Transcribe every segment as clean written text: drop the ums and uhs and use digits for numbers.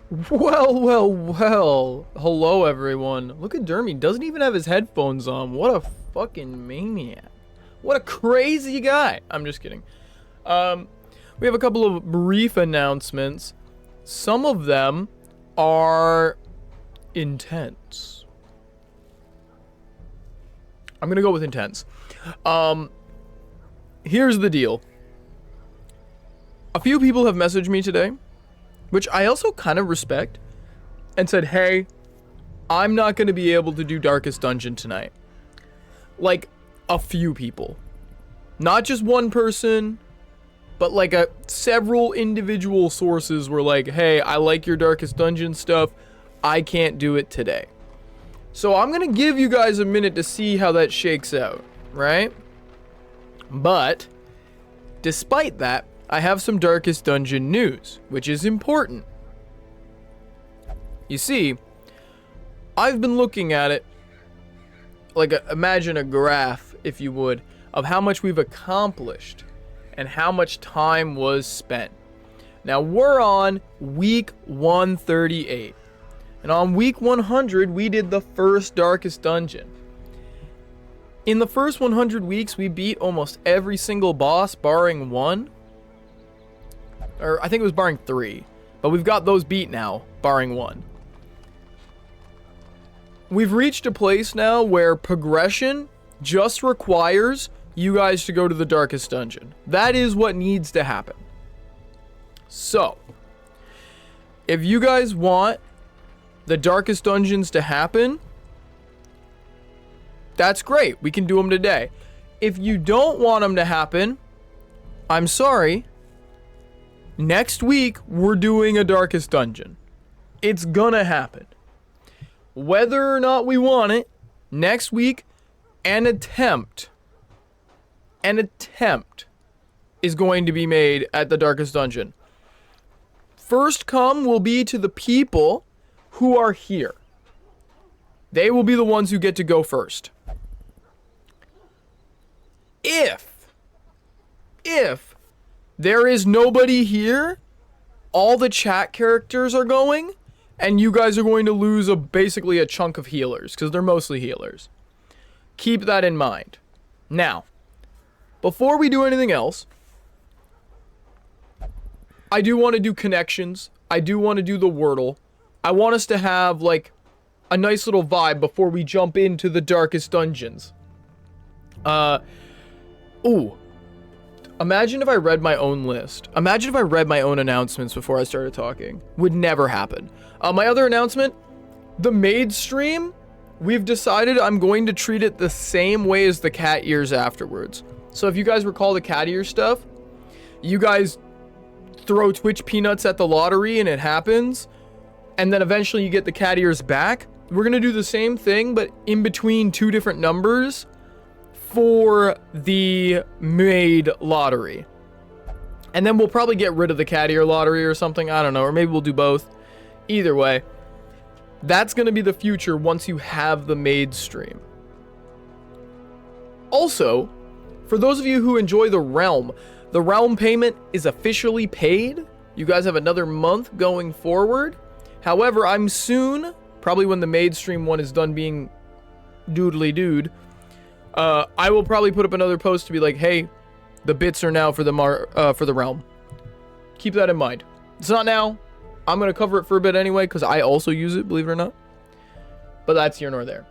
Well, well, well. Hello, everyone. Look at Dermy. Doesn't even have his headphones on. What a fucking maniac. What a crazy guy. I'm just kidding. We have a couple of brief announcements. Some of them are intense. I'm gonna go with intense. Here's the deal. A few people have messaged me today, which I also kind of respect, and said, hey, I'm not going to be able to do Darkest Dungeon tonight. Like, a few people. Not just one person, but like several individual sources were like, hey, I like your Darkest Dungeon stuff. I can't do it today. So I'm going to give you guys a minute to see how that shakes out, right? But, despite that, I have some Darkest Dungeon news, which is important. You see, I've been looking at it, like imagine a graph, if you would, of how much we've accomplished and how much time was spent. Now we're on week 138, and on week 100 we did the first Darkest Dungeon. In the first 100 weeks we beat almost every single boss barring one. Or I think it was barring 3. But we've got those beat now, barring 1. We've reached a place now where progression just requires you guys to go to the Darkest Dungeon. That is what needs to happen. So, if you guys want the Darkest Dungeons to happen, that's great. We can do them today. If you don't want them to happen, I'm sorry. Next week, we're doing a Darkest Dungeon. It's gonna happen. Whether or not we want it, next week, an attempt is going to be made at the Darkest Dungeon. First come will be to the people who are here. They will be the ones who get to go first. If there is nobody here, all the chat characters are going, and you guys are going to lose basically a chunk of healers, because they're mostly healers. Keep that in mind. Now, before we do anything else, I do want to do connections. I do want to do the Wordle. I want us to have, like, a nice little vibe before we jump into the Darkest Dungeons. Imagine if I read my own list. Imagine if I read my own announcements before I started talking. Would never happen. My other announcement, the maid stream, we've decided I'm going to treat it the same way as the cat ears afterwards. So if you guys recall the cat ear stuff, you guys throw Twitch peanuts at the lottery and it happens, and then eventually you get the cat ears back. We're going to do the same thing, but in between 2 different numbers for the maid lottery. And then we'll probably get rid of the cat ear lottery or something. I don't know. Or maybe we'll do both. Either way, that's going to be the future once you have the maid stream. Also, for those of you who enjoy the realm payment is officially paid. You guys have another month going forward. However, I'm soon, probably when the maid stream one is done being doodly dude, I will probably put up another post to be like, hey, the bits are now for the realm. Keep that in mind. It's not now. I'm going to cover it for a bit anyway, because I also use it, believe it or not. But that's here nor there.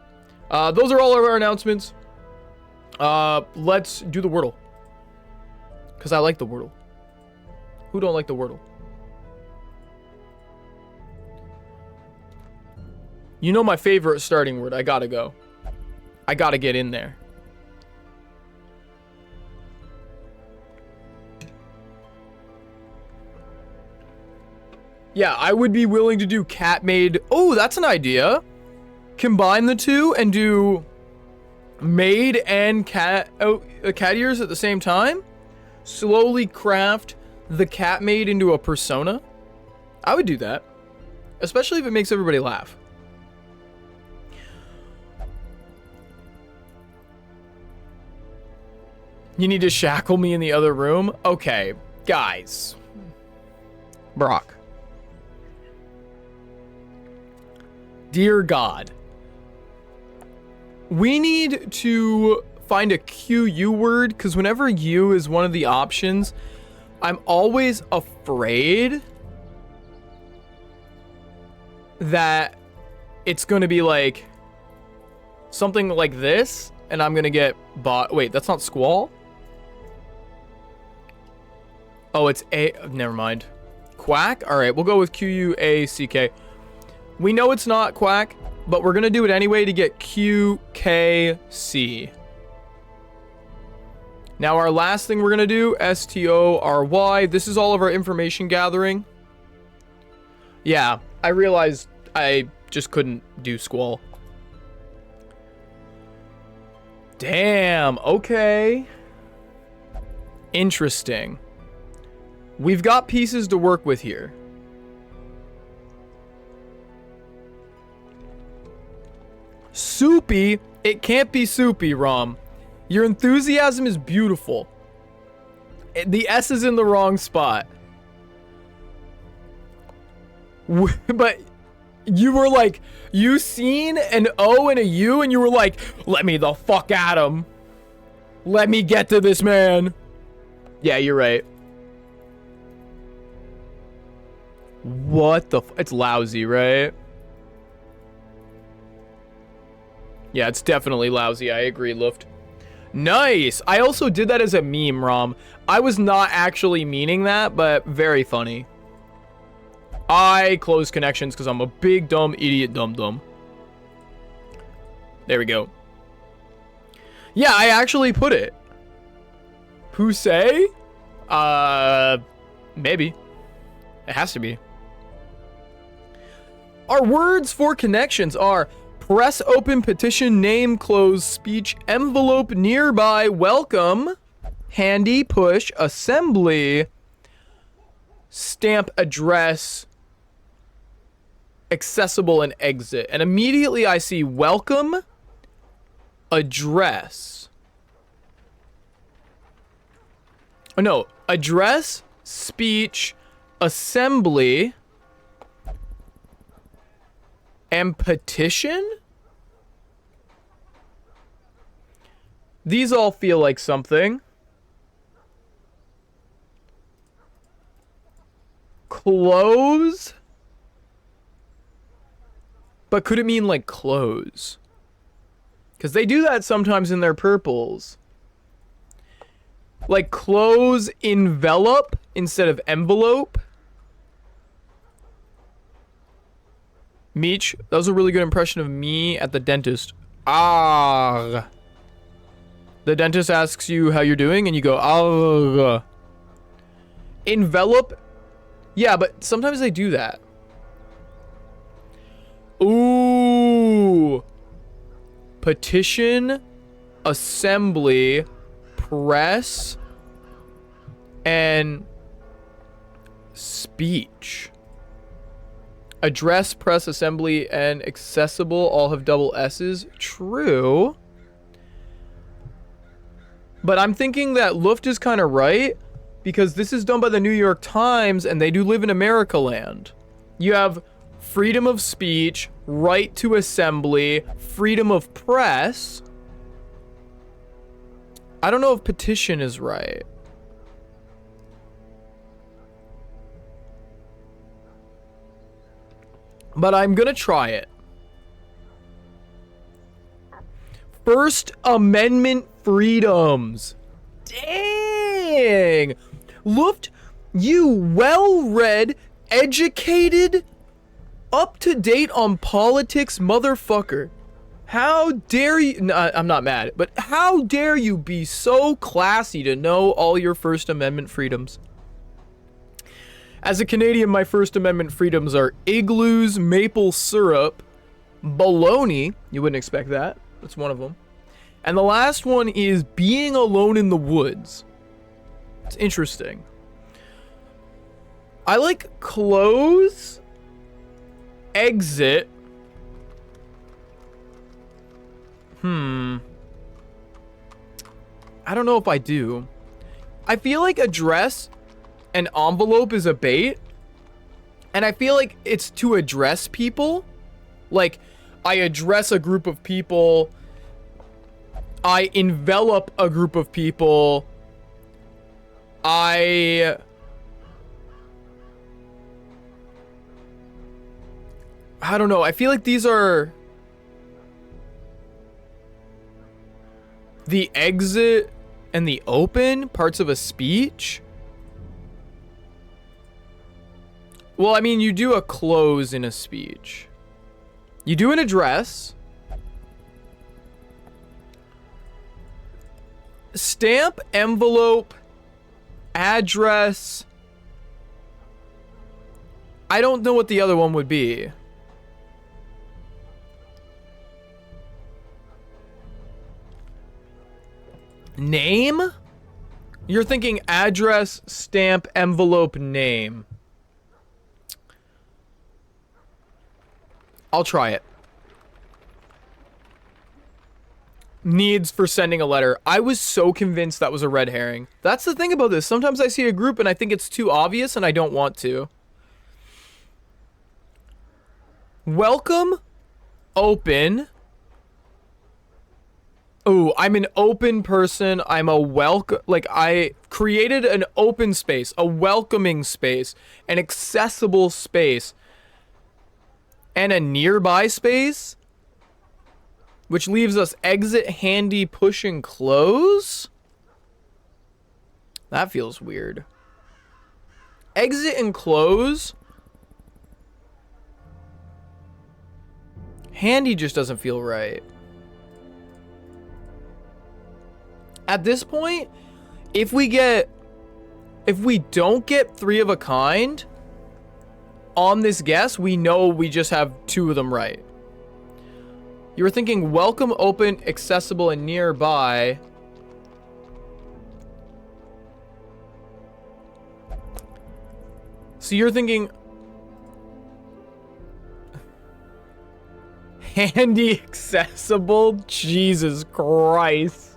Those are all of our announcements. Let's do the Wordle. Because I like the Wordle. Who don't like the Wordle? You know my favorite starting word. I gotta go. I gotta get in there. Yeah, I would be willing to do cat maid. Oh, that's an idea. Combine the two and do maid and cat ears at the same time. Slowly craft the cat maid into a persona. I would do that. Especially if it makes everybody laugh. You need to shackle me in the other room? Okay, guys. Brock. Dear God. We need to find a QU word, because whenever U is one of the options, I'm always afraid that it's going to be like something like this, and I'm going to get bought. Wait, that's not squall? Oh, it's A. Never mind. Quack? All right, we'll go with QUACK. We know it's not quack, but we're going to do it anyway to get QKC. Now, our last thing we're going to do, STORY. This is all of our information gathering. Yeah, I realized I just couldn't do squall. Damn, okay. Interesting. We've got pieces to work with here. Soupy? It can't be soupy, Rom. Your enthusiasm is beautiful. The S is in the wrong spot. But you were like, you seen an O and a U and you were like, let me the fuck at him. Let me get to this man. Yeah, you're right. What the it's lousy, right? Yeah, it's definitely lousy. I agree, Luft. Nice. I also did that as a meme, Rom. I was not actually meaning that, but very funny. I close connections because I'm a big dumb idiot dum-dum. There we go. Yeah, I actually put it. Pusey? Maybe. It has to be. Our words for connections are press, open, petition, name, close, speech, envelope, nearby, welcome, handy, push, assembly, stamp, address, accessible, and exit. And immediately I see welcome, address. Oh no, address, speech, assembly, and petition? These all feel like something. Close? But could it mean like close? Because they do that sometimes in their purples. Like close envelope instead of envelope. Meech, that was a really good impression of me at the dentist. Ah. The dentist asks you how you're doing and you go, ah. Envelope? Yeah, but sometimes they do that. Ooh. Petition, assembly, press, and speech. Address, press, assembly, and accessible all have double S's. True. But I'm thinking that Luft is kind of right, because this is done by the New York Times, and they do live in America land. You have freedom of speech, right to assembly, freedom of press. I don't know if petition is right. But I'm gonna try it. First Amendment freedoms. Dang! Luft, you well-read, educated, up-to-date on politics motherfucker. How dare you... No, I'm not mad, but how dare you be so classy to know all your First Amendment freedoms? As a Canadian, my First Amendment freedoms are igloos, maple syrup, baloney. You wouldn't expect that. That's one of them. And the last one is being alone in the woods. It's interesting. I like close, exit. I don't know if I do. I feel like address and envelope is a bait. And I feel like it's to address people. Like, I address a group of people. I envelop a group of people. I don't know. I feel like these are the exit and the open parts of a speech. Well, I mean, you do a close in a speech. You do an address. Stamp, envelope, address. I don't know what the other one would be. Name? You're thinking address, stamp, envelope, name. I'll try it. Needs for sending a letter. I was so convinced that was a red herring. That's the thing about this. Sometimes I see a group and I think it's too obvious and I don't want to. Welcome. Open. Oh, I'm an open person. I'm a like, I created an open space, a welcoming space, an accessible space, and a nearby space, which leaves us exit, handy, push, and close. That feels weird. Exit and close. Handy just doesn't feel right. At this point, if we don't get 3 of a kind on this guess, we know we just have 2 of them right. You were thinking welcome, open, accessible, and nearby. So you're thinking handy, accessible? Jesus Christ.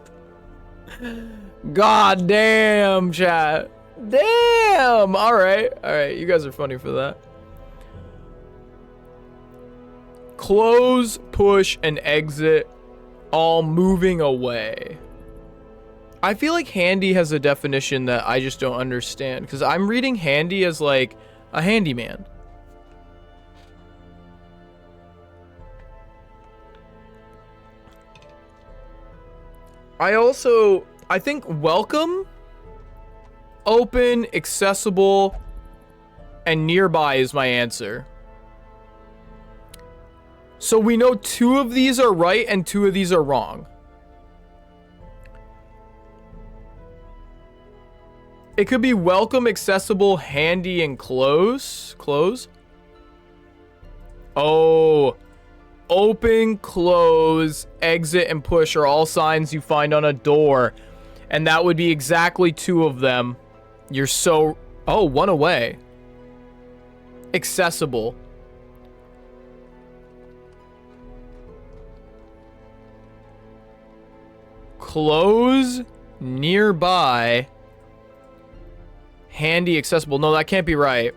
God damn, chat. Damn. All right. You guys are funny for that. Close, push, and exit, all moving away. I feel like handy has a definition that I just don't understand, because I'm reading handy as like a handyman. I think welcome, open, accessible, and nearby is my answer. So we know 2 of these are right and 2 of these are wrong. It could be welcome, accessible, handy, and close. Close. Oh. Open, close, exit, and push are all signs you find on a door. And that would be exactly 2 of them. You're so... Oh, 1 away. Accessible. Close, nearby, handy, accessible. No, that can't be right.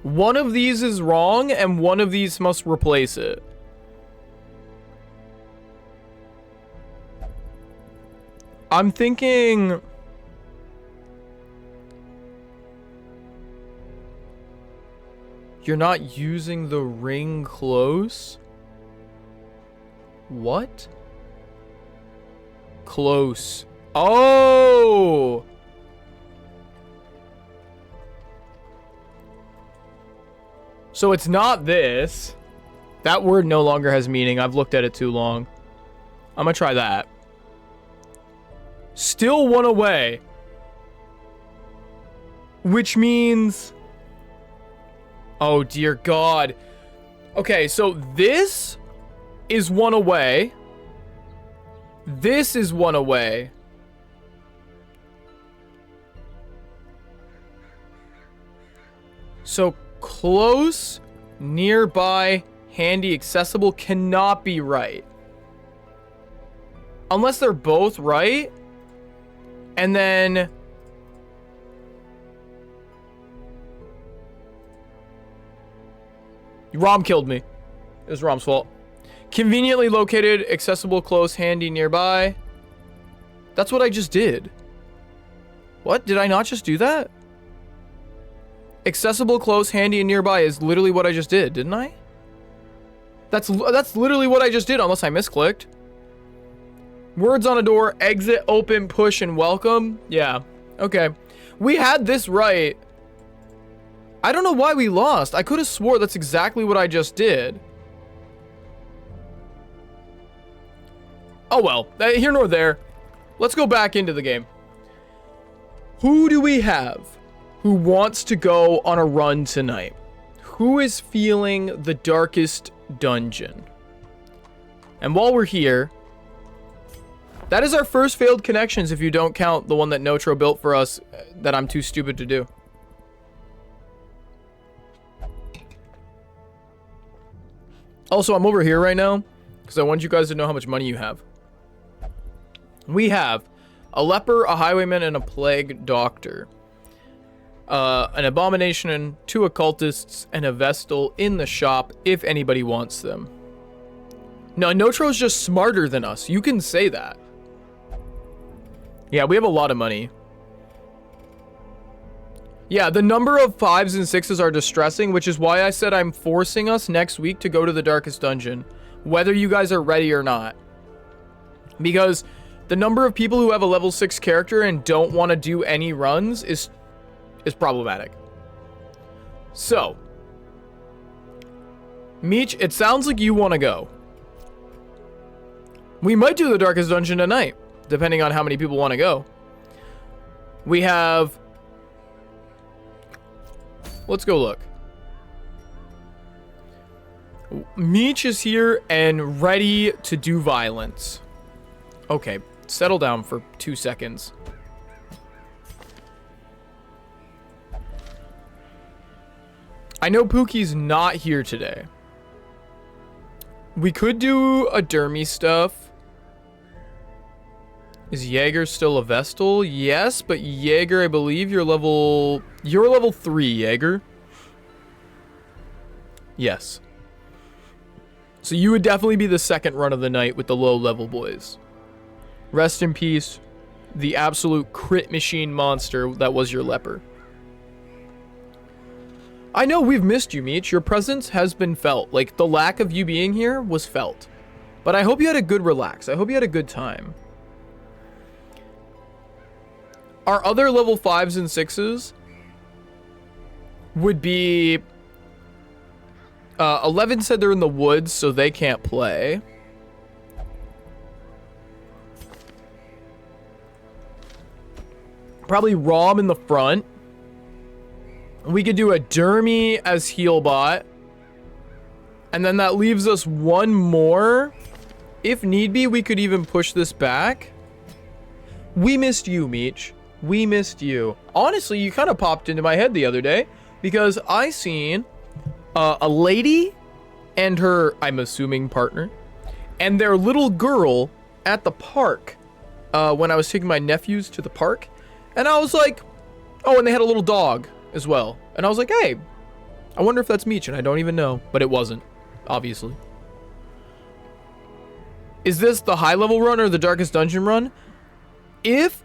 1 of these is wrong, and 1 of these must replace it. I'm thinking... You're not using the ring close? What? Close. Oh! So it's not this. That word no longer has meaning. I've looked at it too long. I'm gonna try that. Still 1 away. Which means... Oh, dear God. Okay, so this is 1 away. This is 1 away. So close, nearby, handy, accessible cannot be right. Unless they're both right. And then... Rom killed me. It was Rom's fault. Conveniently located, accessible, close, handy, nearby. That's what I just did. What? Did I not just do that? Accessible, close, handy, and nearby is literally what I just did, didn't I? That's literally what I just did, unless I misclicked. Words on a door, exit, open, push, and welcome. Yeah, okay. We had this right. I don't know why we lost. I could have swore that's exactly what I just did. Oh well, here nor there. Let's go back into the game. Who do we have who wants to go on a run tonight? Who is feeling the darkest dungeon? And while we're here, that is our first failed connections if you don't count the one that Notro built for us that I'm too stupid to do. Also, I'm over here right now because I want you guys to know how much money you have. We have a leper, a highwayman, and a plague doctor. An abomination and 2 occultists and a vestal in the shop if anybody wants them. No, Notro's just smarter than us. You can say that. Yeah, we have a lot of money. Yeah, the number of 5s and 6s are distressing, which is why I said I'm forcing us next week to go to the darkest dungeon, whether you guys are ready or not. Because the number of people who have a level 6 character and don't want to do any runs is problematic. So, Meech, it sounds like you want to go. We might do the darkest dungeon tonight, depending on how many people want to go. We have... Let's go look. Meech is here and ready to do violence. Okay, settle down for 2 seconds. I know Pookie's not here today. We could do a Dermy stuff. Is Jaeger still a Vestal? Yes, but Jaeger, I believe you're level 3, Jaeger. Yes. So you would definitely be the second run of the night with the low level boys. Rest in peace, the absolute crit machine monster that was your leper. I know we've missed you, Meech. Your presence has been felt. Like, the lack of you being here was felt. But I hope you had a good relax. I hope you had a good time. Our other level 5s and 6s would be... 11 said they're in the woods, so they can't play. Probably Rom in the front. We could do a Dermy as heal bot. And then that leaves us one more. If need be, we could even push this back. We missed you, Meech. We missed you. Honestly, you kind of popped into my head the other day because I seen a lady and her, I'm assuming, partner, and their little girl at the park when I was taking my nephews to the park. And I was like, oh, and they had a little dog as well. And I was like, hey, I wonder if that's Meech, and I don't even know. But it wasn't, obviously. Is this the high level run or the darkest dungeon run? If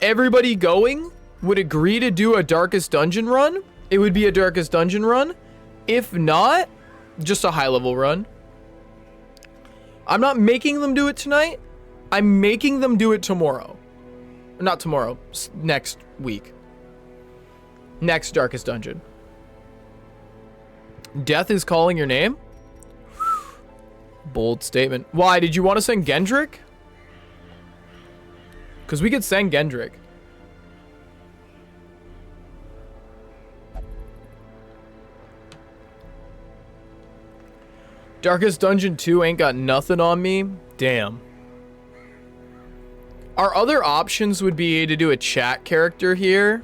everybody going would agree to do a darkest dungeon run, it would be a darkest dungeon run. If not, just a high level run. I'm not making them do it tonight. I'm making them do it tomorrow. Not tomorrow, next week. Next darkest dungeon. Death is calling your name? Bold statement. Why? Did you want to send Gendrick? Because we could send Gendrick. Darkest Dungeon 2 ain't got nothing on me? Damn. Our other options would be to do a chat character here.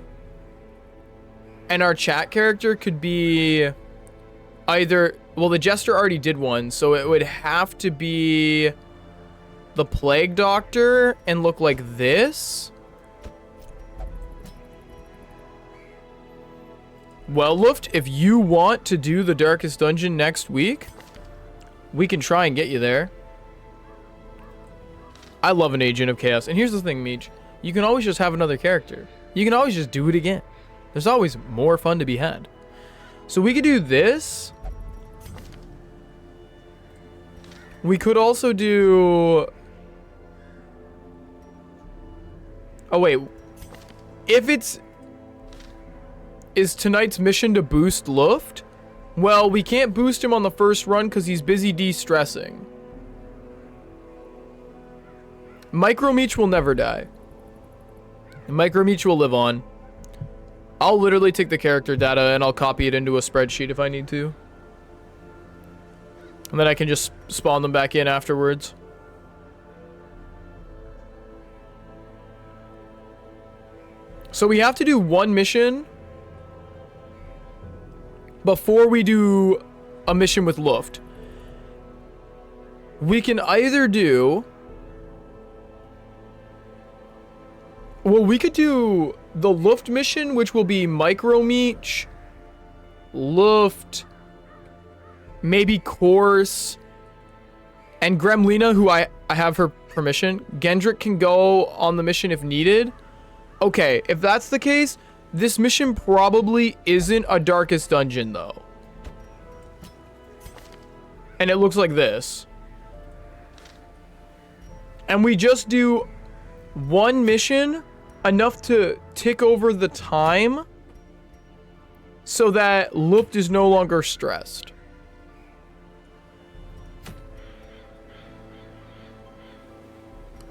And our chat character could be either... Well, the Jester already did one, so it would have to be the Plague Doctor and look like this. Well, Luft, if you want to do the Darkest Dungeon next week, we can try and get you there. I love an Agent of Chaos. And here's the thing, Meech. You can always just have another character. You can always just do it again. There's always more fun to be had. So we could do this. We could also do... Oh, wait. If it's... Is tonight's mission to boost Luft? Well, we can't boost him on the first run because he's busy de-stressing. Micromeech will never die. Micromeech will live on. I'll literally take the character data and I'll copy it into a spreadsheet if I need to. And then I can just spawn them back in afterwards. So we have to do one mission before we do a mission with Luft. We can either do... Well, we could do the Luft mission, which will be Micromeech, Luft, maybe Course, and Gremlina, who I have her permission. Gendrick can go on the mission if needed. Okay, if that's the case, this mission probably isn't a Darkest Dungeon, though. And it looks like this. And we just do one mission, enough to tick over the time so that Luft is no longer stressed.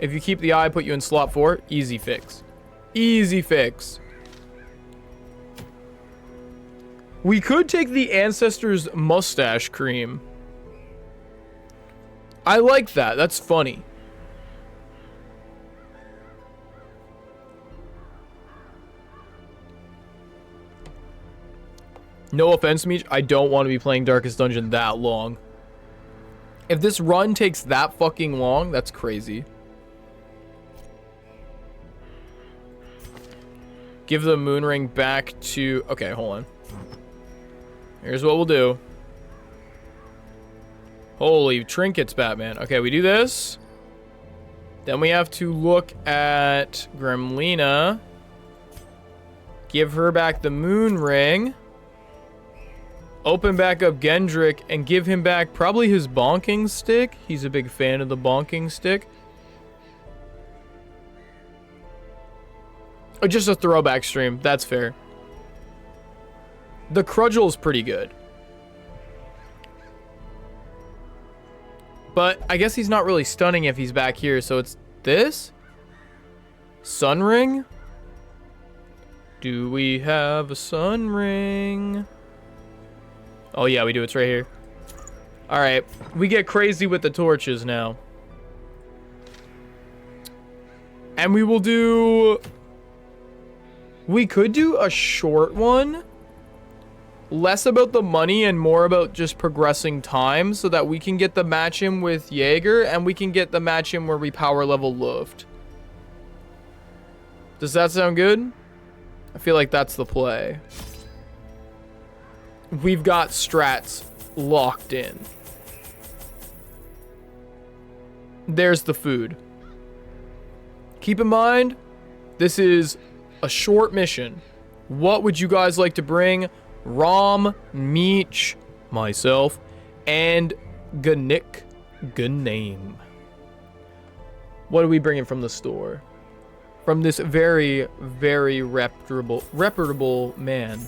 If you keep the eye, put you in slot 4. Easy fix. Easy fix. We could take the Ancestor's mustache cream. I like that. That's funny. No offense, Meech, I don't want to be playing Darkest Dungeon that long. If this run takes that fucking long, that's crazy. Give the moon ring back to... Okay, hold on. Here's what we'll do. Holy trinkets, Batman. Okay, we do this. Then we have to look at Gremlina. Give her back the moon ring. Open back up Gendrick and give him back probably his bonking stick. He's a big fan of the bonking stick. Or just a throwback stream. That's fair. The Crudgel's pretty good. But I guess he's not really stunning if he's back here. So it's this? Sun ring? Do we have a sun ring? Oh yeah, we do. It's right here. Alright. We get crazy with the torches now. And we will do... We could do a short one. Less about the money and more about just progressing time so that we can get the match in with Jaeger and we can get the match in where we power level Luft. Does that sound good? I feel like that's the play. We've got strats locked in. There's the food. Keep in mind, this is a short mission. What would you guys like to bring? Rom, Meech, myself, and Ganik Ganame. What are we bringing from the store? From this very, very reputable man.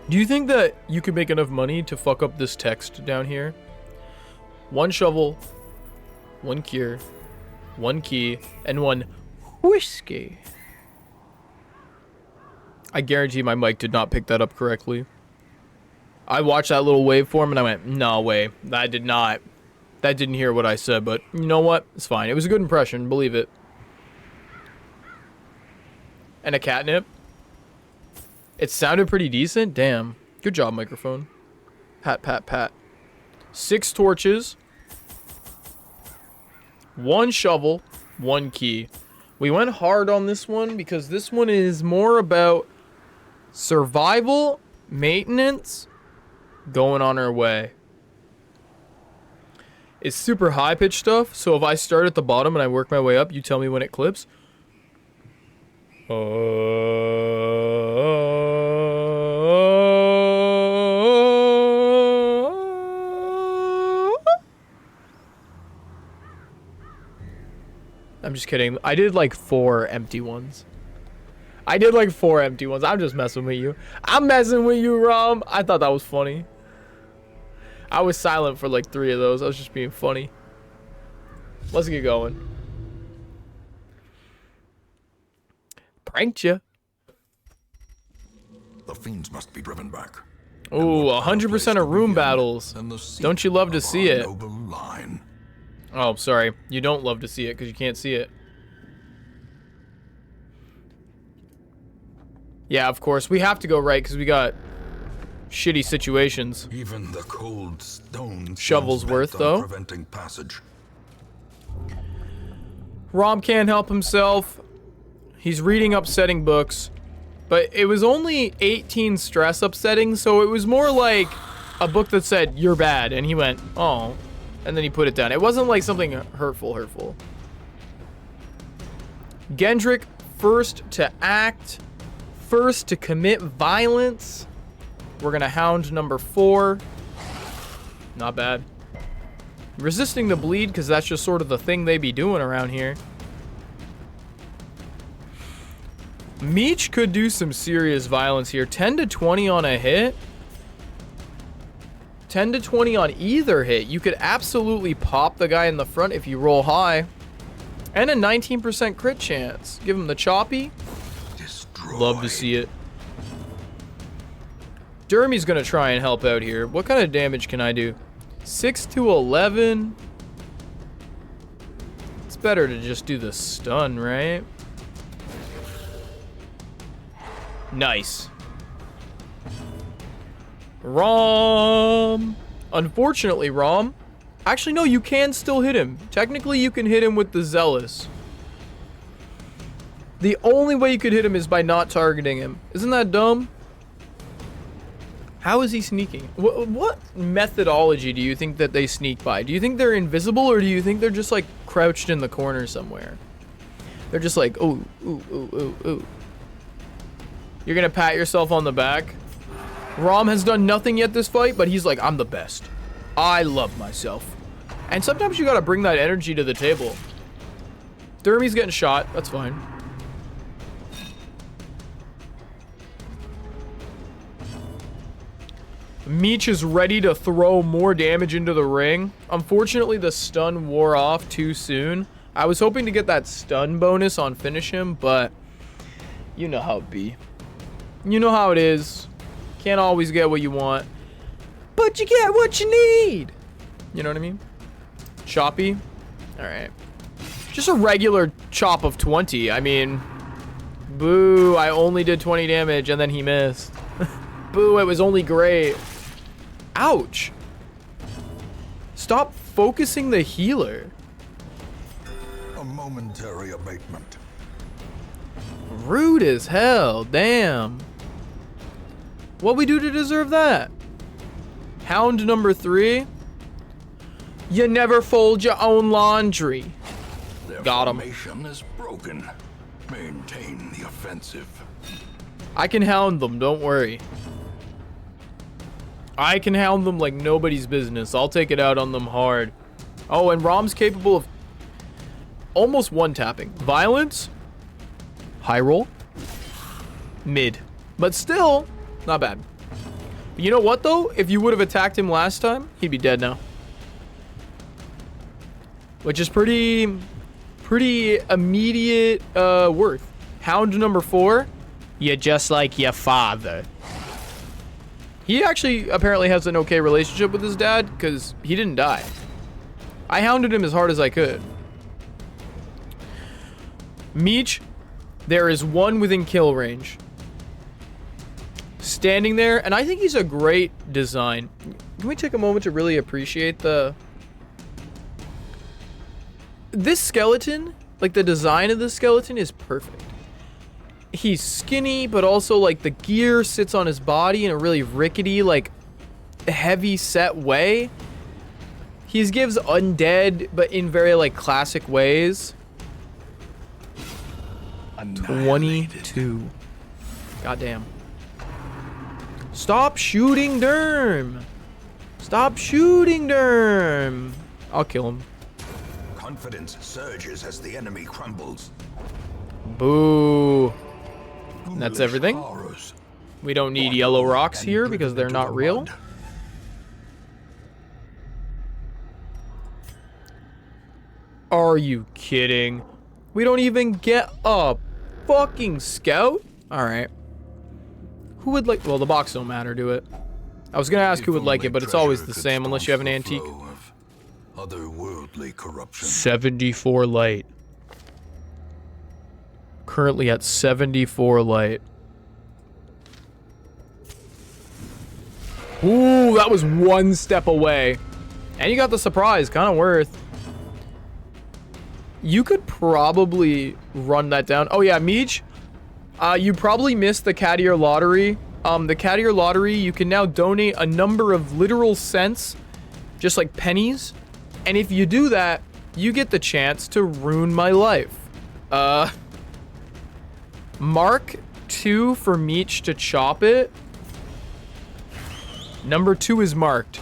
Do you think that you could make enough money to fuck up this text down here? 1 shovel, 1 cure, 1 key, and 1 whiskey. I guarantee my mic did not pick that up correctly. I watched that little waveform and I went, no way, that did not. That didn't hear what I said, but you know what? It's fine. It was a good impression, believe it. And a catnip. It sounded pretty decent. Damn. Good job, microphone. Pat, pat, pat. 6 torches. 1 shovel. 1 key. We went hard on this one because this one is more about survival, maintenance, going on our way. It's super high pitch stuff, so if I start at the bottom and I work my way up, you tell me when it clips. I'm just kidding. I did like 4 empty ones. I'm just messing with you. I'm messing with you, Rom. I thought that was funny. I was silent for like 3 of those. I was just being funny. Let's get going. Pranked ya. The fiends must be driven back. Ooh, 100% of room battles. Don't you love to see it? Oh, sorry. You don't love to see it because you can't see it. Yeah, of course. We have to go right because we got shitty situations. Even the cold stone Shovels worth, though. Preventing passage. Rom can't help himself. He's reading upsetting books. But it was only 18 stress upsetting, so it was more like a book that said, "You're bad," and he went, "Oh." And then he put it down. It wasn't like something hurtful. Gendrick, first to act, first to commit violence. We're gonna hound number 4. Not bad. Resisting the bleed, because that's just sort of the thing they be doing around here. Meech could do some serious violence here. 10 to 20 on a hit. 10 to 20 on either hit. You could absolutely pop the guy in the front if you roll high. And a 19% crit chance. Give him the choppy. Destroy. Love to see it. Dermy's gonna try and help out here. What kind of damage can I do? 6 to 11. It's better to just do the stun, right? Nice. Rom. Unfortunately, Rom. Actually, no, you can still hit him. Technically, you can hit him with the Zealous. The only way you could hit him is by not targeting him. Isn't that dumb? How is he sneaking? What methodology do you think that they sneak by? Do you think they're invisible, or do you think they're just like crouched in the corner somewhere? They're just like, ooh, ooh, ooh, ooh, ooh. You're gonna pat yourself on the back. Rom has done nothing yet this fight, but he's like, I'm the best. I love myself. And sometimes you gotta bring that energy to the table. Dermy's getting shot. That's fine. Meech is ready to throw more damage into the ring. Unfortunately, the stun wore off too soon. I was hoping to get that stun bonus on finish him, but you know how it be. You know how it is. Can't always get what you want, but you get what you need. You know what I mean? Choppy. All right. Just a regular chop of 20. I mean, boo, I only did 20 damage and then he missed. Boo, it was only great. Ouch. Stop focusing the healer. A momentary abatement. Rude as hell. Damn. What we do to deserve that? Hound number 3. You never fold your own laundry. Their Got him. formation is broken. Maintain the offensive. I can hound them, don't worry. I can hound them like nobody's business. I'll take it out on them hard. Oh, and Rom's capable of almost one-tapping. Violence. High roll. Mid. But still, not bad. But you know what, though? If you would have attacked him last time, he'd be dead now. Which is pretty immediate worth. Hound number 4. You're just like your father. He actually apparently has an okay relationship with his dad because he didn't die. I hounded him as hard as I could. Meech, there is one within kill range. Standing there, and I think he's a great design. Can we take a moment to really appreciate the... This skeleton Like, the design of the skeleton is perfect. He's skinny, but also, like, the gear sits on his body in a really rickety, like, heavy set way. He gives undead, but in very, like, classic ways. 22. Goddamn. Stop shooting Derm. Stop shooting Derm. I'll kill him. Confidence surges as the enemy crumbles. Boo. That's Foolish everything. horrors. We don't need yellow rocks here because they're not real. Are you kidding? We don't even get a fucking scout? Alright. Who would like... Well, the box don't matter, do it? I was gonna ask who would like it, but it's always the same unless you have an antique. Otherworldly corruption. 74 light. Currently at 74 light. Ooh, that was one step away. And you got the surprise, kind of worth. You could probably run that down. Oh yeah, Meech, you probably missed the Cat Ear Lottery. The Cat Ear Lottery, you can now donate a number of literal cents, just like pennies. And if you do that, you get the chance to ruin my life. Mark 2 for Meech to chop it. Number 2 is marked.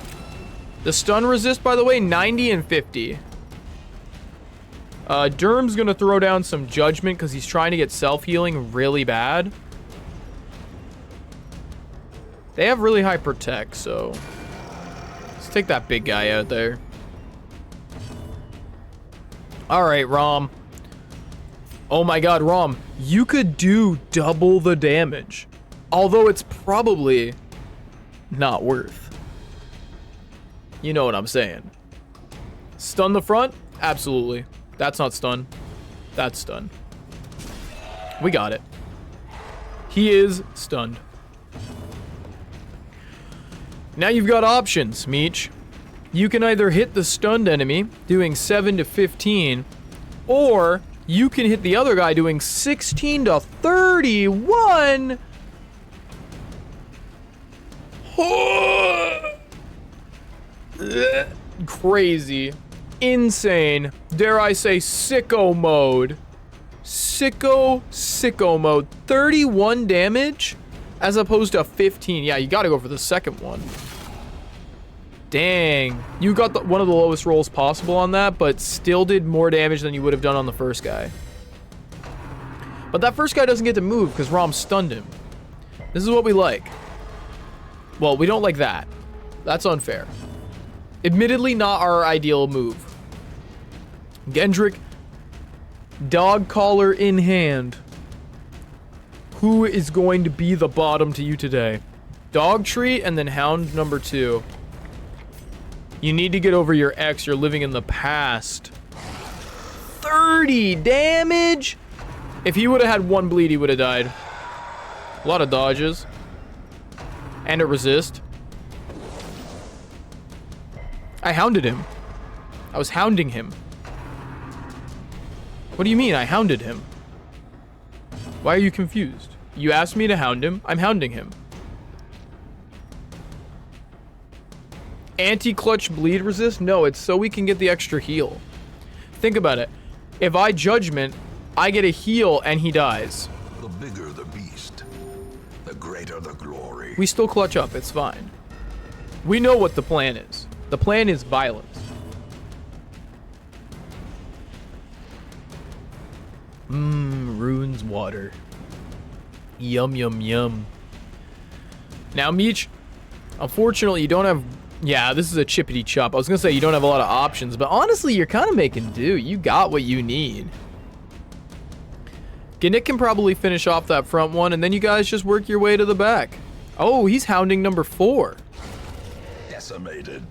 The stun resist, by the way, 90 and 50. Derm's gonna throw down some judgment because he's trying to get self-healing really bad. They have really high protect, so let's take that big guy out there. All right, Rom. Oh my god, Rom, you could do double the damage. Although it's probably not worth. You know what I'm saying. Stun the front? Absolutely. That's not stun. That's stun. We got it. He is stunned. Now you've got options, Meech. You can either hit the stunned enemy, doing 7 to 15, or you can hit the other guy doing 16 to 31. Crazy. Insane. Dare I say sicko mode. Sicko mode. 31 damage as opposed to 15. Yeah, you gotta go for the second one. Dang. You got one of the lowest rolls possible on that, but still did more damage than you would have done on the first guy. But that first guy doesn't get to move because Rom stunned him. This is what we like. Well, we don't like that. That's unfair. Admittedly, not our ideal move. Gendrick, dog collar in hand. Who is going to be the bottom to you today? Dog treat and then hound number 2. You need to get over your ex. You're living in the past. 30 damage? If he would have had 1 bleed, he would have died. A lot of dodges. And a resist. I hounded him. I was hounding him. What do you mean I hounded him? Why are you confused? You asked me to hound him. I'm hounding him. Anti-clutch bleed resist? No, it's so we can get the extra heal. Think about it. If I judgment, I get a heal and he dies. The bigger the beast, the greater the glory. We still clutch up. It's fine. We know what the plan is. The plan is violence. Ruins water. Yum, yum, yum. Now, Meech, unfortunately, you don't have... Yeah, this is a chippity chop. I was going to say you don't have a lot of options, but honestly, you're kind of making do. You got what you need. Gnick can probably finish off that front one, and then you guys just work your way to the back. Oh, he's hounding number 4. Decimated.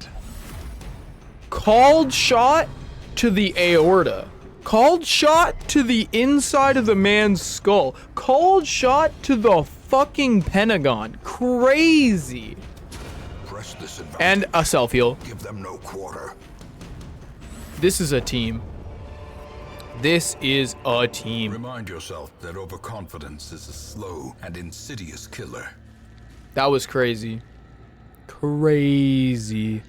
Called shot to the aorta. Called shot to the inside of the man's skull. Called shot to the fucking Pentagon. Crazy. Press this advantage. And a self-heal. Give them no quarter. This is a team. This is a team. Remind yourself that overconfidence is a slow and insidious killer. That was crazy. Crazy.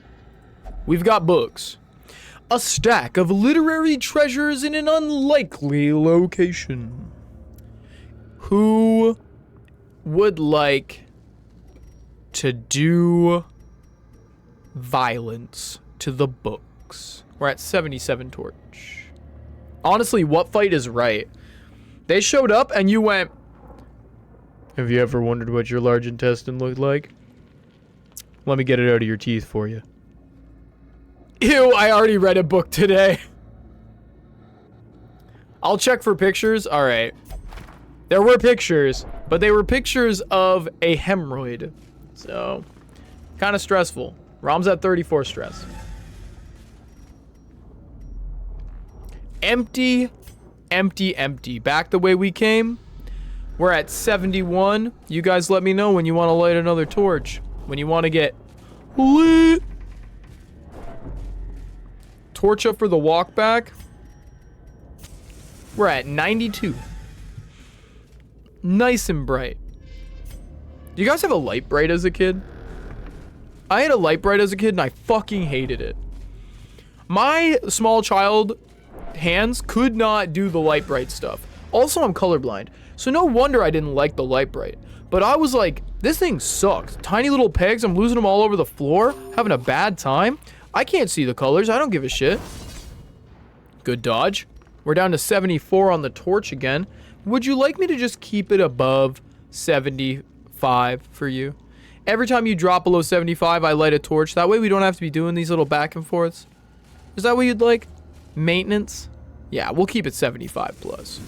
We've got books. A stack of literary treasures in an unlikely location. Who would like to do violence to the books? We're at 77 torch. Honestly, what fight is right? They showed up and you went, have you ever wondered what your large intestine looked like? Let me get it out of your teeth for you. Ew, I already read a book today. I'll check for pictures. All right. There were pictures, but they were pictures of a hemorrhoid. So, kind of stressful. Rom's at 34 stress. Empty, empty, empty. Back the way we came. We're at 71. You guys let me know when you want to light another torch. When you want to get lit. Torch up for the walk back. We're at 92. Nice and bright. Do you guys have a light bright as a kid? I had a light bright as a kid and I fucking hated it. My small child hands could not do the light bright stuff. Also, I'm colorblind, so no wonder I didn't like the light bright. But I was like, this thing sucks. Tiny little pegs, I'm losing them all over the floor, having a bad time. I can't see the colors, I don't give a shit. Good dodge. We're down to 74 on the torch again. Would you like me to just keep it above 75 for you? Every time you drop below 75, I light a torch. That way we don't have to be doing these little back and forths. Is that what you'd like? Maintenance? Yeah, we'll keep it 75 plus.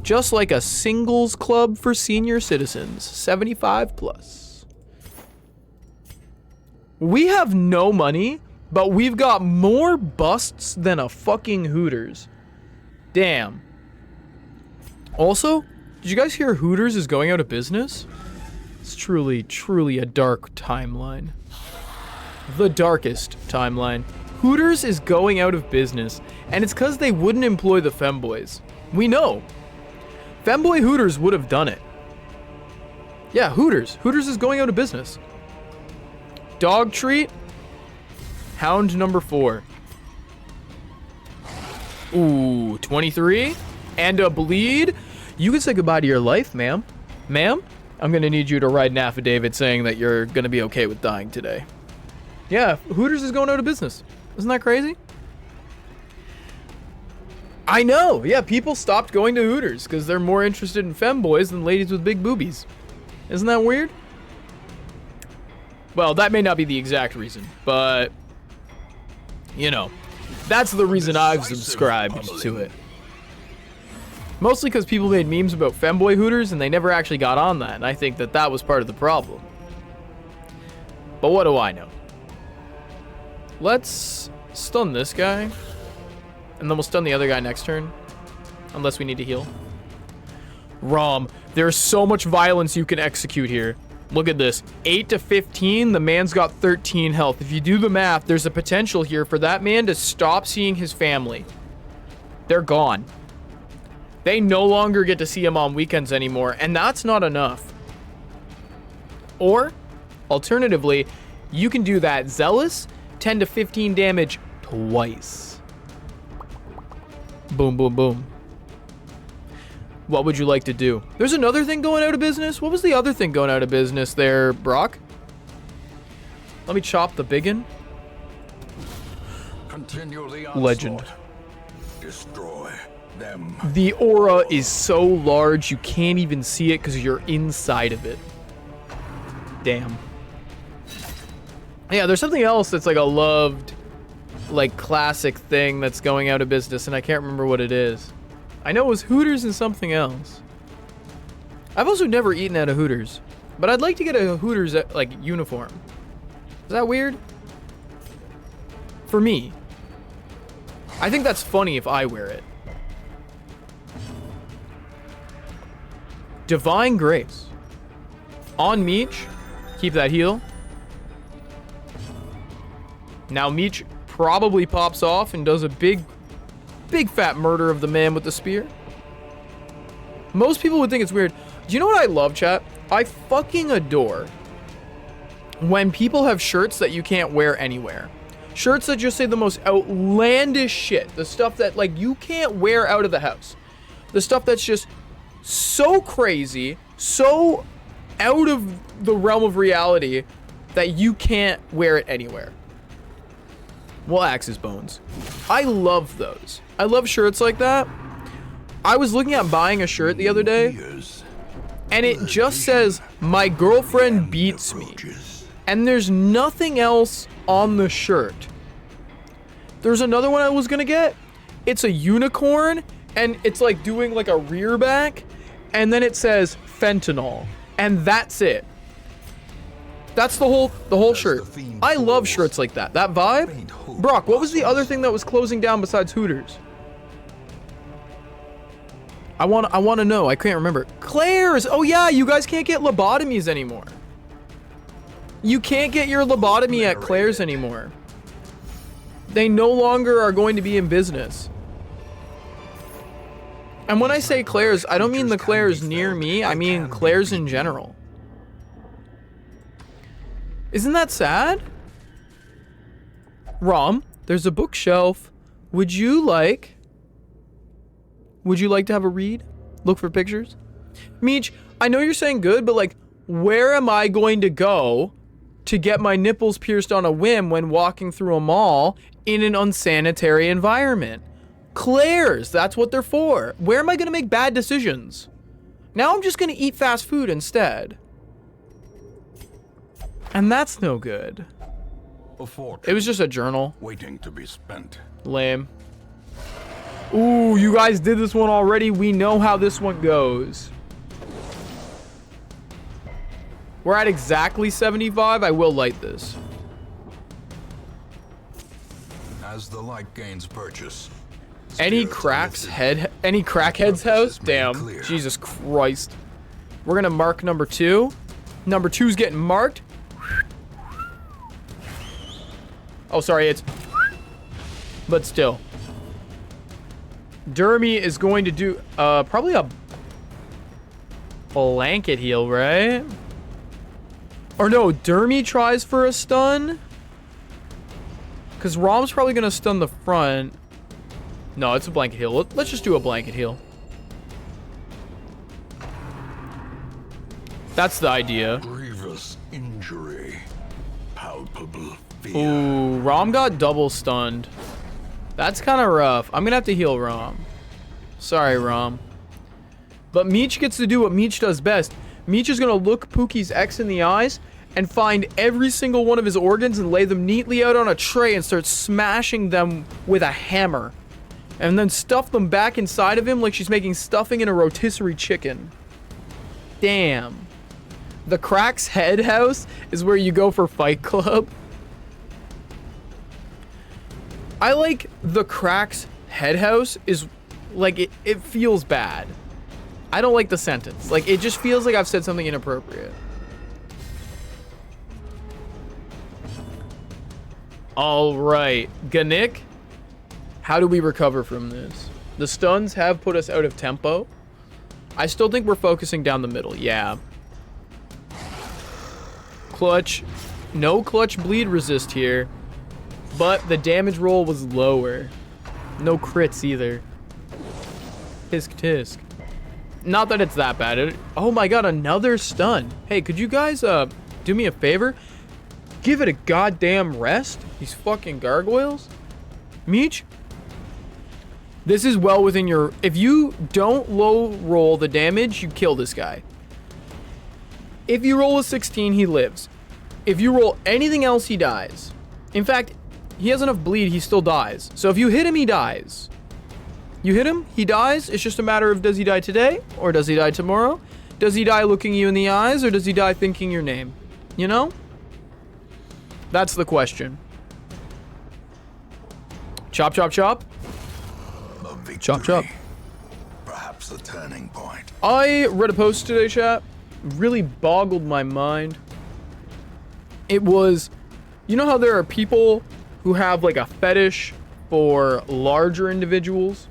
Just like a singles club for senior citizens. 75 plus. We have no money, but we've got more busts than a fucking Hooters. Damn. Also, did you guys hear Hooters is going out of business? It's truly, truly a dark timeline. The darkest timeline. Hooters is going out of business, and it's because they wouldn't employ the femboys. We know. Femboy Hooters would have done it. Yeah, Hooters. Hooters is going out of business. Dog treat. Hound number 4. Ooh, 23. And a bleed. You can say goodbye to your life, ma'am. Ma'am, I'm going to need you to write an affidavit saying that you're going to be okay with dying today. Yeah, Hooters is going out of business. Isn't that crazy? I know. Yeah, people stopped going to Hooters because they're more interested in femboys than ladies with big boobies. Isn't that weird? Well, that may not be the exact reason, but, you know, that's the reason I've subscribed to it. Mostly because people made memes about femboy Hooters and they never actually got on that, and I think that that was part of the problem. But what do I know? Let's stun this guy, and then we'll stun the other guy next turn, unless we need to heal. Rom, there's so much violence you can execute here. Look at this, 8 to 15, the man's got 13 health. If you do the math, there's a potential here for that man to stop seeing his family. They're gone. They no longer get to see him on weekends anymore, and that's not enough. Or, alternatively, you can do that Zealous, 10 to 15 damage twice. Boom, boom, boom. What would you like to do? There's another thing going out of business? What was the other thing going out of business there, Brock? Let me chop the biggin. Continue the Legend. onslaught. Destroy them. The aura is so large you can't even see it because you're inside of it. Damn. Yeah, there's something else that's like a loved, like, classic thing that's going out of business, and I can't remember what it is. I know it was Hooters and something else. I've also never eaten at a Hooters, but I'd like to get a Hooters, like, uniform. Is that weird? For me. I think that's funny if I wear it. Divine Grace. On Meech. Keep that heal. Now Meech probably pops off and does a big Big fat murder of the man with the spear. Most people would think it's weird. Do you know what I love, chat? I fucking adore when people have shirts that you can't wear anywhere. Shirts that just say the most outlandish shit. The stuff that, like, you can't wear out of the house. The stuff that's just so crazy, so out of the realm of reality that you can't wear it anywhere. Well, Axe's bones. I love those. I love shirts like that. I was looking at buying a shirt the other day, and it just says, "My girlfriend beats me." And there's nothing else on the shirt. There's another one I was gonna get. It's a unicorn, and it's like doing like a rear back, and then it says fentanyl, and that's it. That's the whole shirt. I love shirts like that. That vibe. Brock, what was the other thing that was closing down besides Hooters? I want to know. I can't remember. Claire's. Oh yeah, you guys can't get lobotomies anymore. You can't get your lobotomy at Claire's anymore. They no longer are going to be in business. And when I say Claire's, I don't mean the Claire's near me. I mean Claire's in general. Isn't that sad? Rom, there's a bookshelf. Would you like to have a read? Look for pictures? Meech, I know you're saying good, but like, where am I going to go to get my nipples pierced on a whim when walking through a mall in an unsanitary environment? Claire's, that's what they're for. Where am I going to make bad decisions? Now I'm just going to eat fast food instead. And that's no good. It was just a journal. Waiting to be spent. Lame. Ooh, you guys did this one already. We know how this one goes. We're at exactly 75. I will light this. As the light gains purchase. Any crackhead's house? Damn. Jesus Christ. We're gonna mark number 2. Number 2's getting marked. Oh, sorry, it's... But still. Dermy is going to do, probably a blanket heal, right? Or no, Dermy tries for a stun. Because Rom's probably going to stun the front. No, it's a blanket heal. Let's just do a blanket heal. That's the idea. Grievous injury. Palpable fear. Ooh, Rom got double stunned. That's kind of rough. I'm going to have to heal Rom. Sorry, Rom. But Meech gets to do what Meech does best. Meech is going to look Pookie's X in the eyes and find every single one of his organs and lay them neatly out on a tray and start smashing them with a hammer. And then stuff them back inside of him like she's making stuffing in a rotisserie chicken. Damn. The Crack's Head House is where you go for Fight Club. I like the Crack's Head House is like it feels bad. I don't like the sentence. Like it just feels like I've said something inappropriate. All right, Ganik, how do we recover from this? The stuns have put us out of tempo. I still think we're focusing down the middle. Yeah. Clutch. No clutch bleed resist here. But the damage roll was lower. No crits either. Tisk tisk. Not that it's that bad. Oh my god, another stun. Hey, could you guys do me a favor? Give it a goddamn rest. These fucking gargoyles. Meech, this is well within your... If you don't low roll the damage, you kill this guy. If you roll a 16, he lives. If you roll anything else, he dies. In fact, he has enough bleed, he still dies. So if you hit him, he dies. You hit him, he dies. It's just a matter of does he die today or does he die tomorrow? Does he die looking you in the eyes or does he die thinking your name? You know? That's the question. Chop, chop, chop. A victory, Chop, chop. Perhaps a turning point. I read a post today, chat. Really boggled my mind. It was, you know how there are people who have like a fetish for larger individuals.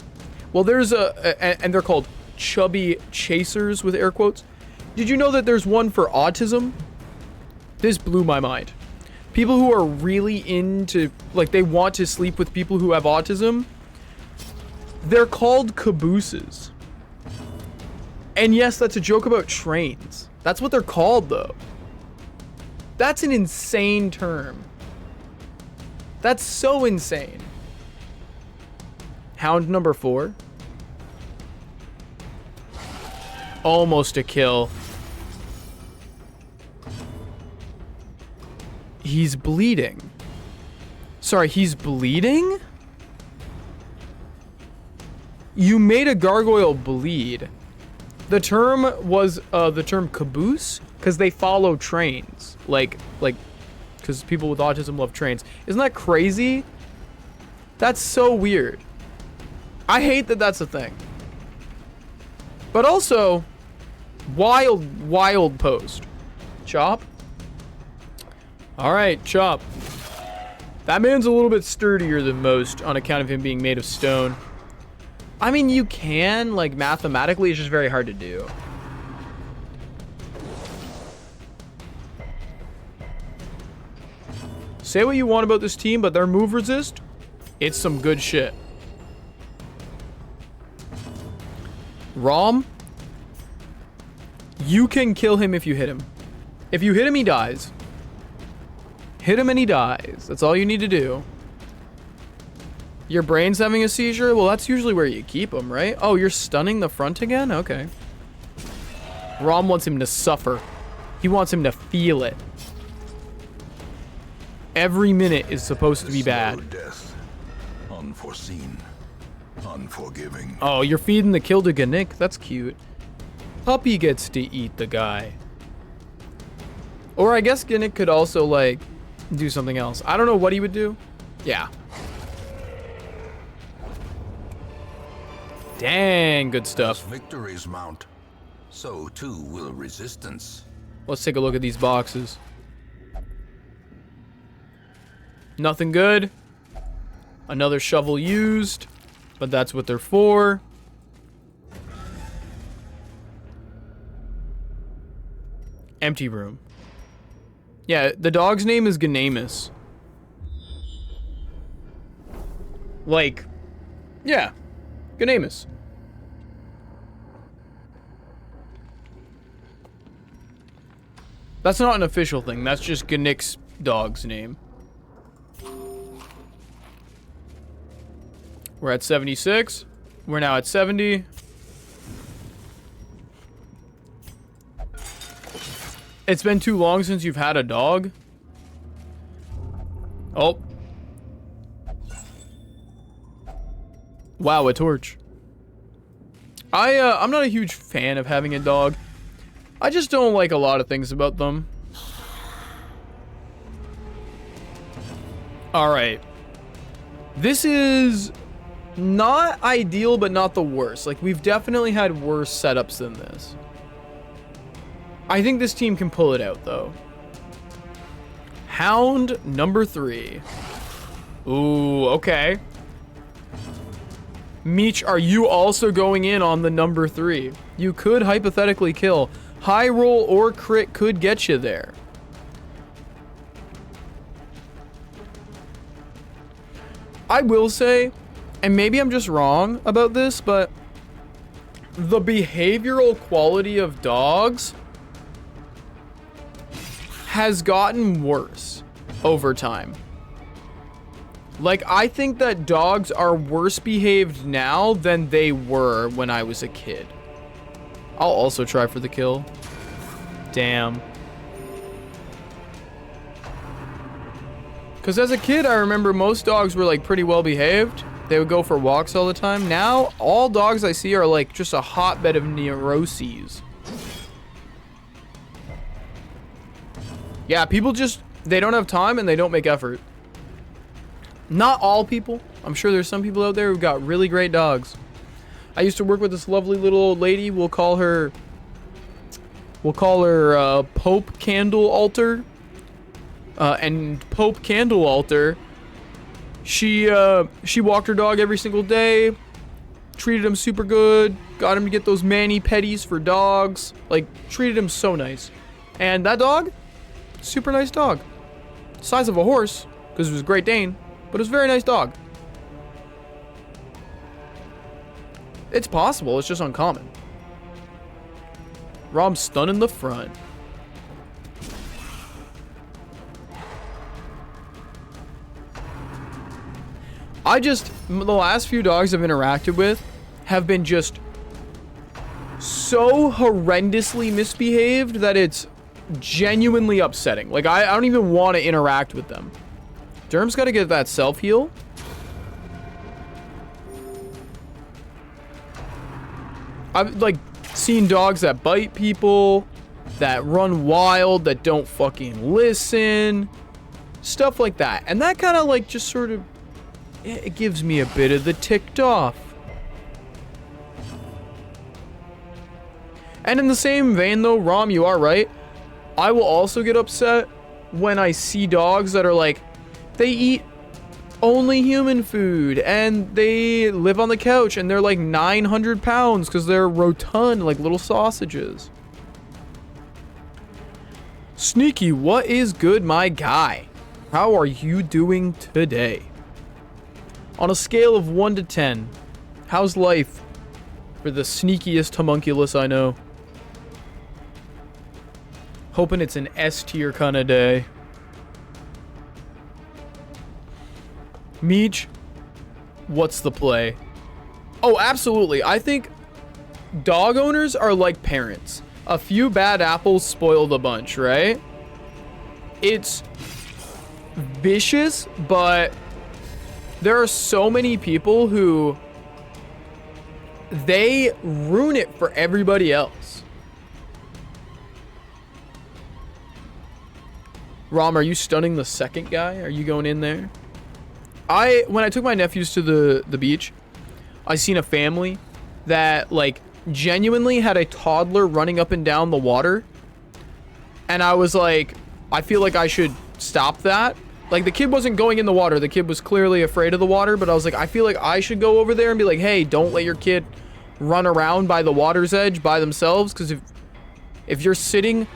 Well, there's and they're called chubby chasers with air quotes. Did you know that there's one for autism? This blew my mind. People who are really into, like, they want to sleep with people who have autism. They're called cabooses. And yes, that's a joke about trains. That's what they're called, though. That's an insane term. That's so insane. Hound number 4. Almost a kill. He's bleeding. Sorry, he's bleeding? You made a gargoyle bleed. The term was the term caboose because they follow trains. Like, because people with autism love trains. Isn't that crazy? That's so weird. I hate that that's a thing. But also, wild post. Chop? Alright, Chop. That man's a little bit sturdier than most on account of him being made of stone. I mean, you can, like, mathematically, it's just very hard to do. Say what you want about this team, but their move resist, it's some good shit. Rom, you can kill him if you hit him. If you hit him, he dies. Hit him and he dies. That's all you need to do. Your brain's having a seizure? Well, that's usually where you keep him, right? Oh, you're stunning the front again? Okay. Rom wants him to suffer. He wants him to feel it. Every minute is supposed to be bad. Death. Unforeseen. Unforgiving. Oh, you're feeding the kill to Gannick? That's cute. Puppy gets to eat the guy. Or I guess Gannick could also, like, do something else. I don't know what he would do. Yeah. Dang, good stuff. As victories mount, so too will resistance. Let's take a look at these boxes. Nothing good. Another shovel used, but that's what they're for. Empty room. Yeah, the dog's name is Ganamus. Like, yeah, Ganamus. That's not an official thing. That's just Gannick's dog's name. We're at 76. We're now at 70. It's been too long since you've had a dog. Oh. Wow, a torch. I'm not a huge fan of having a dog. I just don't like a lot of things about them. Alright. This is not ideal, but not the worst. Like, we've definitely had worse setups than this. I think this team can pull it out, though. Hound number 3. Ooh, okay. Meech, are you also going in on the number 3? You could hypothetically kill. High roll or crit could get you there. I will say, and maybe I'm just wrong about this, but the behavioral quality of dogs has gotten worse over time. Like, I think that dogs are worse behaved now than they were when I was a kid. I'll also try for the kill. Damn. Because as a kid, I remember most dogs were, like, pretty well behaved. They would go for walks all the time. Now, all dogs I see are, like, just a hotbed of neuroses. Yeah, people just, they don't have time and they don't make effort. Not all people. I'm sure there's some people out there who've got really great dogs. I used to work with this lovely little old lady. We'll call her Pope Candle Altar. And Pope Candle Altar, She walked her dog every single day, treated him super good, got him to get those mani petties for dogs, like treated him so nice. And that dog, super nice dog. Size of a horse, because it was a Great Dane, but it was a very nice dog. It's possible, it's just uncommon. Rom stun in the front. The last few dogs I've interacted with have been just so horrendously misbehaved that it's genuinely upsetting. Like, I don't even want to interact with them. Derm's got to get that self-heal. I've, like, seen dogs that bite people, that run wild, that don't fucking listen. Stuff like that. And that kind of, like, just sort of... It gives me a bit of the ticked off. And in the same vein, though, Rom, you are right. I will also get upset when I see dogs that are like, they eat only human food and they live on the couch and they're like 900 pounds because they're rotund like little sausages. Sneaky, what is good, my guy? How are you doing today? On a scale of 1 to 10, how's life for the sneakiest homunculus I know? Hoping it's an S tier kind of day. Meech, what's the play? Oh, absolutely. I think dog owners are like parents. A few bad apples spoil the bunch, right? It's vicious, but there are so many people who they ruin it for everybody else. Rom, are you stunning the second guy? Are you going in there? When I took my nephews to the beach, I seen a family that like genuinely had a toddler running up and down the water. And I was like, I feel like I should stop that. Like, the kid wasn't going in the water. The kid was clearly afraid of the water, but I was like, I feel like I should go over there and be like, hey, don't let your kid run around by the water's edge by themselves. Because if you're sitting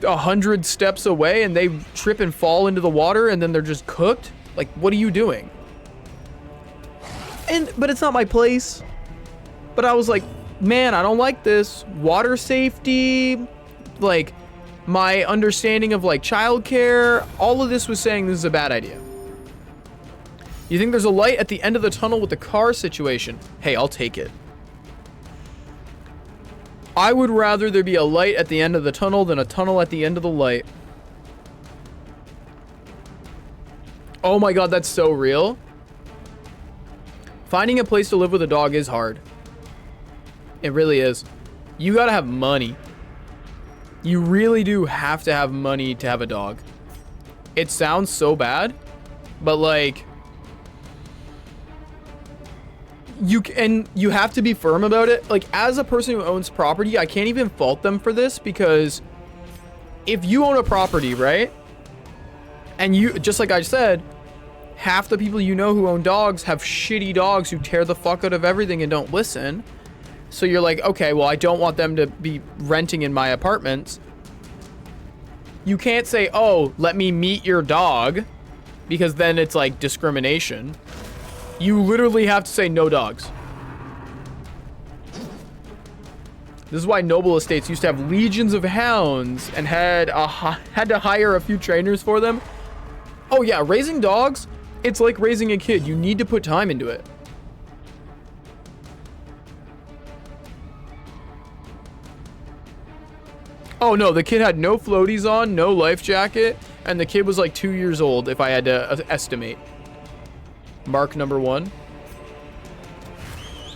100 steps away and they trip and fall into the water and then they're just cooked, like, what are you doing? But it's not my place. But I was like, man, I don't like this. Water safety, like, my understanding of like childcare, all of this was saying this is a bad idea. You think there's a light at the end of the tunnel with the car situation? Hey, I'll take it. I would rather there be a light at the end of the tunnel than a tunnel at the end of the light. Oh my god, that's so real. Finding a place to live with a dog is hard. It really is. You gotta have money. You really do have to have money to have a dog. It sounds so bad, but like, you have to be firm about it. Like, as a person who owns property, I can't even fault them for this, because if you own a property, right? And you, just like I said, half the people you know who own dogs have shitty dogs who tear the fuck out of everything and don't listen. So you're like, okay, well, I don't want them to be renting in my apartments. You can't say, oh, let me meet your dog, because then it's like discrimination. You literally have to say no dogs. This is why Noble Estates used to have legions of hounds and had to hire a few trainers for them. Oh yeah, raising dogs, it's like raising a kid. You need to put time into it. Oh no, the kid had no floaties on, no life jacket, and the kid was like 2 years old if I had to estimate. Mark number 1.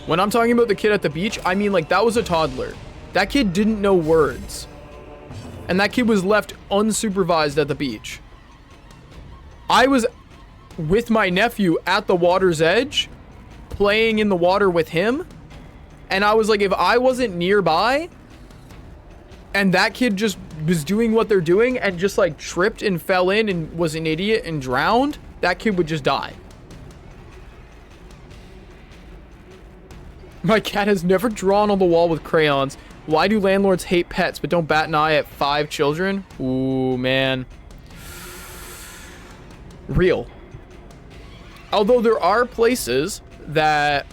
When I'm talking about the kid at the beach, I mean like that was a toddler. That kid didn't know words. And that kid was left unsupervised at the beach. I was with my nephew at the water's edge, playing in the water with him. And I was like, if I wasn't nearby, and that kid just was doing what they're doing and just like tripped and fell in and was an idiot and drowned, that kid would just die. My cat has never drawn on the wall with crayons. Why do landlords hate pets but don't bat an eye at 5 children? Ooh, man. Real. Although there are places that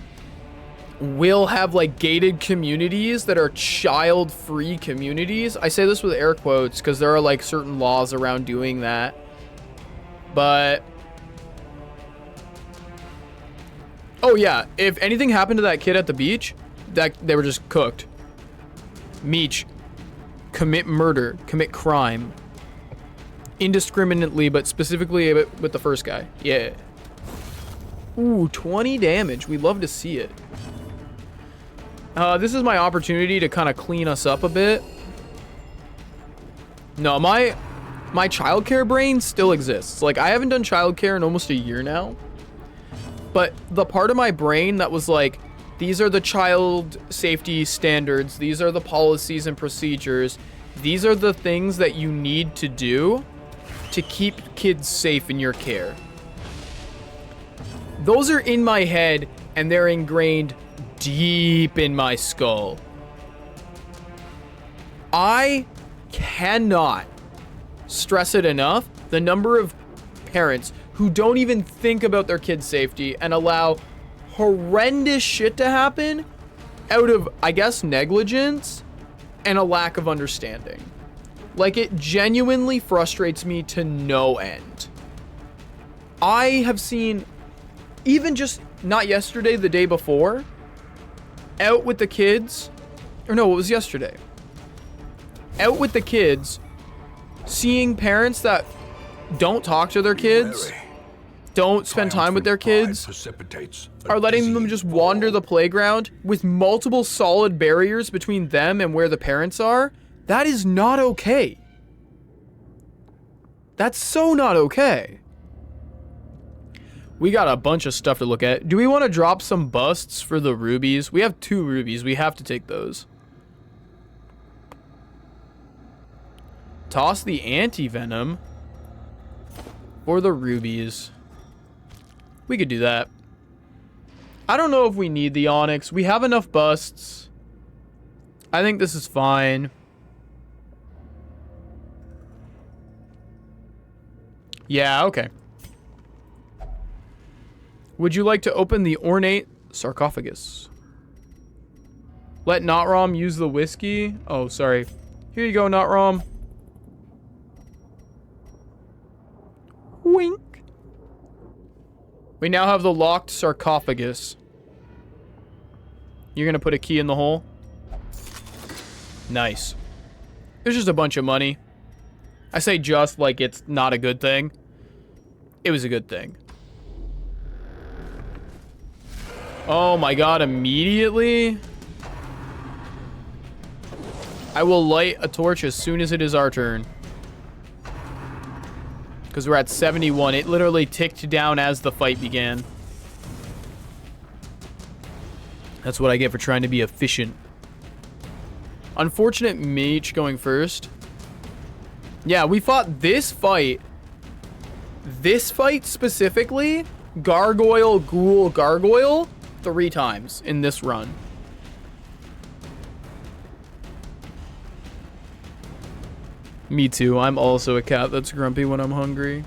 will have like gated communities that are child-free communities. I say this with air quotes because there are like certain laws around doing that. But oh yeah, if anything happened to that kid at the beach, that they were just cooked. Meech, commit murder, commit crime. Indiscriminately, but specifically with the first guy. Yeah. Ooh, 20 damage. We love to see it. This is my opportunity to kind of clean us up a bit. No, my childcare brain still exists. Like, I haven't done childcare in almost a year now. But the part of my brain that was like, these are the child safety standards. These are the policies and procedures. These are the things that you need to do to keep kids safe in your care. Those are in my head and they're ingrained deep in my skull. I cannot stress it enough. The number of parents who don't even think about their kids' safety and allow horrendous shit to happen out of, I guess, negligence and a lack of understanding. Like, it genuinely frustrates me to no end. I have seen, even just not yesterday, the day before, out with the kids, or no, it was yesterday. Out with the kids, seeing parents that don't talk to their kids, don't spend time with their kids, are letting them just wander the playground with multiple solid barriers between them and where the parents are. That is not okay. That's so not okay. We got a bunch of stuff to look at. Do we want to drop some busts for the rubies? We have 2 rubies. We have to take those. Toss the anti-venom for the rubies. We could do that. I don't know if we need the onyx. We have enough busts. I think this is fine. Yeah, okay. Would you like to open the ornate sarcophagus? Let Notrom use the whiskey. Oh, sorry. Here you go, Notrom. Wink. We now have the locked sarcophagus. You're gonna put a key in the hole? Nice. There's just a bunch of money. I say just like it's not a good thing. It was a good thing. Oh my god, immediately? I will light a torch as soon as it is our turn. Because we're at 71. It literally ticked down as the fight began. That's what I get for trying to be efficient. Unfortunate Meech going first. Yeah, we fought this fight. This fight specifically, Gargoyle, Ghoul, Gargoyle, 3 times in this run. Me too. I'm also a cat that's grumpy when I'm hungry.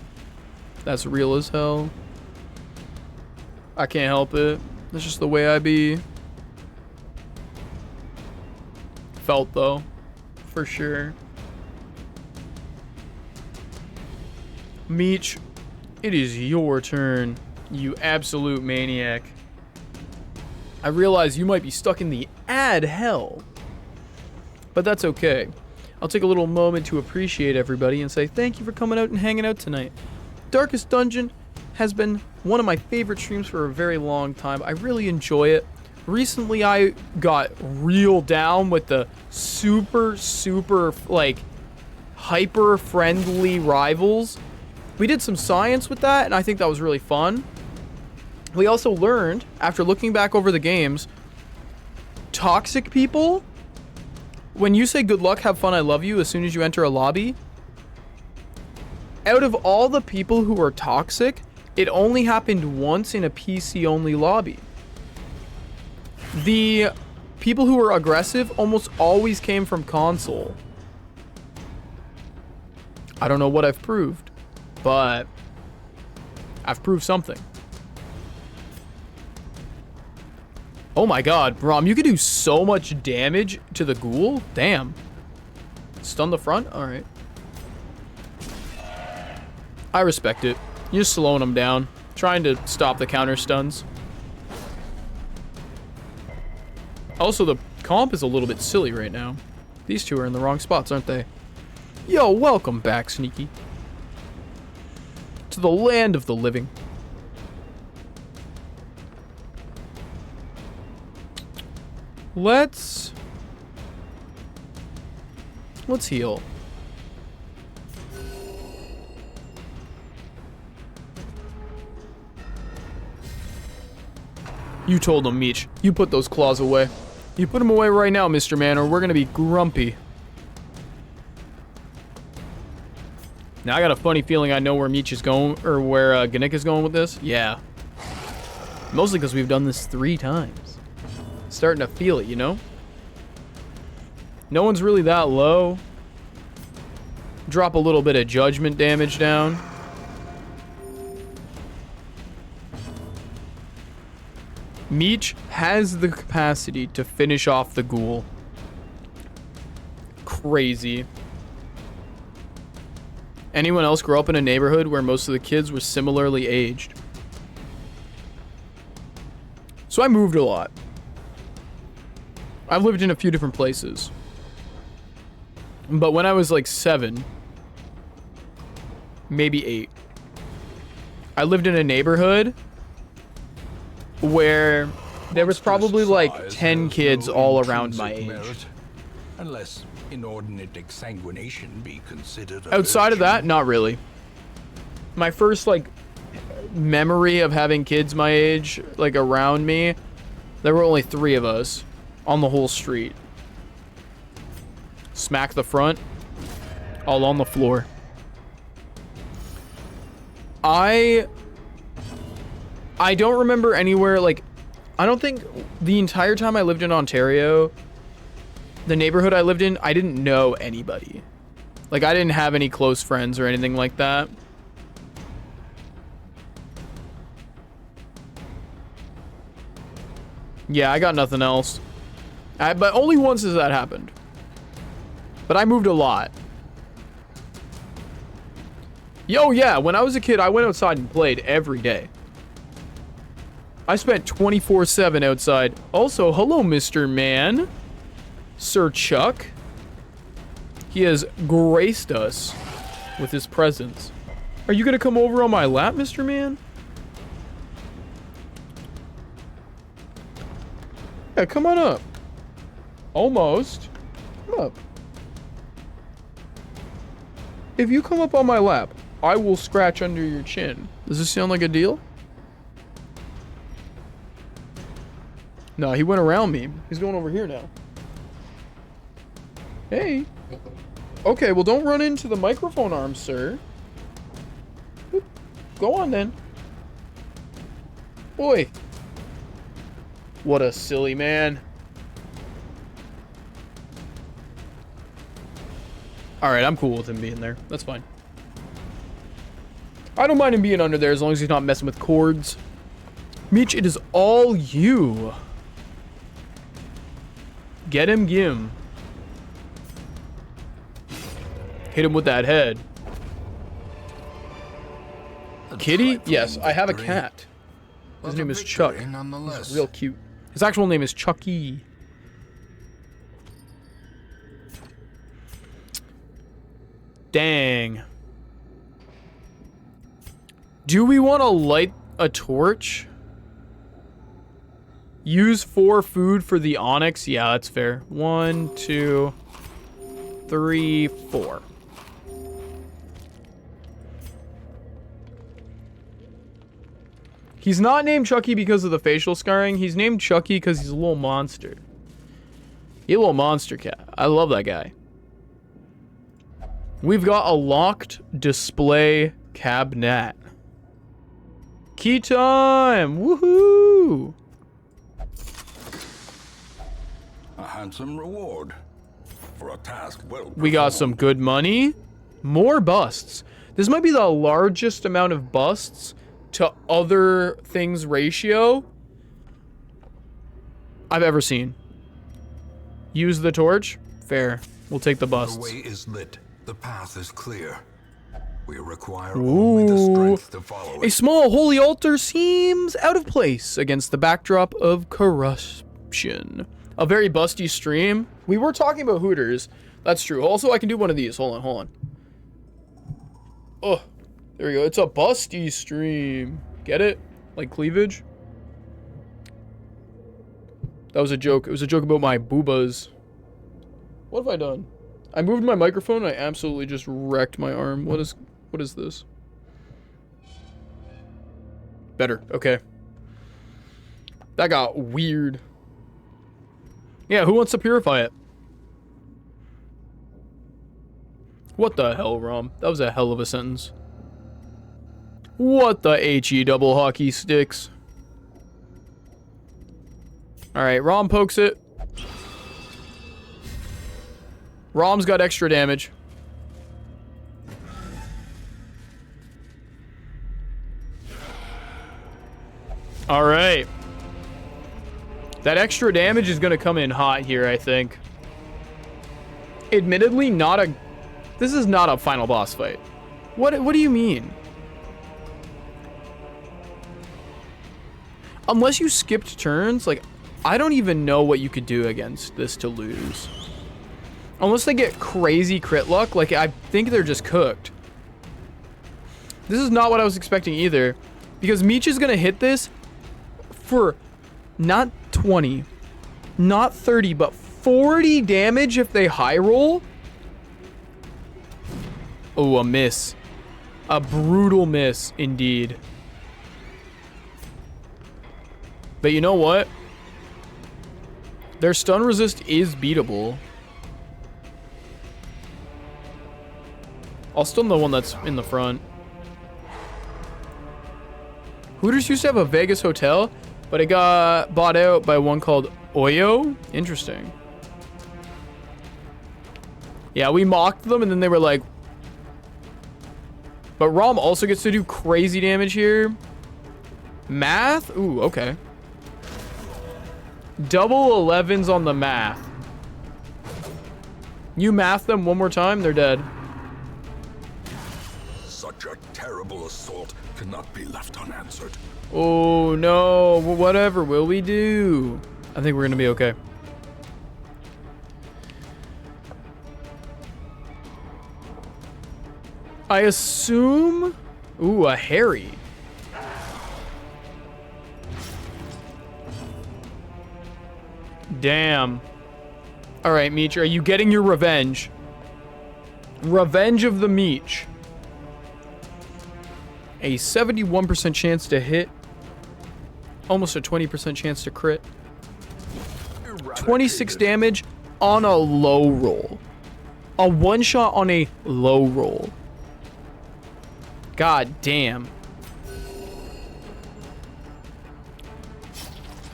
That's real as hell. I can't help it. That's just the way I be. Felt though, for sure. Meech, it is your turn, you absolute maniac. I realize you might be stuck in the ad hell, but that's okay. I'll take a little moment to appreciate everybody and say thank you for coming out and hanging out tonight. Darkest Dungeon has been one of my favorite streams for a very long time. I really enjoy it. Recently, I got real down with the super, like, hyper-friendly rivals. We did some science with that, and I think that was really fun. We also learned, after looking back over the games, toxic people, when you say good luck, have fun, I love you, as soon as you enter a lobby, out of all the people who are toxic, It only happened once in a PC-only lobby. The people who were aggressive almost always came from console. I don't know what I've proved, but I've proved something. Oh my god, Braum, you could do so much damage to the ghoul? Damn. Stun the front? Alright. I respect it. You're just slowing them down. Trying to stop the counter stuns. Also, the comp is a little bit silly right now. These two are in the wrong spots, aren't they? Yo, welcome back, Sneaky. To the land of the living. Let's heal. You told him, Meech. You put those claws away. You put them away right now, Mr. Man, or we're gonna be grumpy. Now I got a funny feeling I know where Meech is going, or where Gannick is going with this. Yeah. Mostly because we've done this 3 times. Starting to feel it, you know? No one's really that low. Drop a little bit of judgment damage down. Meech has the capacity to finish off the ghoul. Crazy. Anyone else grow up in a neighborhood where most of the kids were similarly aged? So I moved a lot. I've lived in a few different places. But when I was like 7, maybe 8, I lived in a neighborhood where there was probably like 10 kids all around my age. Unless inordinate exsanguination be considered. Outside of that, not really. My first like memory of having kids my age like around me, there were only 3 of us on the whole street. Smack the front, all on the floor. I don't remember anywhere, like, I don't think the entire time I lived in Ontario, the neighborhood I lived in, I didn't know anybody. Like, I didn't have any close friends or anything like that. Yeah, I got nothing else. But only once has that happened. But I moved a lot. Yo, yeah, when I was a kid, I went outside and played every day. I spent 24/7 outside. Also, hello, Mr. Man. Sir Chuck. He has graced us with his presence. Are you gonna come over on my lap, Mr. Man? Yeah, come on up. Almost. Come up. If you come up on my lap, I will scratch under your chin. Does this sound like a deal? No, he went around me. He's going over here now. Hey. Okay, well, don't run into the microphone arm, sir. Go on, then. Boy. What a silly man. Alright, I'm cool with him being there. That's fine. I don't mind him being under there as long as he's not messing with cords. Meech, it is all you. Get him, Gim. Hit him with that head. Kitty? Yes, I have a cat. His name is Chuck. He's real cute. His actual name is Chucky. Dang. Do we want to light a torch? Use 4 food for the onyx? Yeah, that's fair. 1, 2, 3, 4. He's not named Chucky because of the facial scarring. He's named Chucky because he's a little monster. He's a little monster cat. I love that guy. We've got a locked display cabinet. Key time! Woohoo! A handsome reward for a task well We got performed. some good money. More busts. This might be the largest amount of busts to other things ratio I've ever seen. Use the torch? Fair. We'll take the The busts. way is lit. The path is clear. We require only the strength to follow A it. small holy altar seems out of place against the backdrop of corruption. A very busty stream. We were talking about Hooters. That's true. Also, I can do one of these. Hold on. Oh, there we go. It's a busty stream. Get it? Like cleavage? That was a joke. It was a joke about my boobas. What have I done? I moved my microphone and I absolutely just wrecked my arm. What is this? Better. Okay. That got weird. Yeah, who wants to purify it? What the hell, Rom? That was a hell of a sentence. What the HE double hockey sticks? Alright, Rom pokes it. Rom's got extra damage. Alright. That extra damage is gonna come in hot here, I think. Admittedly, this is not a final boss fight. What do you mean? Unless you skipped turns, like, I don't even know what you could do against this to lose. Unless they get crazy crit luck, like, I think they're just cooked. This is not what I was expecting either. Because Meech is gonna hit this for not 20, not 30, but 40 damage if they high roll. Oh, a miss. A brutal miss, indeed. But you know what? Their stun resist is beatable. I'll stun the one that's in the front. Hooters used to have a Vegas hotel, but it got bought out by one called Oyo. Interesting. Yeah, we mocked them and then they were like... But Rom also gets to do crazy damage here. Math? Ooh, okay. Double 11s on the math. You math them one more time, they're dead. Such a terrible assault cannot be left unanswered. Oh no, well, whatever will we do? I think we're gonna be okay. I assume... Ooh, a Harry. Damn. Alright, Meech, are you getting your revenge? Revenge of the Meech. A 71% chance to hit. Almost a 20% chance to crit. 26 damage on a low roll. A one shot on a low roll. God damn.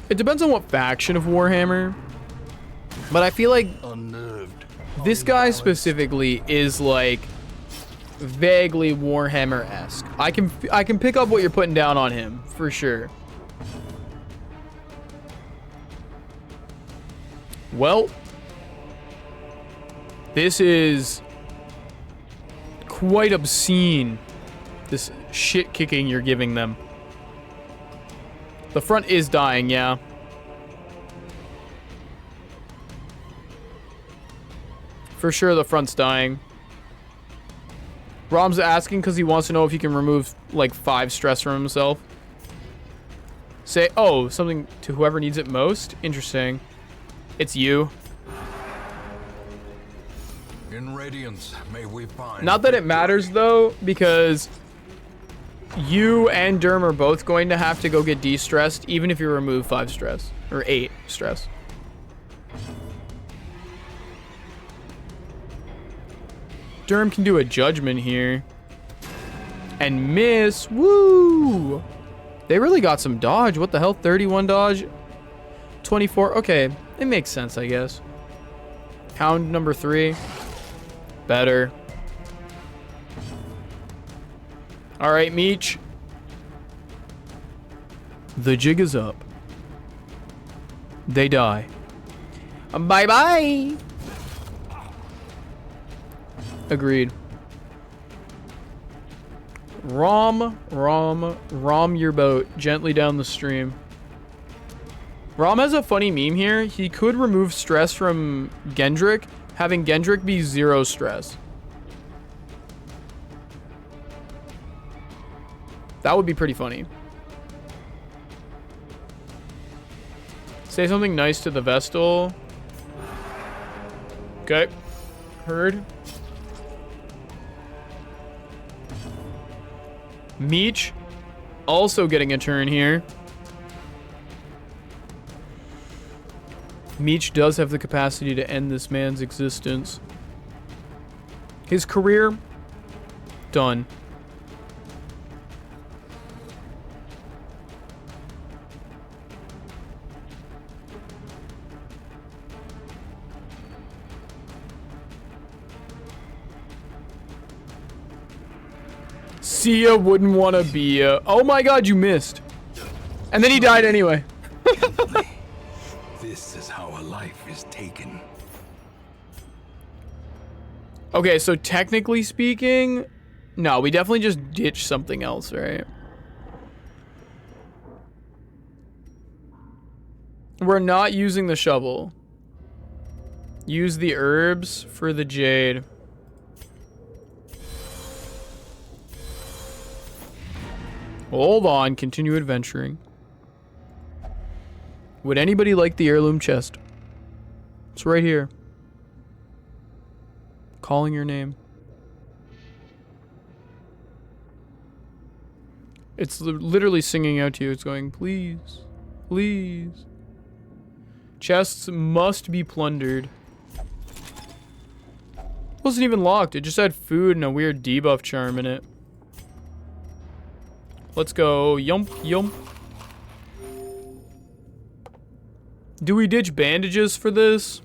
It depends on what faction of Warhammer. But I feel like Unnerved. this guy specifically is like vaguely Warhammer-esque. I can pick up what you're putting down on him for sure. Well, this is quite obscene. This shit kicking you're giving them. The front is dying, yeah. For sure the front's dying. Rom's asking because he wants to know if he can remove like 5 stress from himself. Say, oh, something to whoever needs it most? Interesting. It's you. In Radiance, may we find... Not that it matters though, because you and Derm are both going to have to go get de-stressed, even if you remove 5 stress. Or 8 stress. Derm can do a judgment here. And miss. Woo! They really got some dodge. What the hell? 31 dodge. 24. Okay. It makes sense, I guess. Hound number 3. Better. All right, Meech. The jig is up. They die. Bye-bye. Agreed. Rom your boat gently down the stream. Rom has a funny meme here. He could remove stress from Gendrick, having Gendrick be 0 stress. That would be pretty funny. Say something nice to the Vestal. Okay. Heard. Meech also getting a turn here. Meech does have the capacity to end this man's existence. His career, done. Sia wouldn't want to be oh my god, you missed. And then he died anyway. This is how a life is taken. Okay, so technically speaking, no, we definitely just ditched something else, right? We're not using the shovel. Use the herbs for the jade. Hold on, continue adventuring. Would anybody like the heirloom chest? It's right here. Calling your name. It's literally singing out to you. It's going, please, please. Chests must be plundered. Wasn't even locked. It just had food and a weird debuff charm in it. Let's go. Yump, yump. Do we ditch bandages for this?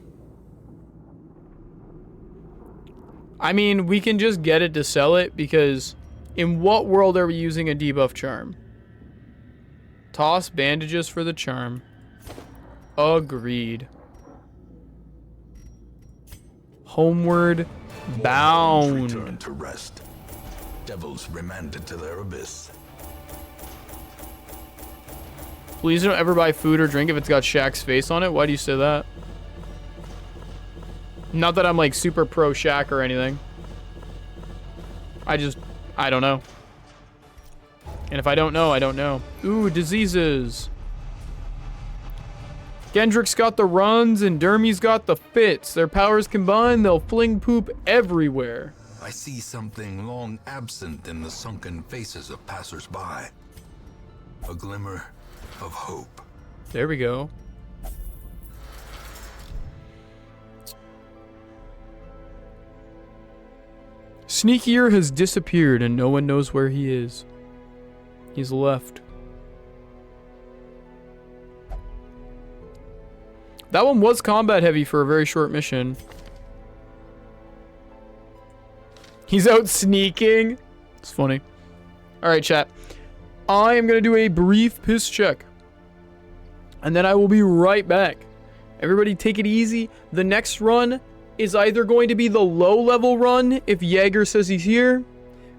I mean, we can just get it to sell it because in what world are we using a debuff charm? Toss bandages for the charm. Agreed. Homeward bound. Return to rest. Devils remanded to their abyss. Please don't ever buy food or drink if it's got Shaq's face on it. Why do you say that? Not that I'm like super pro Shaq or anything. I don't know. And if I don't know, I don't know. Ooh, diseases. Gendrick's got the runs and Dermy's got the fits. Their powers combined, they'll fling poop everywhere. I see something long absent in the sunken faces of passers-by. A glimmer of hope. There we go. Sneakier has disappeared and no one knows where he is. He's left. That one was combat heavy for a very short mission. He's out sneaking. It's funny. Alright, chat. I am going to do a brief piss check. And then I will be right back. Everybody take it easy. The next run is either going to be the low level run if Jaeger says he's here.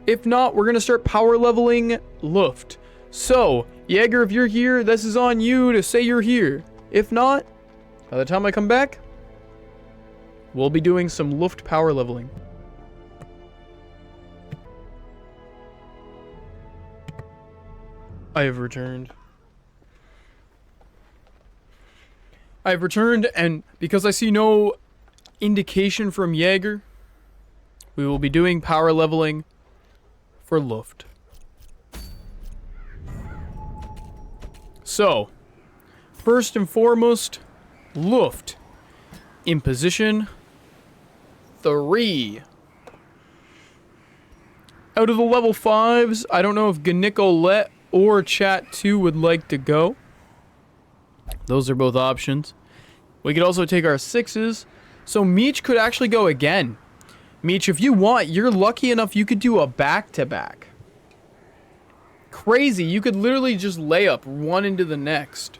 If not, we're going to start power leveling Luft. So, Jaeger, if you're here, this is on you to say you're here. If not, by the time I come back, we'll be doing some Luft power leveling. I have returned. I've returned, and because I see no indication from Jaeger, we will be doing power leveling for Luft. So, first and foremost, Luft in position 3. Out of the level 5s, I don't know if Ganico or chat 2 would like to go. Those are both options. We could also take our 6s. So Meech could actually go again. Meech, if you want, you're lucky enough you could do a back-to-back. Crazy. You could literally just lay up one into the next.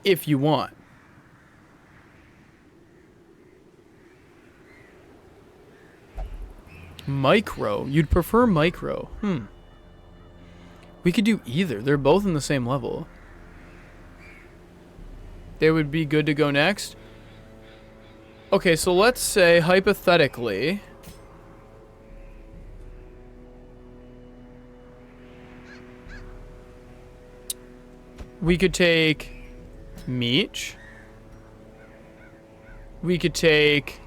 If you want. Micro. You'd prefer micro. We could do either. They're both in the same level. They would be good to go next. Okay, so let's say, hypothetically... we could take... Meech. We could take...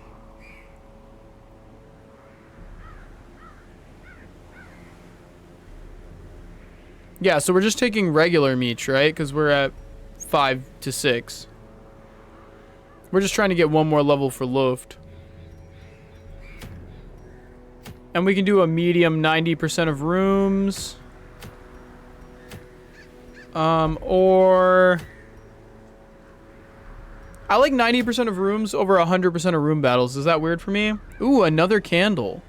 yeah, so we're just taking regular Meech, right? Because we're at 5 to 6. We're just trying to get one more level for Luft. And we can do a medium 90% of rooms. Or... I like 90% of rooms over 100% of room battles. Is that weird for me? Ooh, another candle.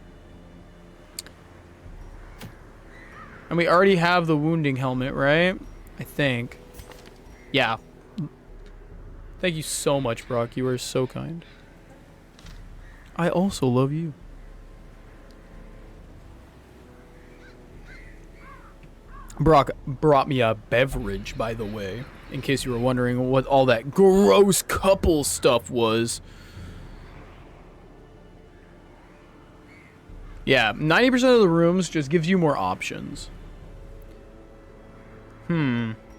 And we already have the wounding helmet, right? I think. Yeah. Thank you so much, Brock. You are so kind. I also love you. Brock brought me a beverage, by the way, in case you were wondering what all that gross couple stuff was. Yeah, 90% of the rooms just gives you more options.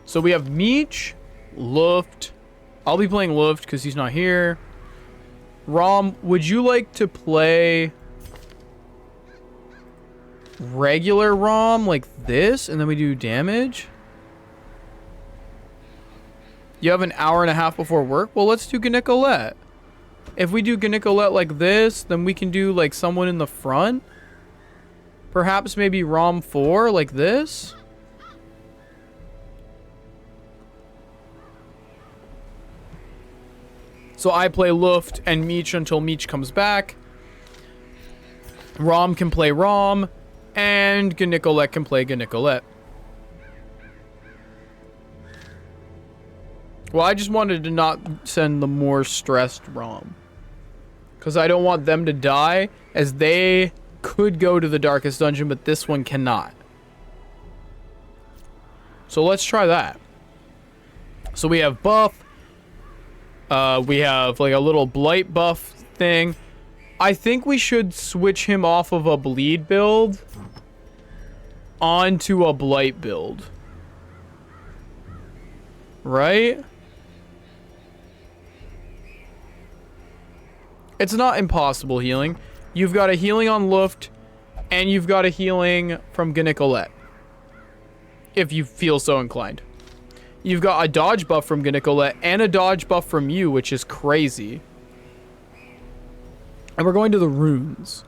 So we have Meech, Luft. I'll be playing Luft because he's not here. Rom, would you like to play regular Rom like this and then we do damage? You have an hour and a half before work? Well, let's do Nicolette. If we do Nicolette like this, then we can do like someone in the front. Perhaps maybe Rom 4 like this. So I play Luft and Meech until Meech comes back. Rom can play Rom. And Nicolette can play Nicolette. Well, I just wanted to not send the more stressed Rom. Because I don't want them to die, as they could go to the Darkest Dungeon, but this one cannot. So let's try that. So we have buff. We have like a little blight buff thing. I think we should switch him off of a bleed build onto a blight build. Right? It's not impossible healing. You've got a healing on Luft, and you've got a healing from Nicolette. If you feel so inclined. You've got a dodge buff from Nicolette and a dodge buff from you, which is crazy. And we're going to the runes.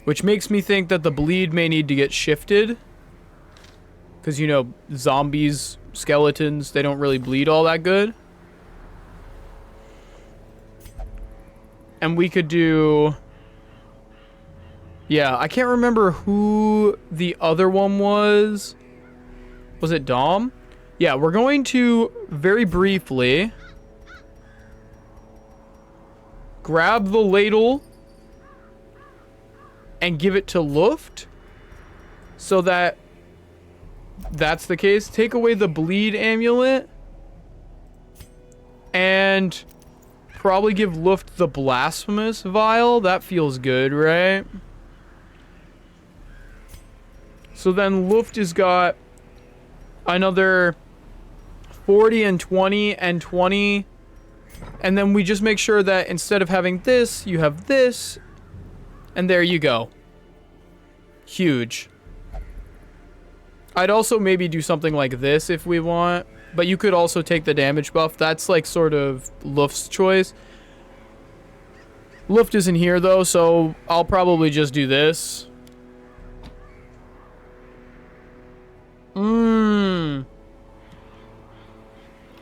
Which makes me think that the bleed may need to get shifted. Because, you know, zombies, skeletons, they don't really bleed all that good. And we could do... yeah, I can't remember who the other one was. Was it Dom? Yeah, we're going to very briefly grab the ladle and give it to Luft so that that's the case. Take away the bleed amulet and probably give Luft the blasphemous vial. That feels good, right? So then Luft has got another 40 and 20 and 20. And then we just make sure that instead of having this, you have this. And there you go. Huge. I'd also maybe do something like this if we want. But you could also take the damage buff. That's like sort of Luft's choice. Luft isn't here though, so I'll probably just do this.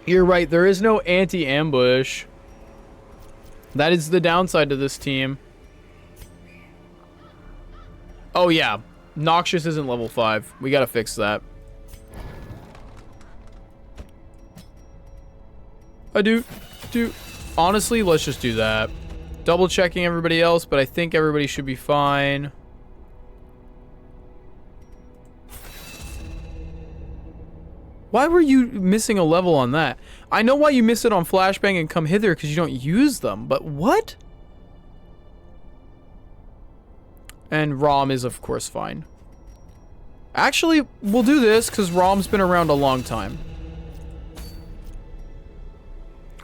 You're right, there is no anti-ambush. That is the downside to this team. Oh yeah, Noxious isn't level 5. We gotta fix that. Honestly, let's just do that. Double checking everybody else, but I think everybody should be fine. Why were you missing a level on that? I know why you miss it on Flashbang and Come Hither, because you don't use them, but what? And Rom is, of course, fine. Actually, we'll do this, because Rom's been around a long time.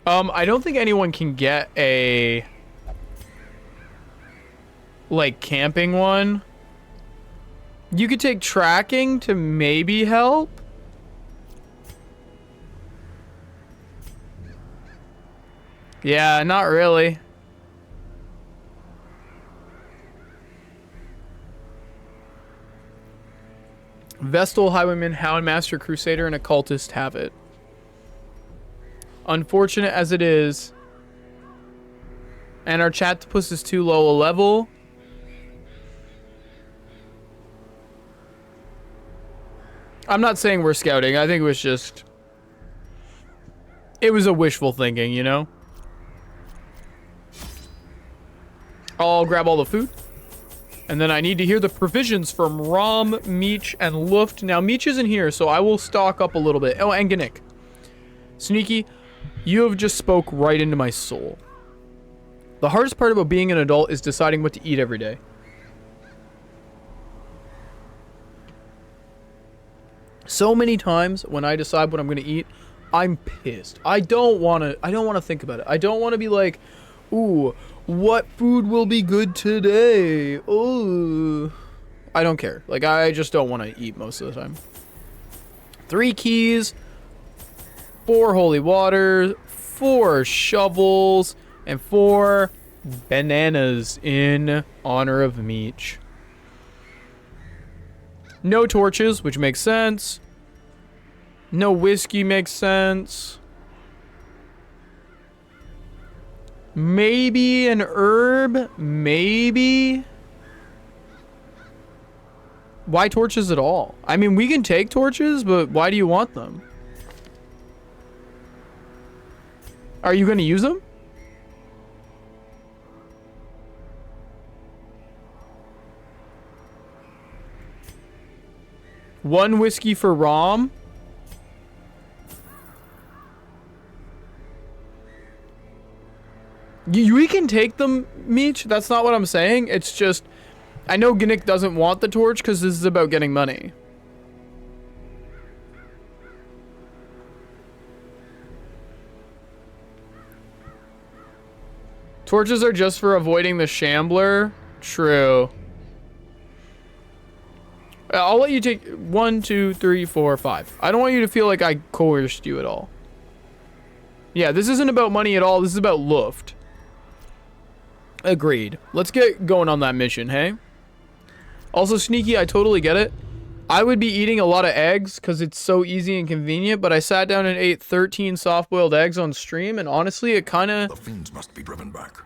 I don't think anyone can get a... like, camping one. You could take tracking to maybe help. Yeah, not really. Vestal, Highwayman, Houndmaster, Crusader, and Occultist have it. Unfortunate as it is. And our Chatopus is too low a level. I'm not saying we're scouting. I think it was just... it was a wishful thinking, you know? I'll grab all the food. And then I need to hear the provisions from Rom, Meech, and Luft. Now, Meech isn't here, so I will stock up a little bit. Oh, and Gannick. Sneaky, you have just spoke right into my soul. The hardest part about being an adult is deciding what to eat every day. So many times when I decide what I'm going to eat, I'm pissed. I don't want to think about it. I don't want to be like, ooh, what food will be good today? Ooh. I don't care. Like, I just don't want to eat most of the time. 3 keys, 4 holy water, 4 shovels, and 4 bananas in honor of Meech. No torches, which makes sense. No whiskey makes sense. Maybe an herb? Maybe? Why torches at all? I mean, we can take torches, but why do you want them? Are you going to use them? One whiskey for Rom. We can take them, Meech. That's not what I'm saying. It's just, I know Gannick doesn't want the torch because this is about getting money. Torches are just for avoiding the Shambler. True. I'll let you take 1, 2, 3, 4, 5. I don't want you to feel like I coerced you at all. Yeah, this isn't about money at all. This is about Luft. Agreed. Let's get going on that mission, hey? Also, Sneaky, I totally get it. I would be eating a lot of eggs because it's so easy and convenient, but I sat down and ate 13 soft-boiled eggs on stream, and honestly, it kind of... The fiends must be driven back.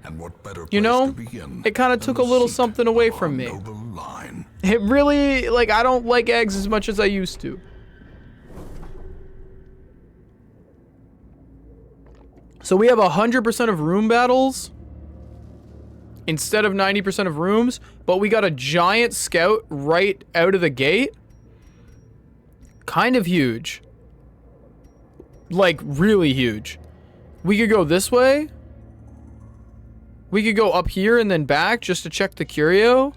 And what better you place know, to begin it kind of took a little something away from me. It really, like, I don't like eggs as much as I used to. So we have 100% of room battles instead of 90% of rooms, but we got a giant scout right out of the gate. Kind of huge. Like, really huge. We could go this way. We could go up here and then back just to check the curio.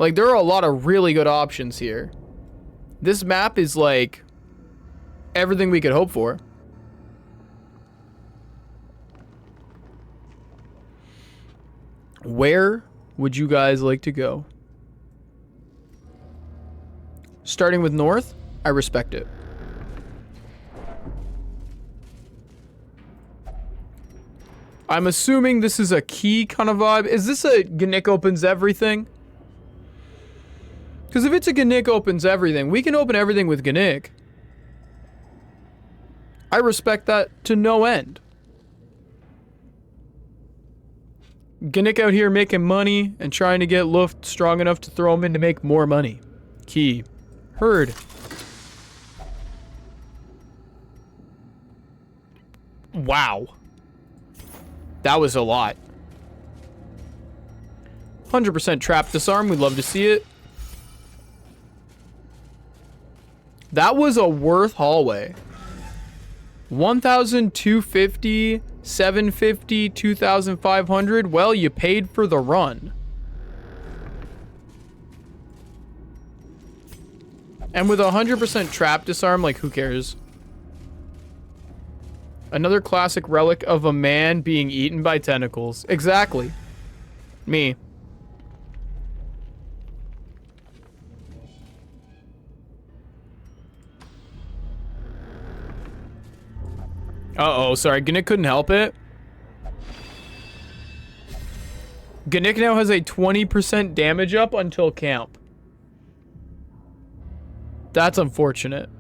Like, there are a lot of really good options here. This map is, like, everything we could hope for. Where would you guys like to go? Starting with north, I respect it. I'm assuming this is a key kind of vibe. Is this a Gannick opens everything? Because if it's a Gnick opens everything, we can open everything with Gnick. I respect that to no end. Gnick out here making money and trying to get Luft strong enough to throw him in to make more money. Key. Heard. Wow. That was a lot. 100% trap disarm. We'd love to see it. That was a worth hallway. 1,250, 750, 2,500. Well, you paid for the run. And with 100% trap disarm, like, who cares? Another classic relic of a man being eaten by tentacles. Exactly. Me. Uh-oh, sorry. Gnick couldn't help it. Gnick now has a 20% damage up until camp. That's unfortunate.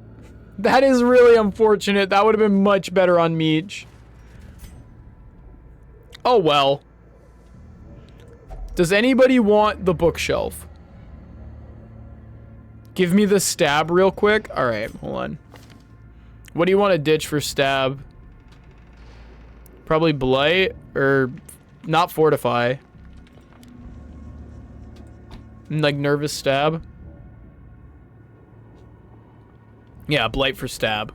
That is really unfortunate. That would have been much better on Meech. Oh, well. Does anybody want the bookshelf? Give me the stab real quick. All right, hold on. What do you want to ditch for stab? Probably blight or not fortify. Like nervous stab. Yeah, blight for stab.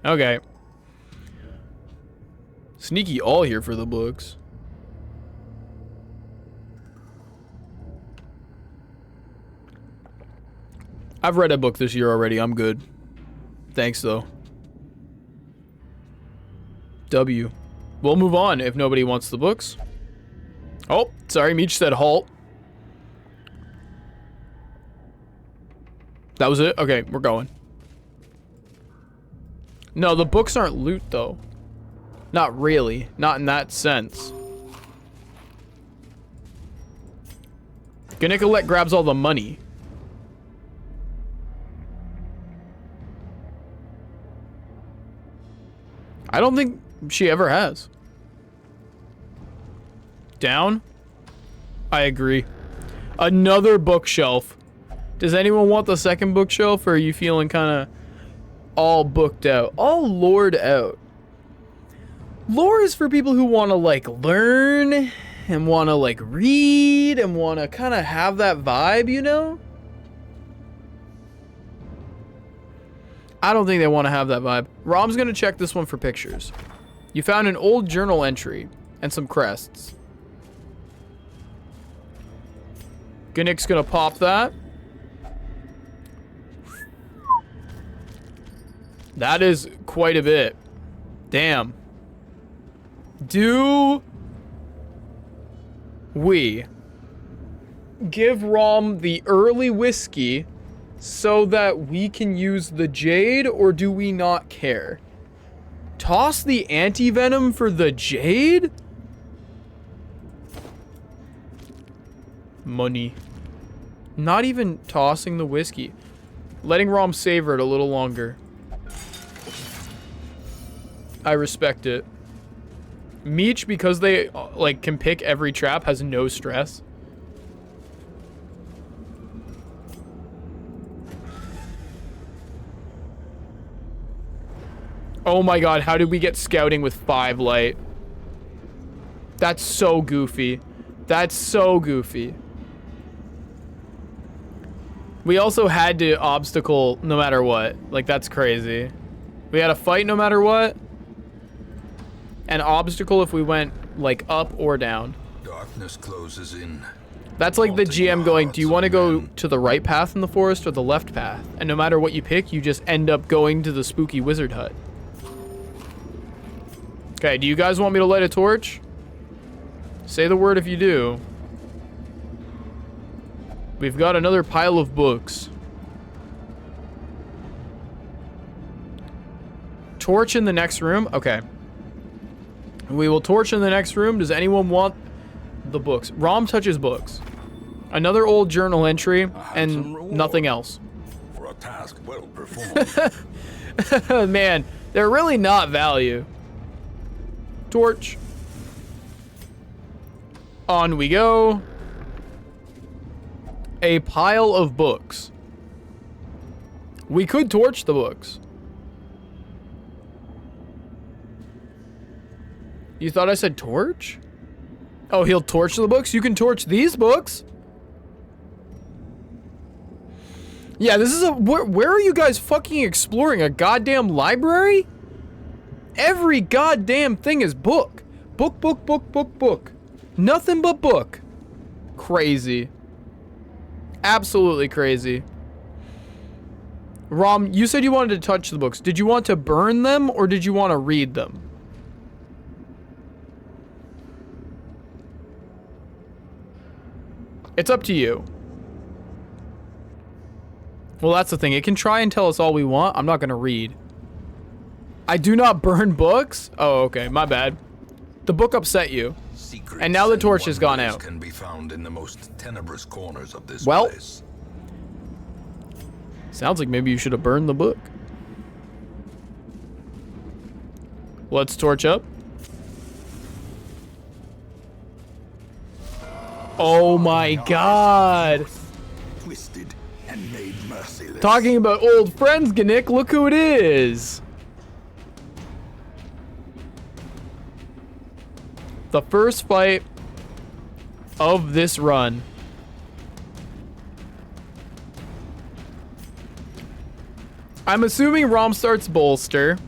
Okay. Sneaky all here for the books. I've read a book this year already. I'm good. Thanks, though. W. We'll move on if nobody wants the books. Oh, sorry. Meech said halt. That was it? Okay, we're going. No, the books aren't loot, though. Not really. Not in that sense. Gnicolette grabs all the money. I don't think she ever has. Down? I agree. Another bookshelf. Does anyone want the second bookshelf, or are you feeling kind of all booked out? All lored out. Lore is for people who want to, like, learn and want to, like, read and want to kind of have that vibe, you know? I don't think they want to have that vibe. Rom's going to check this one for pictures. You found an old journal entry and some crests. Gnick's going to pop that. That is quite a bit. Damn. Do we give Rom the early whiskey so that we can use the jade, or do we not care? Toss the anti-venom for the jade? Money. Not even tossing the whiskey. Letting Rom savor it a little longer. I respect it. Meech, because they like can pick every trap, has no stress. Oh my god, how did we get scouting with 5 light? That's so goofy. That's so goofy. We also had to obstacle no matter what. Like, that's crazy. We had to fight no matter what. And obstacle if we went, like, up or down. Darkness closes in. That's like the GM going, do you want to go to the right path in the forest or the left path? And no matter what you pick, you just end up going to the spooky wizard hut. Okay, do you guys want me to light a torch? Say the word if you do. We've got another pile of books. Torch in the next room? Okay. We will torch in the next room. Does anyone want the books? Rom touches books. Another old journal entry handsome and reward. nothing else. For a task well performed. Man, they're really not value. Torch. On we go. A pile of books. We could torch the books. You thought I said torch? Oh, he'll torch the books? You can torch these books? Yeah, this is a... Where are you guys fucking exploring? A goddamn library? Every goddamn thing is book. Book, book, book, book, book. Nothing but book. Crazy. Absolutely crazy. Rom, you said you wanted to touch the books. Did you want to burn them or did you want to read them? It's up to you. Well, that's the thing. It can try and tell us all we want. I'm not going to read. I do not burn books? Oh, okay. My bad. The book upset you. Secrets And now the torch has gone wonders out. Can be found in the most tenebrous corners of this Well. place. Sounds like maybe you should have burned the book. Let's torch up. Oh my god. Twisted and made merciless. Talking about old friends, Gannick, look who it is. The first fight of this run. I'm assuming Rom starts bolster.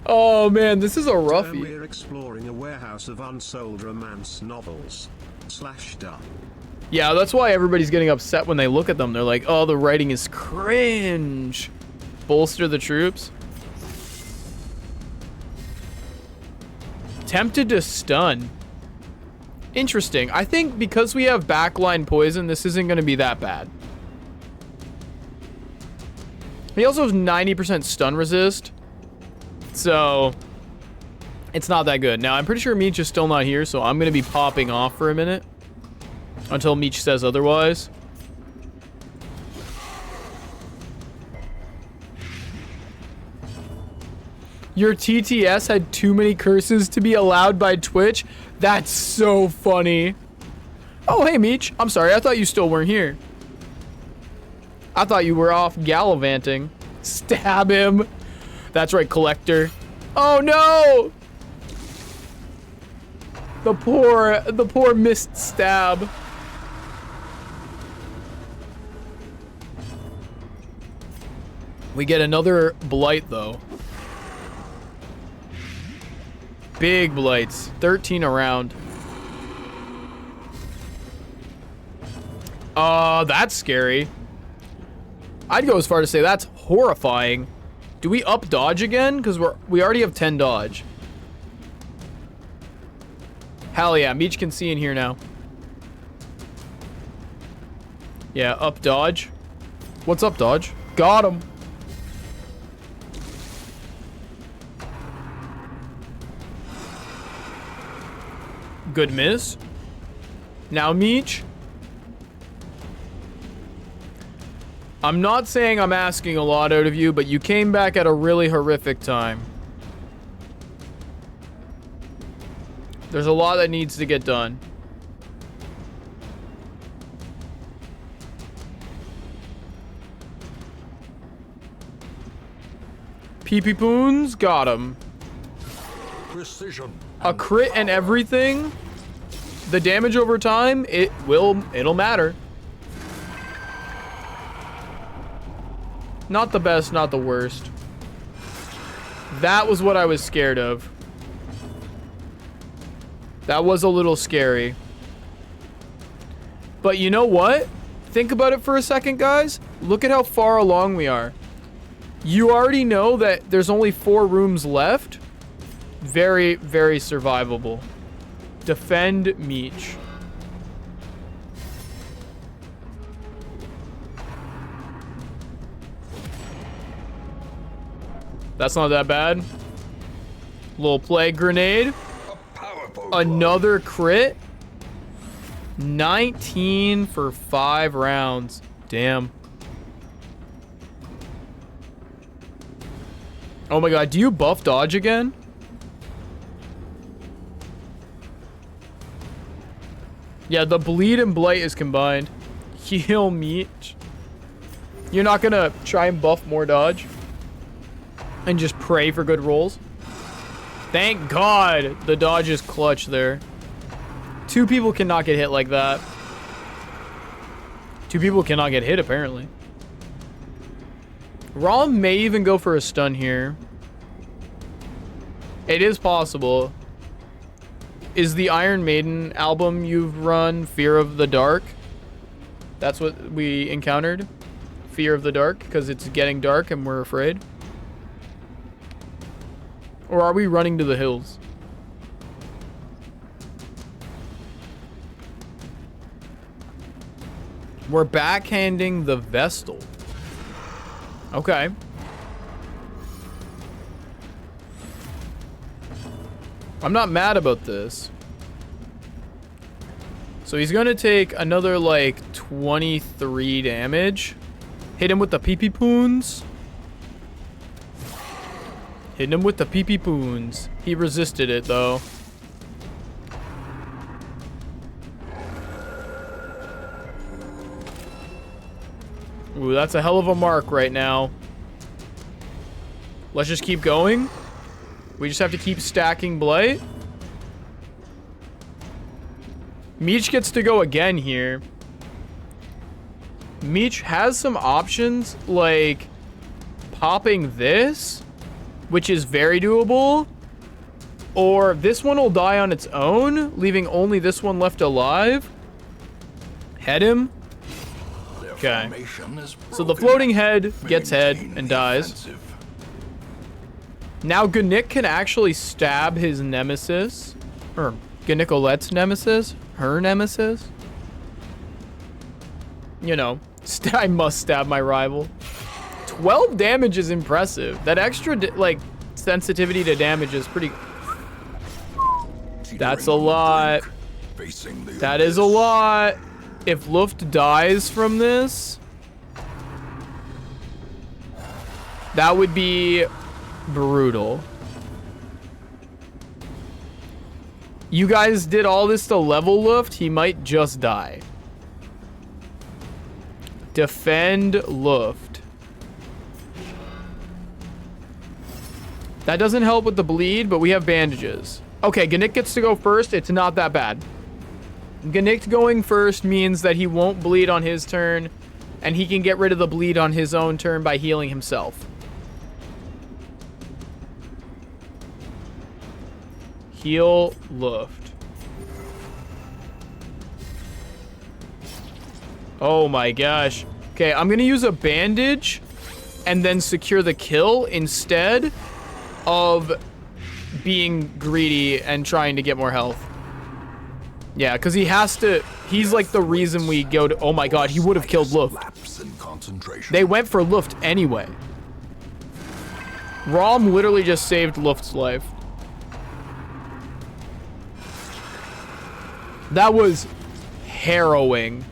Oh man, this is a roughie. We're exploring a warehouse of unsold romance novels. /done. Yeah, that's why everybody's getting upset when they look at them. They're like, oh, the writing is cringe. Bolster the troops. Tempted to stun. Interesting. I think because we have backline poison, this isn't going to be that bad. He also has 90% stun resist. So, it's not that good. Now, I'm pretty sure Meech is still not here, so I'm going to be popping off for a minute. Until Meech says otherwise. Your TTS had too many curses to be allowed by Twitch? That's so funny. Oh, hey, Meech. I'm sorry. I thought you still weren't here. I thought you were off gallivanting. Stab him. That's right, Collector. Oh, no! The poor missed stab. We get another blight, though. Big blights. 13 around. That's scary. I'd go as far to say that's horrifying. Do we up dodge again? Because we already have 10 dodge. Hell yeah, Meech can see in here now. Yeah, up dodge. What's up dodge? Got him. Good miss. Now Meech. I'm not saying I'm asking a lot out of you, but you came back at a really horrific time. There's a lot that needs to get done. Pee-pee poons, got him. Precision. A crit and everything. The damage over time, it'll matter. Not the best, not the worst. That was what I was scared of. That was a little scary. But you know what? Think about it for a second, guys. Look at how far along we are. You already know that there's only 4 rooms left. Very, very survivable. Defend Meech. That's not that bad. Little plague grenade. A powerful Another crit. 19 for 5 rounds. Damn. Oh my god, do you buff dodge again? Yeah, the bleed and blight is combined. Heal Meech. You're not gonna try and buff more dodge? And just pray for good rolls? Thank God the dodge is clutch there. 2 people cannot get hit like that. 2 people cannot get hit, apparently. Rom may even go for a stun here. It is possible. Is the Iron Maiden album you've run Fear of the Dark? That's what we encountered? Fear of the Dark, because it's getting dark and we're afraid? Or are we running to the hills? We're backhanding the Vestal. Okay. I'm not mad about this. So he's gonna take another like 23 damage. Hit him with the pee-pee poons. Hitting him with the pee-pee poons. He resisted it though. Ooh, that's a hell of a mark right now. Let's just keep going. We just have to keep stacking blight. Meech gets to go again here. Meech has some options like popping this, which is very doable. Or this one will die on its own, leaving only this one left alive. Head him. Okay. So the floating head gets head and dies. Now Gnick can actually stab his nemesis. Or Gnickolette's nemesis. Her nemesis. You know, I must stab my rival. 12 damage is impressive. That extra, like, sensitivity to damage is pretty... That's a lot. That is a lot. If Luft dies from this, that would be brutal. You guys did all this to level Luft, he might just die. Defend Luft. That doesn't help with the bleed, but we have bandages. Okay, Gnick gets to go first. It's not that bad. Gnick going first means that he won't bleed on his turn, and he can get rid of the bleed on his own turn by healing himself. Heal Luft. Oh my gosh. Okay, I'm gonna use a bandage and then secure the kill instead of being greedy and trying to get more health. Yeah, because he has to... He's like the reason we go to... Oh my god, he would have killed Luft. They went for Luft anyway. Rom literally just saved Luft's life. That was harrowing.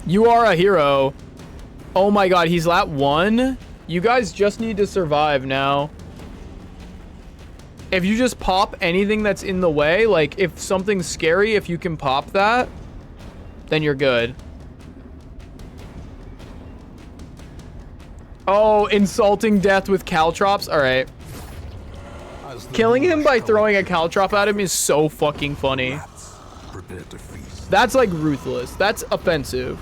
You are a hero. Oh my god, he's at 1. You guys just need to survive now. If you just pop anything that's in the way, like if something's scary, if you can pop that, then you're good. Oh, insulting death with caltrops? All right. Killing him by throwing a caltrop at him is so fucking funny. That's like ruthless. That's offensive.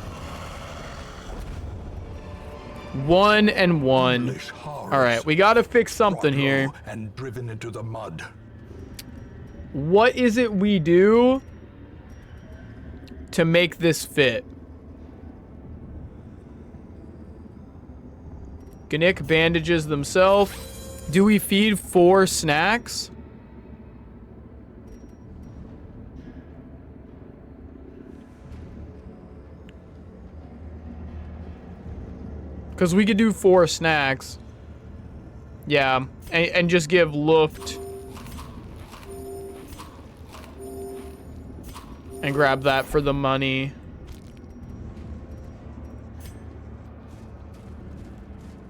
1 and 1. All right, we gotta fix something here. And driven into the mud. What is it we do to make this fit? Gnick bandages themselves. Do we feed 4 snacks? Because we could do 4 snacks. Yeah, and just give Luft And grab that for the money.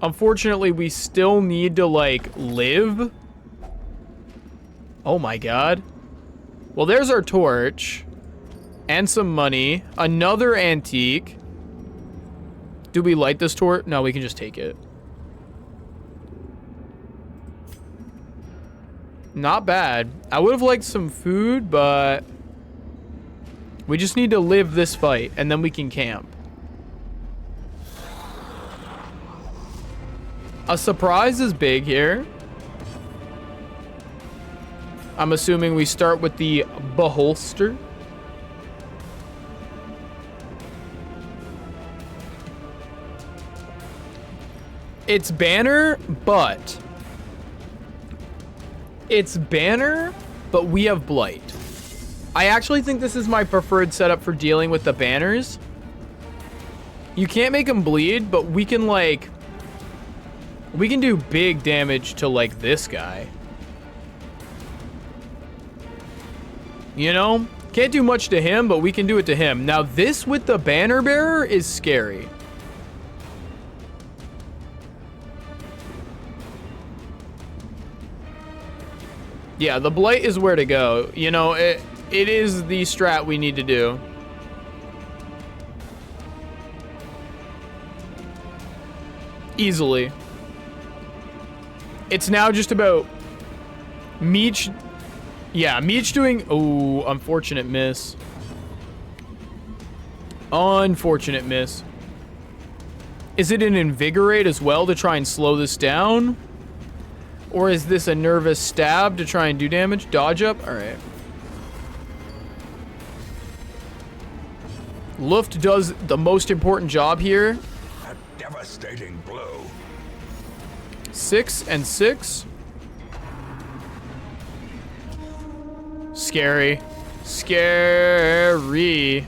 Unfortunately, we still need to, like, live. Oh my god. Well, there's our torch. And some money. Another antique. Do we light this torch? No, we can just take it. Not bad. I would have liked some food, but we just need to live this fight, and then we can camp. A surprise is big here. I'm assuming we start with the beholster. It's banner, but we have blight. I actually think this is my preferred setup for dealing with the banners. You can't make them bleed, but we can, like, we can do big damage to, like, this guy. You know? Can't do much to him, but we can do it to him. Now, this with the banner bearer is scary. Yeah, the blight is where to go. You know, it is the strat we need to do. Easily. It's now just about Meech. Yeah, Meech doing... Oh, unfortunate miss. Unfortunate miss. Is it an invigorate as well to try and slow this down? Or is this a nervous stab to try and do damage? Dodge up? Alright. Luft does the most important job here. A devastating blow. 6 and 6. Scary. Scary.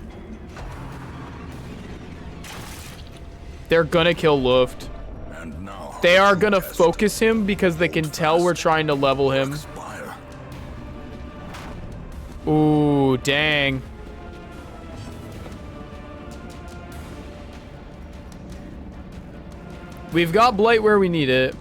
They're gonna kill Luft. And now They are gonna focus him because they can tell we're trying to level him. expire. Ooh, dang. We've got blight where we need it.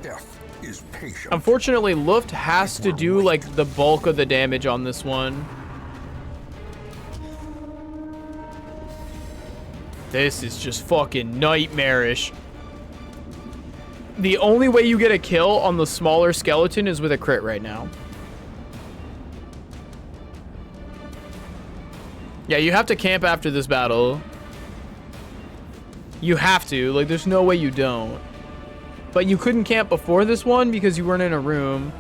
Death is patient. Unfortunately, Luft has to do, like, the bulk of the damage on this one. This is just fucking nightmarish. The only way you get a kill on the smaller skeleton is with a crit right now. Yeah, you have to camp after this battle. You have to. Like, there's no way you don't. But you couldn't camp before this one because you weren't in a room.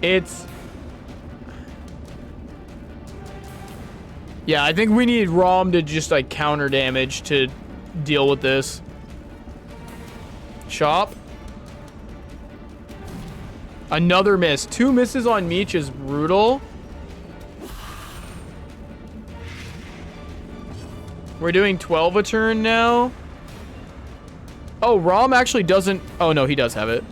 It's... Yeah, I think we need Rom to just, like, counter damage to deal with this. Chop. Another miss. 2 misses on Meech is brutal. We're doing 12 a turn now. Oh, Rom actually doesn't... Oh, no, he does have it.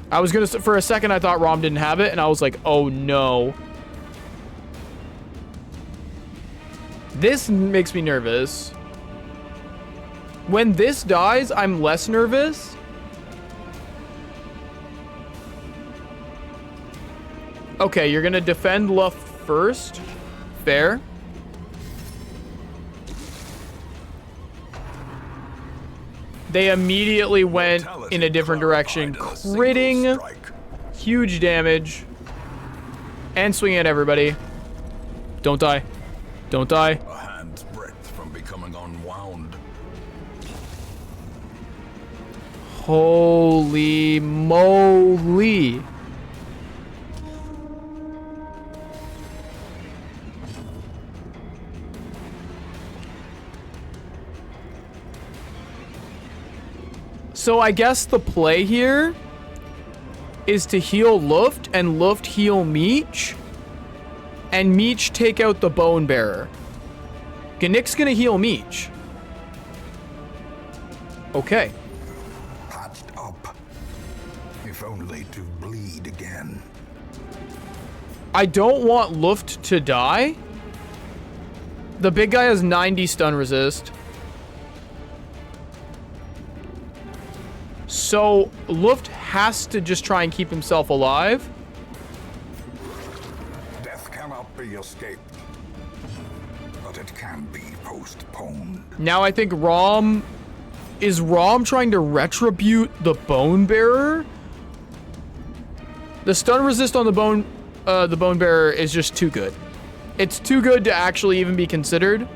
I was gonna... For a second, I thought Rom didn't have it, and I was like, oh, no. This makes me nervous. When this dies, I'm less nervous. Okay, you're gonna defend Luft first. Fair. They immediately went in a different direction, critting huge damage and swinging at everybody. Don't die. Don't die. A hand's breadth from becoming unwound. Holy moly. So I guess the play here is to heal Luft and Luft heal Meech. and Meech take out the Bone Bearer. Gnick's gonna heal Meech. Okay. Patched up. If only to bleed again. I don't want Luft to die. The big guy has 90 stun resist. So Luft has to just try and keep himself alive. Death cannot be escaped. But it can be postponed. Now I think Rom... Is Rom trying to retribute the Bone Bearer? The stun resist on the Bone Bearer is just too good. It's too good to actually even be considered.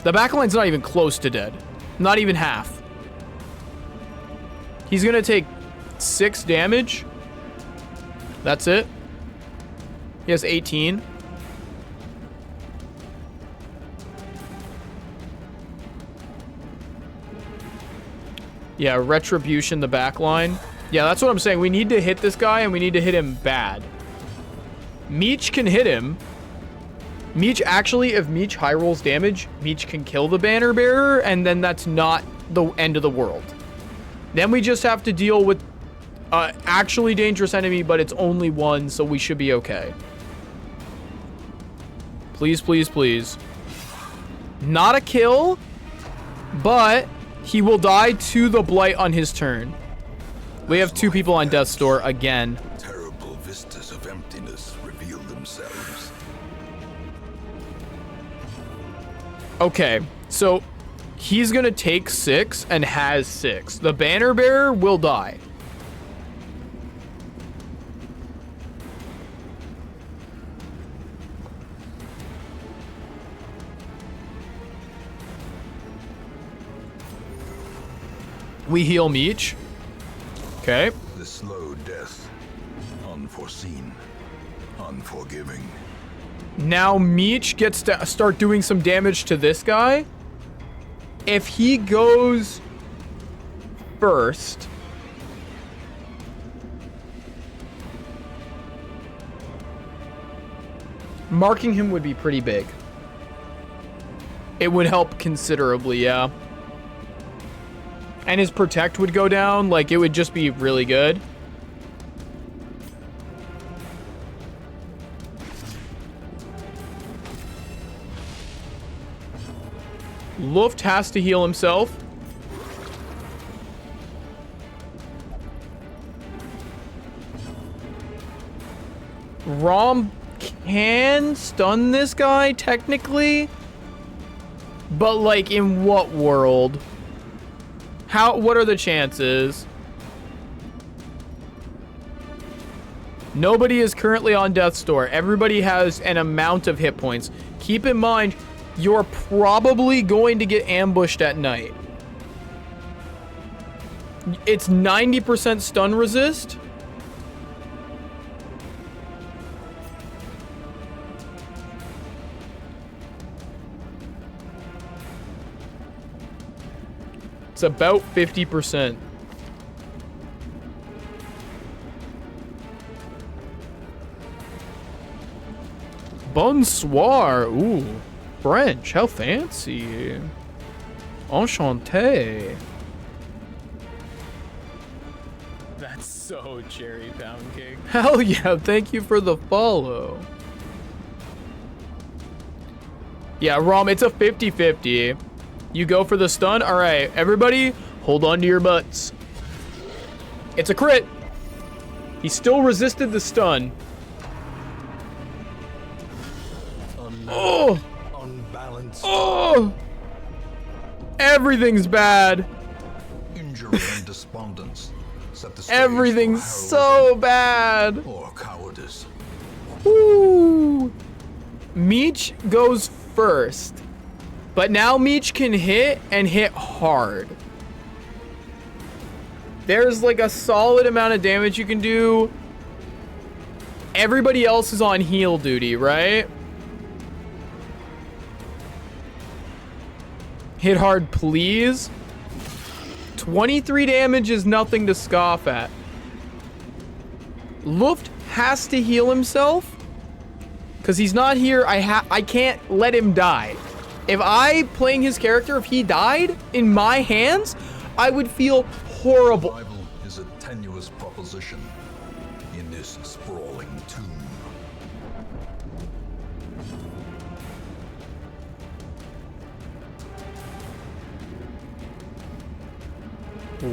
The backline's not even close to dead. Not even half. He's gonna take 6 damage. That's it. He has 18. Yeah, Retribution, the backline. Yeah, that's what I'm saying. We need to hit this guy, and we need to hit him bad. Meech can hit him. Meech, actually, if Meech high rolls damage, Meech can kill the Banner Bearer, and then that's not the end of the world. Then we just have to deal with actually dangerous enemy, but it's only one, so we should be okay. Please, please, please. Not a kill, but he will die to the Blight on his turn. We have 2 people on Death's Door again. Terrible vistas of emptiness reveal themselves. Okay, so he's gonna take 6 and has 6. The Banner Bearer will die. We heal Meech. Okay. The slow death. Unforeseen. Unforgiving. Now Meech gets to start doing some damage to this guy. If he goes first, marking him would be pretty big. It would help considerably, yeah. And his protect would go down, like it would just be really good. Luft has to heal himself. Rom can stun this guy, technically. But, like, in what world? What are the chances? Nobody is currently on Death's Door. Everybody has an amount of hit points. Keep in mind, you're probably going to get ambushed at night. It's 90% stun resist. It's about 50%. Bonsoir. Ooh. French. How fancy. Enchanté. That's so Cherry Pound King. Hell yeah. Thank you for the follow. Yeah, Rom, it's a 50-50. You go for the stun? All right, everybody, hold on to your butts. It's a crit. He still resisted the stun. Oh! Unbalanced. Oh! Everything's bad. Injury and despondence set the stage Everything's for so bad. or cowardice. Woo! Meech goes first. But now Meech can hit and hit hard. There's like a solid amount of damage you can do. Everybody else is on heal duty, right? Hit hard, please. 23 damage is nothing to scoff at. Luft has to heal himself. Because he's not here. I can't let him die. If I, playing his character, if he died in my hands, I would feel horrible. Survival is a tenuous proposition in this sprawling tomb.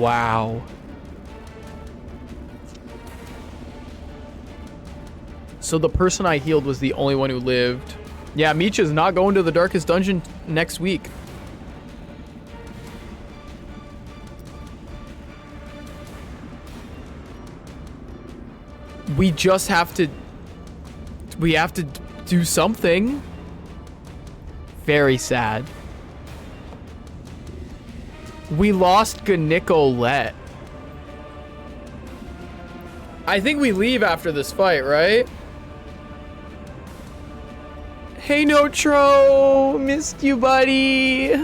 Wow. So the person I healed was the only one who lived. Yeah, Micha's not going to the darkest dungeon next week. We just have to... We have to do something. Very sad. We lost Ganicolet. I think we leave after this fight, right? Hey, Notro! Missed you, buddy!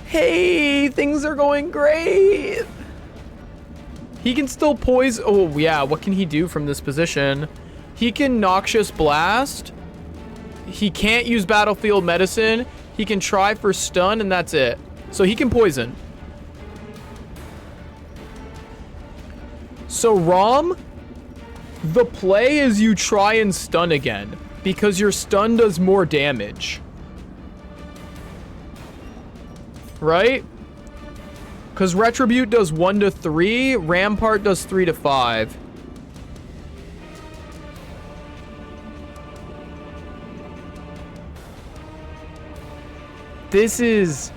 Hey, things are going great! He can still poison... Oh, yeah, what can he do from this position? He can Noxious Blast. He can't use Battlefield Medicine. He can try for stun, and that's it. So he can poison. So, Rom, the play is you try and stun again, because your stun does more damage. Right? Because Retribute does 1 to 3, Rampart does 3 to 5. This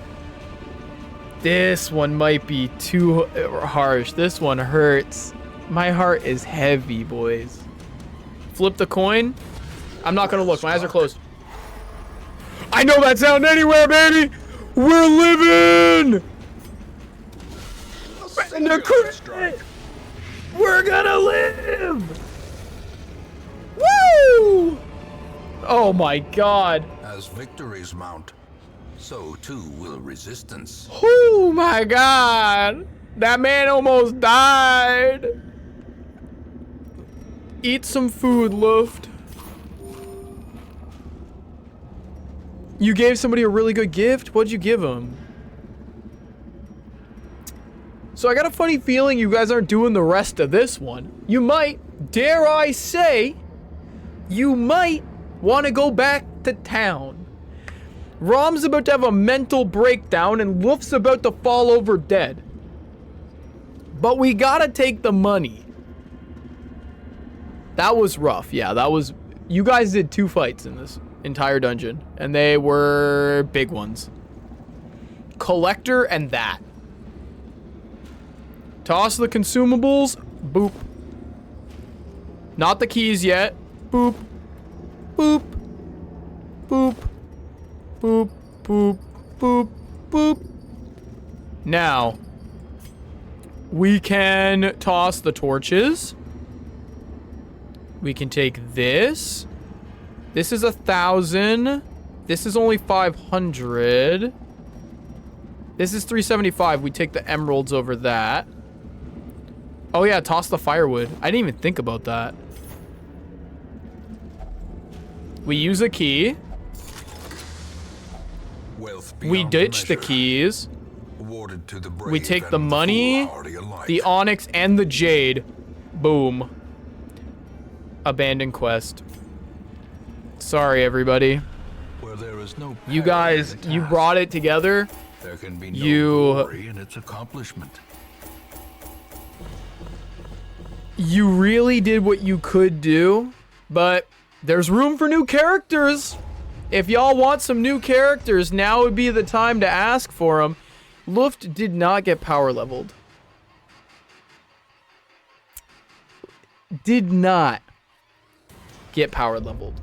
one might be too harsh. This one hurts. My heart is heavy, boys. Flip the coin. I'm not gonna look. My eyes are closed. I know that sound anywhere, baby. We're living. We're gonna live. Woo! Oh my God. As victories mount, so too will resistance. Oh my God. That man almost died. Eat some food, Luft. You gave somebody a really good gift? What'd you give him? So I got a funny feeling you guys aren't doing the rest of this one. You might, dare I say, you might want to go back to town. Rom's about to have a mental breakdown and Luft's about to fall over dead. But we gotta take the money. That was rough. Yeah, that was... You guys did 2 fights in this entire dungeon, and they were big ones. Collector and that. Toss the consumables. Boop. Not the keys yet. Boop. Boop. Boop. Boop. Boop. Boop. Boop. Now, we can toss the torches. We can take this. This is 1,000. This is only 500. This is 375. We take the emeralds over that. Oh yeah, toss the firewood. I didn't even think about that. We use a key. Wealth We beyond ditch the measure, keys. awarded to the brave We take the and money, foolhardy alike. the onyx, and the jade. Boom. Abandoned quest. Sorry, everybody. Where there is no You parry in guys, the you task, brought it together. there can be no you- glory in its accomplishment. You really did what you could do, but there's room for new characters. If y'all want some new characters, now would be the time to ask for them. Luft did not get power leveled. Did not get power leveled.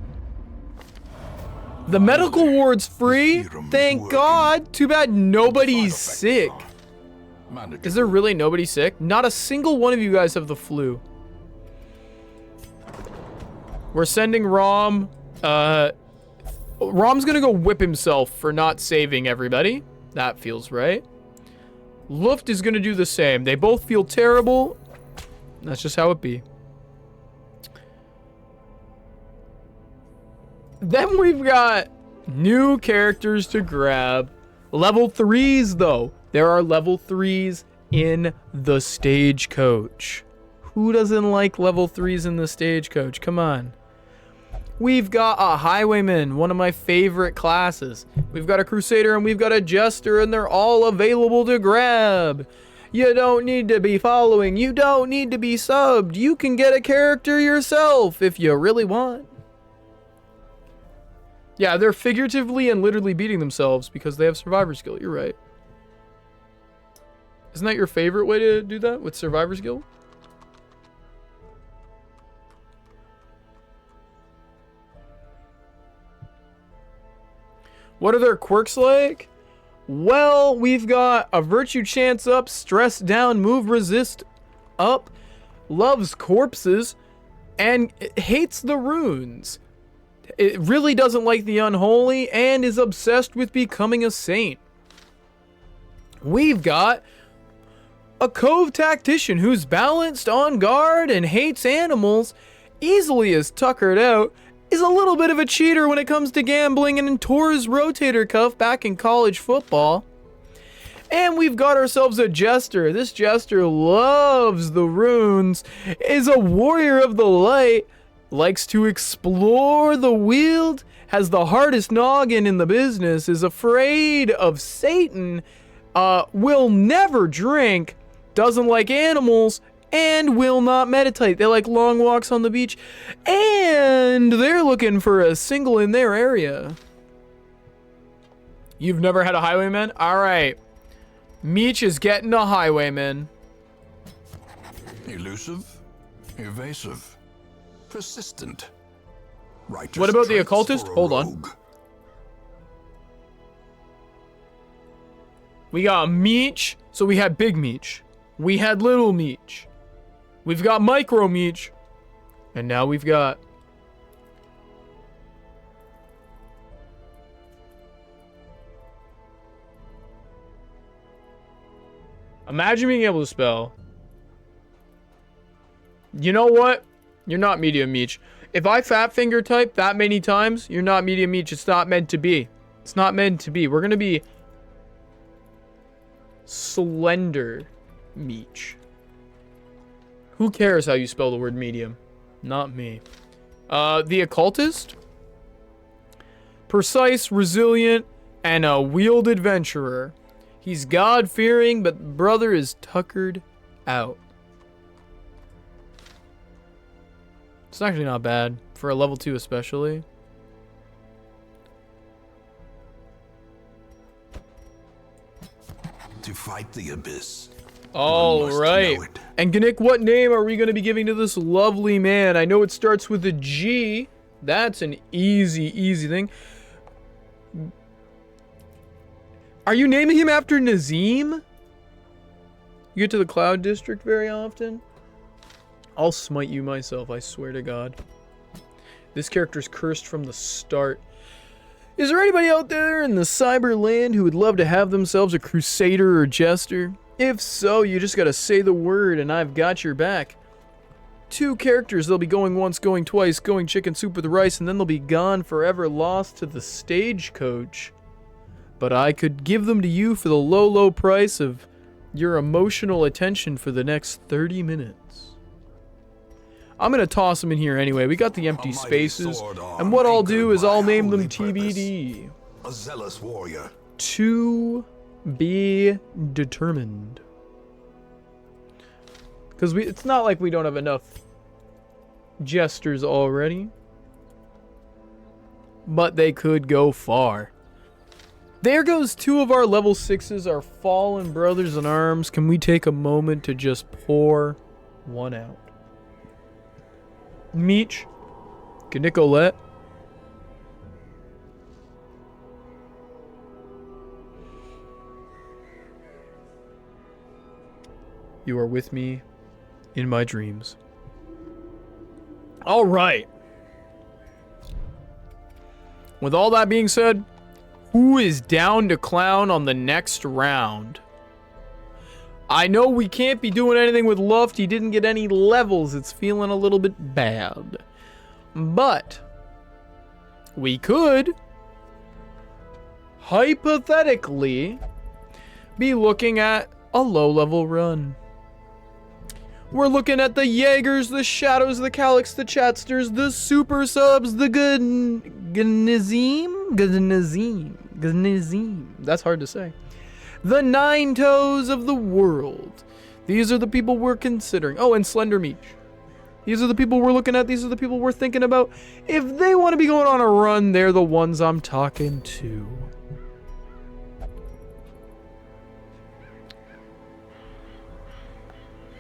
The medical ward's free. Thank God. Too bad nobody's sick. Is there really nobody sick? Not a single one of you guys have the flu. We're sending Rom. Rom's gonna go whip himself for not saving everybody. That feels right. Luft is gonna do the same. They both feel terrible. That's just how it be. Then we've got new characters to grab. Level 3s, though. There are level 3s in the Stagecoach. Who doesn't like level 3s in the Stagecoach? Come on. We've got a Highwayman, one of my favorite classes. We've got a Crusader and we've got a Jester, and they're all available to grab. You don't need to be following. You don't need to be subbed. You can get a character yourself if you really want. Yeah, they're figuratively and literally beating themselves because they have survivor skill. You're right. Isn't that your favorite way to do that with survivor skill? What are their quirks like? Well, we've got a virtue chance up, stress down, move resist up, loves corpses, and hates the runes. It really doesn't like the unholy and is obsessed with becoming a saint. We've got a Cove Tactician who's balanced, on guard, and hates animals, easily is tuckered out, is a little bit of a cheater when it comes to gambling, and tore his rotator cuff back in college football. And we've got ourselves a Jester. This Jester loves the runes, is a warrior of the light, likes to explore the Weald, has the hardest noggin in the business, is afraid of Satan, will never drink, doesn't like animals, and will not meditate. They like long walks on the beach, and they're looking for a single in their area. You've never had a Highwayman? All right. Meech is getting a Highwayman. Elusive, evasive, persistent. Righteous What about the traits occultist? for a Hold on. rogue. We got Meech, so we had Big Meech. We had Little Meech. We've got Micro Meech. And now we've got... Imagine being able to spell. You know what? You're not Medium Meech. If I fat finger type that many times, you're not Medium Meech. It's not meant to be. It's not meant to be. We're going to be... Slender Meech. Who cares how you spell the word medium? Not me. The occultist? Precise, resilient, and a Weald adventurer. He's God-fearing, but brother is tuckered out. It's actually not bad. For a level 2 especially. To fight the abyss. All must right. know it. And Gnick, what name are we going to be giving to this lovely man? I know it starts with a G. That's an easy thing. Are you naming him after Nazim? You get to the Cloud District very often? I'll smite you myself, I swear to God. This character's cursed from the start. Is there anybody out there in the Cyberland who would love to have themselves a Crusader or Jester? If so, you just gotta say the word and I've got your back. 2 characters, they'll be going once, going twice, going chicken soup with rice, and then they'll be gone forever, lost to the Stagecoach. But I could give them to you for the low price of your emotional attention for the next 30 minutes. I'm gonna toss them in here anyway. We got the empty mighty spaces, sword arm and what I'll do anchored is by I'll name them holy purpose. TBD. A zealous warrior. To be determined. Because it's not like we don't have enough Jesters already. But they could go far. There goes 2 of our level 6s, our fallen brothers in arms. Can we take a moment to just pour one out? Meech. Nicolette. You are with me in my dreams. All right. With all that being said, who is down to clown on the next round? I know we can't be doing anything with Luft. He didn't get any levels. It's feeling a little bit bad. But we could hypothetically be looking at a low-level run. We're looking at the Jaegers, the Shadows, the Calyx, the Chatsters, the Super Subs, the Gnazim. That's hard to say. The Nine Toes of the world. These are the people we're considering. Oh, and Slender Meech. These are the people we're looking at. These are the people we're thinking about. If they want to be going on a run, they're the ones I'm talking to.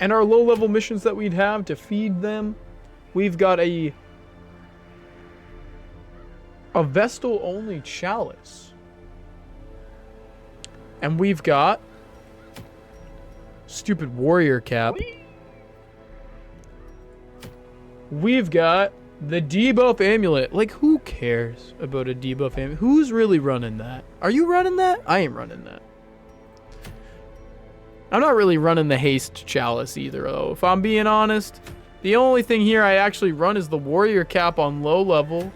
And our low-level missions that we'd have to feed them, we've got a Vestal-only Chalice. And we've got stupid warrior cap. We've got the debuff amulet. Like, who cares about a debuff amulet? Who's really running that? Are you running that? I ain't running that. I'm not really running the haste chalice either, though. If I'm being honest, the only thing here I actually run is the warrior cap on low level.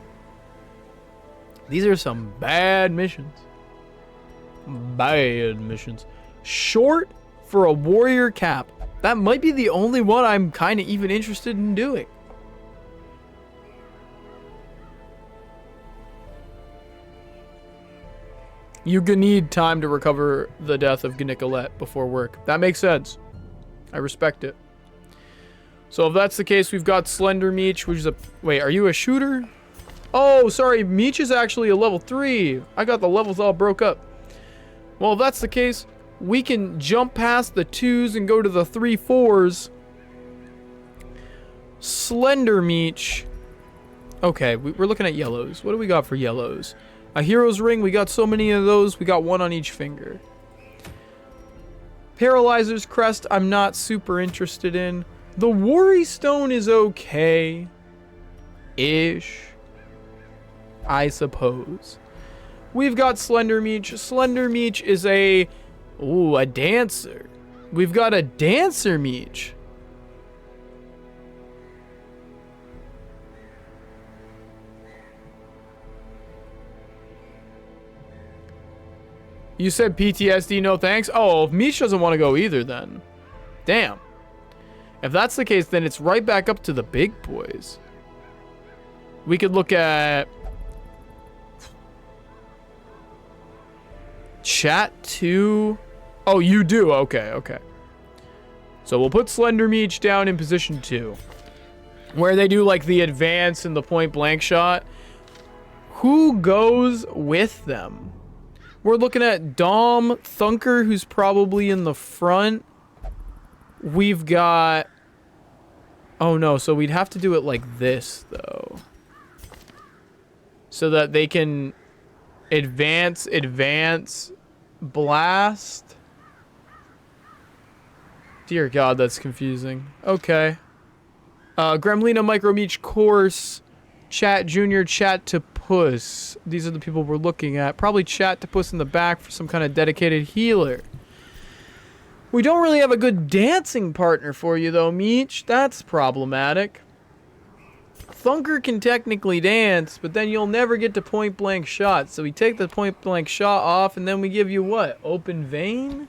These are some bad missions. Bad missions. Short for a warrior cap. That might be the only one I'm kind of even interested in doing. You need time to recover the death of Nicolette before work. That makes sense. I respect it. So if that's the case, we've got Slender Meech, which is a... Wait, are you a shooter? Oh, sorry. Meech is actually a level 3. I got the levels all broke up. Well, if that's the case, we can jump past the 2s and go to the 3/4s. Slender Meech. Okay, we're looking at yellows. What do we got for yellows? A hero's ring, we got so many of those, we got one on each finger. Paralyzer's crest, I'm not super interested in. The Worry Stone is okay-ish, I suppose. We've got Slender Meech. Slender Meech is a dancer. We've got a Dancer Meech. You said PTSD, no thanks? Oh, if Meech doesn't want to go either then. Damn. If that's the case, then it's right back up to the big boys. We could look at... Chat 2. Oh, you do? Okay, okay. So we'll put Slender Meech down in position 2. Where they do like the advance and the point blank shot. Who goes with them? We're looking at Dom Thunker, who's probably in the front. We've got... Oh no, so we'd have to do it like this, though. So that they can advance, blast. Dear God, that's confusing. Okay. Gremlina, Micro Meech, Course, Chat Junior, Chat to Puss. These are the people we're looking at. Probably Chat to Puss in the back for some kind of dedicated healer. We don't really have a good dancing partner for you, though, Meech. That's problematic. Thunker can technically dance, but then you'll never get to point-blank shots. So we take the point-blank shot off, and then we give you what? Open vein?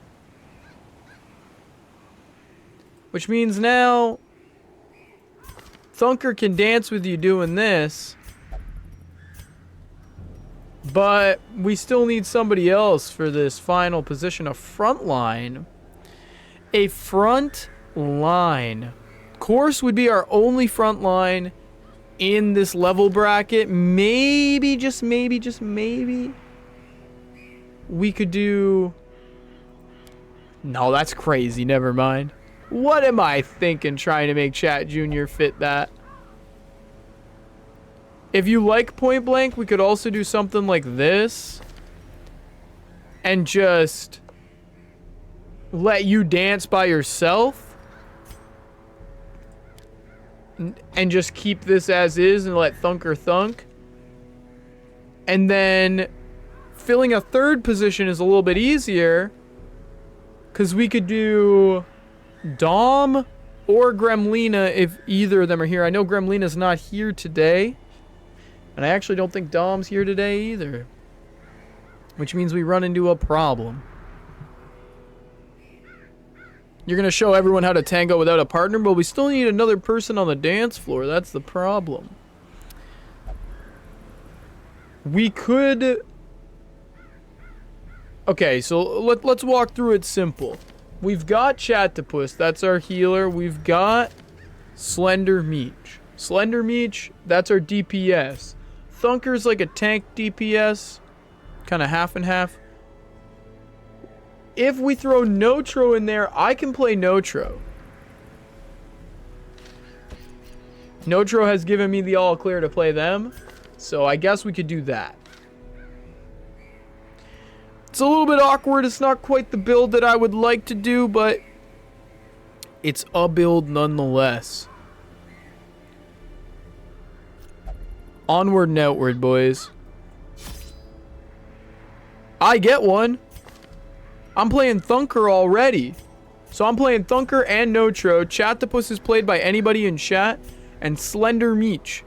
Which means now... Thunker can dance with you doing this. But we still need somebody else for this final position. A front line. A front line. Course would be our only front line in this level bracket. Maybe, just maybe, we could do... No, that's crazy. Never mind. What am I thinking trying to make Chat Junior fit that? If you like Point Blank, we could also do something like this. And just let you dance by yourself. And just keep this as is and let Thunker thunk. And then filling a third position is a little bit easier. Because we could do Dom or Gremlina if either of them are here. I know Gremlina's not here today. And I actually don't think Dom's here today either. Which means we run into a problem. You're going to show everyone how to tango without a partner, but we still need another person on the dance floor. That's the problem. We could... Okay, so let's walk through it simple. We've got Chatopus, that's our healer. We've got Slender Meech. Slender Meech, that's our DPS. Thunker's like a tank DPS, kind of half and half. If we throw Notro in there, I can play Notro. Notro has given me the all clear to play them, so I guess we could do that. It's a little bit awkward. It's not quite the build that I would like to do, but it's a build nonetheless. Onward and outward, boys. I get one. I'm playing Thunker already. So I'm playing Thunker and Notro. Chatopus is played by anybody in chat. And Slender Meech.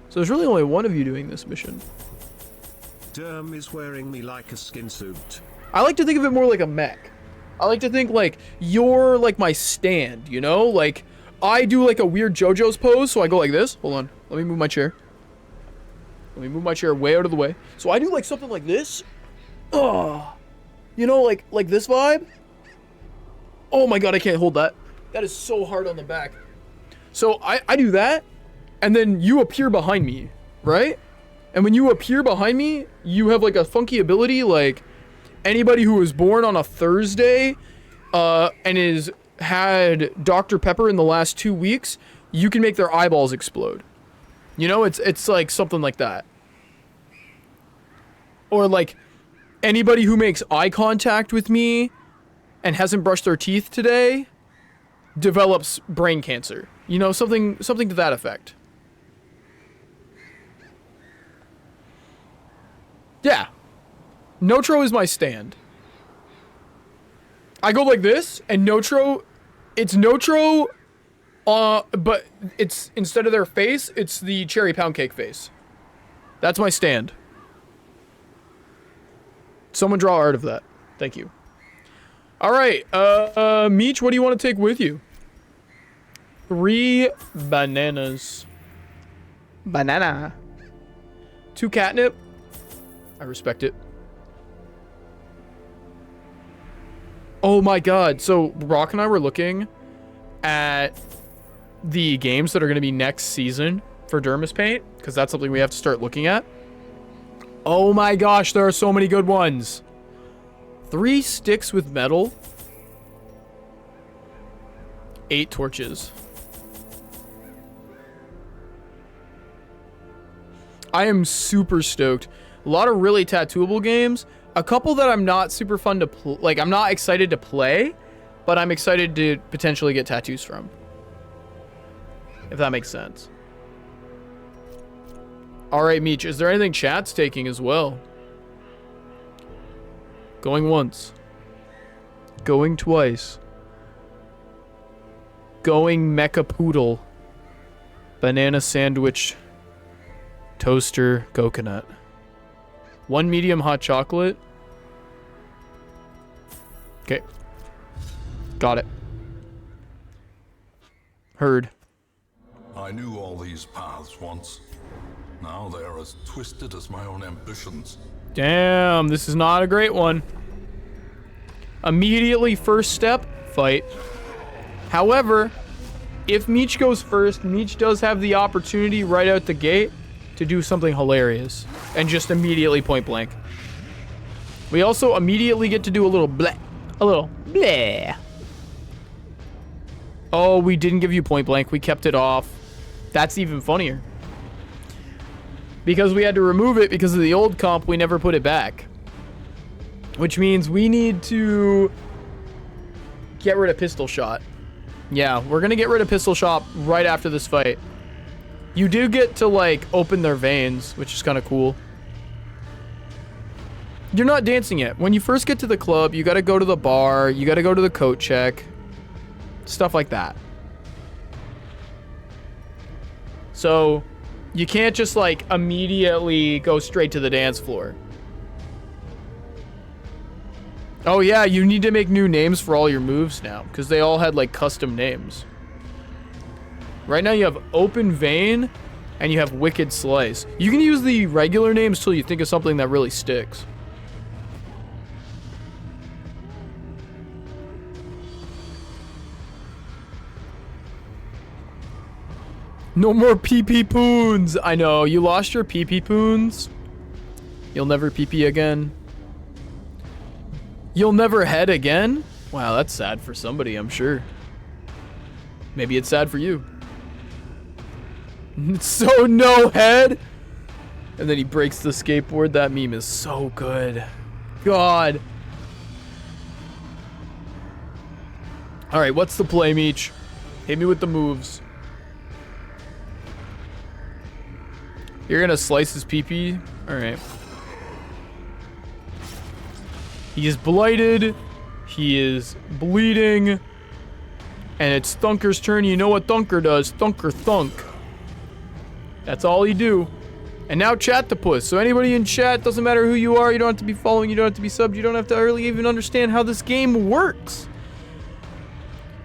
So there's really only one of you doing this mission. Derm is wearing me like a skin suit. I like to think of it more like a mech. I like to think like you're like my stand, you know? Like I do like a weird JoJo's pose, so I go like this. Hold on. Let me move my chair. Let me move my chair way out of the way. So I do like something like this. Oh. You know, like this vibe? Oh my god, I can't hold that. That is so hard on the back. So I do that, and then you appear behind me, right? And when you appear behind me, you have like a funky ability, like anybody who was born on a Thursday and is had Dr. Pepper in the last 2 weeks, you can make their eyeballs explode. You know, it's like something like that. Or like anybody who makes eye contact with me and hasn't brushed their teeth today develops brain cancer. You know, something to that effect. Yeah. Notro is my stand. I go like this, and Notro, it's Notro, but it's, instead of their face, it's the cherry pound cake face. That's my stand. Someone draw art of that. Thank you. Alright, Meech, what do you want to take with you? 3 bananas. Banana. 2 catnip. I respect it. Oh my god. So, Brock and I were looking at the games that are going to be next season for Dermis Paint, because that's something we have to start looking at. Oh my gosh, there are so many good ones. 3 sticks with metal. 8 torches. I am super stoked. A lot of really tattooable games. A couple that I'm not super fun to like, I'm not excited to play, but I'm excited to potentially get tattoos from. If that makes sense. Alright, Meech, is there anything chat's taking as well? Going once. Going twice. Going Mecha Poodle. Banana sandwich. Toaster coconut. 1 medium hot chocolate. Okay. Got it. Heard. I knew all these paths once. Now they are as twisted as my own ambitions. Damn, this is not a great one. Immediately first step, fight. However, if Meech goes first, Meech does have the opportunity right out the gate to do something hilarious. And just immediately point blank. We also immediately get to do a little bleh. A little bleh. Oh, we didn't give you point blank. We kept it off. That's even funnier. Because we had to remove it because of the old comp, we never put it back. Which means we need to get rid of pistol shot. Yeah, we're gonna get rid of pistol shot right after this fight. You do get to, like, open their veins, which is kind of cool. You're not dancing yet. When you first get to the club, you gotta go to the bar, you gotta go to the coat check. Stuff like that. So, You can't just, like, immediately go straight to the dance floor. Oh, yeah, you need to make new names for all your moves now, because they all had, like, custom names. Right now you have Open Vein, and you have Wicked Slice. You can use the regular names till you think of something that really sticks. No more pee-pee poons. I know, you lost your pee-pee poons. You'll never pee-pee again. You'll never head again? Wow, that's sad for somebody, I'm sure. Maybe it's sad for you. So no head? And then he breaks the skateboard. That meme is so good. God. Alright, what's the play, Meech? Hit me with the moves. You're gonna slice his pee-pee? Alright. He is blighted. He is bleeding. And it's Thunker's turn. You know what Thunker does. Thunker thunk. That's all he do. And now Chatopus. So anybody in chat, doesn't matter who you are, you don't have to be following, you don't have to be subbed, you don't have to really even understand how this game works.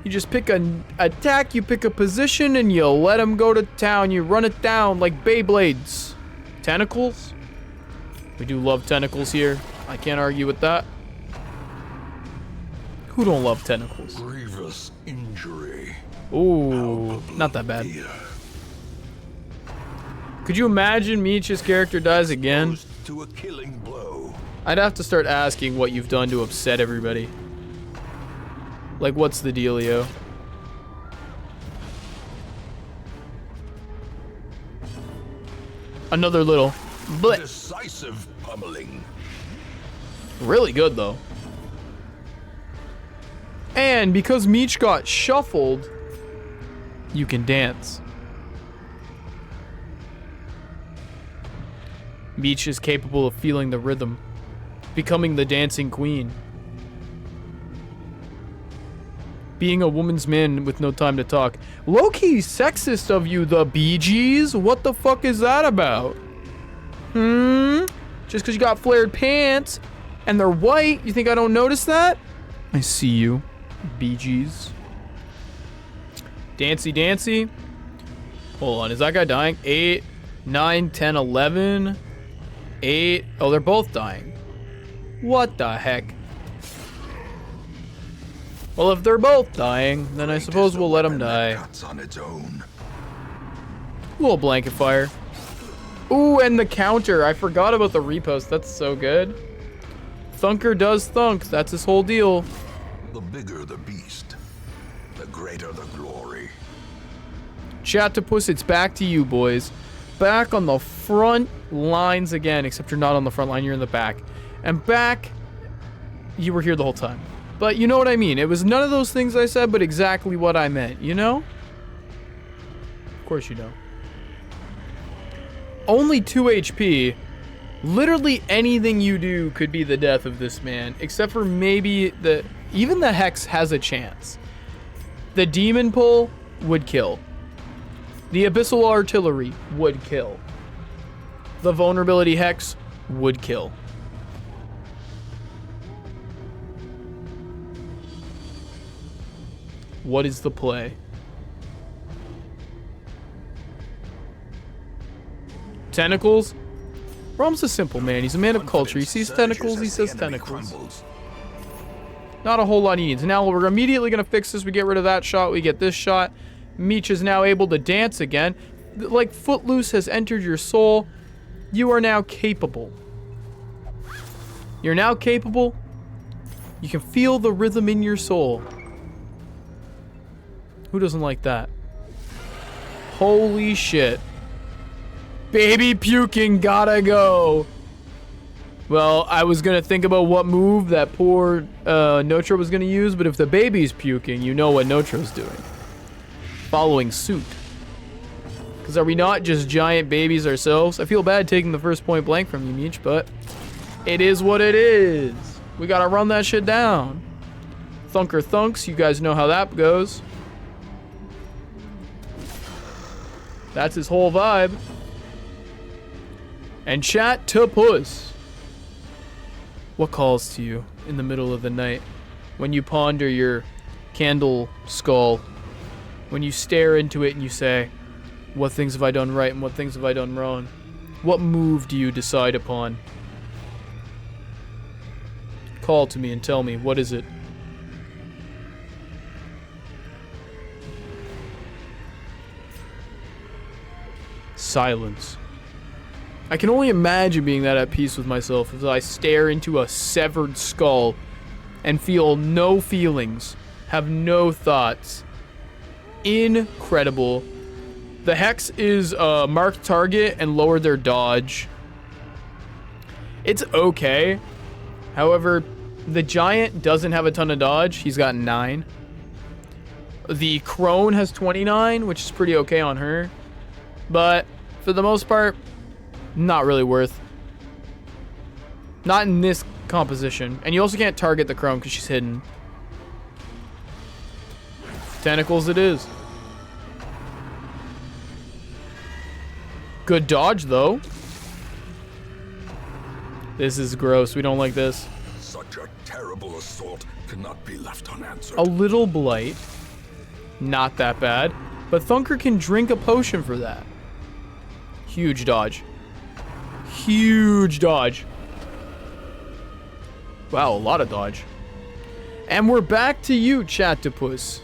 You just pick an attack, you pick a position, and you let him go to town. You run it down like Beyblades. Tentacles? We do love tentacles here. I can't argue with that. Who don't love tentacles? Grievous injury. Ooh, not that bad. Could you imagine Meech's character dies again? To a killing blow. I'd have to start asking what you've done to upset everybody. Like, what's the dealio? Another little blip. Decisive pummeling. Really good, though. And because Meech got shuffled, you can dance. Meech is capable of feeling the rhythm, becoming the dancing queen. Being a woman's man with no time to talk. Low-key sexist of you, the Bee Gees? What the fuck is that about? Just because you got flared pants and they're white, you think I don't notice that? I see you, Bee Gees. Dancy, dancy. Hold on, is that guy dying? 8, 9, 10, 11. 8. Oh, they're both dying. What the heck? Well, if they're both dying, then I suppose we'll let them die. On its own. Little blanket fire. Ooh, and the counter. I forgot about the repost. That's so good. Thunker does thunk. That's his whole deal. The bigger the beast, the greater the glory. Chatopus, it's back to you, boys. Back on the front lines again, except you're not on the front line, you're in the back. And back, you were here the whole time. But you know what I mean. It was none of those things I said, but exactly what I meant, you know? Of course you know. Only 2 HP. Literally anything you do could be the death of this man, except for maybe even the Hex has a chance. The Demon Pull would kill. The Abyssal Artillery would kill. The Vulnerability Hex would kill. What is the play? Tentacles? Rom's a simple man. He's a man of culture. He sees tentacles, he says tentacles. Not a whole lot he needs. Now we're immediately going to fix this. We get rid of that shot. We get this shot. Meech is now able to dance again. Like Footloose has entered your soul. You are now capable. You're now capable. You can feel the rhythm in your soul. Who doesn't like that? Holy shit. Baby puking gotta go. Well, I was gonna think about what move that poor Notro was gonna use, but if the baby's puking, you know what Notro's doing. Following suit. Because are we not just giant babies ourselves? I feel bad taking the first point blank from you, Meech, but it is what it is. We gotta run that shit down. Thunker thunks, you guys know how that goes. That's his whole vibe. And chat to puss. What calls to you in the middle of the night when you ponder your candle skull, when you stare into it and you say, what things have I done right and what things have I done wrong? What move do you decide upon? Call to me and tell me, what is it? Silence. I can only imagine being that at peace with myself as I stare into a severed skull and feel no feelings, have no thoughts. Incredible. The Hex is marked target and lowered their dodge. It's okay. However, the Giant doesn't have a ton of dodge. He's got 9. The Crone has 29, which is pretty okay on her. But for the most part, not really worth. Not in this composition. And you also can't target the Crone because she's hidden. Tentacles it is. Good dodge, though. This is gross. We don't like this. Such a terrible assault cannot be left unanswered. A little blight. Not that bad. But Thunker can drink a potion for that. Huge dodge. Huge dodge. Wow, a lot of dodge. And we're back to you, Chatopus.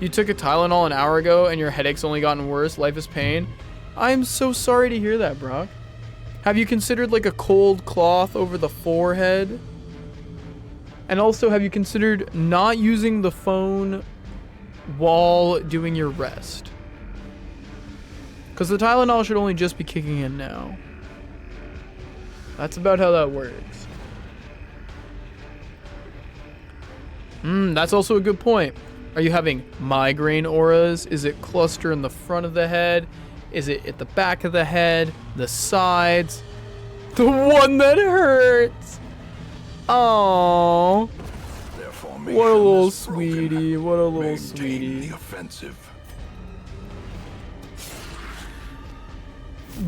You took a Tylenol an hour ago and your headache's only gotten worse. Life is pain. I'm so sorry to hear that, Brock. Have you considered like a cold cloth over the forehead? And also, have you considered not using the phone while doing your rest? Because the Tylenol should only just be kicking in now. That's about how that works. That's also a good point. Are you having migraine auras? Is it cluster in the front of the head? Is it at the back of the head? The sides? The one that hurts? Oh, what a little sweetie. What a little sweetie. The offensive.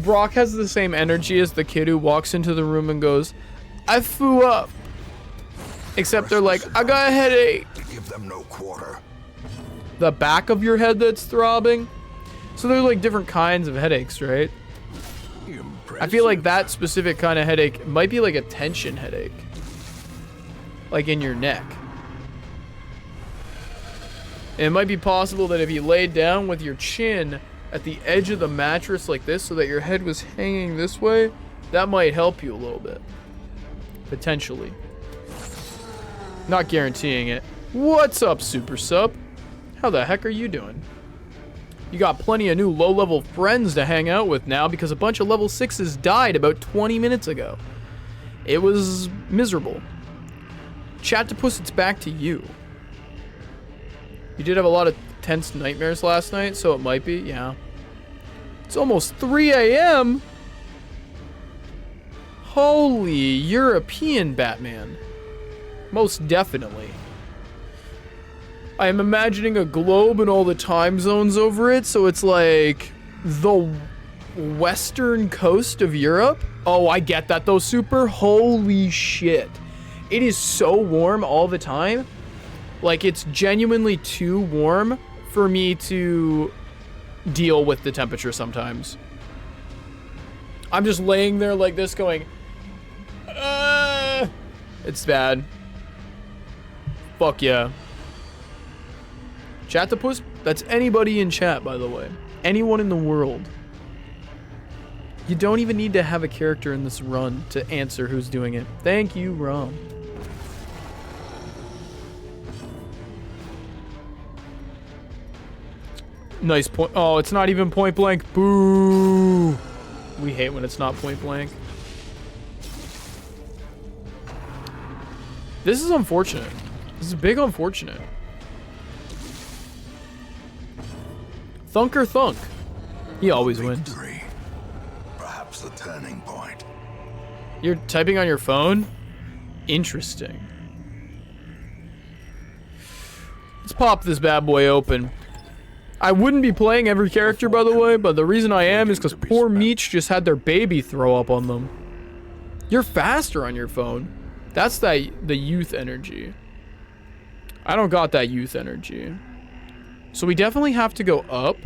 Brock has the same energy as the kid who walks into the room and goes, I flew up. Except they're like, I got a headache. Give them no quarter. The back of your head that's throbbing. So there's like different kinds of headaches, right? Impressive. I feel like that specific kind of headache might be like a tension headache. Like in your neck. And it might be possible that if you laid down with your chin at the edge of the mattress like this so that your head was hanging this way, that might help you a little bit. Potentially. Not guaranteeing it. What's up, Super Sub? How the heck are you doing? You got plenty of new low-level friends to hang out with now because a bunch of level 6s died about 20 minutes ago. It was miserable. Chatopus, it's back to you. You did have a lot of tense nightmares last night, so it might be, yeah. It's almost 3 a.m. Holy European Batman. Most definitely. I am imagining a globe and all the time zones over it, so it's like the western coast of Europe. Oh, I get that though, Super. Holy shit. It is so warm all the time. Like, it's genuinely too warm for me to deal with the temperature sometimes. I'm just laying there like this going, it's bad. Fuck yeah. Chatopus, that's anybody in chat, by the way. Anyone in the world. You don't even need to have a character in this run to answer who's doing it. Thank you, Rom. Nice point. Oh, it's not even point blank. Boo. We hate when it's not point blank. This is unfortunate. This is big unfortunate. Thunker Thunk. He always wins. Victory. Perhaps the turning point. You're typing on your phone? Interesting. Let's pop this bad boy open. I wouldn't be playing every character, by the way, but the reason I am is because poor Meech just had their baby throw up on them. You're faster on your phone. That's the youth energy. I don't got that youth energy. So we definitely have to go up.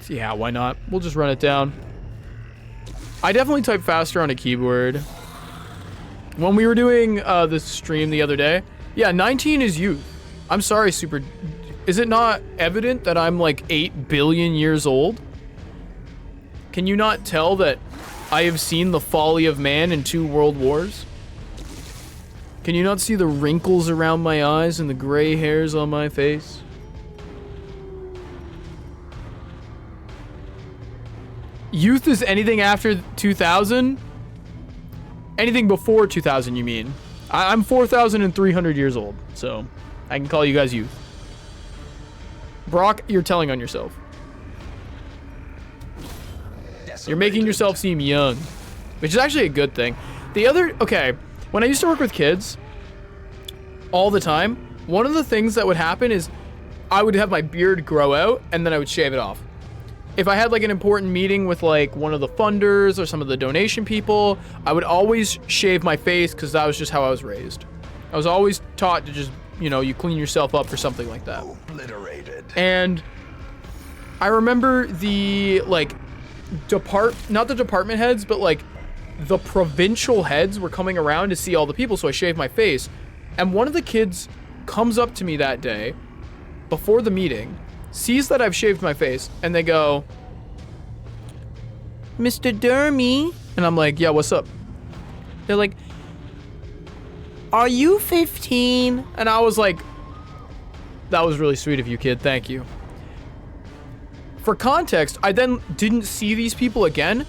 Yeah, why not? We'll just run it down. I definitely type faster on a keyboard. When we were doing this stream the other day, yeah, 19 is youth. I'm sorry, Super. Is it not evident that I'm like 8 billion years old? Can you not tell that I have seen the folly of man in 2 world wars? Can you not see the wrinkles around my eyes and the gray hairs on my face? Youth is anything after 2000? Anything before 2000, you mean? I'm 4,300 years old, so I can call you guys youth. Brock, you're telling on yourself. You're making yourself seem young, which is actually a good thing. Okay, when I used to work with kids all the time, one of the things that would happen is I would have my beard grow out and then I would shave it off. If I had like an important meeting with like one of the funders or some of the donation people, I would always shave my face because that was just how I was raised. I was always taught to just, you clean yourself up for something like that. Obliterated. And I remember the like not the department heads, but like the provincial heads were coming around to see all the people, so I shaved my face. And one of the kids comes up to me that day before the meeting, sees that I've shaved my face, and they go, "Mr. Dermy," and I'm like, "Yeah, what's up?" They're like, "Are you 15?" And I was like, "That was really sweet of you, kid. Thank you." For context, I then didn't see these people again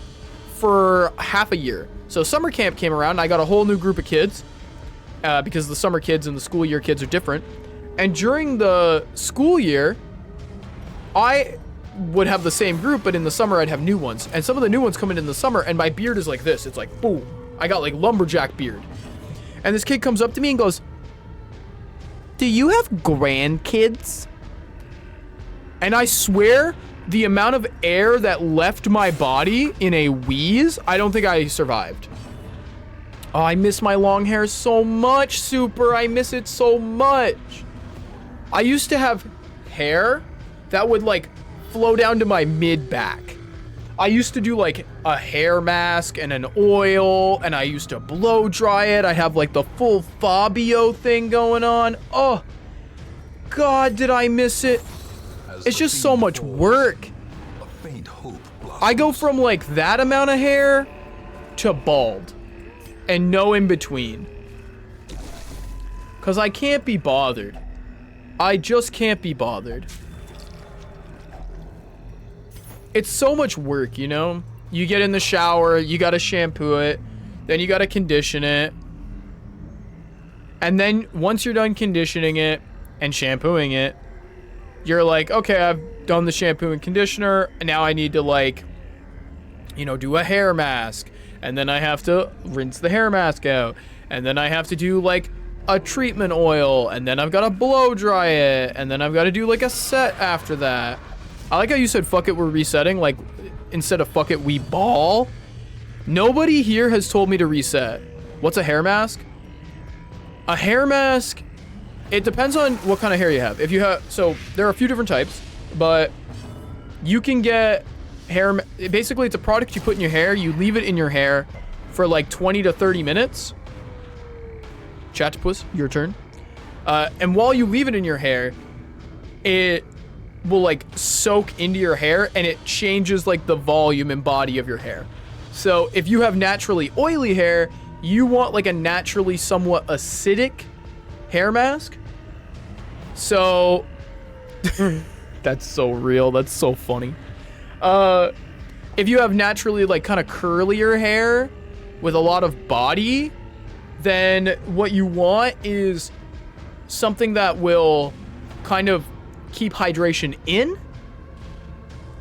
for half a year. So summer camp came around, and I got a whole new group of kids because the summer kids and the school year kids are different. And during the school year, I would have the same group, but in the summer I'd have new ones. And some of the new ones come in the summer, and my beard is like this. It's like, boom. I got like lumberjack beard. And this kid comes up to me and goes, "Do you have grandkids?" And I swear, the amount of air that left my body in a wheeze, I don't think I survived. Oh, I miss my long hair so much, Super. I miss it so much. I used to have hair that would like flow down to my mid-back. I used to do like a hair mask and an oil, and I used to blow dry it. I have like the full Fabio thing going on. Oh, God, did I miss it? It's just so much work. A faint hope blossoms. I go from like that amount of hair to bald and no in between. Cause I can't be bothered. I just can't be bothered. It's so much work, You get in the shower, you gotta shampoo it, then you gotta condition it. And then once you're done conditioning it and shampooing it, you're like, okay, I've done the shampoo and conditioner, and now I need to like, do a hair mask. And then I have to rinse the hair mask out. And then I have to do like a treatment oil, and then I've got to blow dry it, and then I've got to do like a set after that. I like how you said, fuck it, we're resetting, like instead of fuck it, we ball. Nobody here has told me to reset. What's a hair mask? A hair mask, it depends on what kind of hair you have. If you have, so there are a few different types, but you can get hair, basically it's a product you put in your hair, you leave it in your hair for like 20 to 30 minutes. Chatopus, your turn. And while you leave it in your hair, it will like soak into your hair, and it changes like the volume and body of your hair. So if you have naturally oily hair, you want like a naturally somewhat acidic hair mask. So that's so real. That's so funny. If you have naturally like kind of curlier hair with a lot of body, then what you want is something that will kind of keep hydration in.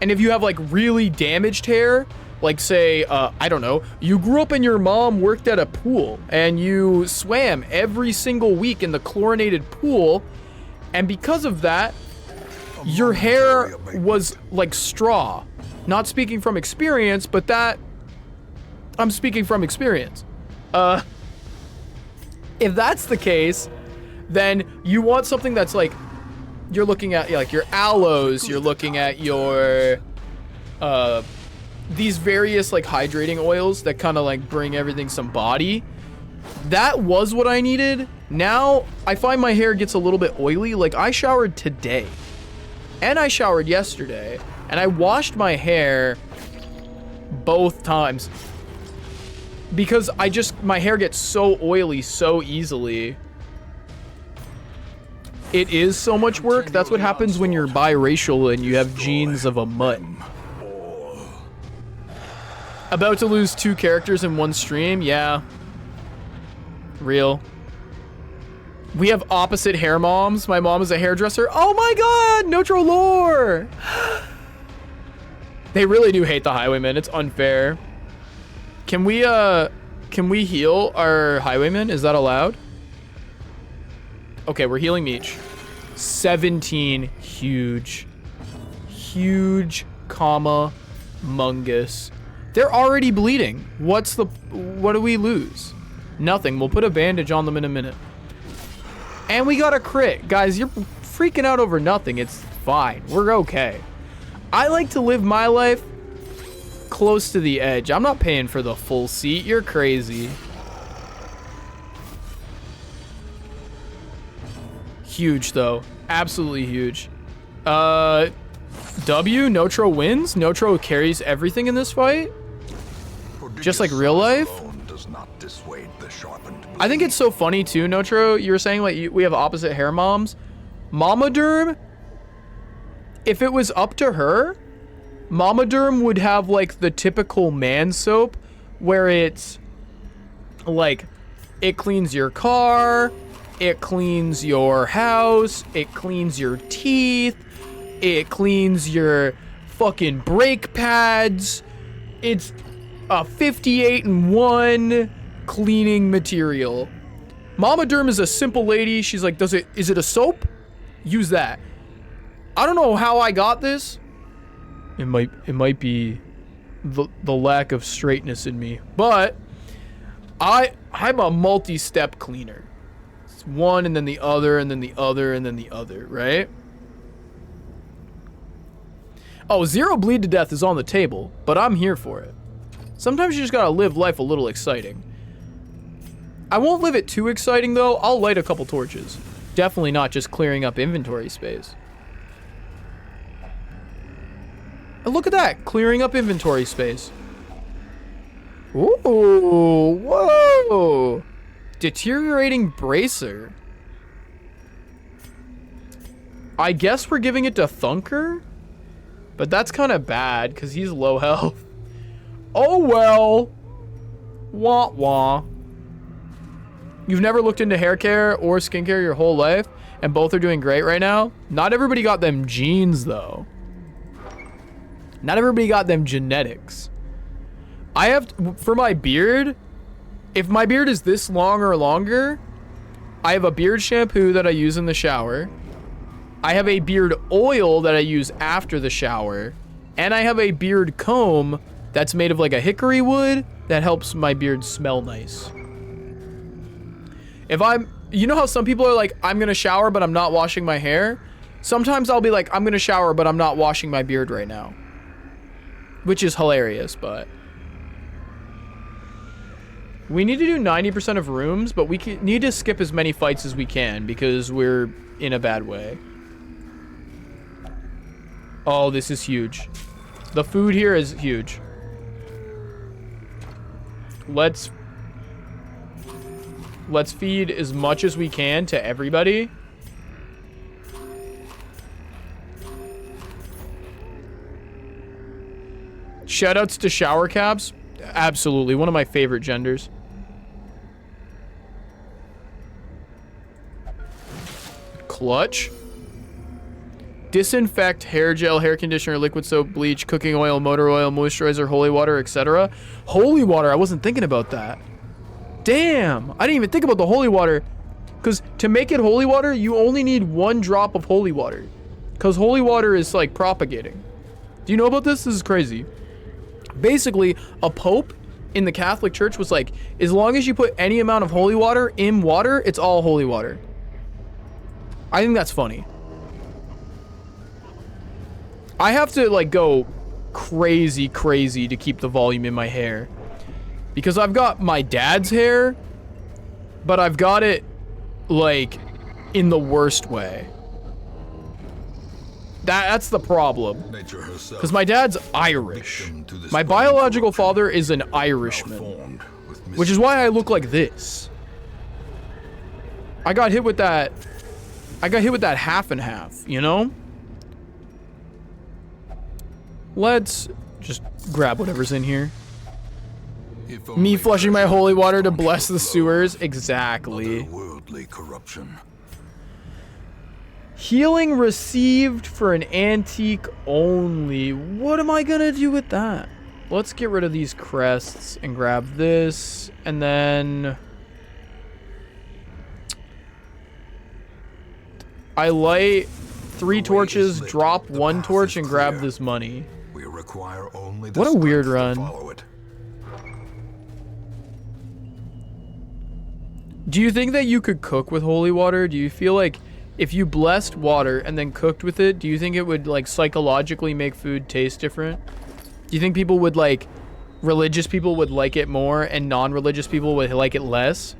And if you have like really damaged hair, like say, I don't know, you grew up and your mom worked at a pool and you swam every single week in the chlorinated pool, And because of that, your hair was like straw. Not speaking from experience, but I'm speaking from experience. If that's the case, then you want something that's like, you're looking at like your aloes, you're looking at your, these various like hydrating oils that kind of like bring everything some body. That was what I needed. Now I find my hair gets a little bit oily. Like I showered today and I showered yesterday and I washed my hair both times because my hair gets so oily so easily. It is so much work. That's what happens when you're biracial and you have genes of a mutt. About to lose 2 characters in one stream? Yeah. Real. We have opposite hair moms. My mom is a hairdresser. Oh my god! Notro lore! They really do hate the Highwaymen. It's unfair. Can we heal our Highwaymen? Is that allowed? Okay, we're healing Meech. 17 huge, comma, mungus. They're already bleeding. What do we lose? Nothing. We'll put a bandage on them in a minute. And we got a crit. Guys, you're freaking out over nothing. It's fine. We're okay. I like to live my life close to the edge. I'm not paying for the full seat. You're crazy. Huge, though. Absolutely huge. W, Notro wins. Notro carries everything in this fight. Just like real life. I think it's so funny too, Notro. You were saying like we have opposite hair moms. Mama Derm, if it was up to her, Mama Derm would have like the typical man soap where it's like it cleans your car, it cleans your house, it cleans your teeth, it cleans your fucking brake pads. It's a 58-in-1 cleaning material. Mama Derm is a simple lady. She's like, is it a soap? Use that. I don't know how I got this. It might be the lack of straightness in me, but I'm a multi-step cleaner. It's one and then the other and then the other and then the other, right? Oh, 0 bleed to death is on the table, but I'm here for it. Sometimes you just gotta live life a little exciting. I won't live it too exciting though. I'll light a couple torches. Definitely not just clearing up inventory space. And look at that, clearing up inventory space. Ooh, whoa. Deteriorating bracer. I guess we're giving it to Thunker? But that's kind of bad because he's low health. Oh well. Wah wah. You've never looked into hair care or skincare your whole life, and both are doing great right now? Not everybody got them genes, though. Not everybody got them genetics. I have, for my beard, if my beard is this long or longer, I have a beard shampoo that I use in the shower. I have a beard oil that I use after the shower. And I have a beard comb that's made of like a hickory wood that helps my beard smell nice. You know how some people are like, I'm gonna shower, but I'm not washing my hair? Sometimes I'll be like, I'm gonna shower, but I'm not washing my beard right now. Which is hilarious, but. We need to do 90% of rooms, but we need to skip as many fights as we can because we're in a bad way. Oh, this is huge. The food here is huge. Let's feed as much as we can to everybody. Shoutouts to shower caps. Absolutely, one of my favorite genders. Clutch. Disinfect, hair gel, hair conditioner, liquid soap, bleach, cooking oil, motor oil, moisturizer, holy water, etc. Holy water, I wasn't thinking about that. Damn, I didn't even think about the holy water. Because to make it holy water, you only need 1 drop of holy water. Because holy water is like propagating. Do you know about this? This is crazy. Basically, a pope in the Catholic Church was like, as long as you put any amount of holy water in water, it's all holy water. I think that's funny. I have to like go crazy to keep the volume in my hair. Because I've got my dad's hair, but I've got it like in the worst way. That's the problem. Nature herself, Because my dad's Irish. My biological father is an Irishman. Which is why I look like this. I got hit with that half and half, you know? Let's just grab whatever's in here. Me flushing my holy water to bless the sewers. Exactly. Otherworldly corruption. Healing received for an antique only. What am I gonna do with that? Let's get rid of these crests and grab this. And then... I light 3 torches, drop 1 torch, and grab this money. We require only the What a weird strength to run. follow it. Do you think that you could cook with holy water? Do you feel like if you blessed water and then cooked with it, do you think it would like psychologically make food taste different? Do you think people would like, religious people would like it more and non-religious people would like it less?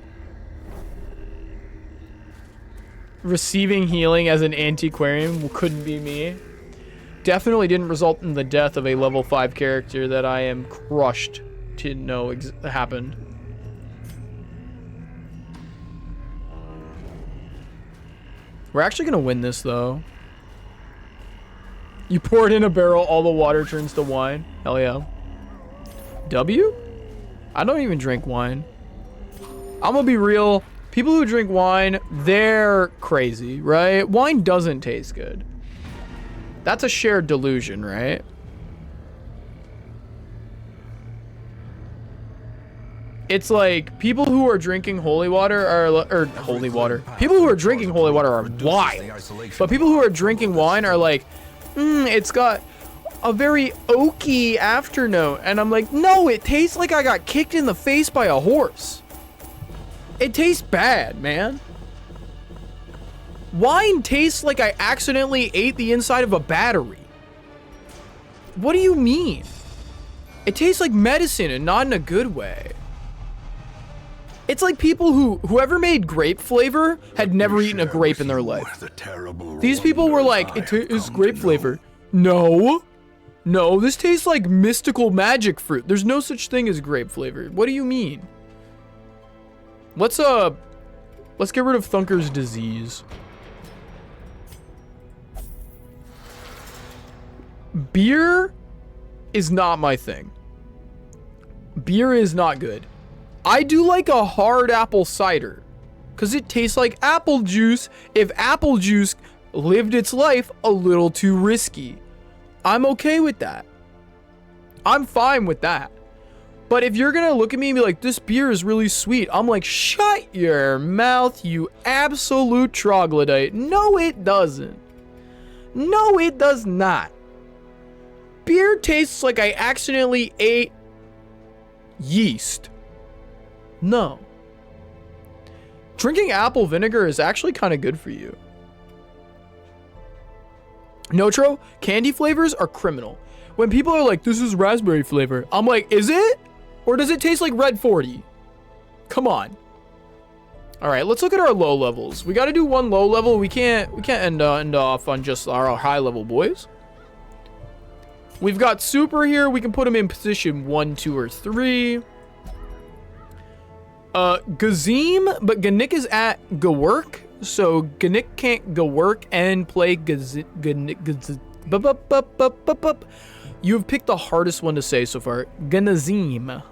Receiving healing as an antiquarian couldn't be me. Definitely didn't result in the death of a level 5 character that I am crushed to know happened. We're actually gonna win this though. You pour it in a barrel, all the water turns to wine. Hell yeah. W? I don't even drink wine. I'm gonna be real. People who drink wine, they're crazy, right? Wine doesn't taste good. That's a shared delusion, right? It's like people who are drinking holy water are, holy water. People who are drinking holy water are wild. But people who are drinking wine are like, it's got a very oaky afternote. And I'm like, no, it tastes like I got kicked in the face by a horse. It tastes bad, man. Wine tastes like I accidentally ate the inside of a battery. What do you mean? It tastes like medicine and not in a good way. It's like people whoever made grape flavor had never eaten a grape in their life. These people were like, it is grape flavor. No, this tastes like mystical magic fruit. There's no such thing as grape flavor. What do you mean? Let's get rid of Thunker's disease. Beer is not my thing. Beer is not good. I do like a hard apple cider because it tastes like apple juice if apple juice lived its life a little too risky. I'm okay with that. I'm fine with that. But if you're gonna look at me and be like, this beer is really sweet, I'm like, shut your mouth, you absolute troglodyte. No, it doesn't. No, it does not. Beer tastes like I accidentally ate yeast. No. Drinking apple vinegar is actually kind of good for you. Notro, candy flavors are criminal. When people are like, this is raspberry flavor, I'm like, is it? Or does it taste like Red 40? Come on. All right, let's look at our low levels. We got to do one low level. We can't end off on just our high level boys. We've got Super here. We can put him in position 1, 2, or 3. Gazim, but Ganik is at Gawork, so Ganik can't Gawork and play You've picked the hardest one to say so far. Ganazim.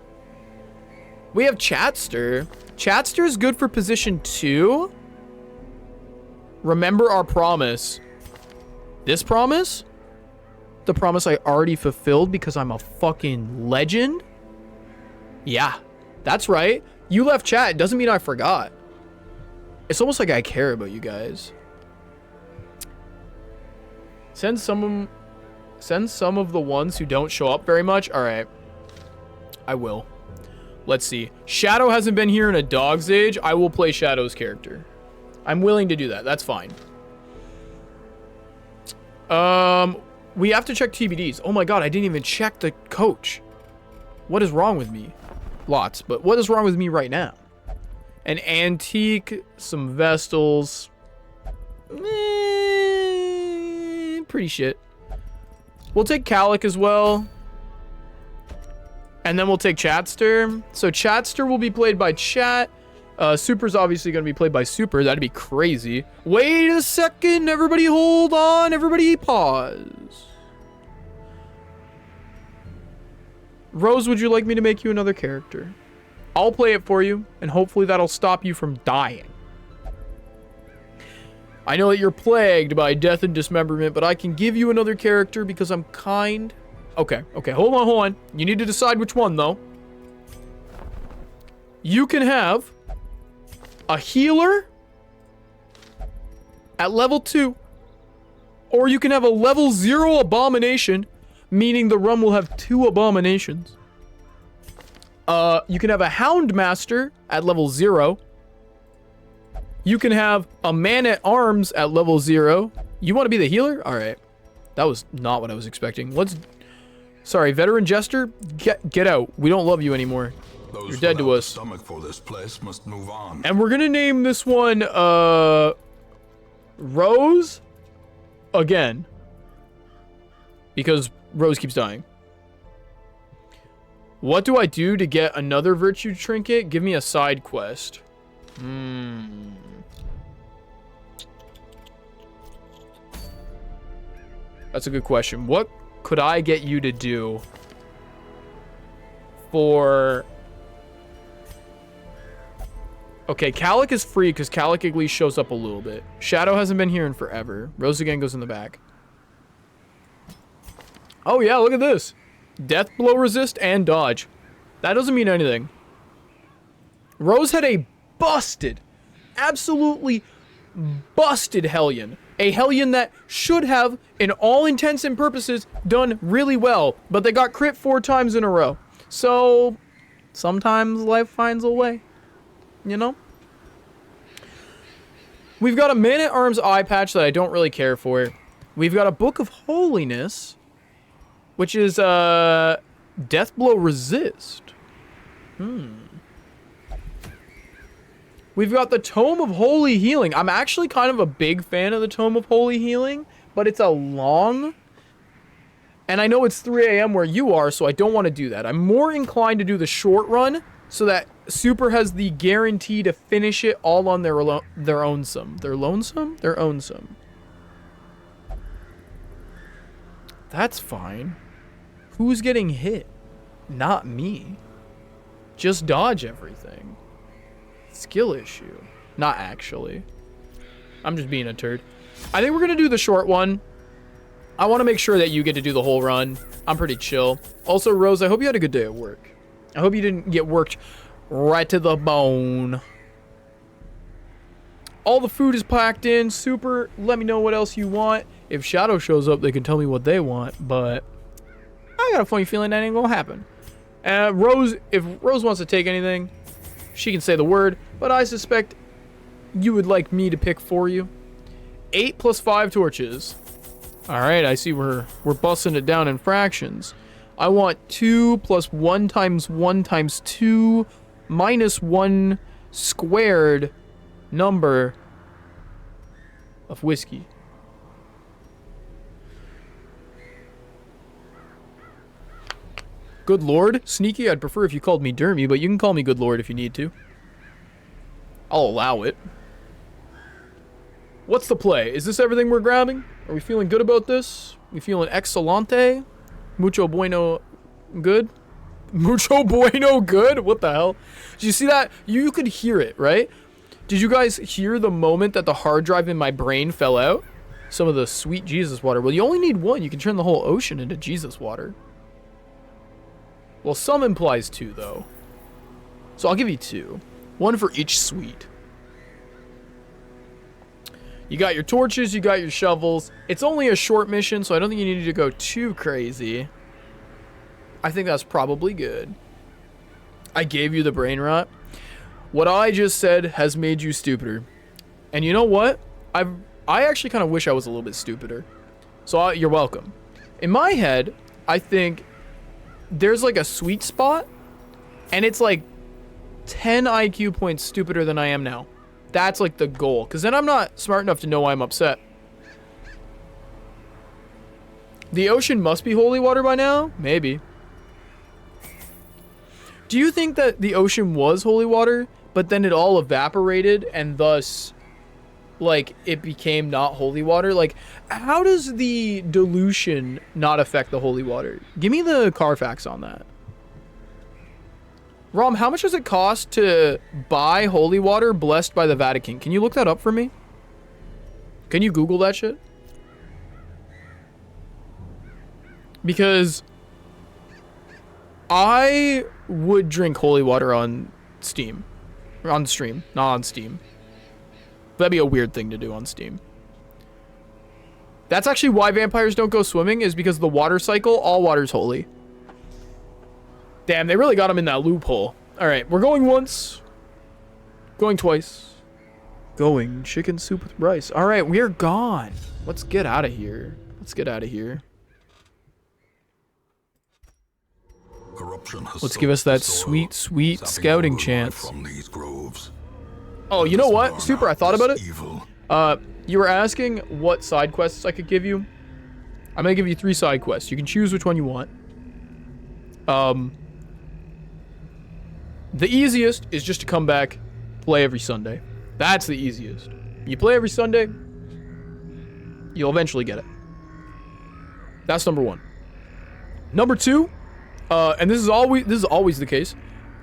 We have Chatster. Chatster is good for position 2. Remember our promise. This promise? The promise I already fulfilled because I'm a fucking legend? Yeah, that's right. You left chat, doesn't mean I forgot. It's almost like I care about you guys. Send some of the ones who don't show up very much. All right. I will. Let's see. Shadow hasn't been here in a dog's age. I will play Shadow's character. I'm willing to do that. That's fine. We have to check TBDs. Oh my god, I didn't even check the coach. What is wrong with me? Lots, but what is wrong with me right now? An antique, some Vestals. Pretty shit. We'll take Calic as well. And then we'll take Chatster. So Chatster will be played by Chat. Super's obviously going to be played by Super. That'd be crazy. Wait a second. Everybody hold on. Everybody pause. Rose, would you like me to make you another character? I'll play it for you, and hopefully that'll stop you from dying. I know that you're plagued by death and dismemberment, but I can give you another character because I'm kind. Okay, hold on. You need to decide which one, though. You can have a healer at level 2, or you can have a level 0 abomination, meaning the run will have 2 abominations. You can have a Houndmaster at level 0. You can have a Man-at-Arms at level 0. You want to be the healer? All right. That was not what I was expecting. Sorry, Veteran Jester, get out. We don't love you anymore. Those You're dead to us. Stomach for this place must move on. And we're gonna name this one, Rose again. Because Rose keeps dying. What do I do to get another virtue trinket? Give me a side quest. That's a good question. What could I get you to do for... Okay, Calic is free because Calic at least shows up a little bit. Shadow hasn't been here in forever. Rose again goes in the back. Oh yeah, look at this. Death blow resist and dodge. That doesn't mean anything. Rose had a busted, absolutely busted Hellion. A Hellion that should have, in all intents and purposes, done really well. But they got crit 4 times in a row. So, sometimes life finds a way. You know? We've got a Man-at-Arms eye patch that I don't really care for. We've got a Book of Holiness, which is Death Blow Resist. We've got the Tome of Holy Healing. I'm actually kind of a big fan of the Tome of Holy Healing, but it's a long... And I know it's 3 a.m. where you are, so I don't want to do that. I'm more inclined to do the short run so that Super has the guarantee to finish it all on their ownsome. Their lonesome? Their ownsome. That's fine. Who's getting hit? Not me. Just dodge everything. Skill issue. Not actually. I'm just being a turd. I think we're going to do the short one. I want to make sure that you get to do the whole run. I'm pretty chill. Also, Rose, I hope you had a good day at work. I hope you didn't get worked right to the bone. All the food is packed in. Super. Let me know what else you want. If Shadow shows up, they can tell me what they want, but I got a funny feeling that ain't gonna happen. Rose, if Rose wants to take anything, she can say the word, but I suspect you would like me to pick for you. 8 plus 5 torches. All right, I see we're busting it down in fractions. I want 2 plus 1 times 1 times 2 minus 1 squared number of whiskey. Good Lord? Sneaky, I'd prefer if you called me Dermy, but you can call me Good Lord if you need to. I'll allow it. What's the play? Is this everything we're grabbing? Are we feeling good about this? We feeling excelente? Mucho bueno good? Mucho bueno good? What the hell? Did you see that? You could hear it, right? Did you guys hear the moment that the hard drive in my brain fell out? Some of the sweet Jesus water. Well, you only need 1. You can turn the whole ocean into Jesus water. Well, some implies 2, though. So I'll give you 2. 1 for each sweet. You got your torches, you got your shovels. It's only a short mission, so I don't think you need to go too crazy. I think that's probably good. I gave you the brain rot. What I just said has made you stupider. And you know what? I actually kind of wish I was a little bit stupider. So you're welcome. In my head, I think there's like a sweet spot, and it's like 10 IQ points stupider than I am now. That's like the goal, because then I'm not smart enough to know why I'm upset. The ocean must be holy water by now? Maybe. Do you think that the ocean was holy water, but then it all evaporated and thus, like, it became not holy water? Like, how does the dilution not affect the holy water? Give me the Carfax on that. Rom, how much does it cost to buy holy water blessed by the Vatican? Can you look that up for me? Can you Google that shit? Because I would drink holy water on Steam. Or on stream, not on Steam. That'd be a weird thing to do on Steam. That's actually why vampires don't go swimming, is because the water cycle, all water's holy. Damn, they really got him in that loophole. All right, we're going once. Going twice. Going chicken soup with rice. All right, we are gone. Let's get out of here. Let's get out of here. Corruption has Let's give us that soaked the soil, sweet sapping scouting all the life chance. From these groves. Oh, you know This what? burnout Super, I thought about it. is evil. You were asking what side quests I could give you. I'm gonna give you 3 side quests. You can choose which one you want. The easiest is just to come back, play every Sunday. That's the easiest. You play every Sunday, you'll eventually get it. That's number 1. Number 2, and this is always the case,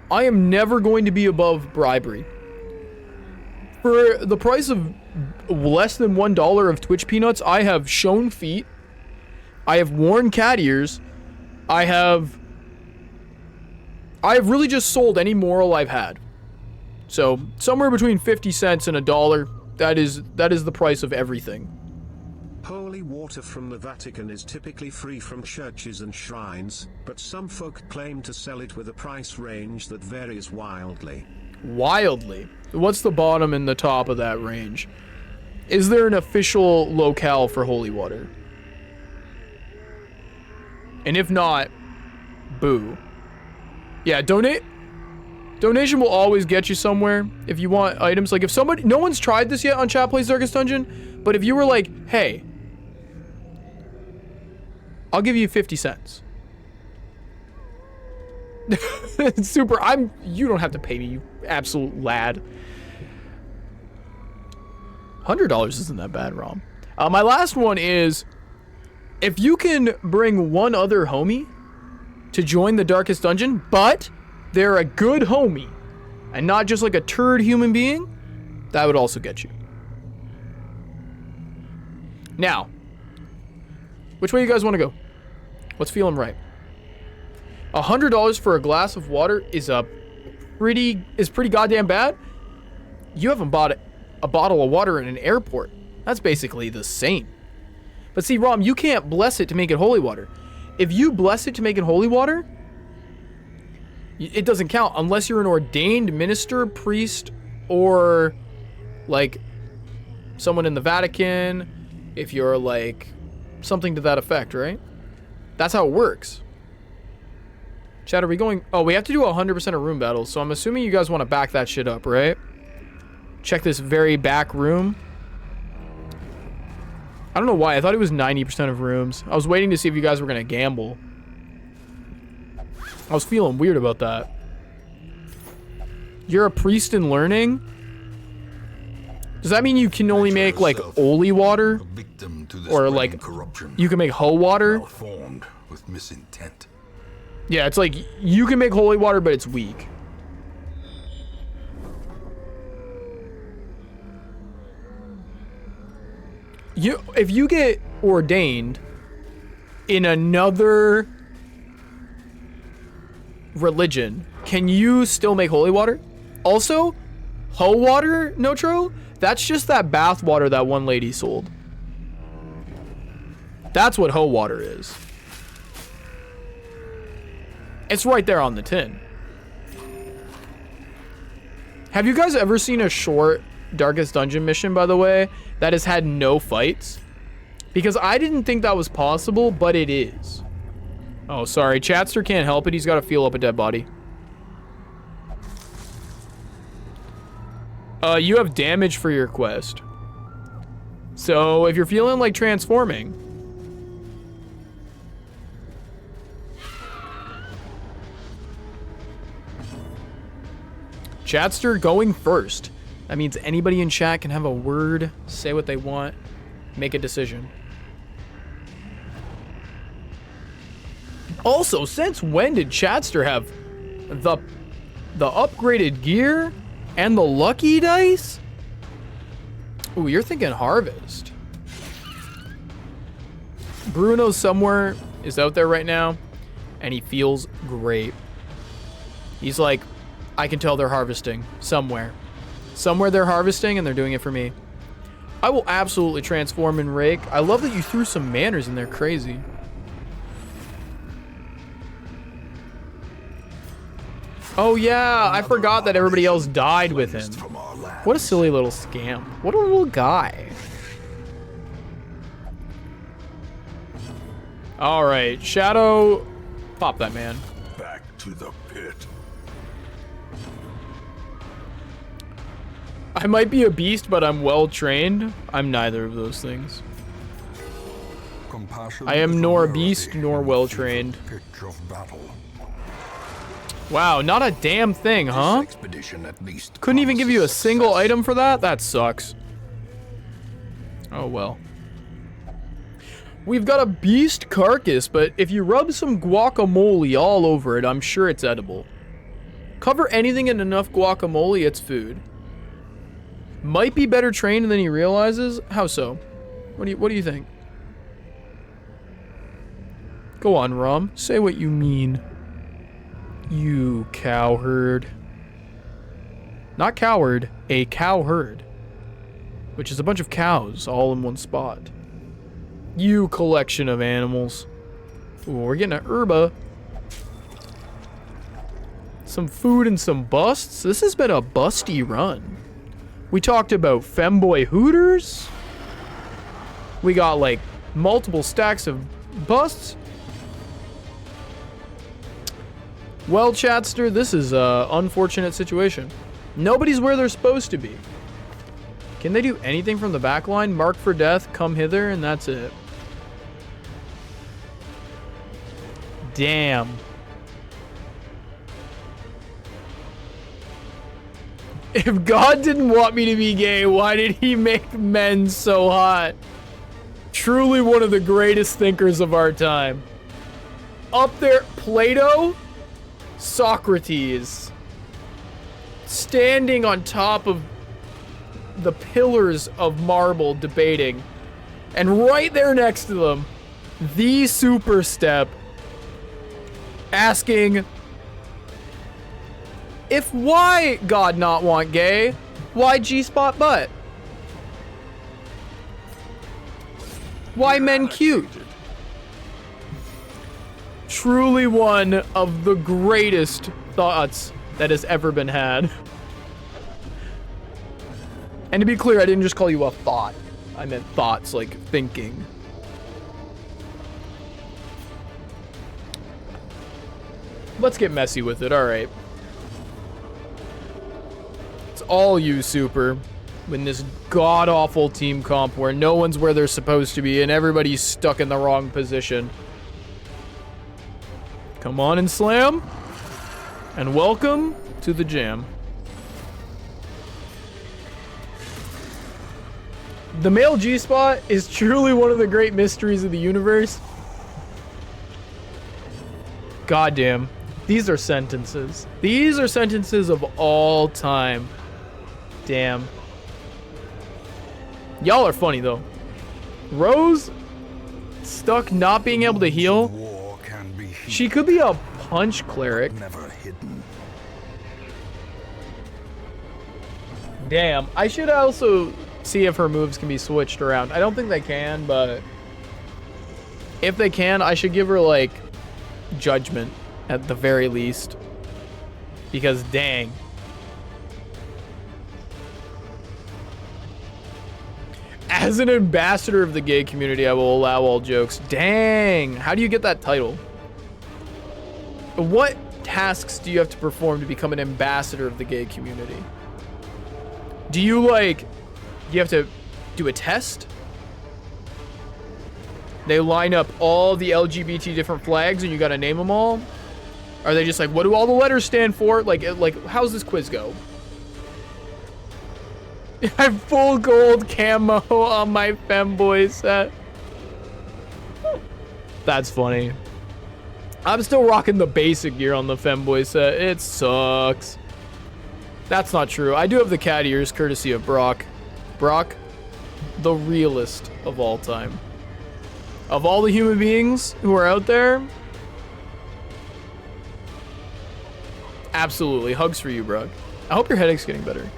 I am never going to be above bribery. For the price of less than $1 of Twitch peanuts, I have shown feet, I have worn cat ears, I have really just sold any moral I've had. So somewhere between 50 cents and $1, that is the price of everything. Holy water from the Vatican is typically free from churches and shrines, but some folk claim to sell it with a price range that varies wildly. Wildly. What's the bottom and the top of that range? Is there an official locale for holy water? And if not, boo. Yeah, donation will always get you somewhere if you want items. Like if somebody, no one's tried this yet on Chat Plays Darkest Dungeon, but if you were like, hey, I'll give you 50 cents. Super, you don't have to pay me, you absolute lad. $100 isn't that bad, Rom. My last one is, if you can bring one other homie to join the Darkest Dungeon, but they're a good homie and not just like a turd human being, that would also get you. Now, which way you guys want to go? What's feeling right? $100 for a glass of water is pretty goddamn bad. You haven't bought a bottle of water in an airport. That's basically the same. But see, Rom, you can't bless it to make it holy water. If you bless it to make it holy water, it doesn't count unless you're an ordained minister, priest, or like someone in the Vatican. If you're like something to that effect, right? That's how it works. Chat, are we going? Oh, we have to do 100% of room battles, so I'm assuming you guys want to back that shit up, right? Check this very back room. I don't know why. I thought it was 90% of rooms. I was waiting to see if you guys were going to gamble. I was feeling weird about that. You're a priest in learning? Does that mean you can only make, like, holy water? Or, like, you can make ho water? Malformed with misintent. Yeah, it's like, you can make holy water, but it's weak. If you get ordained in another religion, can you still make holy water? Also, ho water, Notro, That's just that bath water that one lady sold. That's what hoe water is. It's right there on the tin. Have you guys ever seen a short Darkest Dungeon mission, by the way, that has had no fights? Because I didn't think that was possible, but it is. Oh, sorry. Chatster can't help it. He's got to feel up a dead body. You have damage for your quest. So if you're feeling like transforming, Chatster going first. That means anybody in chat can have a word, say what they want, make a decision. Also, since when did Chatster have the upgraded gear and the lucky dice? Ooh, you're thinking harvest. Bruno somewhere is out there right now, and he feels great. He's like, I can tell they're harvesting somewhere. Somewhere they're harvesting, and they're doing it for me. I will absolutely transform and rake. I love that you threw some manners in there. Crazy. Oh yeah, I forgot that everybody else died with him. What a silly little scam. What a little guy. All right, Shadow, pop that man. Back to the pit. I might be a beast, but I'm well trained. I'm neither of those things. I am nor a beast nor well trained. Wow, not a damn thing, huh? Couldn't even give you a single item for that? That sucks. Oh well. We've got a beast carcass, but if you rub some guacamole all over it, I'm sure it's edible. Cover anything in enough guacamole, it's food. Might be better trained than he realizes. How so? What do you think? Go on, Rum. Say what you mean. You cowherd. Not coward, a cowherd. Which is a bunch of cows all in one spot. You collection of animals. Ooh, we're getting an herba. Some food and some busts. This has been a busty run. We talked about femboy hooters. We got like multiple stacks of busts. Well, Chatster, this is a unfortunate situation. Nobody's where they're supposed to be. Can they do anything from the back line? Mark for death, come hither, and that's it. Damn. If God didn't want me to be gay, why did he make men so hot? Truly one of the greatest thinkers of our time. Up there, Plato, Socrates, standing on top of the pillars of marble debating. And right there next to them, the super step asking, if why God not want gay, why G-spot butt? Why men cute? Truly one of the greatest thoughts that has ever been had. And to be clear, I didn't just call you a thought. I meant thoughts, like thinking. Let's get messy with it, alright. It's all you, Super. In this god-awful team comp where no one's where they're supposed to be and everybody's stuck in the wrong position. Come on and slam. And welcome to the jam. The male G-spot is truly one of the great mysteries of the universe. Goddamn. These are sentences. These are sentences of all time. Damn. Y'all are funny, though. Rose, stuck not being able to heal. She could be a punch cleric. Never hidden. Damn. I should also see if her moves can be switched around. I don't think they can, but if they can, I should give her, like, judgment at the very least. Because, dang. As an ambassador of the gay community, I will allow all jokes. Dang. How do you get that title? What tasks do you have to perform to become an ambassador of the gay community? Do you, like, you have to do a test? They line up all the LGBT different flags and you gotta name them all? Are they just like, what do all the letters stand for? Like, how's this quiz go? I have full gold camo on my femboy set. That's funny. I'm still rocking the basic gear on the femboy set. It sucks. That's not true. I do have the cat ears courtesy of Brock. Brock, the realest of all time. Of all the human beings who are out there, absolutely. Hugs for you, Brock. I hope your headache's getting better.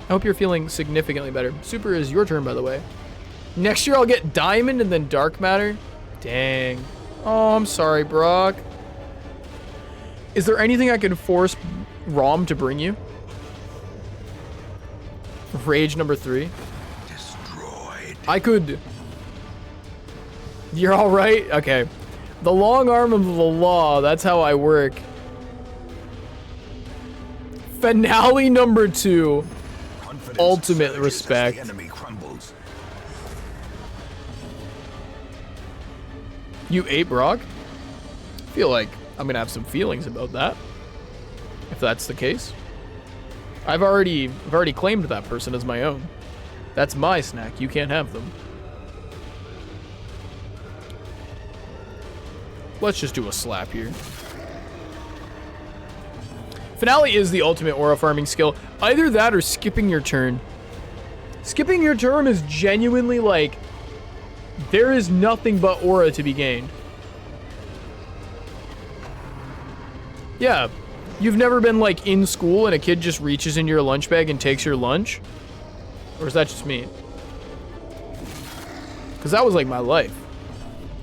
I hope you're feeling significantly better. Super is your turn, by the way. Next year I'll get Diamond and then Dark Matter. Dang. Oh, I'm sorry, Brock. Is there anything I can force Rom to bring you? Rage number 3. Destroyed. I could... You're all right? Okay. The long arm of the law. That's how I work. Finale number 2. Confidence Ultimate surges as respect. the enemy crumbles. You ate Brock? I feel like I'm gonna have some feelings about that. If that's the case. I've already claimed that person as my own. That's my snack. You can't have them. Let's just do a slap here. Finale is the ultimate aura farming skill. Either that or skipping your turn. Skipping your turn is genuinely like, there is nothing but aura to be gained. Yeah. You've never been like in school and a kid just reaches into your lunch bag and takes your lunch? Or is that just me? Because that was like my life.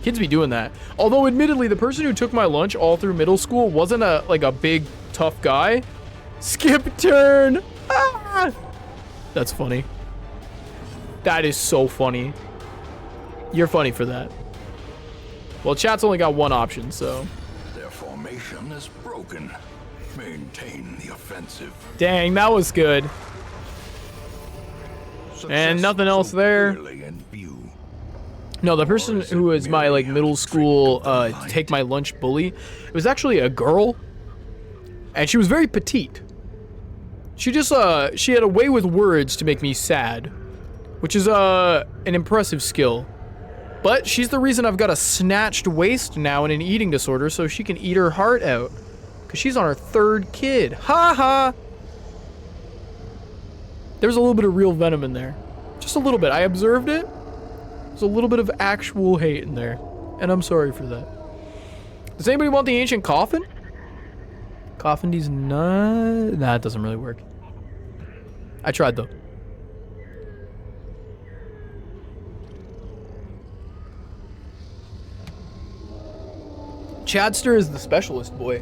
Kids be doing that. Although admittedly, the person who took my lunch all through middle school wasn't a big tough guy. Skip turn. Ah! That's funny. That is so funny. You're funny for that. Well, chat's only got one option, so. Their formation is broken. Maintain the offensive. Dang, that was good. And nothing else there. Clearly in view. No, the person who was my like middle school take my lunch bully, it was actually a girl, and she was very petite. She just she had a way with words to make me sad, which is an impressive skill. But she's the reason I've got a snatched waist now and an eating disorder, so she can eat her heart out, cause she's on her 3rd kid. Ha ha. There's a little bit of real venom in there, just a little bit. I observed it. There's a little bit of actual hate in there, and I'm sorry for that. Does anybody want the ancient coffin? Coffin D's not... Nah, it doesn't really work. I tried, though. Chadster is the specialist boy.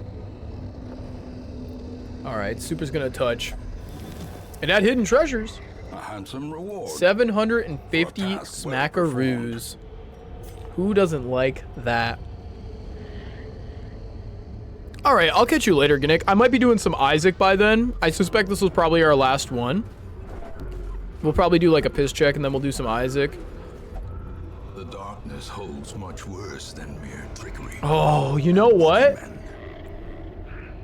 Alright, Super's gonna touch. And add hidden treasures. A handsome reward. 750 For a task well smackaroos. Who doesn't like that? Alright, I'll catch you later, Gnick. I might be doing some Isaac by then. I suspect this was probably our last one. We'll probably do like a piss check and then we'll do some Isaac. The darkness holds much worse than mere trickery. Oh, you know what?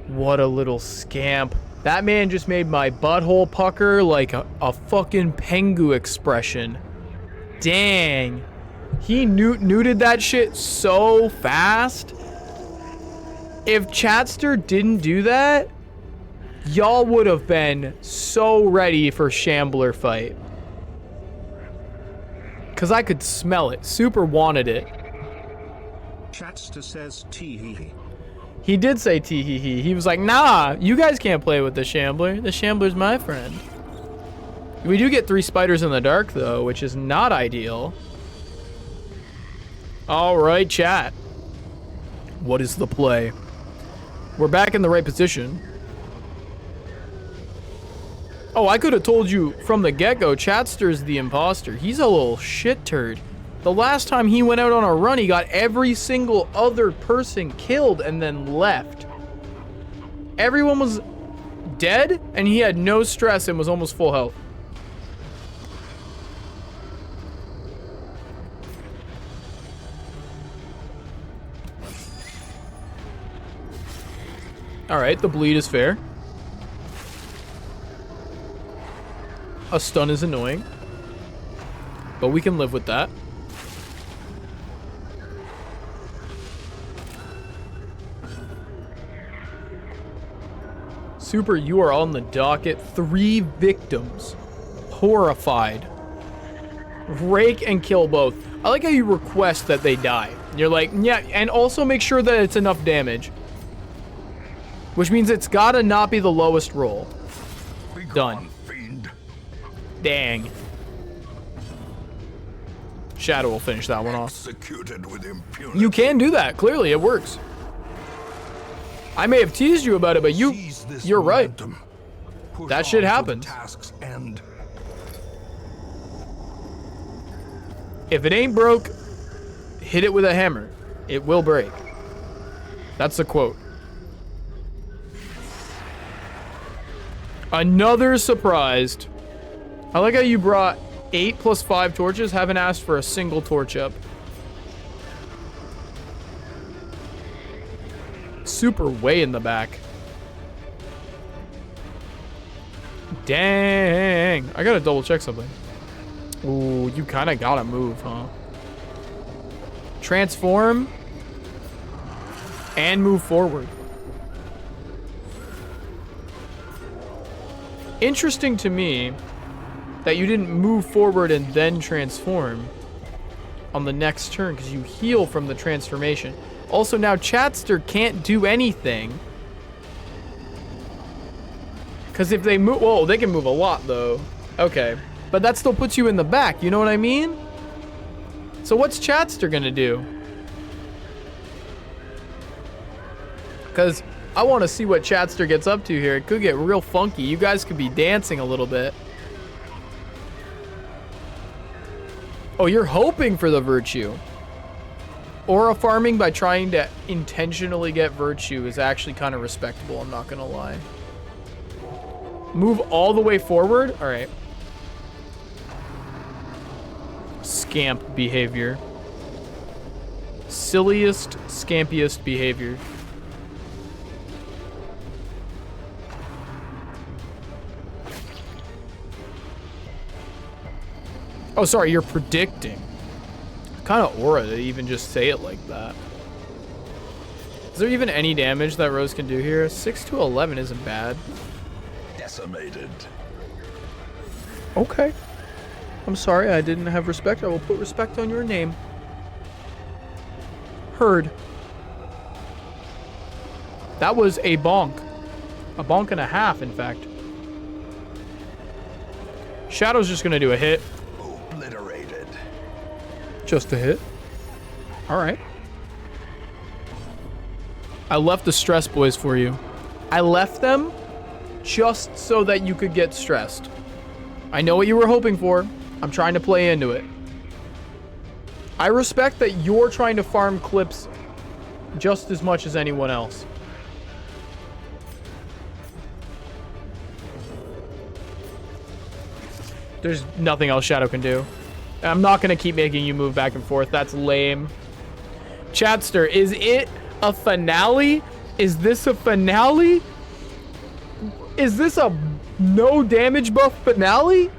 What a little scamp. That man just made my butthole pucker like a fucking Pengu expression. Dang. He neuted that shit so fast. If Chatster didn't do that, y'all would have been so ready for Shambler fight. Cause I could smell it. Super wanted it. Chatster says tee hee hee. He did say tee hee hee. He was like, nah, you guys can't play with the Shambler. The Shambler's my friend. We do get 3 spiders in the dark, though, which is not ideal. All right, chat. What is the play? We're back in the right position. Oh, I could have told you from the get-go, Chatster's the imposter. He's a little shit turd. The last time he went out on a run, he got every single other person killed and then left. Everyone was dead, and he had no stress and was almost full health. Alright, the bleed is fair. A stun is annoying, but we can live with that. Super, you are on the docket. 3 victims. Horrified. Rake and kill both. I like how you request that they die. You're like, yeah, and also make sure that it's enough damage. Which means it's gotta not be the lowest roll. Done. Dang. Shadow will finish that one off. Executed with impunity. You can do that. Clearly, it works. I may have teased you about it, but you're right. That shit happens. If it ain't broke, hit it with a hammer. It will break. That's the quote. Another surprised. I like how you brought 8 plus 5 torches. Haven't asked for a single torch up. Super way in the back. Dang. I gotta double check something. Ooh, you kind of gotta move, huh? Transform. And move forward. Interesting to me that you didn't move forward and then transform on the next turn because you heal from the transformation. Also, now Chatster can't do anything. Because if they move... Whoa, they can move a lot, though. Okay. But that still puts you in the back. You know what I mean? So what's Chatster going to do? Because I want to see what Chatster gets up to here. It could get real funky. You guys could be dancing a little bit. Oh, you're hoping for the virtue. Aura farming by trying to intentionally get virtue is actually kind of respectable, I'm not gonna lie. Move all the way forward? Alright. Scamp behavior. Silliest, scampiest behavior. Oh, sorry, you're predicting. Kind of aura to even just say it like that. Is there even any damage that Rose can do here? 6 to 11 isn't bad. Decimated. Okay. I'm sorry, I didn't have respect. I will put respect on your name. Heard. That was a bonk. A bonk and a half, in fact. Shadow's just gonna do a hit. Obliterated. Just a hit. Alright. I left the stress boys for you. I left them just so that you could get stressed. I know what you were hoping for. I'm trying to play into it. I respect that you're trying to farm clips just as much as anyone else. There's nothing else Shadow can do. I'm not going to keep making you move back and forth. That's lame. Chatster, is it a finale? Is this a finale? Is this a no damage buff finale?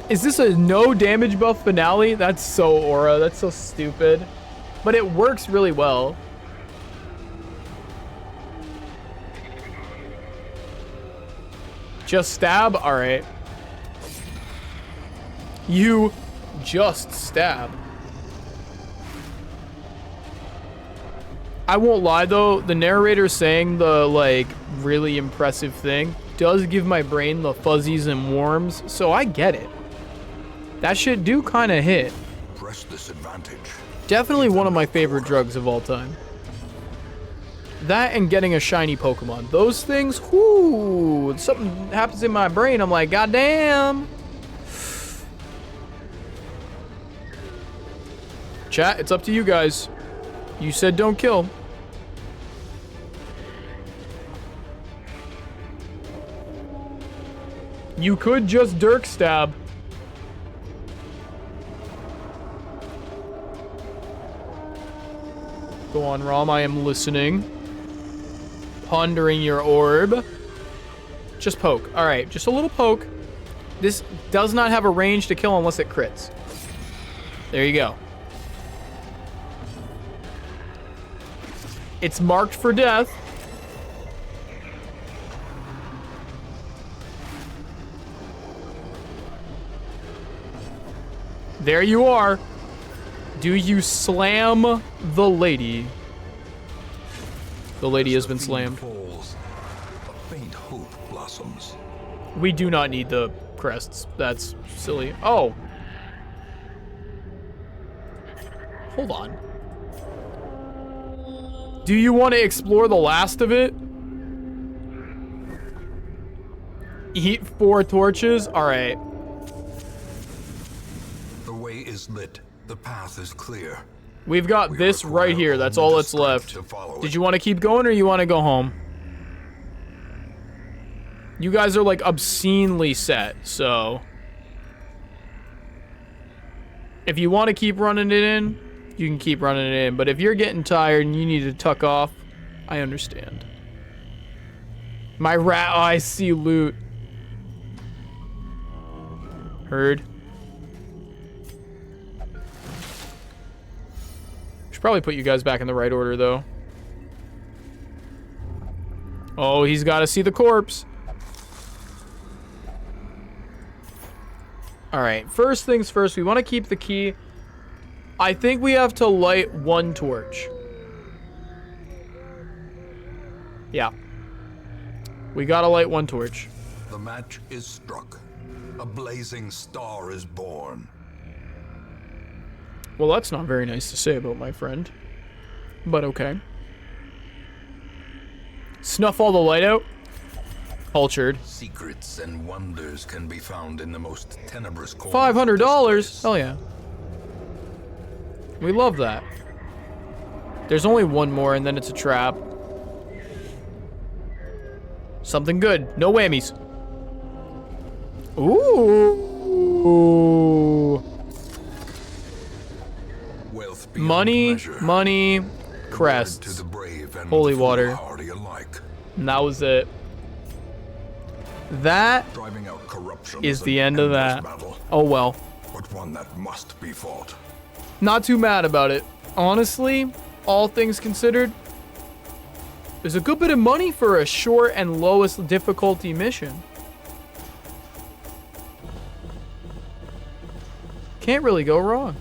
Is this a no damage buff finale? That's so aura. That's so stupid. But it works really well. Just stab? Alright. You just stab. I won't lie though, the narrator saying the like really impressive thing does give my brain the fuzzies and warms, so I get it. That shit do kind of hit. Press this advantage. Definitely one of my favorite drugs of all time. That and getting a shiny Pokemon. Those things, whoo, something happens in my brain. I'm like, goddamn. Chat, it's up to you guys. You said don't kill. You could just Dirk Stab. Go on, Rom, I am listening. Pondering your orb. Just poke. Alright, just a little poke. This does not have a range to kill unless it crits. There you go. It's marked for death. There you are. Do you slam the lady? The lady has been slammed. Falls, a faint hope blossoms. We do not need the crests. That's silly. Oh. Hold on. Do you want to explore the last of it? Eat 4 torches? Alright. The way is lit. The path is clear. We've got this right here. That's all that's left. Did you want to keep going or you want to go home? You guys are like obscenely set, so... If you want to keep running it in, you can keep running it in. But if you're getting tired and you need to tuck off, I understand. My rat... Oh, I see loot. Heard. Should probably put you guys back in the right order, though. Oh, he's got to see the corpse. All right, first things first, we want to keep the key. I think we have to light 1 torch. Yeah. We got to light 1 torch. The match is struck. A blazing star is born. Well, that's not very nice to say about my friend. But okay. Snuff all the light out. Cultured. Secrets and wonders can be found in the most tenebrous corners. $500? Hell yeah. We love that. There's only 1 more and then it's a trap. Something good. No whammies. Ooh. Wealth beyond Money, measure. money, To crests. the brave and Holy water. foolhardy alike. And that was it. That Driving out corruption is an the end of endless that. battle, Oh well. but one that must be fought. Not too mad about it. Honestly, all things considered, there's a good bit of money for a short and lowest difficulty mission. Can't really go wrong.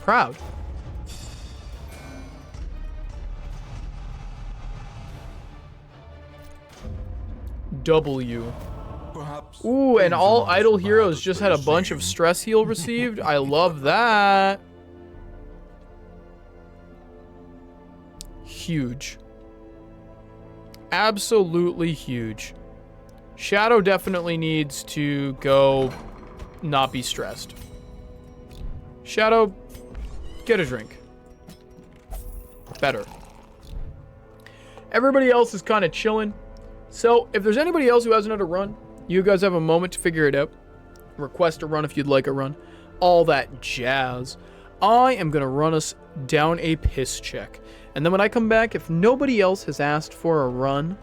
Proud. W. Perhaps. Ooh, and things all are not idle as bad heroes as just they had a bunch of seem. stress heal received. I love that. Huge. Absolutely huge. Shadow definitely needs to go not be stressed. Shadow, get a drink. Better. Everybody else is kind of chilling. So, if there's anybody else who hasn't had a run, you guys have a moment to figure it out. Request a run if you'd like a run. All that jazz. I am going to run us down a piss check. And then when I come back, if nobody else has asked for a run,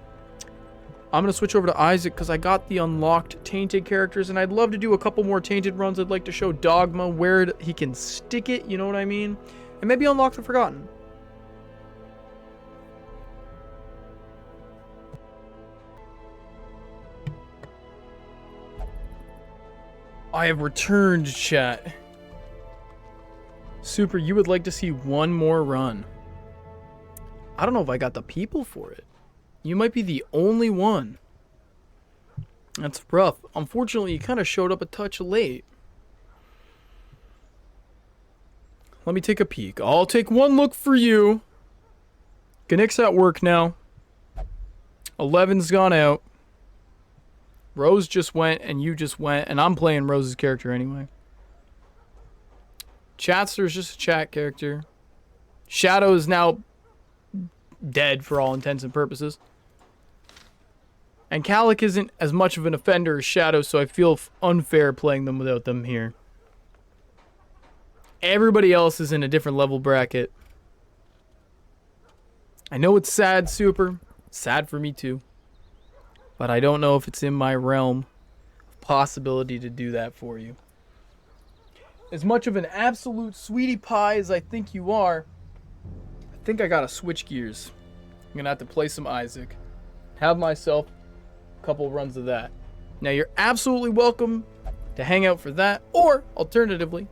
I'm going to switch over to Isaac because I got the unlocked Tainted characters, and I'd love to do a couple more Tainted runs. I'd like to show Dogma where he can stick it, you know what I mean? And maybe unlock the Forgotten. I have returned, chat. Super, you would like to see one more run. I don't know if I got the people for it. You might be the only one. That's rough. Unfortunately, you kind of showed up a touch late. Let me take a peek. I'll take one look for you. Gnick's at work now. 11's gone out. Rose just went, and you just went, and I'm playing Rose's character anyway. Chatster's just a chat character. Shadow is now dead for all intents and purposes. And Calic isn't as much of an offender as Shadow, so I feel unfair playing them without them here. Everybody else is in a different level bracket. I know it's sad, Super. Sad for me too. But I don't know if it's in my realm of possibility to do that for you. As much of an absolute sweetie pie as I think you are, I think I gotta switch gears. I'm gonna have to play some Isaac. Have myself a couple runs of that. Now you're absolutely welcome to hang out for that, or alternatively,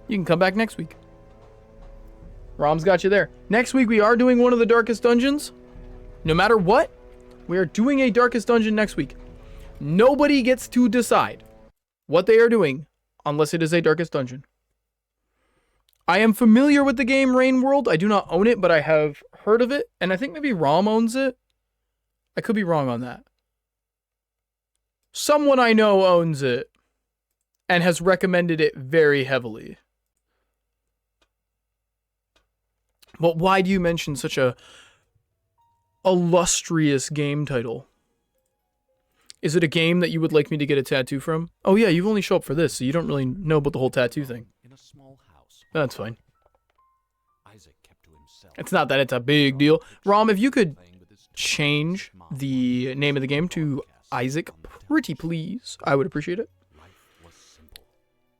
you can come back next week. Rom's got you there. Next week we are doing one of the Darkest Dungeons. No matter what, we are doing a Darkest Dungeon next week. Nobody gets to decide what they are doing unless it is a Darkest Dungeon. I am familiar with the game Rain World. I do not own it, but I have heard of it, and I think maybe Rom owns it. I could be wrong on that. Someone I know owns it and has recommended it very heavily. But why do you mention such a illustrious game title? Is it a game that you would like me to get a tattoo from? Oh yeah, you've only shown up for this, so you don't really know about the whole tattoo thing. In a small house. That's fine. Isaac kept to himself. It's not that it's a big deal. Rom, if you could change the name of the game to Isaac, pretty please, I would appreciate it.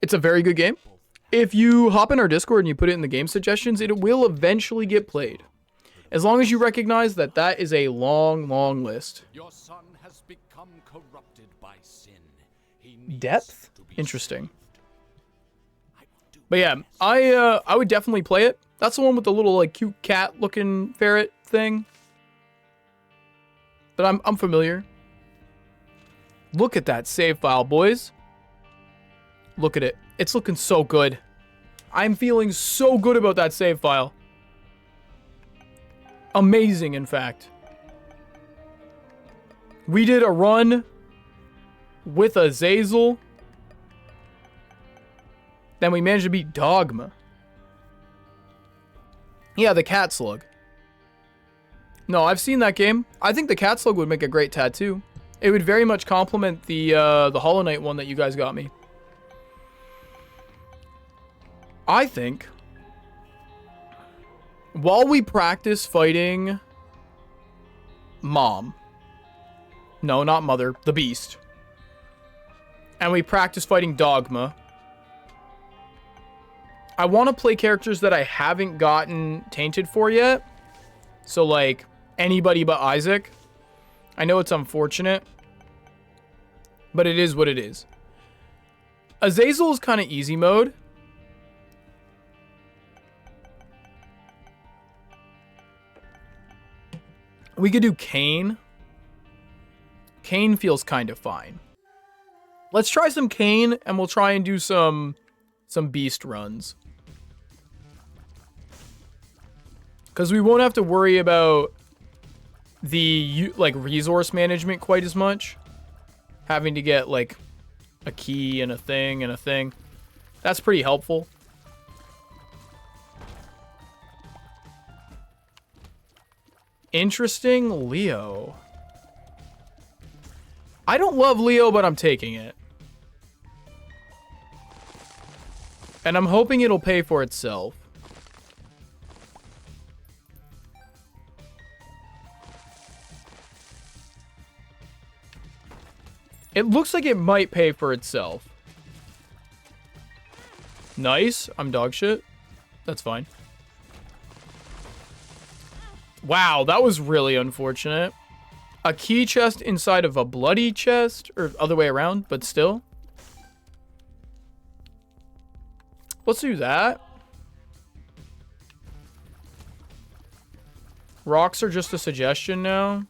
It's a very good game. If you hop in our Discord and you put it in the game suggestions, it will eventually get played. As long as you recognize that that is a long, long list. Your son has become corrupted by sin. He needs Depth? to be Interesting. saved. I will do But yeah, I would definitely play it. That's the one with the little like cute cat looking ferret thing. But I'm familiar. Look at that save file, boys. Look at it. It's looking so good. I'm feeling so good about that save file. Amazing, in fact. We did a run with Azazel. Then we managed to beat Dogma. Yeah, the cat slug. No, I've seen that game. I think the cat slug would make a great tattoo. It would very much complement the Hollow Knight one that you guys got me. I think while we practice fighting Mom, no, not Mother, the Beast, and we practice fighting Dogma, I want to play characters that I haven't gotten tainted for yet. So like anybody but Isaac. I know it's unfortunate, but it is what it is. Azazel is kind of easy mode. We could do Cain. Cain feels kind of fine. Let's try some Cain, and we'll try and do some Beast runs. Because we won't have to worry about the like resource management quite as much. Having to get like a key and a thing and a thing. That's pretty helpful. Interesting, Leo. I don't love Leo, but I'm taking it. And I'm hoping it'll pay for itself. It looks like it might pay for itself. Nice. I'm dog shit. That's fine. Wow, that was really unfortunate. A key chest inside of a bloody chest, or other way around, but still. Let's do that. Rocks are just a suggestion now.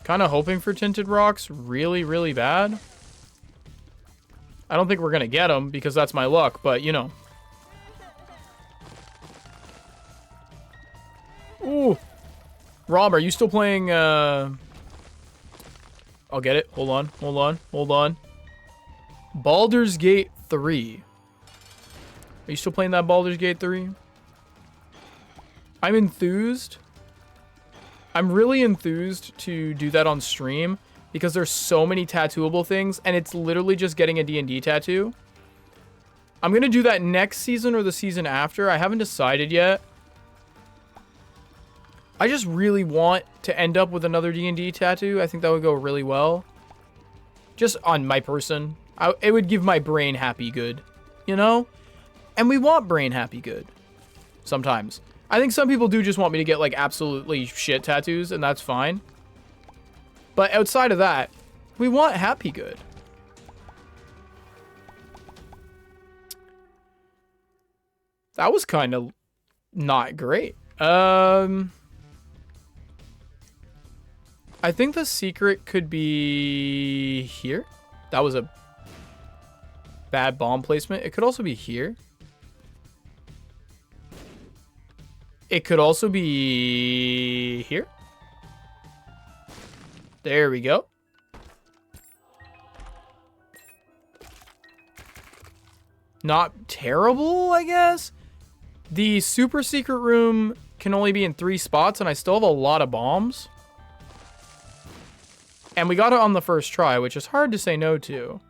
Kind of hoping for tinted rocks really, really bad. I don't think we're going to get them because that's my luck, but you know. Ooh. Rom, are you still playing, I'll get it. Hold on, hold on, hold on. Baldur's Gate 3. Are you still playing that Baldur's Gate 3? I'm enthused. I'm really enthused to do that on stream because there's so many tattooable things and it's literally just getting a D&D tattoo. I'm going to do that next season or the season after. I haven't decided yet. I just really want to end up with another D&D tattoo. I think that would go really well. Just on my person. It would give my brain happy good, you know? And we want brain happy good sometimes. I think some people do just want me to get like absolutely shit tattoos, and that's fine. But outside of that, we want happy good. That was kind of not great. I think the secret could be here. That was a bad bomb placement. It could also be here. It could also be here. There we go. Not terrible, I guess. The super secret room can only be in 3 spots, and I still have a lot of bombs. And we got it on the first try, which is hard to say no to.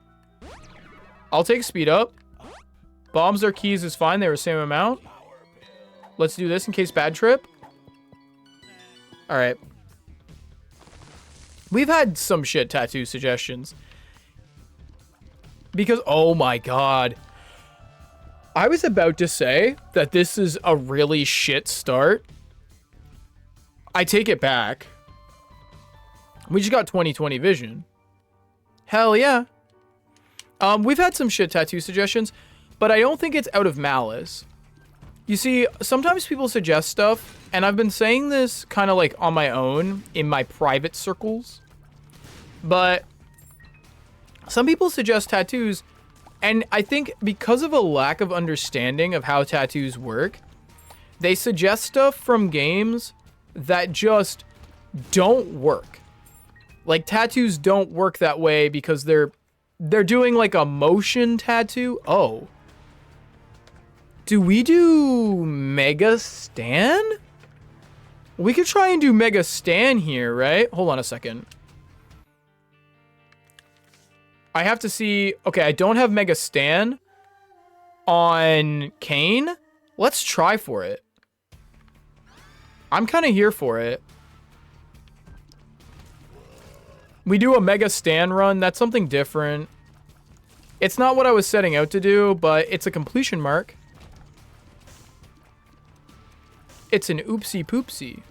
I'll take speed up. Bombs or keys is fine. They were the same amount. Let's do this in case bad trip. All right. We've had some shit tattoo suggestions. Because, oh my god. I was about to say that this is a really shit start. I take it back. We just got 20/20 vision. Hell yeah. We've had some shit tattoo suggestions, but I don't think it's out of malice. You see, sometimes people suggest stuff, and I've been saying this kind of like on my own in my private circles, but some people suggest tattoos, and I think because of a lack of understanding of how tattoos work, they suggest stuff from games that just don't work. Like, tattoos don't work that way because they're doing like a motion tattoo. Oh. Do we do Mega Stan? We could try and do Mega Stan here, right? Hold on a second. I have to see. Okay, I don't have Mega Stan on Kane. Let's try for it. I'm kind of here for it. We do a Mega Stan run. That's something different. It's not what I was setting out to do, but it's a completion mark. It's an oopsie poopsie.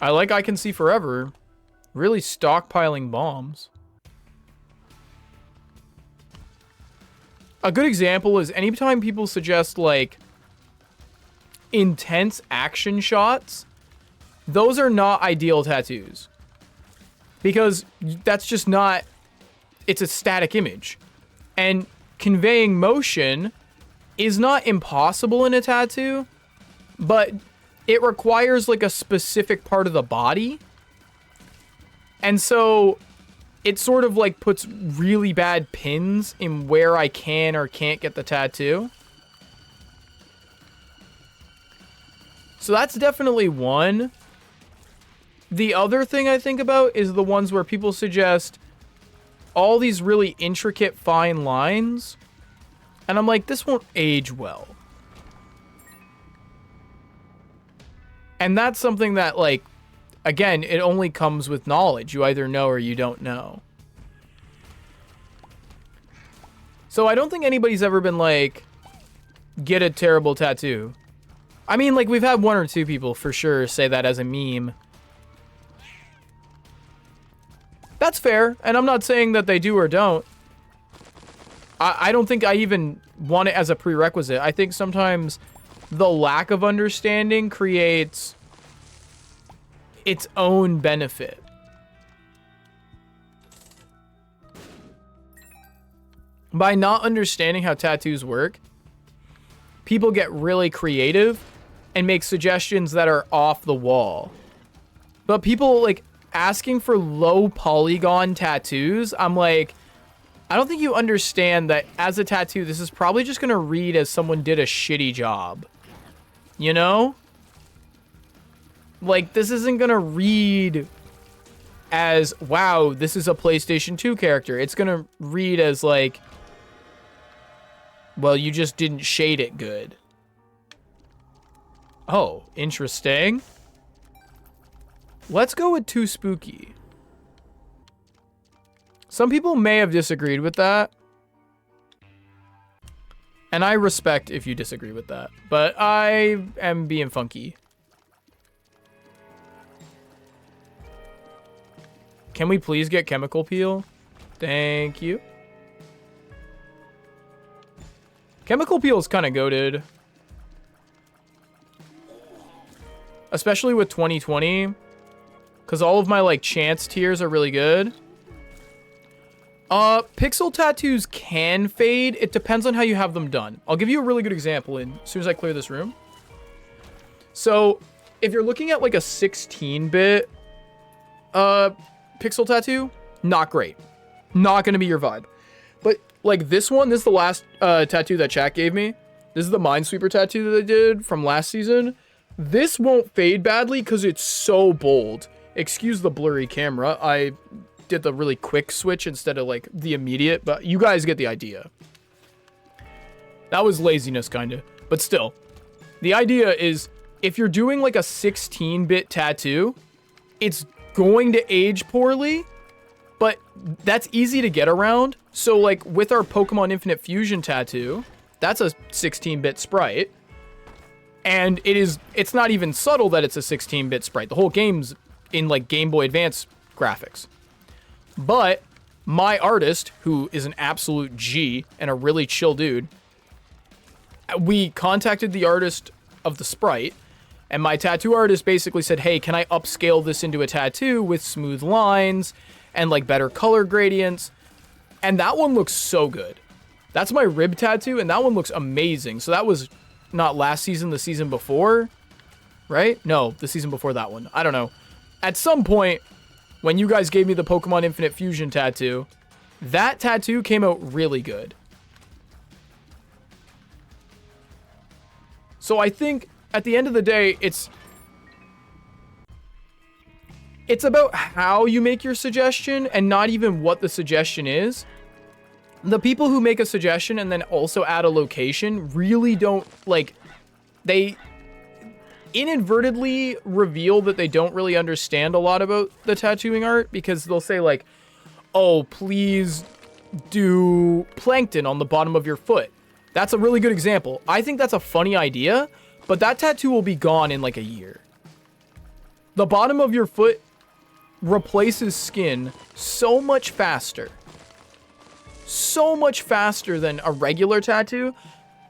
I like I Can See Forever. Really stockpiling bombs. A good example is anytime people suggest like intense action shots, those are not ideal tattoos. Because that's just not, it's a static image. And conveying motion is not impossible in a tattoo, but it requires like a specific part of the body. And so it sort of like puts really bad pins in where I can or can't get the tattoo. So that's definitely one. The other thing I think about is the ones where people suggest all these really intricate fine lines. And I'm like, this won't age well. And that's something that, like, again, it only comes with knowledge. You either know or you don't know. So I don't think anybody's ever been like, get a terrible tattoo. I mean, like, we've had 1 or 2 people for sure say that as a meme. That's fair, and I'm not saying that they do or don't. I don't think I even want it as a prerequisite. I think sometimes the lack of understanding creates its own benefit. By not understanding how tattoos work, people get really creative and make suggestions that are off the wall. But people like asking for low polygon tattoos, I'm like, I don't think you understand that as a tattoo, this is probably just gonna read as someone did a shitty job. You know? Like, this isn't gonna read as, wow, this is a PlayStation 2 character. It's gonna read as like, well, you just didn't shade it good. Oh, interesting. Let's go with too spooky. Some people may have disagreed with that. And I respect if you disagree with that. But I am being funky. Can we please get chemical peel? Thank you. Chemical peel is kind of goated. Especially with 2020. Because all of my, like, chance tiers are really good. Pixel tattoos can fade. It depends on how you have them done. I'll give you a really good example as soon as I clear this room. So, if you're looking at, like, a 16-bit, pixel tattoo, not great. Not going to be your vibe. But, like, this one, this is the last, tattoo that chat gave me. This is the Minesweeper tattoo that I did from last season. This won't fade badly because it's so bold. Excuse the blurry camera. I did the really quick switch instead of like the immediate, but you guys get the idea. That was laziness kind of, but still. The idea is if you're doing like a 16-bit tattoo, it's going to age poorly, but that's easy to get around. So like with our Pokemon Infinite Fusion tattoo, that's a 16-bit sprite. And it's not even subtle that it's a 16-bit sprite. The whole game's in like Game Boy Advance graphics. But my artist, who is an absolute G and a really chill dude, we contacted the artist of the sprite, and my tattoo artist basically said, hey, can I upscale this into a tattoo with smooth lines and like better color gradients? And that one looks so good. That's my rib tattoo, and that one looks amazing. So that was not last season, the season before, right? No, the season before that one. I don't know. At some point, when you guys gave me the Pokemon Infinite Fusion tattoo, that tattoo came out really good. So I think at the end of the day, it's about how you make your suggestion and not even what the suggestion is. The people who make a suggestion and then also add a location really don't, like, they inadvertently reveal that they don't really understand a lot about the tattooing art, because they'll say like, oh, please do plankton on the bottom of your foot. That's a really good example. I think that's a funny idea, but that tattoo will be gone in like a year. The bottom of your foot replaces skin so much faster. So much faster than a regular tattoo.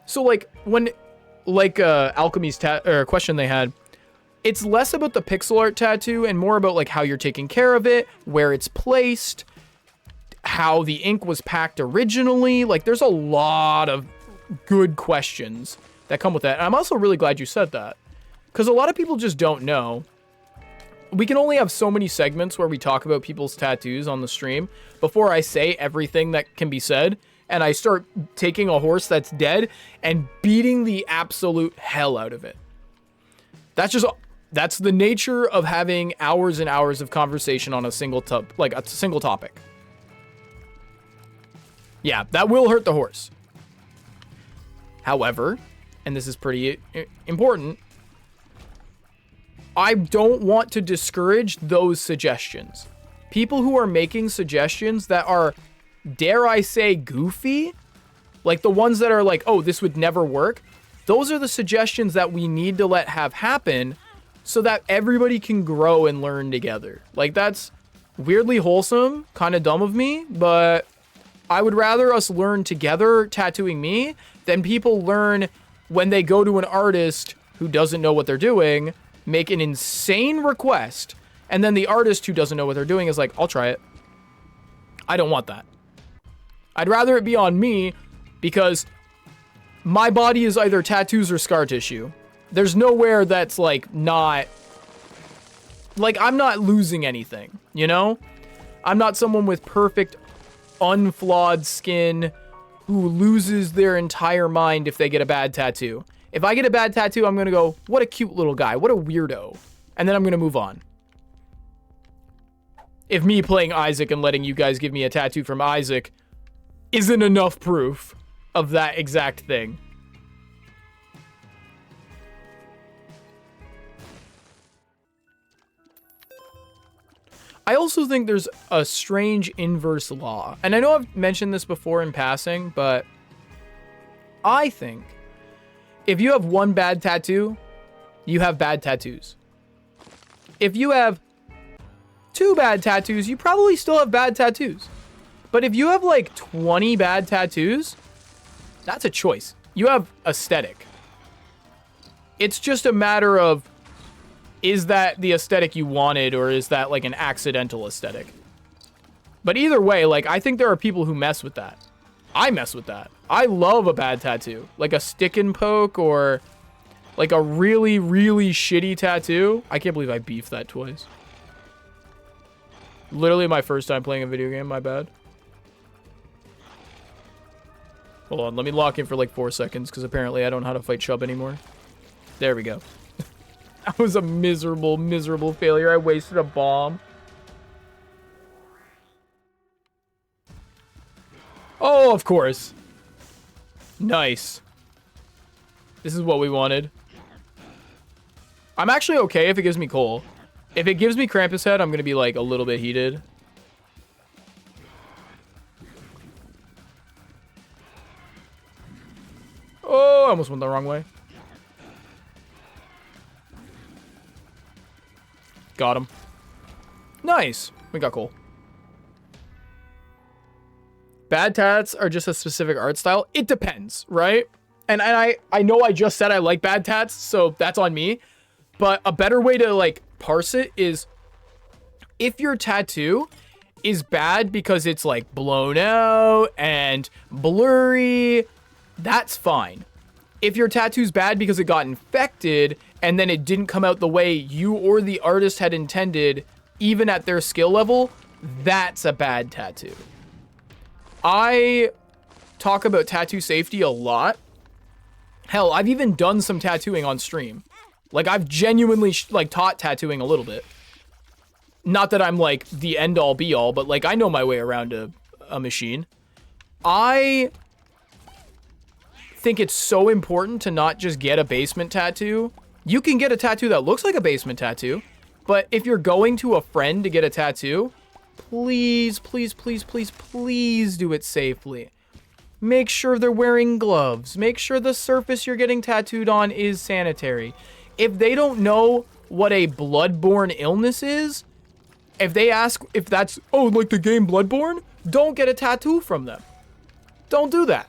So like when Alchemy's question they had, it's less about the pixel art tattoo and more about like how you're taking care of it, where it's placed, how the ink was packed originally. Like there's a lot of good questions that come with that. And I'm also really glad you said that, because a lot of people just don't know. We can only have so many segments where we talk about people's tattoos on the stream before I say everything that can be said. And I start taking a horse that's dead and beating the absolute hell out of it. That's the nature of having hours and hours of conversation on a single topic. Yeah, that will hurt the horse. However, and this is pretty important, I don't want to discourage those suggestions. People who are making suggestions that are, dare I say, goofy, like the ones that are like, oh, this would never work. Those are the suggestions that we need to let have happen so that everybody can grow and learn together. Like that's weirdly wholesome, kind of dumb of me, but I would rather us learn together tattooing me than people learn when they go to an artist who doesn't know what they're doing, make an insane request, and then the artist who doesn't know what they're doing is like, I'll try it. I don't want that. I'd rather it be on me because my body is either tattoos or scar tissue. There's nowhere that's like not, like I'm not losing anything, you know? I'm not someone with perfect, unflawed skin who loses their entire mind if they get a bad tattoo. If I get a bad tattoo, I'm gonna go, what a cute little guy, what a weirdo. And then I'm gonna move on. If me playing Isaac and letting you guys give me a tattoo from Isaac isn't enough proof of that exact thing. I also think there's a strange inverse law. And I know I've mentioned this before in passing, but I think if you have one bad tattoo, you have bad tattoos. If you have 2 bad tattoos, you probably still have bad tattoos. But if you have like 20 bad tattoos, that's a choice. You have aesthetic. It's just a matter of, is that the aesthetic you wanted, or is that like an accidental aesthetic? But either way, like, I think there are people who mess with that. I mess with that. I love a bad tattoo. Like a stick and poke, or like a really, really shitty tattoo. I can't believe I beefed that twice. Literally my first time playing a video game, my bad. Hold on, let me lock in for like 4 seconds, because apparently I don't know how to fight Chubb anymore. There we go. That was a miserable, miserable failure. I wasted a bomb. Oh, of course. Nice. This is what we wanted. I'm actually okay if it gives me coal. If it gives me Krampus head, I'm going to be like a little bit heated. Oh, I almost went the wrong way. Got him. Nice. We got coal. Bad tats are just a specific art style. It depends, right? And I know I just said I like bad tats, so that's on me. But a better way to like parse it is, if your tattoo is bad because it's like blown out and blurry, that's fine. If your tattoo's bad because it got infected and then it didn't come out the way you or the artist had intended, even at their skill level, that's a bad tattoo. I talk about tattoo safety a lot. Hell, I've even done some tattooing on stream. Like, I've genuinely like taught tattooing a little bit. Not that I'm like the end all be all, but like I know my way around a machine. I think it's so important to not just get a basement tattoo. You can get a tattoo that looks like a basement tattoo, but if you're going to a friend to get a tattoo, please, please, please, please, please do it safely. Make sure they're wearing gloves. Make sure the surface you're getting tattooed on is sanitary. If they don't know what a bloodborne illness is, if they ask if that's, oh, like the game Bloodborne, don't get a tattoo from them. Don't do that.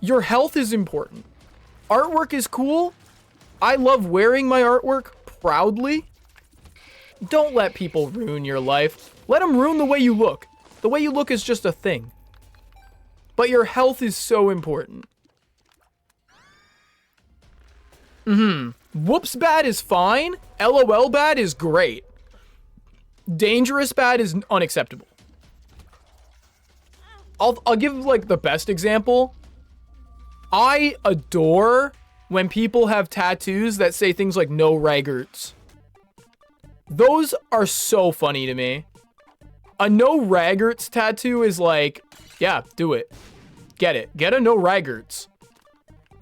Your health is important. Artwork is cool. I love wearing my artwork proudly. Don't let people ruin your life. Let them ruin the way you look. The way you look is just a thing. But your health is so important. Whoops bad is fine. LOL bad is great. Dangerous bad is unacceptable. I'll give like the best example. I adore when people have tattoos that say things like no raggarts. Those are so funny to me. A no raggarts tattoo is like, yeah, do it. Get it. Get a no raggarts.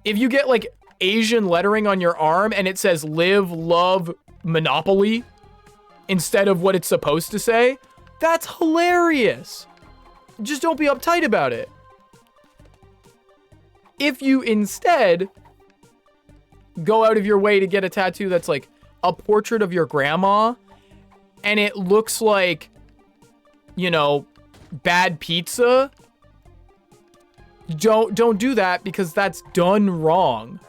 If you get like Asian lettering on your arm and it says live, love, Monopoly instead of what it's supposed to say, that's hilarious. Just don't be uptight about it. If you instead go out of your way to get a tattoo that's like a portrait of your grandma and it looks like, you know, bad pizza Don't do that because that's done wrong.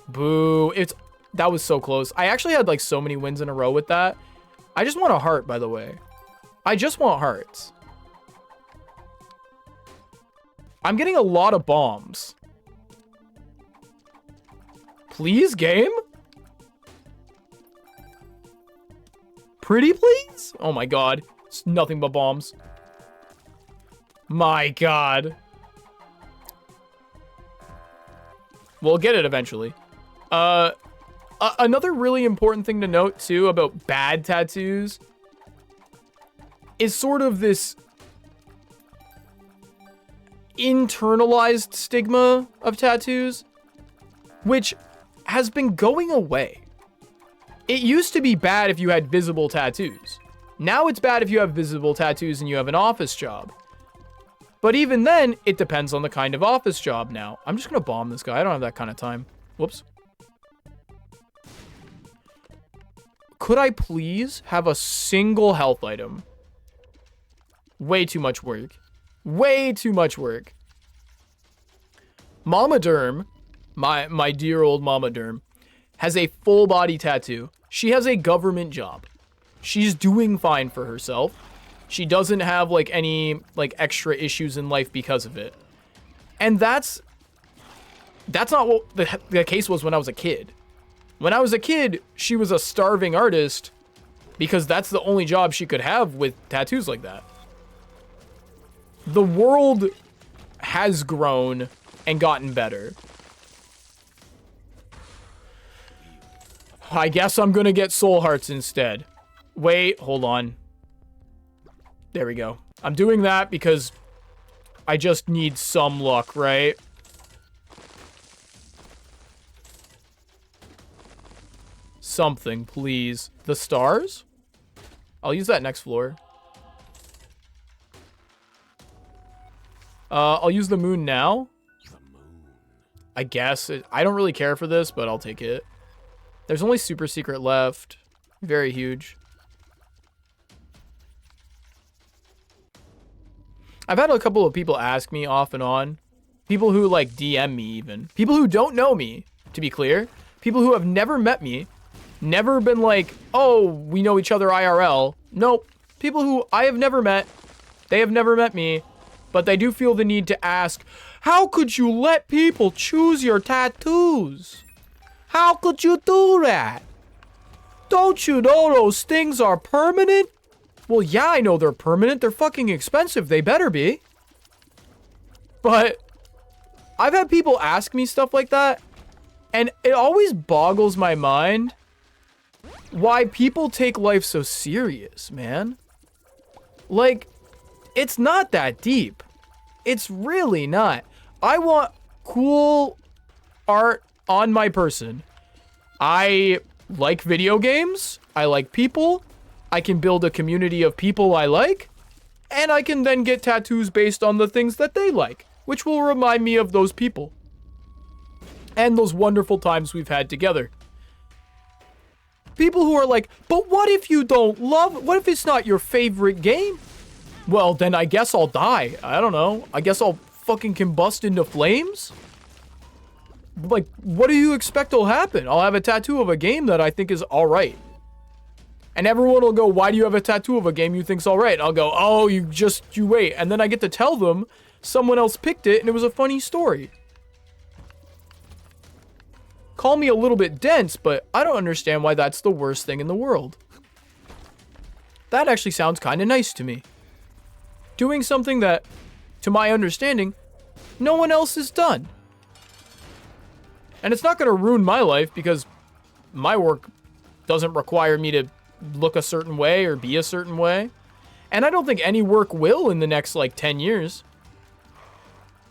Boo. That was so close. I actually had like so many wins in a row with that. I just want a heart, by the way. I just want hearts. I'm getting a lot of bombs. Please, game? Pretty please? Oh my god. It's nothing but bombs. My god. We'll get it eventually. Another really important thing to note too about bad tattoos is sort of this internalized stigma of tattoos, which has been going away. It used to be bad if you had visible tattoos. Now it's bad if you have visible tattoos and you have an office job. But even then, it depends on the kind of office job now. I'm just gonna bomb this guy. I don't have that kind of time. Whoops. Could I please have a single health item? Way too much work. Way too much work. Mama Derm, my dear old Mama Derm, has a full body tattoo. She has a government job. She's doing fine for herself. She doesn't have like any like extra issues in life because of it. And that's not what the case was when I was a kid. When I was a kid, she was a starving artist because that's the only job she could have with tattoos like that. The world has grown and gotten better. I guess I'm gonna get soul hearts instead. Wait, hold on. There we go. I'm doing that because I just need some luck, right? Something, please. The stars? I'll use that next floor. I'll use the moon now. I guess. I don't really care for this, but I'll take it. There's only super secret left. Very huge. I've had a couple of people ask me off and on. People who like DM me even. People who don't know me, to be clear. People who have never met me. Never been like, oh, we know each other IRL. Nope. People who I have never met. They have never met me. But they do feel the need to ask, how could you let people choose your tattoos? How could you do that? Don't you know those things are permanent? Well, yeah, I know they're permanent. They're fucking expensive. They better be. But I've had people ask me stuff like that, and it always boggles my mind why people take life so serious, man. Like, it's not that deep. It's really not. I want cool art on my person. I like video games. I like people. I can build a community of people I like. And I can then get tattoos based on the things that they like, which will remind me of those people. And those wonderful times we've had together. People who are like, but what if you don't love it? What if it's not your favorite game? Well, then I guess I'll die. I don't know. I guess I'll fucking combust into flames? Like, what do you expect will happen? I'll have a tattoo of a game that I think is alright. And everyone will go, why do you have a tattoo of a game you think's alright? I'll go, oh, you wait. And then I get to tell them someone else picked it and it was a funny story. Call me a little bit dense, but I don't understand why that's the worst thing in the world. That actually sounds kind of nice to me. Doing something that, to my understanding, no one else has done. And it's not going to ruin my life because my work doesn't require me to look a certain way or be a certain way. And I don't think any work will in the next, like, 10 years.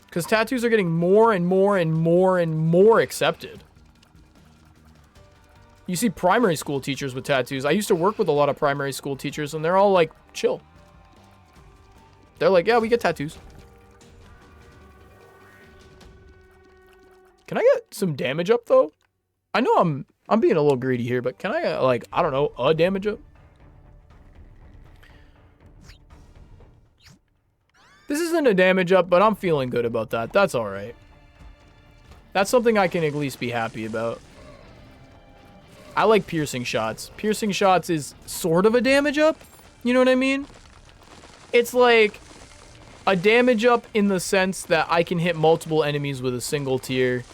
Because tattoos are getting more and more and more and more accepted. You see primary school teachers with tattoos. I used to work with a lot of primary school teachers, and they're all, like, chill. They're like, yeah, we get tattoos. Can I get some damage up, though? I know I'm being a little greedy here, but can I get, like, I don't know, a damage up? This isn't a damage up, but I'm feeling good about that. That's all right. That's something I can at least be happy about. I like piercing shots. Piercing shots is sort of a damage up. You know what I mean? It's like a damage up in the sense that I can hit multiple enemies with a single tier.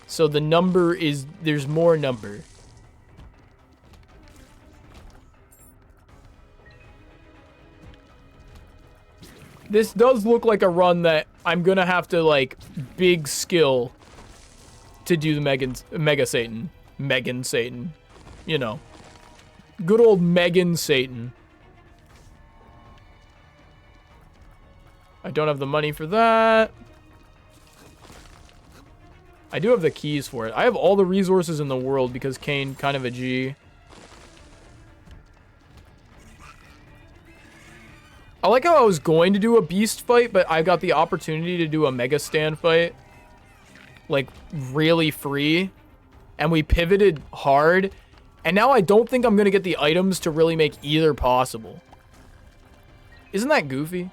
So the number is, there's more number. This does look like a run that I'm gonna have to, like, big skill to do the Mega Satan. Megan Satan. You know. Good old Megan Satan. I don't have the money for that. I do have the keys for it. I have all the resources in the world because Kayn kind of a G. I like how I was going to do a beast fight, but I got the opportunity to do a Mega Stand fight. Like, really free. And we pivoted hard. And now I don't think I'm going to get the items to really make either possible. Isn't that goofy?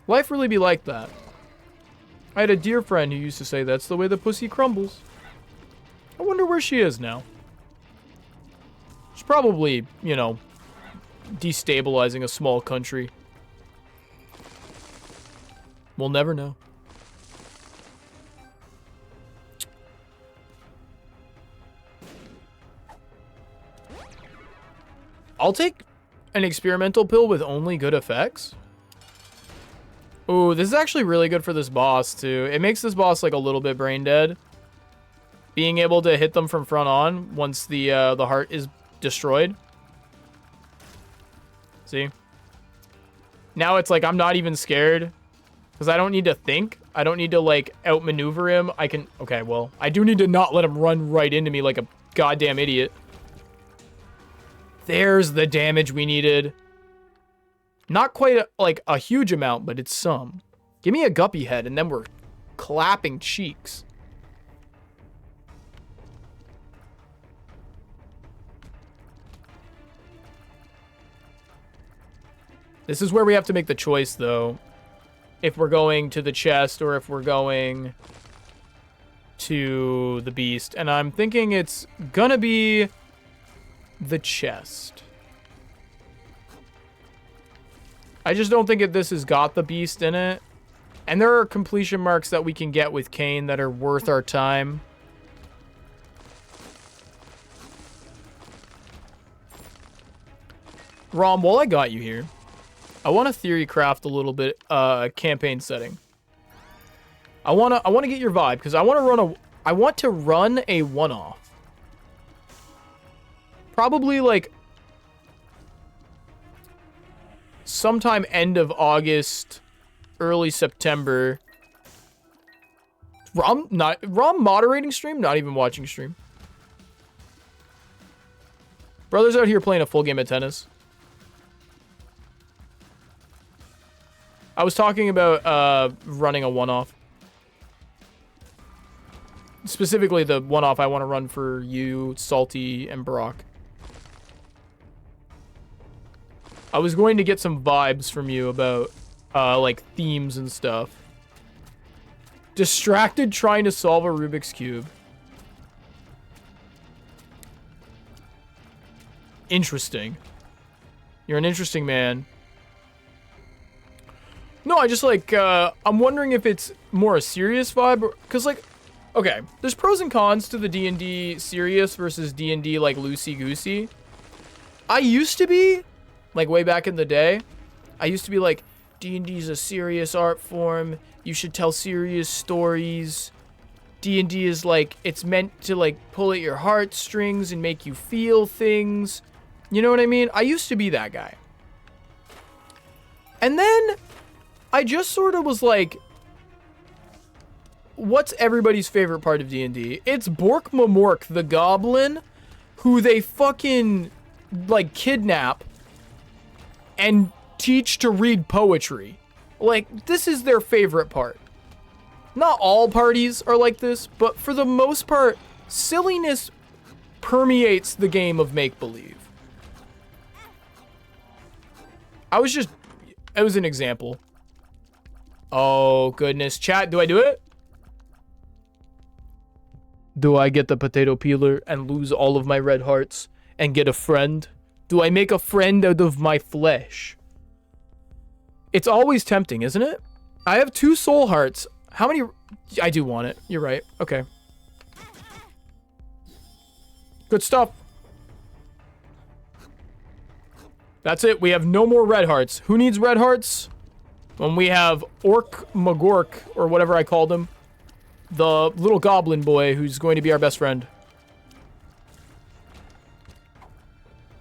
Life really be like that. I had a dear friend who used to say that's the way the pussy crumbles. I wonder where she is now. She's probably, you know, destabilizing a small country. We'll never know. I'll take an experimental pill with only good effects. Ooh, this is actually really good for this boss, too. It makes this boss, like, a little bit brain dead. Being able to hit them from front on once the heart is destroyed. See? Now it's like I'm not even scared. Because I don't need to think. I don't need to, like, outmaneuver him. I can... Okay, well, I do need to not let him run right into me like a goddamn idiot. There's the damage we needed. Not quite like a huge amount, but it's some. Give me a guppy head, and then we're clapping cheeks. This is where we have to make the choice, though. If we're going to the chest or if we're going to the beast. And I'm thinking it's gonna be the chest. I just don't think this has got the beast in it. And there are completion marks that we can get with Kayn that are worth our time. Rom, while I got you here, I want to theory craft a little bit campaign setting. I want to get your vibe because I want to run a one-off. Probably like sometime end of August, early September. Rom moderating stream, not even watching stream. Brother's out here playing a full game of tennis. I was talking about running a one-off. Specifically the one-off I want to run for you, Salty, and Brock. I was going to get some vibes from you about, like, themes and stuff. Distracted trying to solve a Rubik's Cube. Interesting. You're an interesting man. No, I just, like, I'm wondering if it's more a serious vibe, because, like, okay, there's pros and cons to the D&D serious versus D&D, like, loosey-goosey. I used to be, like, way back in the day, I used to be like, D&D is a serious art form, you should tell serious stories, D&D is, like, it's meant to, like, pull at your heartstrings and make you feel things, you know what I mean? I used to be that guy. And then I just sort of was like, what's everybody's favorite part of D&D? It's Bork Mamork, the goblin, who they fucking, like, kidnap and teach to read poetry. Like, this is their favorite part. Not all parties are like this, but for the most part, silliness permeates the game of make-believe. It was an example. Oh, goodness. Chat, do I do it? Do I get the potato peeler and lose all of my red hearts and get a friend? Do I make a friend out of my flesh? It's always tempting, isn't it? I have 2 soul hearts. How many? I do want it. You're right. Okay. Good stuff. That's it. We have no more red hearts. Who needs red hearts? When we have Orc Magork, or whatever I called him. The little goblin boy who's going to be our best friend.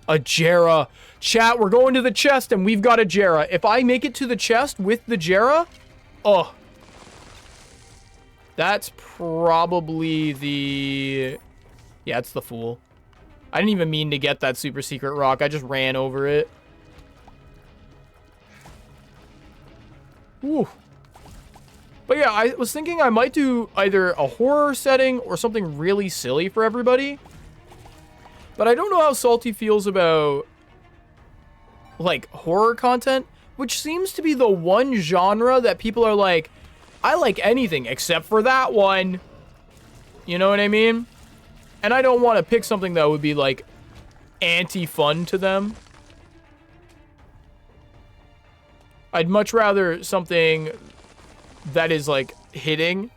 A Jera. Chat, we're going to the chest and we've got a Jera. If I make it to the chest with the Jera, oh. That's probably the... Yeah, it's the Fool. I didn't even mean to get that super secret rock. I just ran over it. Ooh. But yeah, I was thinking I might do either a horror setting or something really silly for everybody. But I don't know how Salty feels about, like, horror content, which seems to be the one genre that people are like, I like anything except for that one. You know what I mean? And I don't want to pick something that would be, like, anti-fun to them. I'd much rather something that is, like, hitting.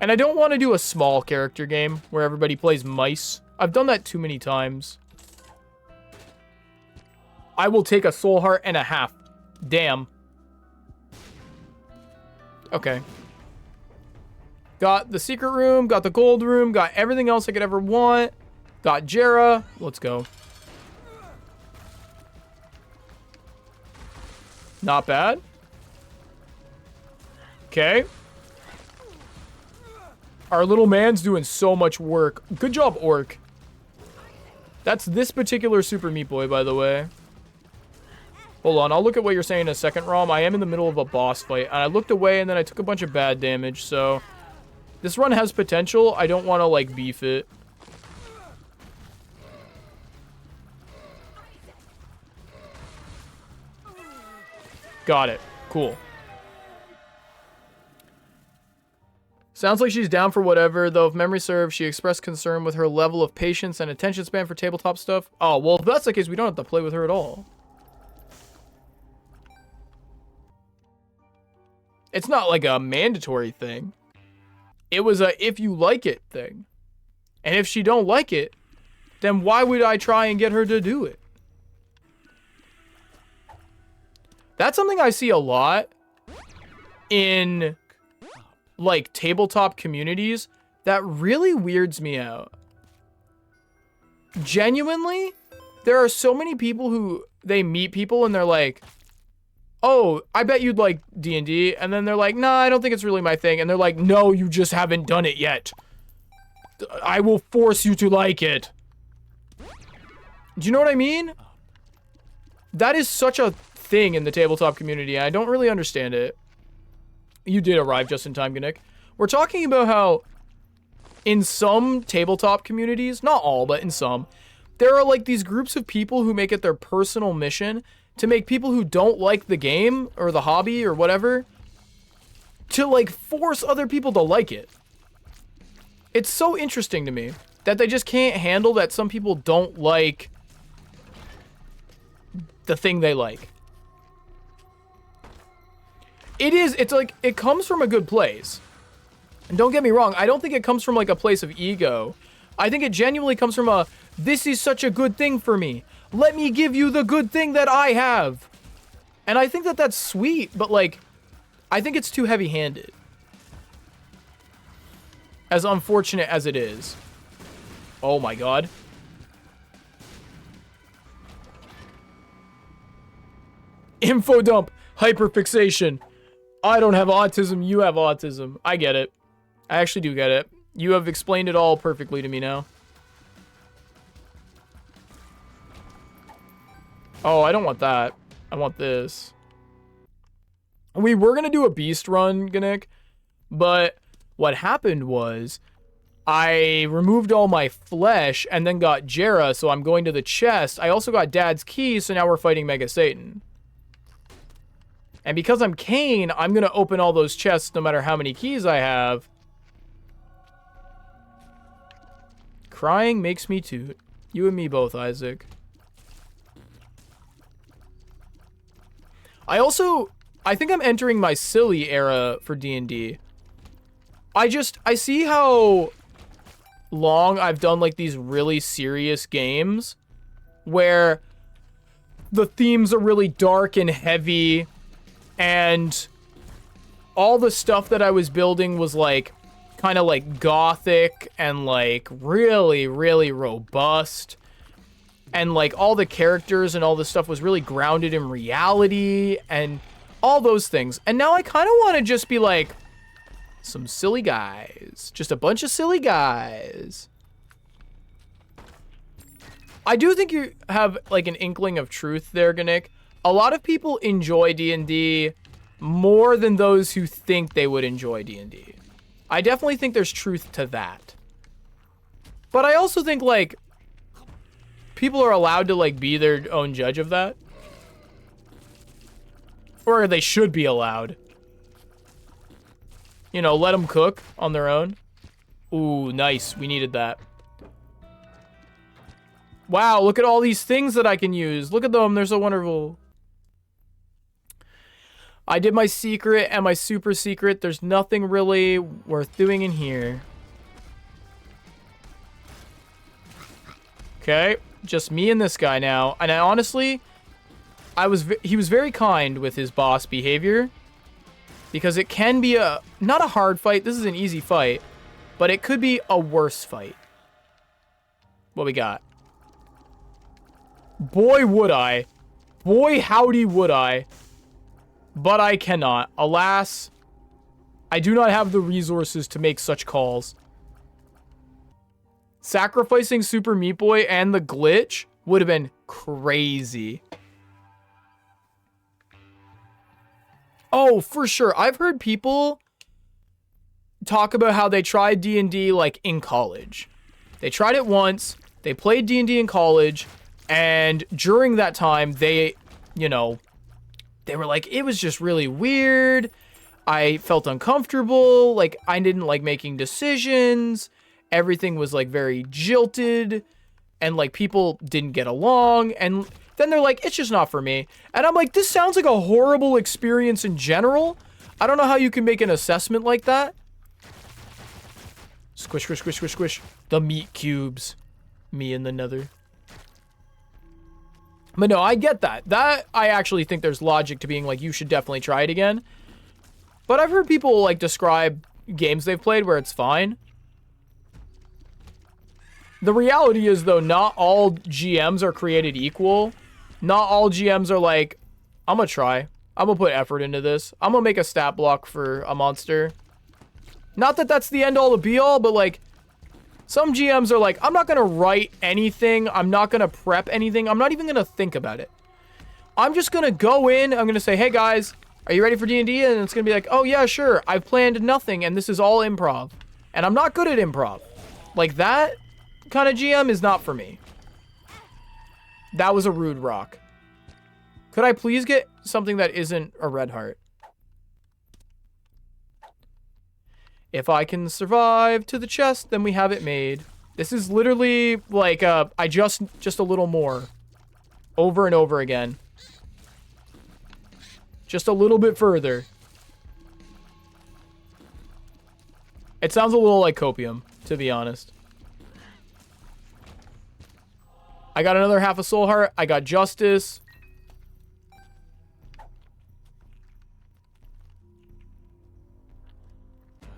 And I don't want to do a small character game where everybody plays mice. I've done that too many times. I will take a soul heart and a half. Damn. Okay. Got the secret room, got the gold room, got everything else I could ever want. Got Jera. Let's go. Not bad. Okay. Our little man's doing so much work. Good job, Orc. That's this particular Super Meat Boy, by the way. Hold on, I'll look at what you're saying in a second, Rom. I am in the middle of a boss fight. And I looked away and then I took a bunch of bad damage, so... This run has potential. I don't want to, like, beef it. Got it. Cool. Sounds like she's down for whatever, though if memory serves, she expressed concern with her level of patience and attention span for tabletop stuff. Oh, well, if that's the case, we don't have to play with her at all. It's not like a mandatory thing. It was a if you like it thing. And if she don't like it, then why would I try and get her to do it? That's something I see a lot in, like, tabletop communities that really weirds me out. Genuinely, there are so many people who, they meet people and they're like, oh, I bet you'd like D&D. And then they're like, nah, I don't think it's really my thing. And they're like, no, you just haven't done it yet. I will force you to like it. Do you know what I mean? That is such a thing in the tabletop community. And I don't really understand it. You did arrive just in time, Ganik. We're talking about how in some tabletop communities, not all, but in some, there are like these groups of people who make it their personal mission to make people who don't like the game or the hobby or whatever to like force other people to like it. It's so interesting to me that they just can't handle that some people don't like the thing they like. It's like, it comes from a good place. And don't get me wrong, I don't think it comes from like a place of ego. I think it genuinely comes from a, this is such a good thing for me. Let me give you the good thing that I have. And I think that that's sweet, but like, I think it's too heavy-handed. As unfortunate as it is. Oh my god. Info dump. Hyperfixation. I don't have autism, you have autism. I get it. I actually do get it. You have explained it all perfectly to me now. Oh, I don't want that. I want this. We were going to do a beast run, Ganik, but what happened was I removed all my flesh and then got Jera, so I'm going to the chest. I also got Dad's key, so now we're fighting Mega Satan. And because I'm Kain, I'm going to open all those chests no matter how many keys I have. Crying makes me toot. You and me both, Isaac. I think I'm entering my silly era for D&D. I see how long I've done like these really serious games where the themes are really dark and heavy, and all the stuff that I was building was like kind of like gothic and like really, really robust. And like all the characters and all the stuff was really grounded in reality and all those things. And now I kind of want to just be like some silly guys. Just a bunch of silly guys. I do think you have like an inkling of truth there, Ganik. A lot of people enjoy D&D more than those who think they would enjoy D&D. I definitely think there's truth to that. But I also think like people are allowed to like be their own judge of that. Or they should be allowed. You know, let them cook on their own. Ooh, nice. We needed that. Wow, look at all these things that I can use. Look at them. They're so wonderful. I did my secret and my super secret. There's nothing really worth doing in here. Okay, just me and this guy now. And I honestly, he was very kind with his boss behavior. Because it can be not a hard fight. This is an easy fight. But it could be a worse fight. What we got? Boy, would I. Boy, howdy would I. But I cannot. Alas, I do not have the resources to make such calls. Sacrificing Super Meat Boy and the glitch would have been crazy. Oh, for sure. I've heard people talk about how they tried D&D like in college. They tried it once. They played D&D in college. And during that time, they, you know, they were like, it was just really weird. I felt uncomfortable. Like, I didn't like making decisions. Everything was like very jilted. And like people didn't get along. And then they're like, it's just not for me. And I'm like, this sounds like a horrible experience in general. I don't know how you can make an assessment like that. Squish, squish, squish, squish, squish. The meat cubes. Me and the nether. But no, I get that. That, I actually think there's logic to being like, you should definitely try it again. But I've heard people like describe games they've played where it's fine. The reality is though, not all GMs are created equal. Not all GMs are like, I'm gonna try. I'm gonna put effort into this. I'm gonna make a stat block for a monster. Not that that's the end all to be all, but like, some GMs are like, I'm not going to write anything. I'm not going to prep anything. I'm not even going to think about it. I'm just going to go in. I'm going to say, hey guys, are you ready for D&D? And it's going to be like, oh yeah, sure. I've planned nothing and this is all improv. And I'm not good at improv. Like that kind of GM is not for me. That was a rude rock. Could I please get something that isn't a red heart? If I can survive to the chest, then we have it made. This is literally like, I just a little more. Over and over again. Just a little bit further. It sounds a little like copium, to be honest. I got another half a soul heart. I got justice.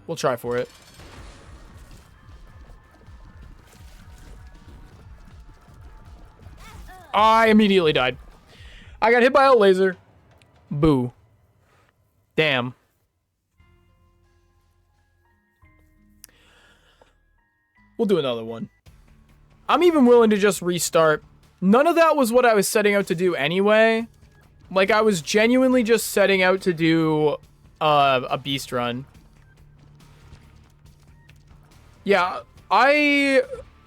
We'll try for it. I immediately died. I got hit by a laser. Boo. Damn. We'll do another one. I'm even willing to just restart. None of that was what I was setting out to do anyway. Like, I was genuinely just setting out to do a beast run. Yeah, I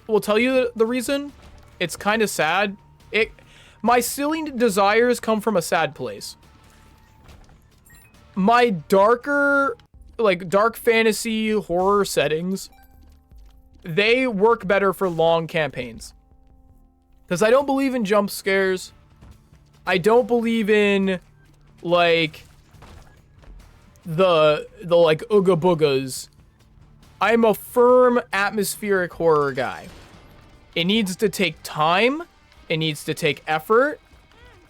will tell you the reason. It's kind of sad. My silly desires come from a sad place. my darker, like dark fantasy horror settings, they work better for long campaigns. Because I don't believe in jump scares. I don't believe in like the like ooga boogas. I'm a firm atmospheric horror guy. It needs to take time. It needs to take effort.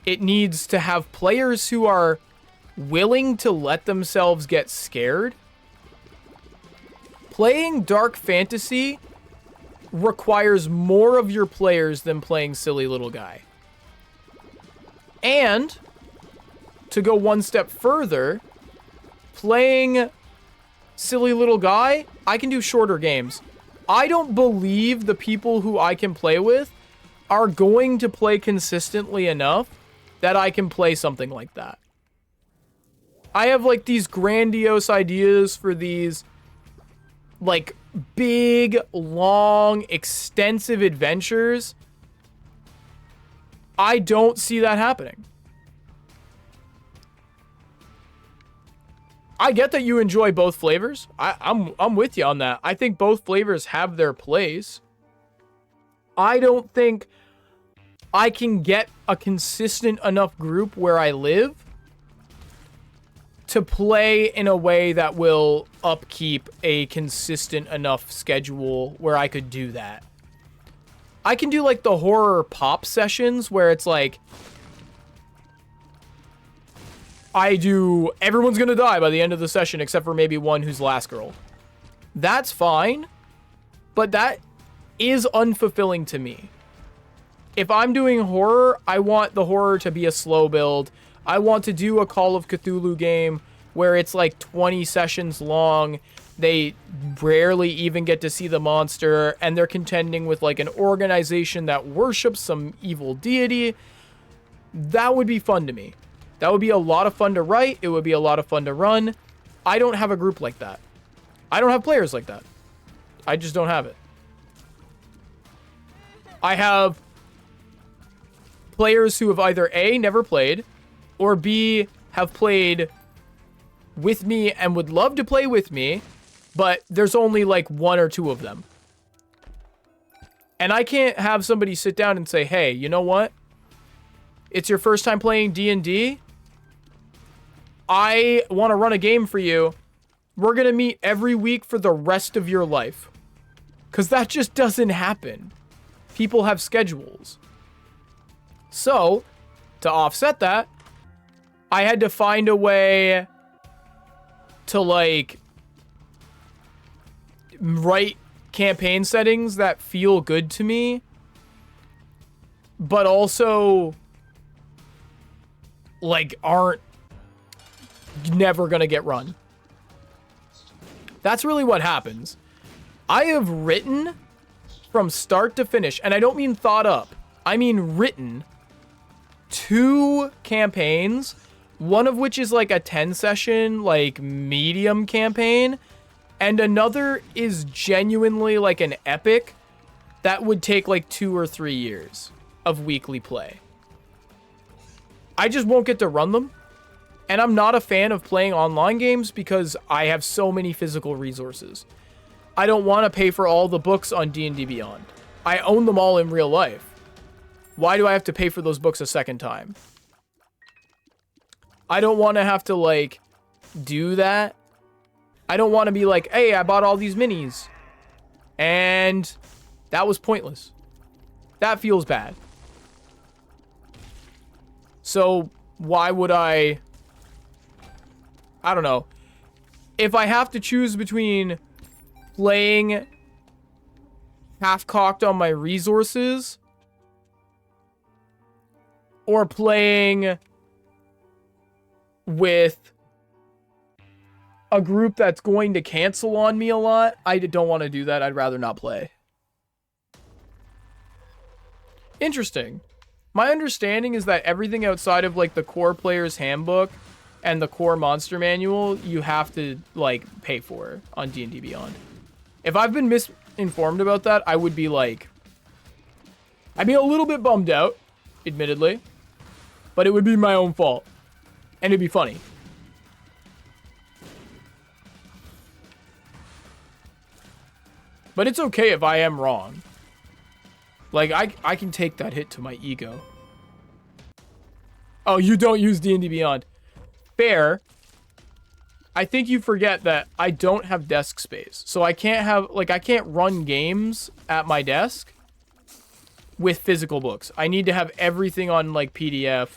It needs to have players who are willing to let themselves get scared. Playing dark fantasy requires more of your players than playing silly little guy. And to go one step further, playing silly little guy, I can do shorter games. I don't believe the people who I can play with are going to play consistently enough that I can play something like that. I have like these grandiose ideas for these like big, long, extensive adventures. I don't see that happening. I get that you enjoy both flavors. I'm with you on that. I think both flavors have their place. I don't think I can get a consistent enough group where I live to play in a way that will upkeep a consistent enough schedule where I could do that. I can do like the horror pop sessions where it's like I do everyone's gonna die by the end of the session except for maybe one who's last girl. That's fine, but that is unfulfilling to me. If I'm doing horror, I want the horror to be a slow build. I want to do a Call of Cthulhu game where it's like 20 sessions long. They rarely even get to see the monster, and they're contending with like an organization that worships some evil deity. That would be fun to me. That would be a lot of fun to write. It would be a lot of fun to run. I don't have a group like that. I don't have players like that. I just don't have it. I have players who have either A, never played, or B, have played with me and would love to play with me, but there's only like one or two of them. And I can't have somebody sit down and say, hey, you know what? It's your first time playing D&D. I want to run a game for you. We're going to meet every week for the rest of your life. Because that just doesn't happen. People have schedules. So, to offset that, I had to find a way to like write campaign settings that feel good to me, but also like aren't never gonna get run. That's really what happens. I have written from start to finish, and I don't mean thought up, I mean written 2 campaigns, one of which is like a 10 session, like medium campaign, and another is genuinely like an epic that would take like 2 or 3 years of weekly play. I just won't get to run them. And I'm not a fan of playing online games because I have so many physical resources. I don't want to pay for all the books on D&D Beyond. I own them all in real life. Why do I have to pay for those books a second time? I don't want to have to like do that. I don't want to be like, hey, I bought all these minis and that was pointless. That feels bad. So why would I don't know. If I have to choose between playing half-cocked on my resources or playing with a group that's going to cancel on me a lot, I don't want to do that. I'd rather not play. Interesting. My understanding is that everything outside of like the core player's handbook and the core monster manual, you have to like pay for on D&D Beyond. If I've been misinformed about that, I would be like, I'd be a little bit bummed out, admittedly, but it would be my own fault and it'd be funny. But it's okay if I am wrong. Like, I can take that hit to my ego. Oh, you don't use D&D Beyond. Fair. I think you forget that I don't have desk space. So I can't have, like, I can't run games at my desk with physical books. I need to have everything on, like, PDF.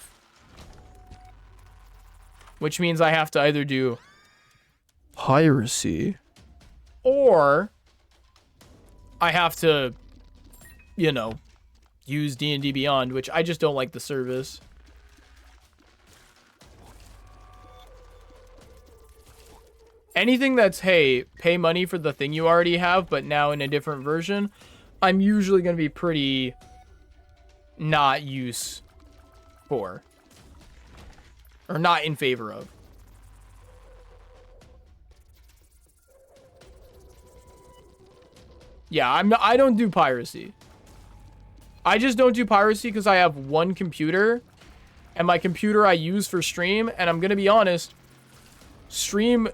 Which means I have to either do piracy or I have to, you know, use D&D Beyond, which I just don't like the service. Anything that's, hey, pay money for the thing you already have, but now in a different version, I'm usually going to be pretty not use for. Or not in favor of. Yeah, I don't do piracy. I just don't do piracy because I have one computer. And my computer I use for stream. And I'm going to be honest. Stream,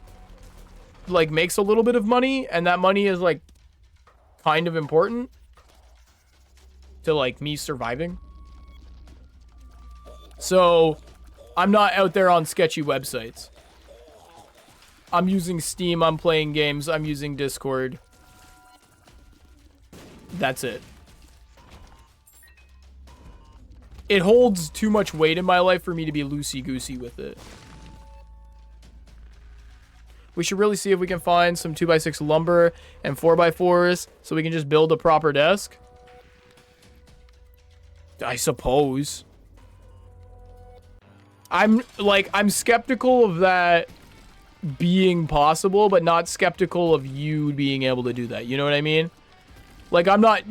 like, makes a little bit of money. And that money is, like, kind of important. To, like, me surviving. So, I'm not out there on sketchy websites. I'm using Steam. I'm playing games. I'm using Discord. That's it. It holds too much weight in my life for me to be loosey-goosey with it. We should really see if we can find some 2x6 lumber and 4x4s so we can just build a proper desk. I suppose. I'm skeptical of that being possible, but not skeptical of you being able to do that. You know what I mean? Like, I'm not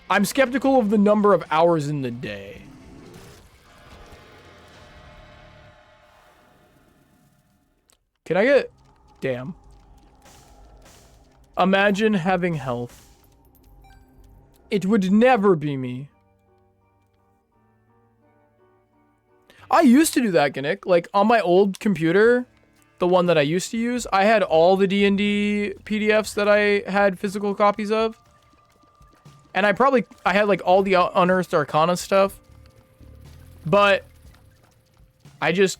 I'm skeptical of the number of hours in the day. Can I get... Damn. Imagine having health. It would never be me. I used to do that, Genick. Like, on my old computer, the one that I used to use, I had all the D&D PDFs that I had physical copies of. And I had, like, all the Unearthed Arcana stuff. But I just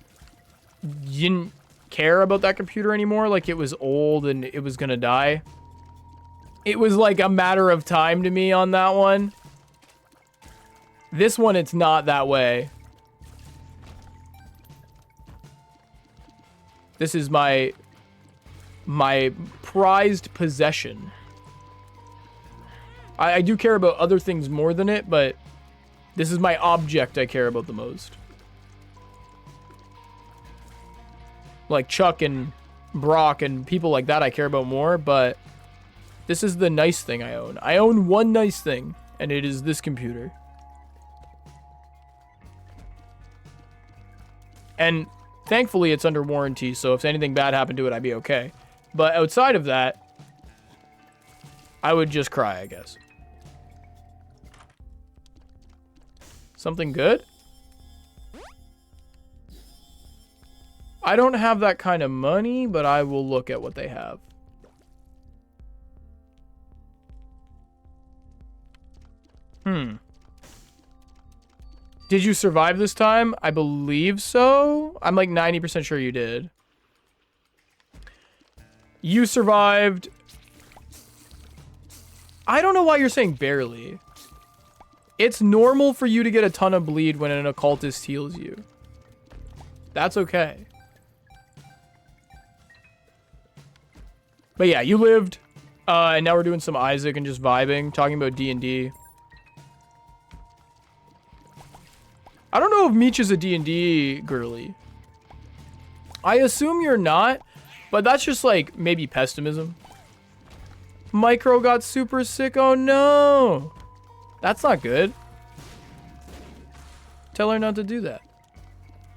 didn't care about that computer anymore. Like, it was old and it was gonna die. It was, like, a matter of time to me on that one. This one, it's not that way. This is my prized possession. I do care about other things more than it, but this is my object I care about the most. Like Chuck and Brock and people like that I care about more, but this is the nice thing I own. I own one nice thing, and it is this computer. And thankfully, it's under warranty, so if anything bad happened to it, I'd be okay. But outside of that, I would just cry, I guess. Something good? I don't have that kind of money, but I will look at what they have. Did you survive this time? I believe so. I'm like 90% sure you did. You survived. I don't know why you're saying barely. It's normal for you to get a ton of bleed when an occultist heals you. That's okay. But yeah, you lived. And now we're doing some Isaac and just vibing, talking about D&D. I don't know if Meech is a D&D girly. I assume you're not, but that's just like maybe pessimism. Micro got super sick. Oh no. That's not good. Tell her not to do that.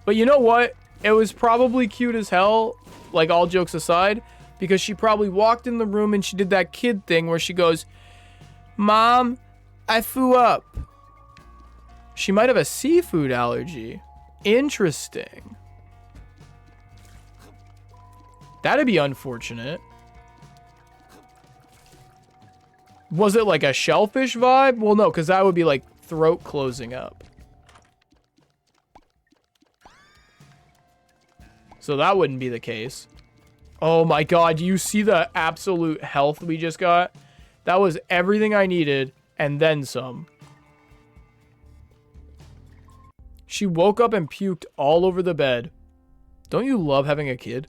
But you know what? It was probably cute as hell, like all jokes aside, because she probably walked in the room and she did that kid thing where she goes, "Mom, I flew up." She might have a seafood allergy. Interesting. That'd be unfortunate. Was it like a shellfish vibe? Well, no, because that would be like throat closing up. So that wouldn't be the case. Oh my god, do you see the absolute health we just got? That was everything I needed, and then some. She woke up and puked all over the bed. Don't you love having a kid?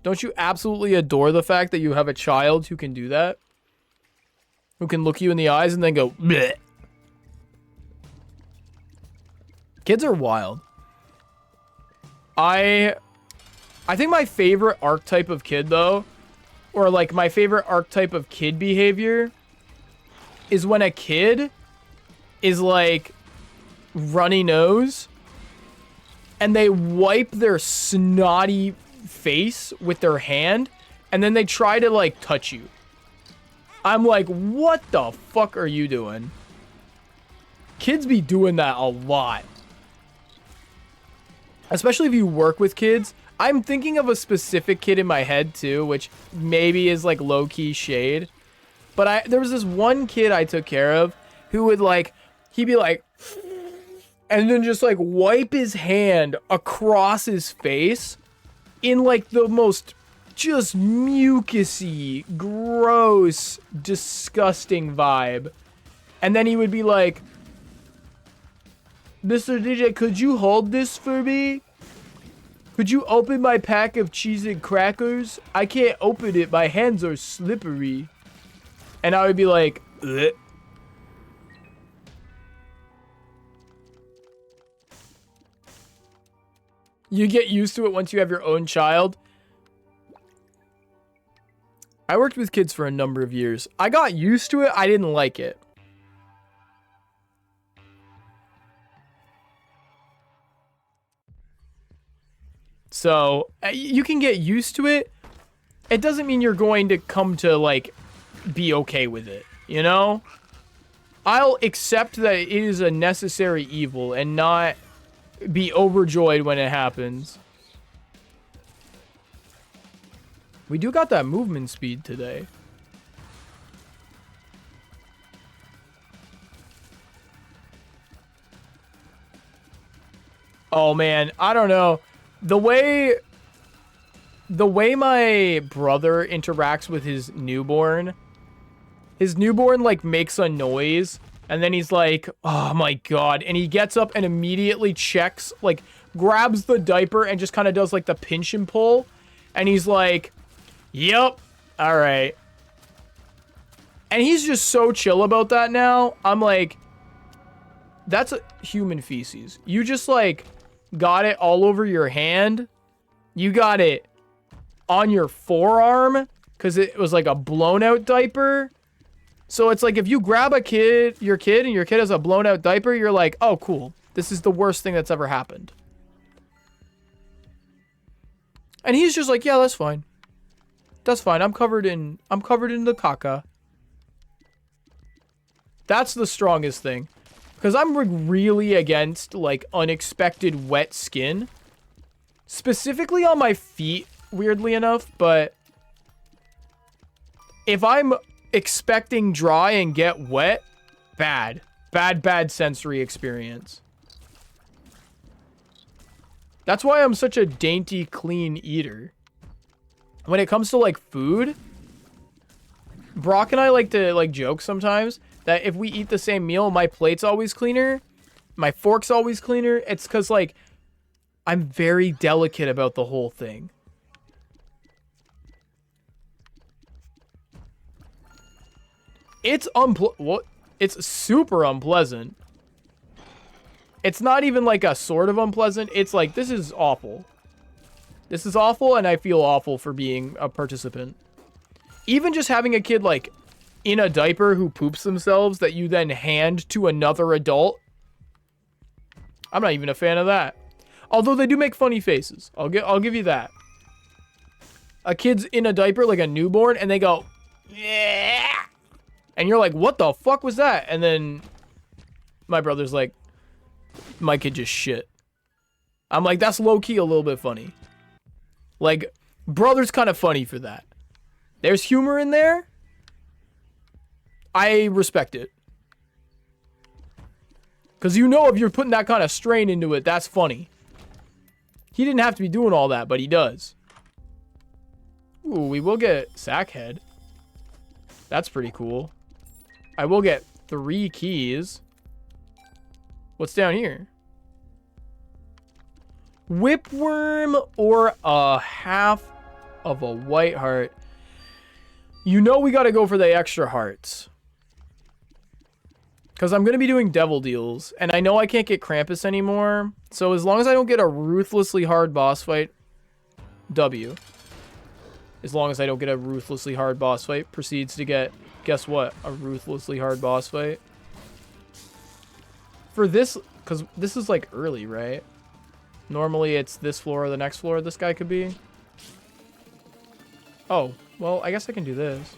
Don't you absolutely adore the fact that you have a child who can do that? Who can look you in the eyes and then go, bleh. Kids are wild. I think my favorite archetype of kid, though, or like my favorite archetype of kid behavior is when a kid is like runny nose and they wipe their snotty face with their hand and then they try to like touch you. I'm like, what the fuck are you doing? Kids be doing that a lot. Especially if you work with kids. I'm thinking of a specific kid in my head too, which maybe is like low-key shade. But there was this one kid I took care of who would like, he'd be like, and then just like wipe his hand across his face in like the most just mucusy, gross, disgusting vibe. And then he would be like, Mr. DJ, could you hold this for me? Could you open my pack of cheese and crackers? I can't open it. My hands are slippery. And I would be like, ugh. You get used to it once you have your own child. I worked with kids for a number of years. I got used to it. I didn't like it. So, you can get used to it. It doesn't mean you're going to come to, like, be okay with it, you know? I'll accept that it is a necessary evil and not be overjoyed when it happens. We do got that movement speed today. Oh, man. I don't know. The way my brother interacts with his newborn, like makes a noise and then he's like, oh my god, and he gets up and immediately checks, like grabs the diaper and just kind of does like the pinch and pull, and he's like, yep, all right. And he's just so chill about that now. I'm like, that's a human feces. You just like got it all over your hand. You got it on your forearm because it was like a blown out diaper. So it's like if you grab your kid and your kid has a blown out diaper, you're like, oh, cool. This is the worst thing that's ever happened. And he's just like, yeah, that's fine. That's fine. I'm covered in the caca. That's the strongest thing. Because I'm really against, like, unexpected wet skin. Specifically on my feet, weirdly enough. But if I'm expecting dry and get wet, bad. Bad sensory experience. That's why I'm such a dainty, clean eater. When it comes to, like, food, Brock and I like to, like, joke sometimes that if we eat the same meal, my plate's always cleaner, my fork's always cleaner. It's because, like, I'm very delicate about the whole thing. It's it's super unpleasant. It's not even like a sort of unpleasant. It's like, this is awful. This is awful, and I feel awful for being a participant. Even just having a kid, like, in a diaper who poops themselves that you then hand to another adult. I'm not even a fan of that. Although they do make funny faces. I'll give you that. A kid's in a diaper, like a newborn, and they go, yeah. And you're like, what the fuck was that? And then my brother's like, my kid just shit. I'm like, that's low-key a little bit funny. Like, brother's kind of funny for that. There's humor in there, I respect it. Because you know if you're putting that kind of strain into it, that's funny. He didn't have to be doing all that, but he does. Ooh, we will get Sackhead. That's pretty cool. I will get 3 keys. What's down here? Whipworm or a half of a white heart. You know we gotta go for the extra hearts. Because I'm going to be doing devil deals. And I know I can't get Krampus anymore. So as long as I don't get a ruthlessly hard boss fight, W. As long as I don't get a ruthlessly hard boss fight, proceeds to get, guess what? A ruthlessly hard boss fight. For this, because this is like early, right? Normally it's this floor or the next floor this guy could be. Oh, well, I guess I can do this.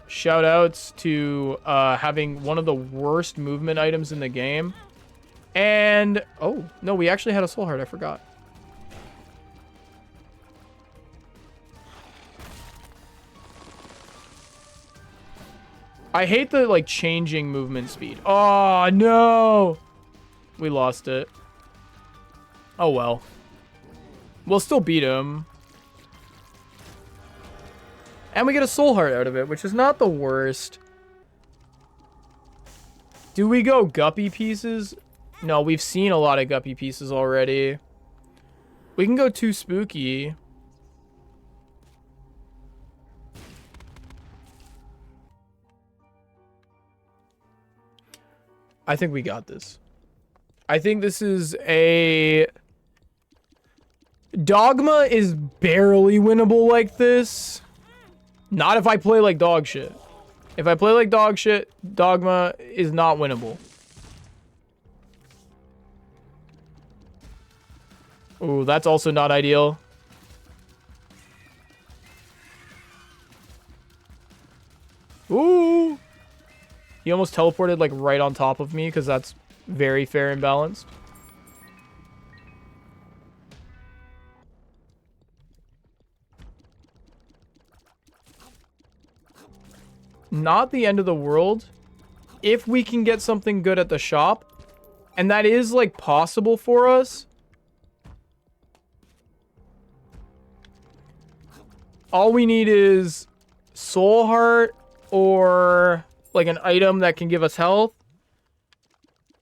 Shout outs to having one of the worst movement items in the game. And, oh, no, we actually had a soul heart. I forgot. I hate the, like, changing movement speed. Oh, no. We lost it. Oh, well. We'll still beat him. And we get a soul heart out of it, which is not the worst. Do we go guppy pieces? No, we've seen a lot of guppy pieces already. We can go 2 spooky. I think we got this. I think this is a... Dogma is barely winnable like this. Not if I play like dog shit. If I play like dog shit, Dogma is not winnable. Ooh, that's also not ideal. Ooh! He almost teleported like right on top of me because that's very fair and balanced. Not the end of the world if we can get something good at the shop, and that is like possible for us. All we need is soul heart or like an item that can give us health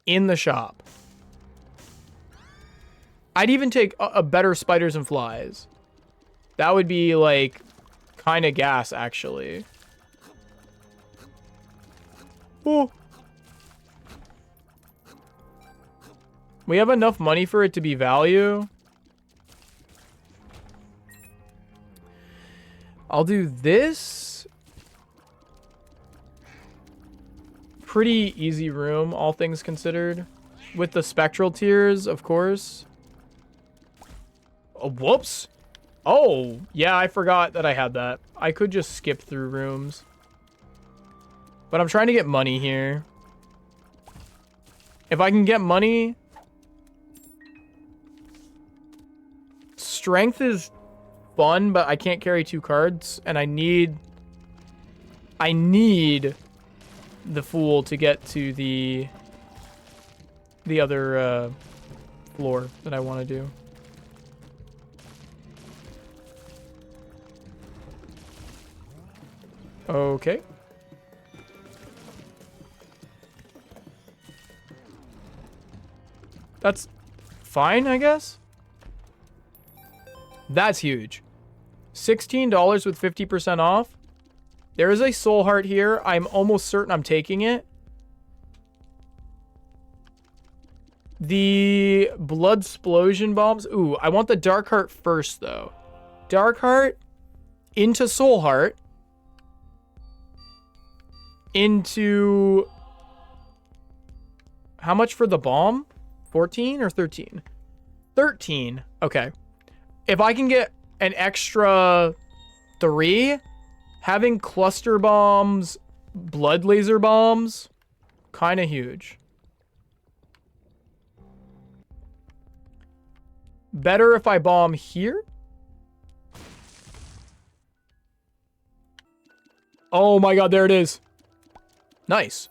in the shop. I'd even take a better spiders and flies. That would be like kind of gas actually. Oh. We have enough money for it to be value. I'll do this. Pretty easy room, all things considered. With the spectral tiers, of course. Oh, whoops. Oh, yeah, I forgot that I had that. I could just skip through rooms. But I'm trying to get money here. If I can get money... Strength is fun, but I can't carry 2 cards. And I need the Fool to get to the other floor that I want to do. Okay. That's fine, I guess. That's huge. $16 with 50% off. There is a soul heart here. I'm almost certain I'm taking it. The blood explosion bombs. Ooh, I want the dark heart first, though. Dark heart into soul heart. Into... How much for the bomb? 14 or 13? 13. Okay. If I can get an extra 3, having cluster bombs, blood laser bombs, kind of huge. Better if I bomb here. Oh my god, there it is. Nice.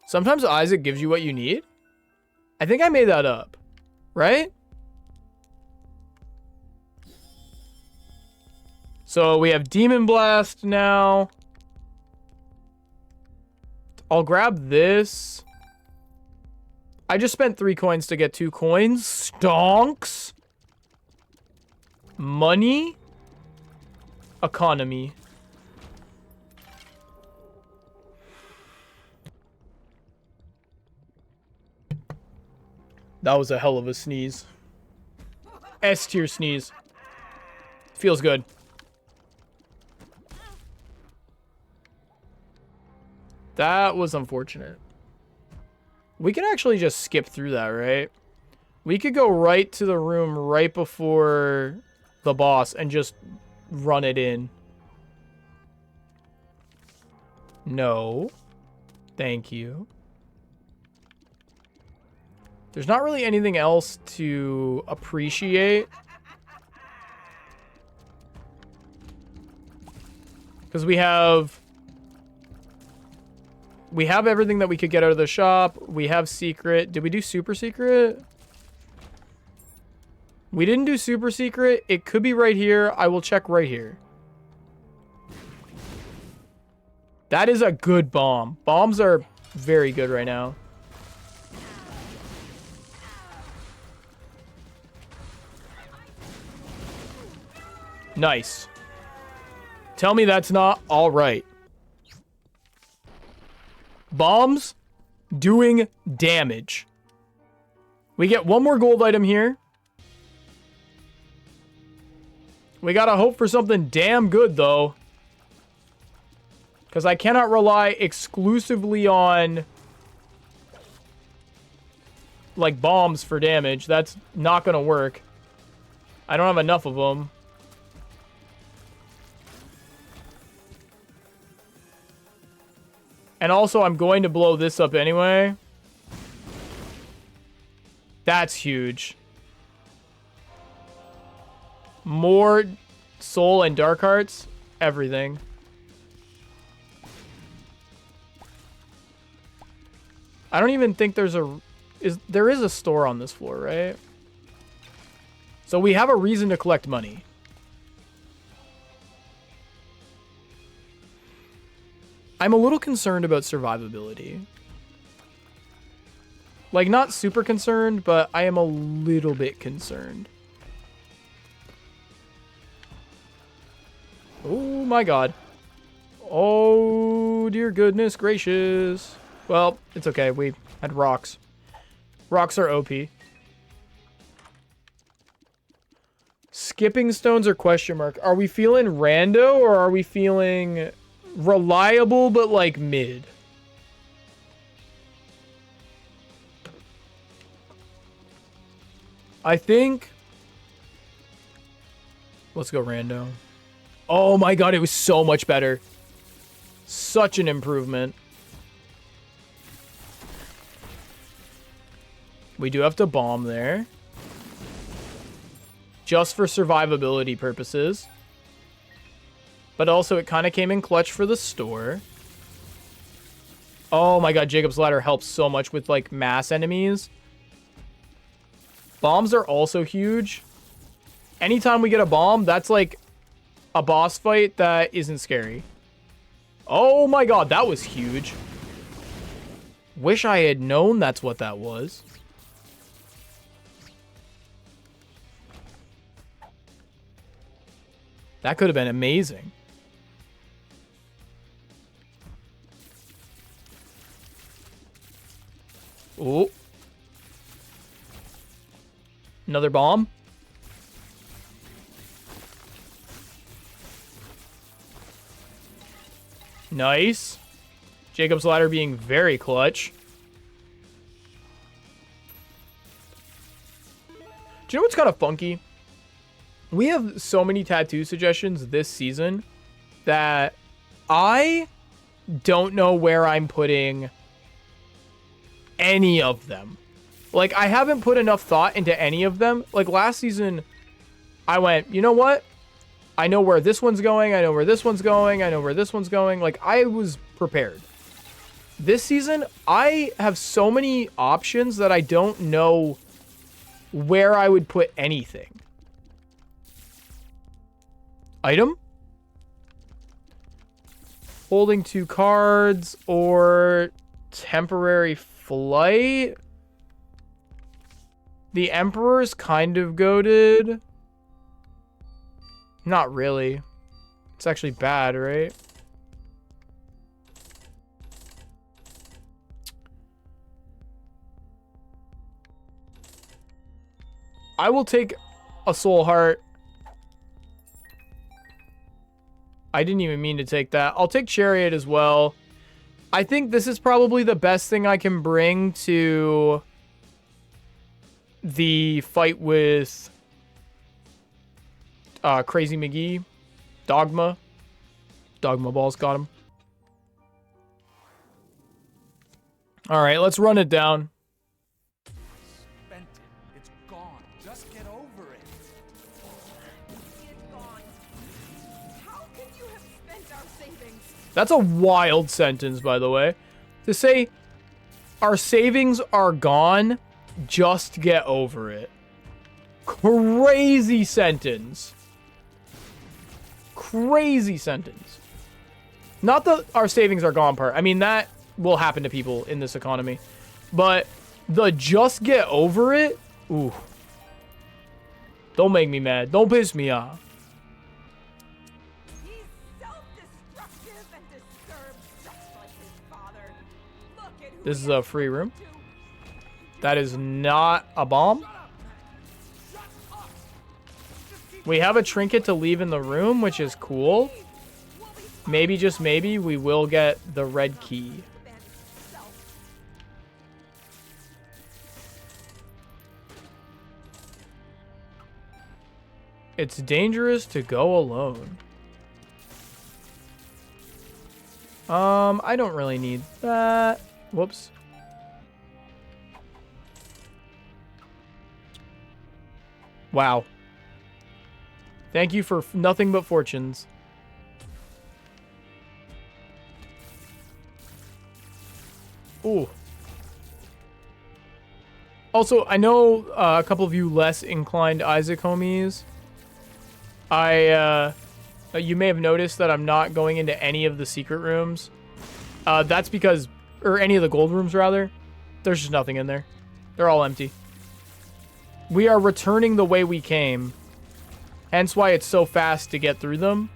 Sometimes Isaac gives you what you need. I think I made that up, right? So we have Demon Blast now. I'll grab this. I just spent 3 coins to get 2 coins. Stonks. Money. Economy. That was a hell of a sneeze. S tier sneeze. Feels good. That was unfortunate. We can actually just skip through that, right? We could go right to the room right before the boss and just run it in. No. Thank you. There's not really anything else to appreciate. Because we have everything that we could get out of the shop. We have secret. Did we do super secret? We didn't do super secret. It could be right here. I will check right here. That is a good bomb. Bombs are very good right now. Nice. Tell me that's not all right. Bombs doing damage. We get 1 more gold item here. We gotta hope for something damn good, though. Because I cannot rely exclusively on, like, bombs for damage. That's not gonna work. I don't have enough of them. And also, I'm going to blow this up anyway. That's huge. More soul and dark hearts. Everything. I don't even think there's a... There is a store on this floor, right? So we have a reason to collect money. I'm a little concerned about survivability. Like, not super concerned, but I am a little bit concerned. Oh my god. Oh dear goodness gracious. Well, it's okay. We had rocks. Rocks are OP. Skipping stones or question mark? Are we feeling rando or are we feeling... reliable, but like mid? I think... Let's go rando. Oh my god, it was so much better. Such an improvement. We do have to bomb there. Just for survivability purposes. But also, it kind of came in clutch for the store. Oh my god, Jacob's Ladder helps so much with, like, mass enemies. Bombs are also huge. Anytime we get a bomb, that's, like, a boss fight that isn't scary. Oh my god, that was huge. Wish I had known that's what that was. That could have been amazing. Oh. Another bomb. Nice. Jacob's Ladder being very clutch. Do you know what's kind of funky? We have so many tattoo suggestions this season that I don't know where I'm putting any of them. Like, I haven't put enough thought into any of them. Like, last season, I went, you know what? I know where this one's going. I know where this one's going. I know where this one's going. Like, I was prepared. This season, I have so many options that I don't know where I would put anything. Item? Holding 2 cards or temporary flight? The Emperor's kind of goated. Not really. It's actually bad, right? I will take a Soul Heart. I didn't even mean to take that. I'll take Chariot as well. I think this is probably the best thing I can bring to the fight with Crazy McGee. Dogma. Dogma balls got him. All right, let's run it down. Spent it. It's gone. Just get over it. It's gone. How could you have spent our savings? That's a wild sentence, by the way. To say our savings are gone, just get over it. Crazy sentence. Crazy sentence. Not the our savings are gone part. I mean, that will happen to people in this economy. But the just get over it? Ooh. Don't make me mad. Don't piss me off. He's self-destructive and disturbed just like his father. Look at who This he is a has free room. turned to. That is not a bomb. We have a trinket to leave in the room, which is cool. Maybe, just maybe, we will get the red key. It's dangerous to go alone. I don't really need that. Whoops. Wow. Thank you for nothing but fortunes. Ooh. Also, I know a couple of you less inclined Isaac homies. You may have noticed that I'm not going into any of the secret rooms. That's because, or any of the gold rooms rather. There's just nothing in there. They're all empty. We are returning the way we came. Hence why it's so fast to get through them.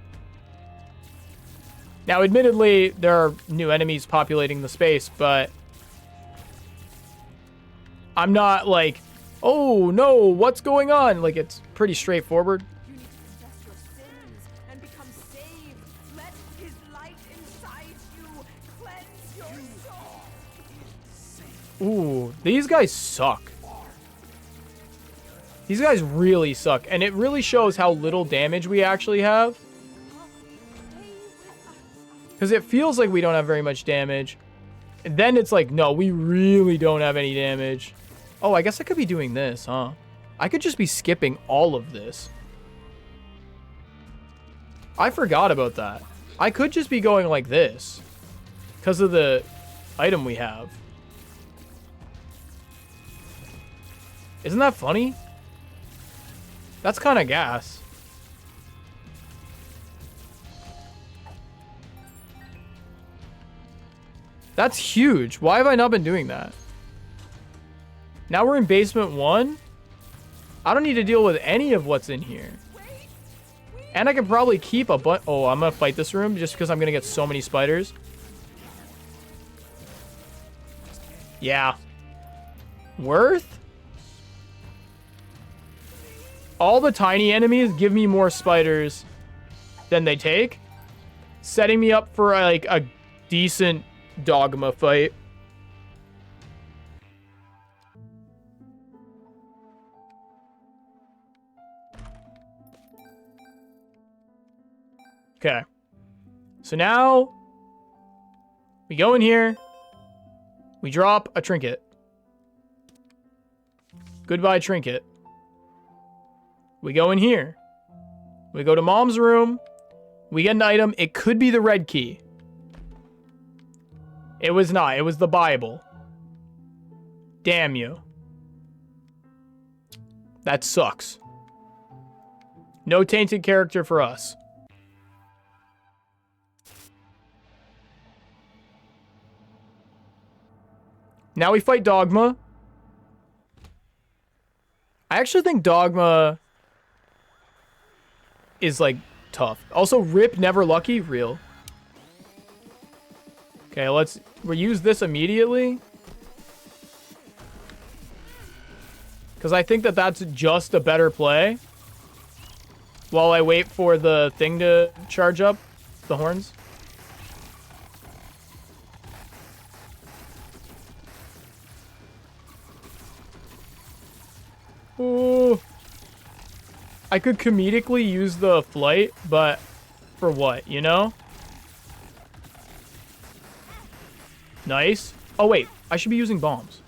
Now, admittedly, there are new enemies populating the space, but I'm not like, oh no, what's going on? Like, it's pretty straightforward. You need to confess your sins and become saved. Let his light inside you cleanse your soul. Ooh, these guys suck. These guys really suck, and it really shows how little damage we actually have. Because it feels like we don't have very much damage. And then it's like, no, we really don't have any damage. Oh, I guess I could be doing this, huh? I could just be skipping all of this. I forgot about that. I could just be going like this. Because of the item we have. Isn't that funny? That's kind of gas. That's huge. Why have I not been doing that? Now we're in basement 1. I don't need to deal with any of what's in here. And I can probably keep a bunch. Oh, I'm going to fight this room just because I'm going to get so many spiders. Yeah. Worth? All the tiny enemies give me more spiders than they take, setting me up for like a decent Dogma fight. Okay. So now we go in here. We drop a trinket. Goodbye, trinket. We go in here. We go to mom's room. We get an item. It could be the red key. It was not. It was the Bible. Damn you. That sucks. No tainted character for us. Now we fight Dogma. I actually think Dogma is, like, tough. Also, Rip Never Lucky, real. Okay, let's reuse this immediately. Because I think that that's just a better play. While I wait for the thing to charge up, the horns. Ooh. I could comedically use the flight, but for what, you know? Nice. Oh, wait. I should be using bombs.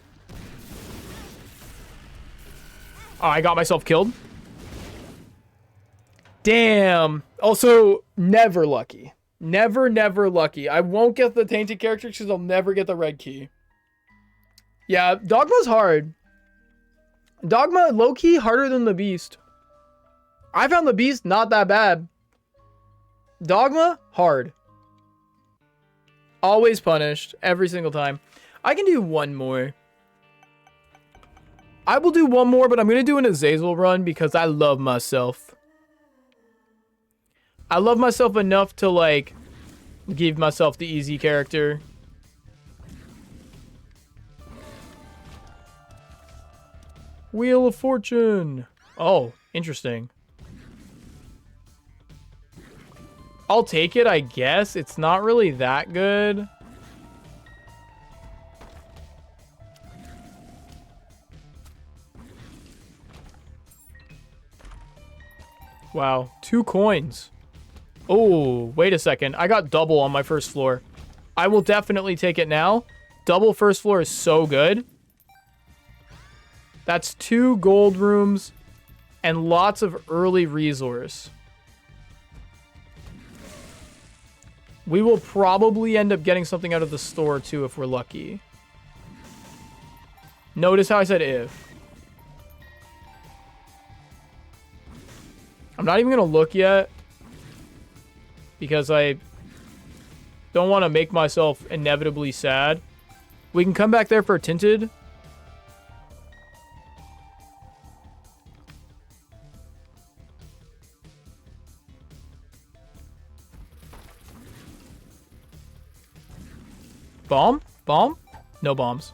Oh, I got myself killed. Damn. Also, never lucky. Never, never lucky. I won't get the tainted character because I'll never get the red key. Yeah, Dogma's hard. Dogma, low-key, harder than the Beast. I found the Beast not that bad. Dogma, hard. Always punished, every single time. I can do one more. I will do one more, but I'm going to do an Azazel run because I love myself. I love myself enough to, like, give myself the easy character. Wheel of Fortune. Oh, interesting. I'll take it, I guess. It's not really that good. Wow, 2 coins. Oh, wait a second. I got double on my first floor. I will definitely take it now. Double first floor is so good. That's 2 gold rooms and lots of early resource. We will probably end up getting something out of the store too if we're lucky. Notice how I said if. I'm not even going to look yet because I don't want to make myself inevitably sad. We can come back there for tinted. Bomb? Bomb? No bombs.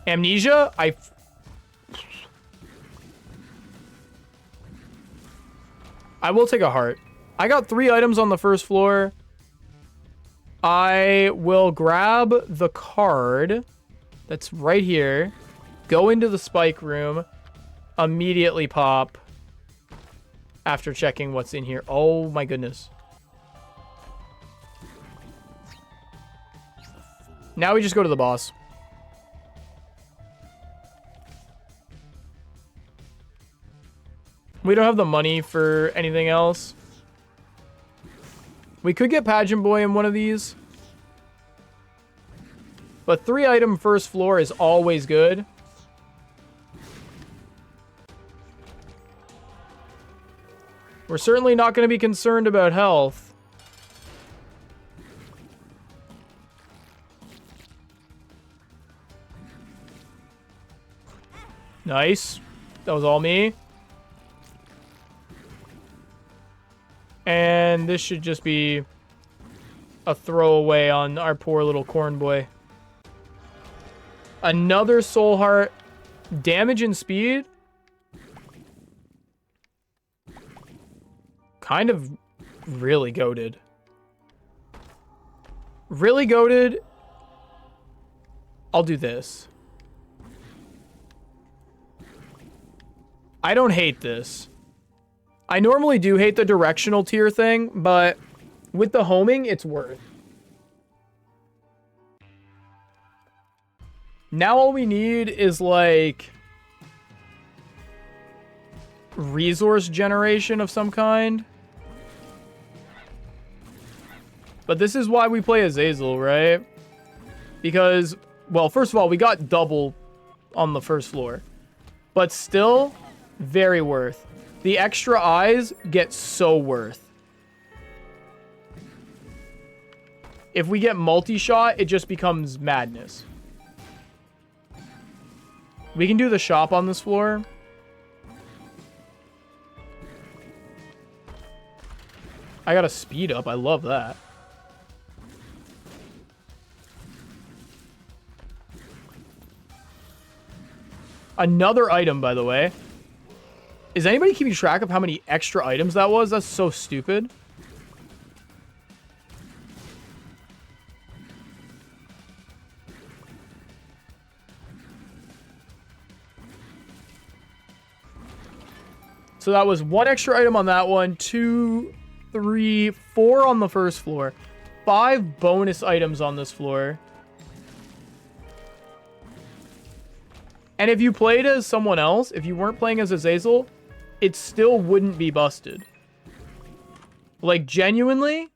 Amnesia? I will take a heart. I got 3 items on the first floor. I will grab the card that's right here. Go into the spike room. Immediately pop. After checking what's in here. Oh my goodness. Now we just go to the boss. We don't have the money for anything else. We could get Pageant Boy in one of these. But 3 item first floor is always good. We're certainly not going to be concerned about health. Nice. That was all me. And this should just be a throwaway on our poor little corn boy. Another soul heart. Damage and speed. Kind of really goated. Really goated. I'll do this. I don't hate this. I normally do hate the directional tier thing, but with the homing, it's worth. Now all we need is, like, resource generation of some kind. But this is why we play Azazel, right? Because, well, first of all, we got double on the first floor. But still, very worth. The extra eyes get so worth. If we get multi-shot, it just becomes madness. We can do the shop on this floor. I got a speed up. I love that. Another item, by the way. Is anybody keeping track of how many extra items that was? That's so stupid. So that was 1 extra item on that one, 2, 3, 4 on the first floor, 5 bonus items on this floor. And if you played as someone else, if you weren't playing as Azazel, it still wouldn't be busted. Like, genuinely,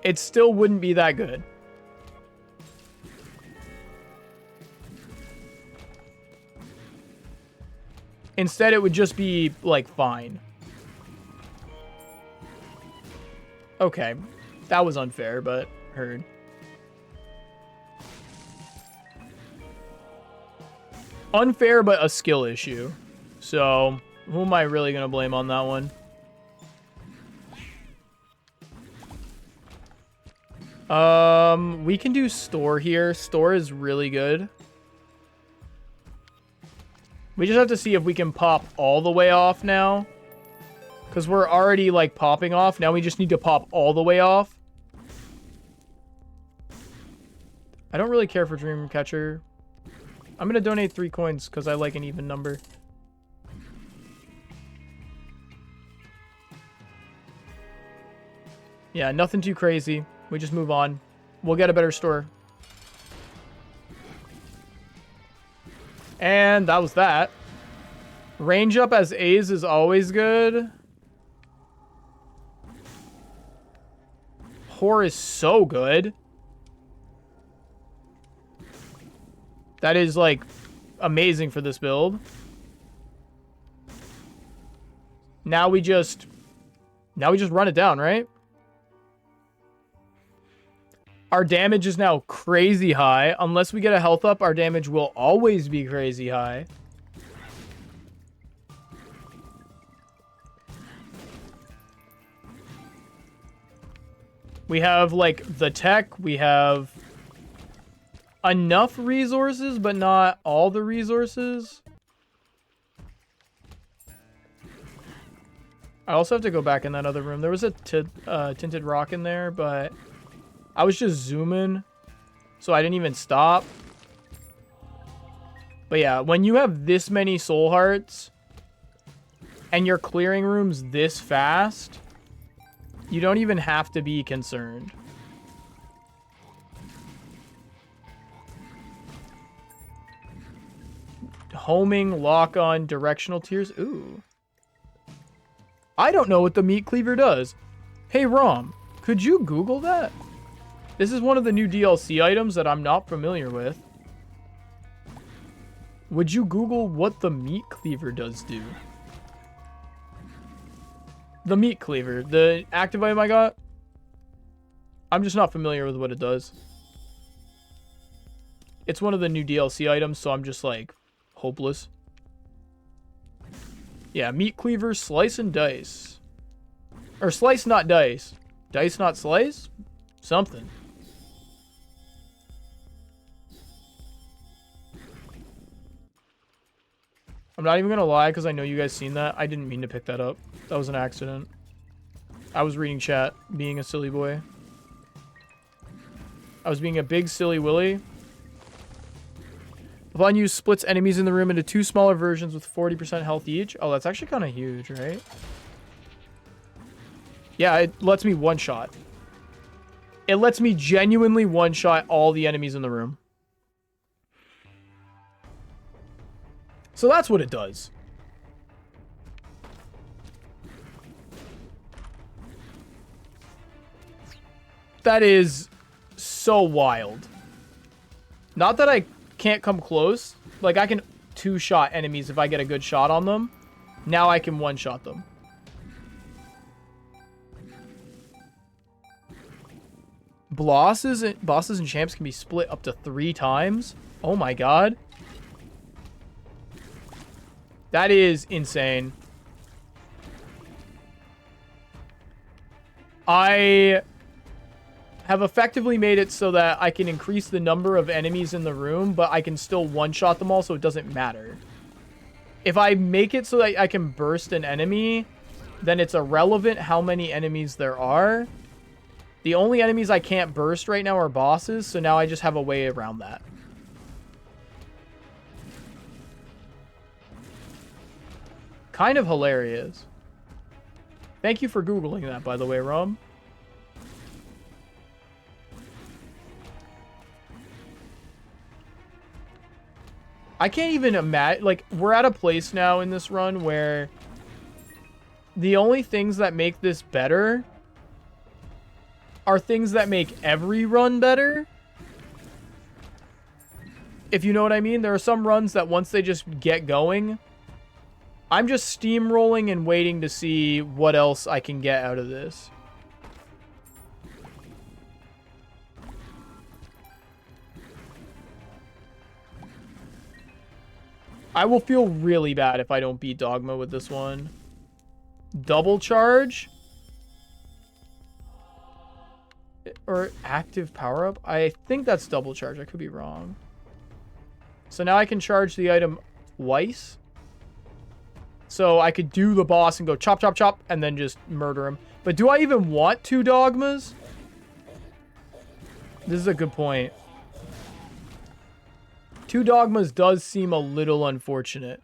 it still wouldn't be that good. Instead, it would just be, like, fine. Okay. That was unfair, but heard. Unfair, but a skill issue. So, who am I really going to blame on that one? We can do store here. Store is really good. We just have to see if we can pop all the way off now. Because we're already, like, popping off. Now we just need to pop all the way off. I don't really care for Dreamcatcher. I'm going to donate 3 coins because I like an even number. Yeah, nothing too crazy. We just move on. We'll get a better store. And that was that. Range up as A's is always good. Whore is so good. That is, like, amazing for this build. Now we just run it down, right? Our damage is now crazy high. Unless we get a health up, our damage will always be crazy high. We have, like, the tech. We have enough resources, but not all the resources. I also have to go back in that other room. There was a tinted rock in there, but I was just zooming, so I didn't even stop. But yeah, when you have this many soul hearts and you're clearing rooms this fast, you don't even have to be concerned. Homing, lock on, directional tiers. Ooh. I don't know what the meat cleaver does. Hey, Rom, could you Google that? This is one of the new DLC items that I'm not familiar with. Would you Google what the meat cleaver does do? The meat cleaver, the active item I got? I'm just not familiar with what it does. It's one of the new DLC items, so I'm just like hopeless. Yeah, meat cleaver, slice and dice. Or slice, not dice. Dice, not slice? Something. I'm not even gonna lie, because I know you guys seen that. I didn't mean to pick that up. That was an accident. I was reading chat, being a silly boy. I was being a big silly willy. Upon use, splits enemies in the room into 2 smaller versions with 40% health each. Oh, that's actually kind of huge, right? Yeah, it lets me one-shot. It lets me genuinely one-shot all the enemies in the room. So that's what it does. That is so wild. Not that I can't come close. Like, I can two-shot enemies if I get a good shot on them. Now I can one-shot them. Bosses and champs can be split up to 3 times. Oh my god. That is insane. I have effectively made it so that I can increase the number of enemies in the room, but I can still one-shot them all, so it doesn't matter. If I make it so that I can burst an enemy, then it's irrelevant how many enemies there are. The only enemies I can't burst right now are bosses, so now I just have a way around that. Kind of hilarious. Thank you for Googling that, by the way, Rom. I can't even imagine, like, we're at a place now in this run where the only things that make this better are things that make every run better. If you know what I mean. There are some runs that once they just get going, I'm just steamrolling and waiting to see what else I can get out of this. I will feel really bad if I don't beat Dogma with this one. Double charge? Or active power-up? I think that's double charge. I could be wrong. So now I can charge the item twice. So I could do the boss and go chop, chop, chop, and then just murder him. But do I even want 2 Dogmas? This is a good point. 2 Dogmas does seem a little unfortunate.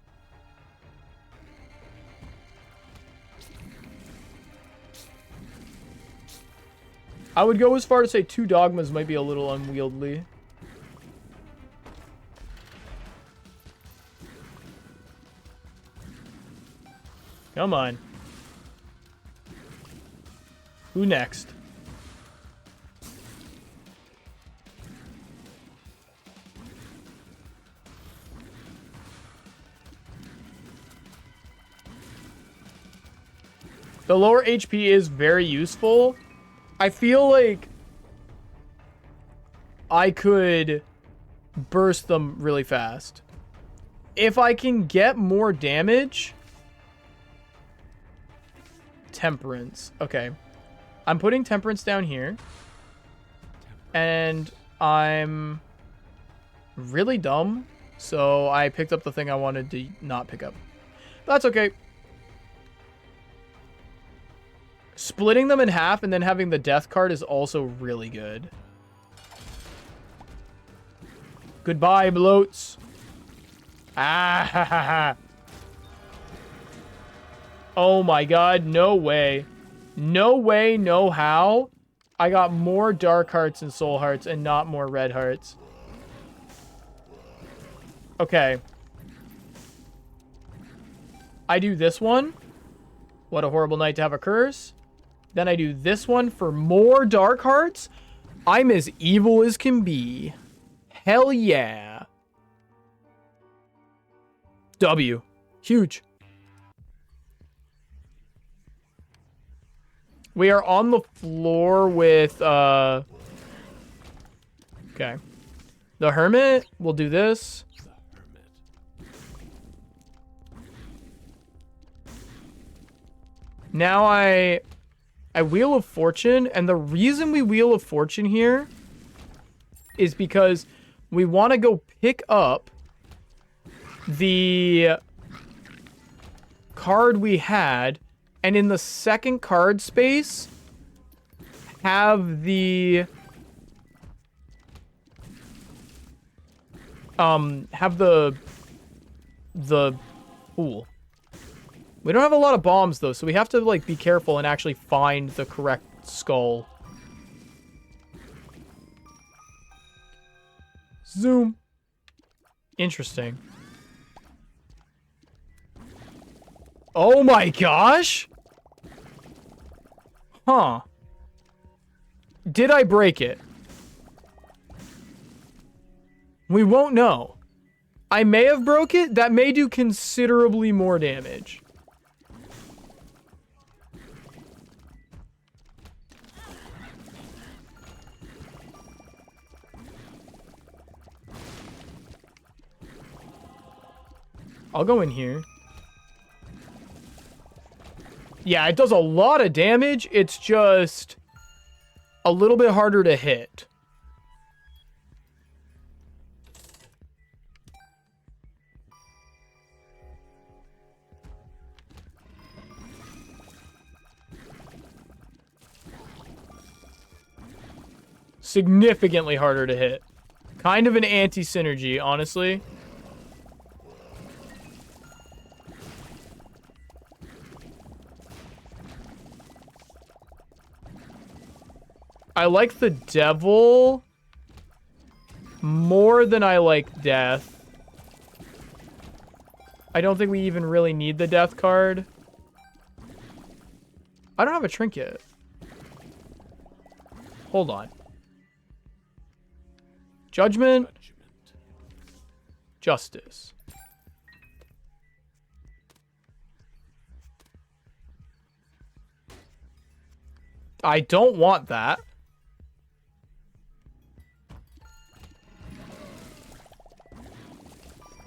I would go as far to say 2 Dogmas might be a little unwieldy. Come on. Who next? The lower HP is very useful. I feel like I could burst them really fast. If I can get more damage... Temperance. Okay. I'm putting Temperance down here. And I'm really dumb. So I picked up the thing I wanted to not pick up. That's okay. Splitting them in half and then having the death card is also really good. Goodbye, bloats. Ah, ha, ha, ha. Oh my god, no way. No way, no how. I got more dark hearts and soul hearts and not more red hearts. Okay. I do this one. What a horrible night to have a curse. Then I do this one for more dark hearts. I'm as evil as can be. Hell yeah. W. Huge. We are on the floor with, okay. The Hermit. We'll do this. Now I Wheel of Fortune, and the reason we Wheel of Fortune here is because we want to go pick up the card we had, and in the second card space, have the pool. We don't have a lot of bombs, though, so we have to, like, be careful and actually find the correct skull. Zoom. Interesting. Oh my gosh! Huh. Did I break it? We won't know. I may have broke it. That may do considerably more damage. I'll go in here. Yeah, it does a lot of damage. It's just a little bit harder to hit. Significantly harder to hit. Kind of an anti-synergy, honestly. I like the devil more than I like death. I don't think we even really need the death card. I don't have a trinket. Hold on. Judgment. Justice. I don't want that.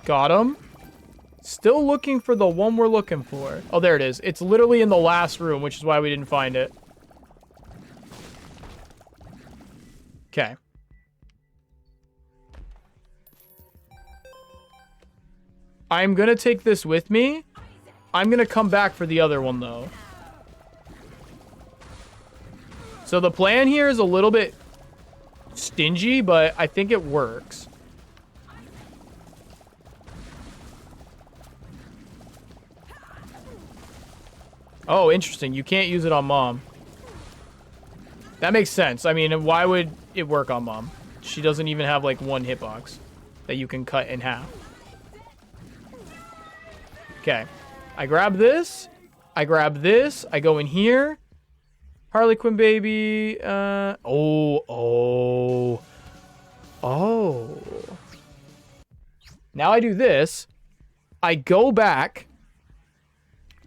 Got him. Still looking for the one we're looking for. Oh, there it is. It's literally in the last room, which is why we didn't find it. Okay. I'm gonna take this with me. I'm gonna come back for the other one, though. So the plan here is a little bit stingy, but I think it works. Oh, interesting. You can't use it on Mom. That makes sense. I mean, why would it work on Mom? She doesn't even have, like, one hitbox that you can cut in half. Okay. I grab this. I grab this. I go in here. Harley Quinn baby. Oh. Now I do this. I go back.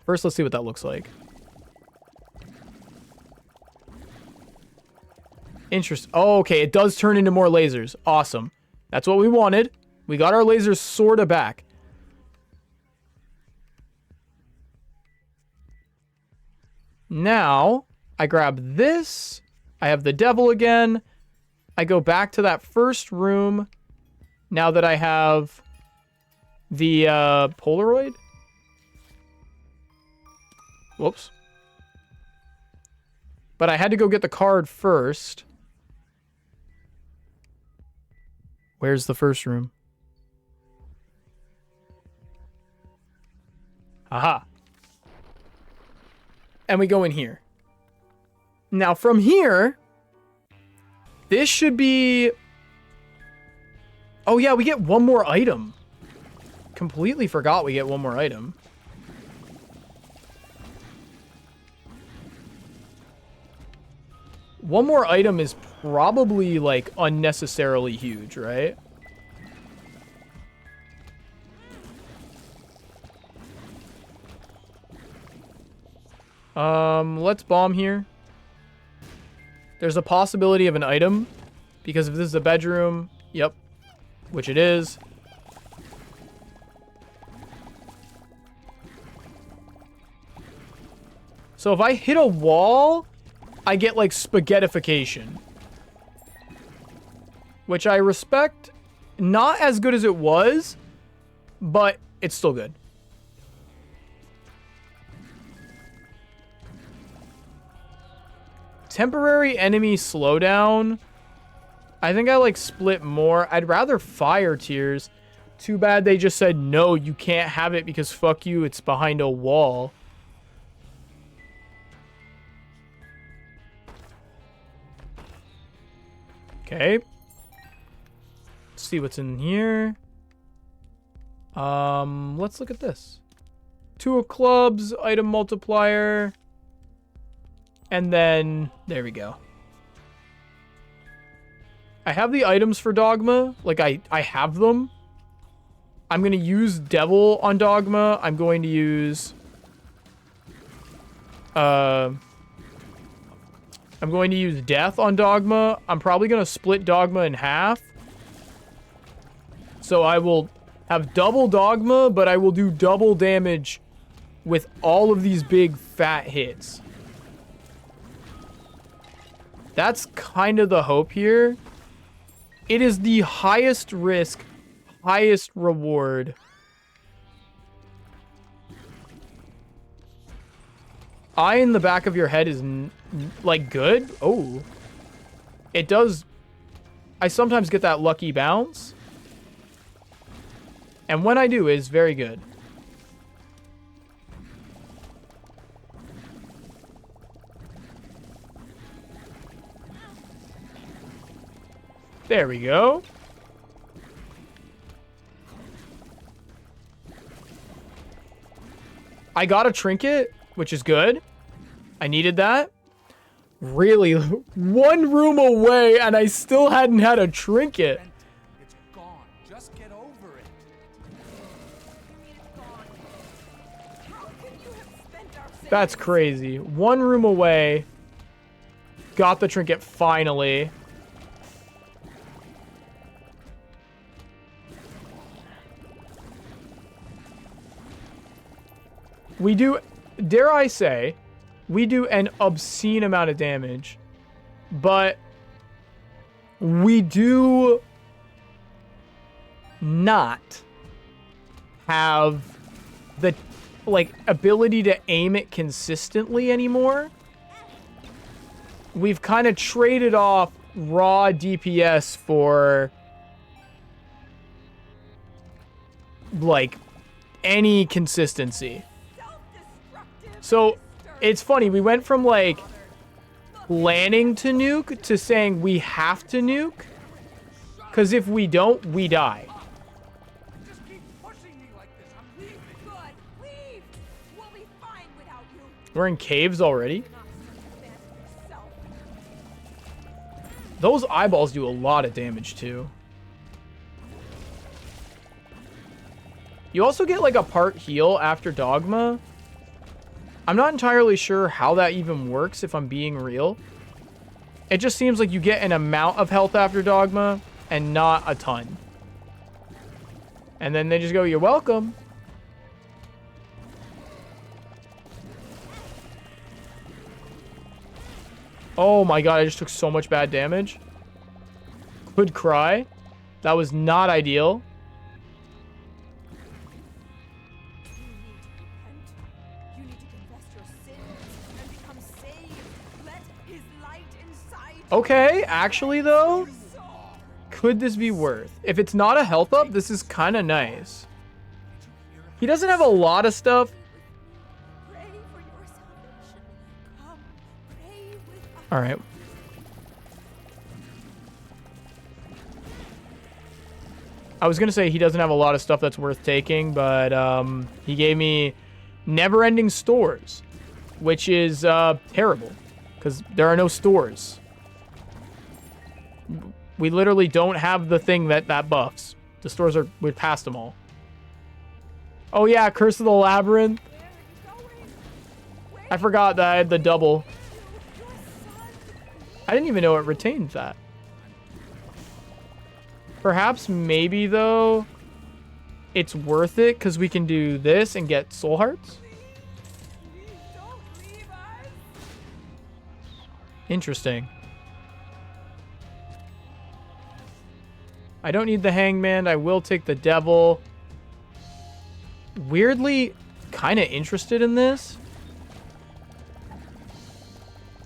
First, let's see what that looks like. Interest. Oh, okay. It does turn into more lasers. Awesome. That's what we wanted. We got our lasers sorta back. Now, I grab this. I have the devil again. I go back to that first room. Now that I have the Polaroid. Whoops. But I had to go get the card first. Where's the first room? Aha. And we go in here. Now from here, this should be... Oh yeah, we get one more item. Completely forgot we get one more item. One more item is probably, like, unnecessarily huge, right? Let's bomb here. There's a possibility of an item, because if this is a bedroom, yep, which it is. So if I hit a wall, I get, like, spaghettification. Which I respect. Not as good as it was, but it's still good. Temporary enemy slowdown. I think I, like, split more. I'd rather fire tears. Too bad they just said, no, you can't have it because fuck you, it's behind a wall. Okay. Let's see what's in here. Let's look at this. 2 of clubs, item multiplier. And then, there we go. I have the items for Dogma. Like, I have them. I'm going to use Devil on Dogma. I'm going to use... I'm going to use Death on Dogma. I'm probably going to split Dogma in half. So I will have double Dogma, but I will do double damage with all of these big fat hits. That's kind of the hope here. It is the highest risk, highest reward. Eye in the back of your head is like good. Oh, it does. I sometimes get that lucky bounce. And when I do, it's very good. There we go. I got a trinket, which is good. I needed that. Really, one room away and I still hadn't had a trinket. It's gone. Just get over it. How can you have spent our That's crazy. One room away. Got the trinket finally. We do, dare I say, we do an obscene amount of damage, but we do not have the, like, ability to aim it consistently anymore. We've kind of traded off raw DPS for, like, any consistency. So, it's funny, we went from, like, planning to nuke to saying we have to nuke. Because if we don't, we die. Just keep pushing me like this. I'm leaving. Good. Leave. We'll be fine without you. We're in caves already. Not circumvent yourself. Those eyeballs do a lot of damage, too. You also get, like, a part heal after Dogma. I'm not entirely sure how that even works, if I'm being real. It just seems like you get an amount of health after Dogma and not a ton. And then they just go, you're welcome. Oh my god, I just took so much bad damage. Could cry. That was not ideal. You need to confess your sins and become saved. Let his light inside you. Okay, actually though, could this be worth? If it's not a health up, this is kind of nice. He doesn't have a lot of stuff. Pray for your salvation. Come, pray with us. All right. I was going to say he doesn't have a lot of stuff that's worth taking, but he gave me never-ending stores, which is terrible because there are no stores. We literally don't have the thing that buffs. The stores are, we're past them all. Oh yeah, Curse of the Labyrinth. I forgot that I had the double. I didn't even know it retained that. Perhaps, maybe, though, it's worth it because we can do this and get soul hearts. Don't leave us. Interesting. I don't need the hangman. I will take the devil. Weirdly, kind of interested in this.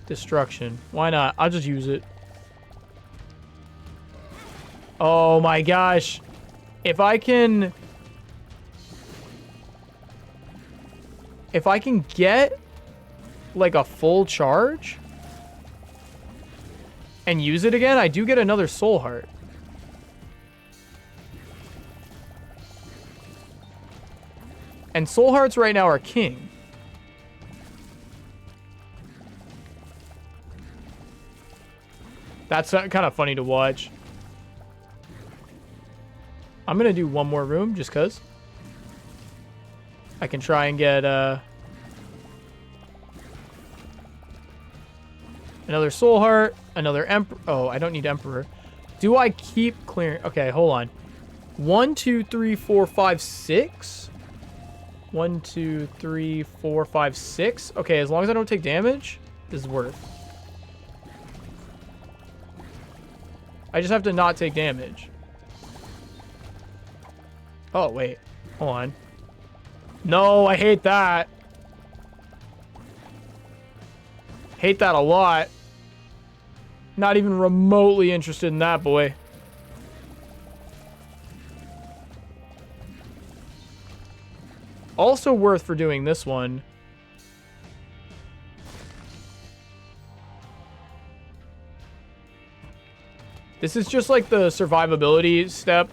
Destruction. Why not? I'll just use it. Oh my gosh. If I can get like a full charge and use it again, I do get another soul heart. And soul hearts right now are king. That's kind of funny to watch. I'm gonna do one more room just cause. I can try and get another soul heart, another emperor. Oh, I don't need emperor. Do I keep clearing? Okay, hold on. 1, 2, 3, 4, 5, 6. 1, 2, 3, 4, 5, 6. Okay, as long as I don't take damage, this is worth. I just have to not take damage. Oh, wait. Hold on. No, I hate that. Hate that a lot. Not even remotely interested in that, boy. Also worth for doing this one. This is just like the survivability step.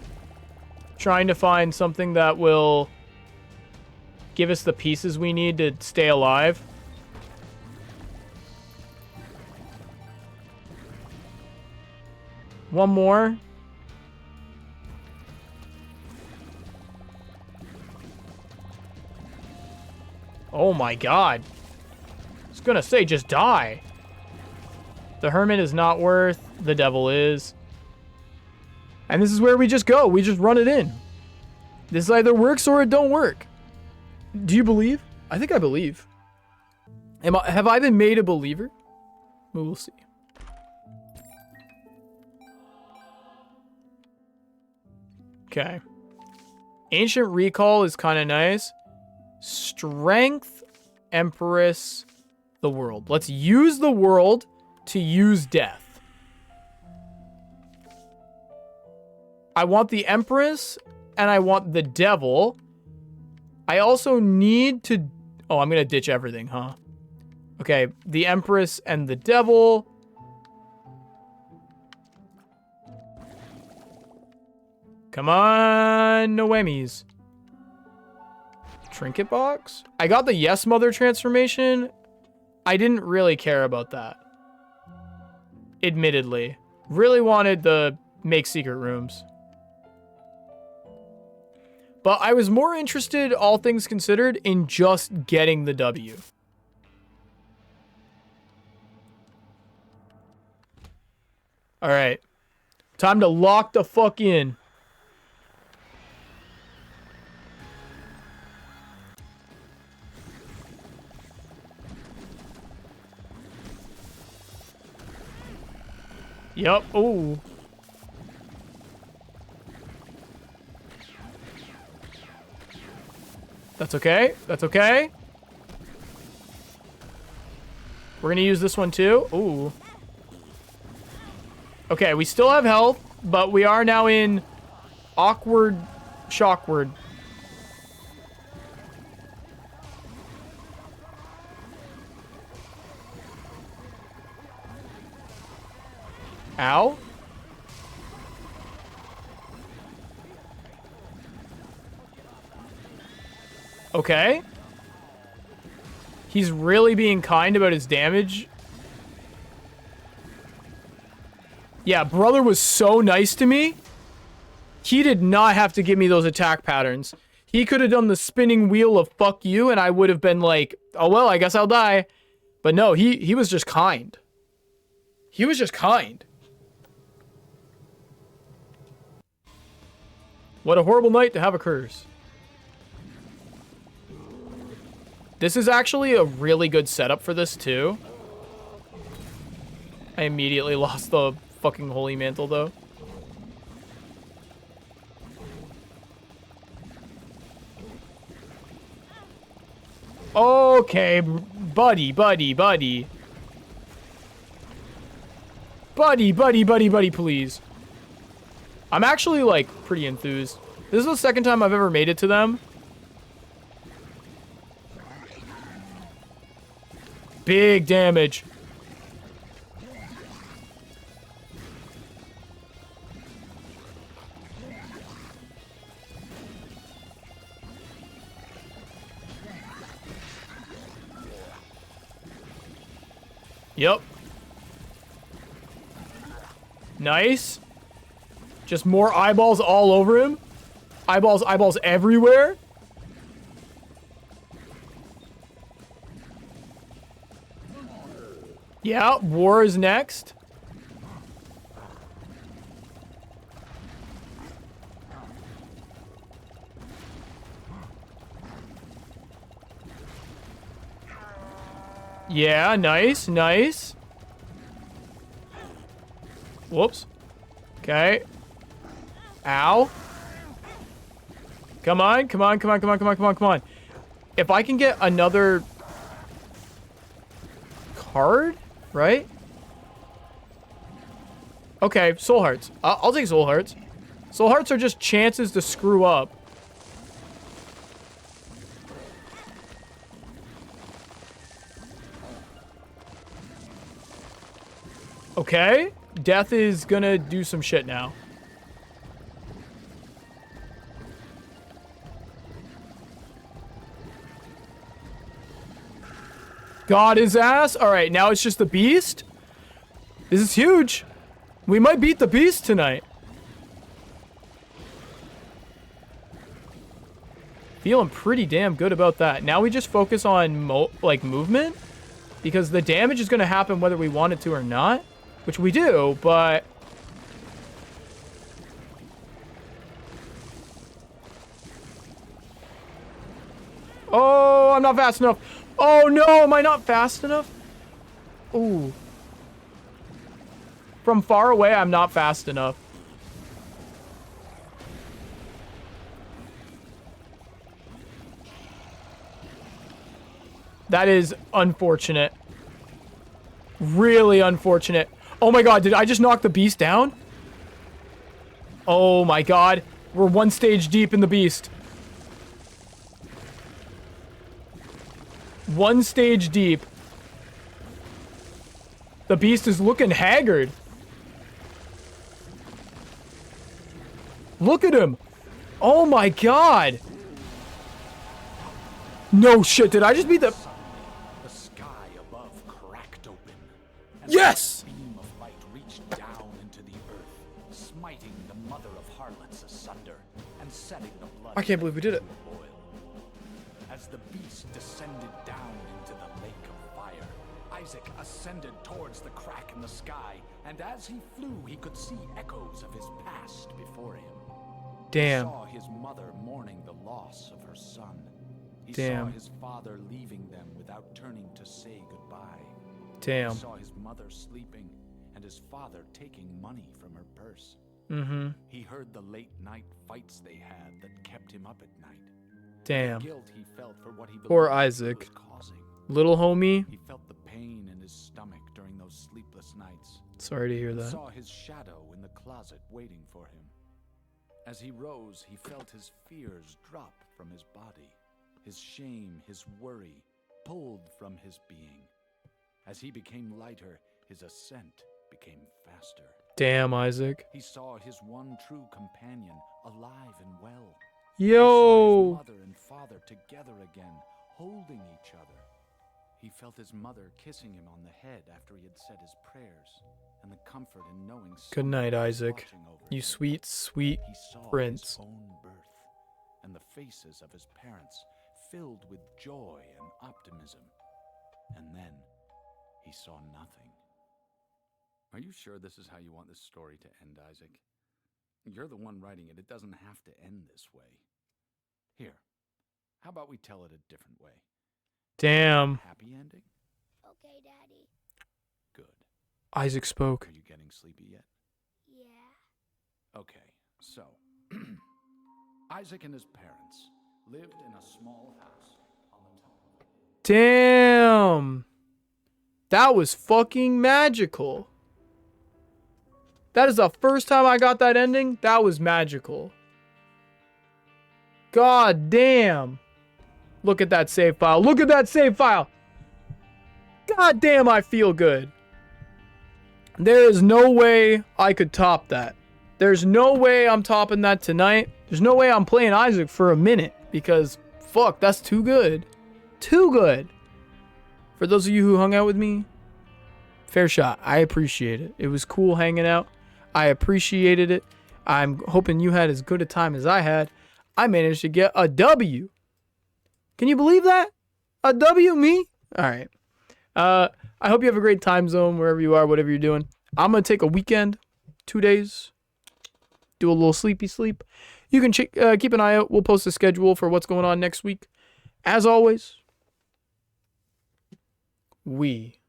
Trying to find something that will give us the pieces we need to stay alive. One more. Oh my god. I was gonna say, just die. The Hermit is not worth. The Devil is. And this is where we just go. We just run it in. This either works or it don't work. Do you believe? I think I believe. Have I been made a believer? We'll see. Okay. Ancient Recall is kind of nice. Strength, Empress, the World. Let's use the World to use Death. I want the Empress and I want the Devil. I also need to... Oh, I'm going to ditch everything, huh? Okay, the Empress and the Devil. Come on, Noemi's. Trinket box? I got the Yes Mother transformation. I didn't really care about that. Admittedly. Really wanted the make secret rooms. But I was more interested, all things considered, in just getting the W. Alright. Time to lock the fuck in. Yup. Ooh. That's okay. That's okay. We're gonna use this one too. Ooh. Okay, we still have health, but we are now in awkward shockward. Ow. Okay. He's really being kind about his damage. Yeah, brother was so nice to me. He did not have to give me those attack patterns. He could have done the spinning wheel of fuck you and I would have been like, oh well, I guess I'll die. But no, he was just kind. He was just kind. What a horrible night to have a curse. This is actually a really good setup for this too. I immediately lost the fucking Holy Mantle though. Okay, buddy. Buddy, please. I'm actually, like, pretty enthused. This is the second time I've ever made it to them. Big damage. Yep. Nice. Just more eyeballs all over him. Eyeballs, eyeballs everywhere. Yeah, war is next. Yeah, nice, nice. Whoops. Okay. Ow. Come on, come on, come on, come on, come on, come on, come on. If I can get another card, right? Okay, soul hearts. I'll take soul hearts. Soul hearts are just chances to screw up. Okay. Death is gonna do some shit now. Got his ass. All right, now it's just the beast. This is huge. We might beat the beast tonight. Feeling pretty damn good about that. Now we just focus on movement, because the damage is going to happen whether we want it to or not, which we do, but oh, I'm not fast enough. Oh no, am I not fast enough? Ooh. From far away, I'm not fast enough. That is unfortunate. Really unfortunate. Oh my god, did I just knock the beast down? Oh my god. We're one stage deep in the beast. One stage deep. The beast is looking haggard. Look at him. Oh my god. No shit, did I just beat the... The sky above cracked open. And Yes! a beam of light reached down into the earth, smiting the mother of harlots asunder and setting the blood I can't believe we did it. to boil. As the beast descended down into the lake of fire, Isaac ascended towards the crack in the sky, and as he flew, he could see echoes of his past before him. Damn. He saw his mother mourning the loss of her son. He Damn. saw his father leaving them without turning to say goodbye. Damn. He saw his mother sleeping and his father taking money from her purse. Mm-hmm. He heard the late night fights they had that kept him up at night. Damn. The guilt he felt for what he Poor believed he Isaac. was causing. Little homie. He felt the pain in his stomach during those sleepless nights. Sorry to hear He that. saw his shadow in the closet waiting for him. As he rose, he felt his fears drop from his body. His shame, his worry, pulled from his being. As he became lighter, his ascent became faster. Damn, Isaac. He saw his one true companion alive and well. He saw Yo. his mother and father together again, holding each other. He felt his mother kissing him on the head after he had said his prayers, and the comfort in knowing Good night, someone was Isaac. watching over You him. sweet, sweet He saw prince. his own birth, and the faces of his parents filled with joy and optimism. And then he saw nothing. Are you sure this is how you want this story to end, Isaac? You're the one writing it. It doesn't have to end this way. Here, how about we tell it a different way? Damn. Happy ending? Okay, Daddy. Good. Isaac spoke. Are you getting sleepy yet? Yeah. Okay, so Isaac and his parents lived in a small house on the top of a hill. Damn. That was fucking magical. That is the first time I got that ending. That was magical. God damn. Look at that save file. Look at that save file. God damn, I feel good. There is no way I could top that. There's no way I'm topping that tonight. There's no way I'm playing Isaac for a minute, because fuck, that's too good. Too good. For those of you who hung out with me, fair shot. I appreciate it. It was cool hanging out. I appreciated it. I'm hoping you had as good a time as I had. I managed to get a W. Can you believe that? A W, me? All right. I hope you have a great time zone wherever you are, whatever you're doing. I'm going to take a weekend, 2 days, do a little sleepy sleep. You can keep an eye out. We'll post a schedule for what's going on next week. As always, we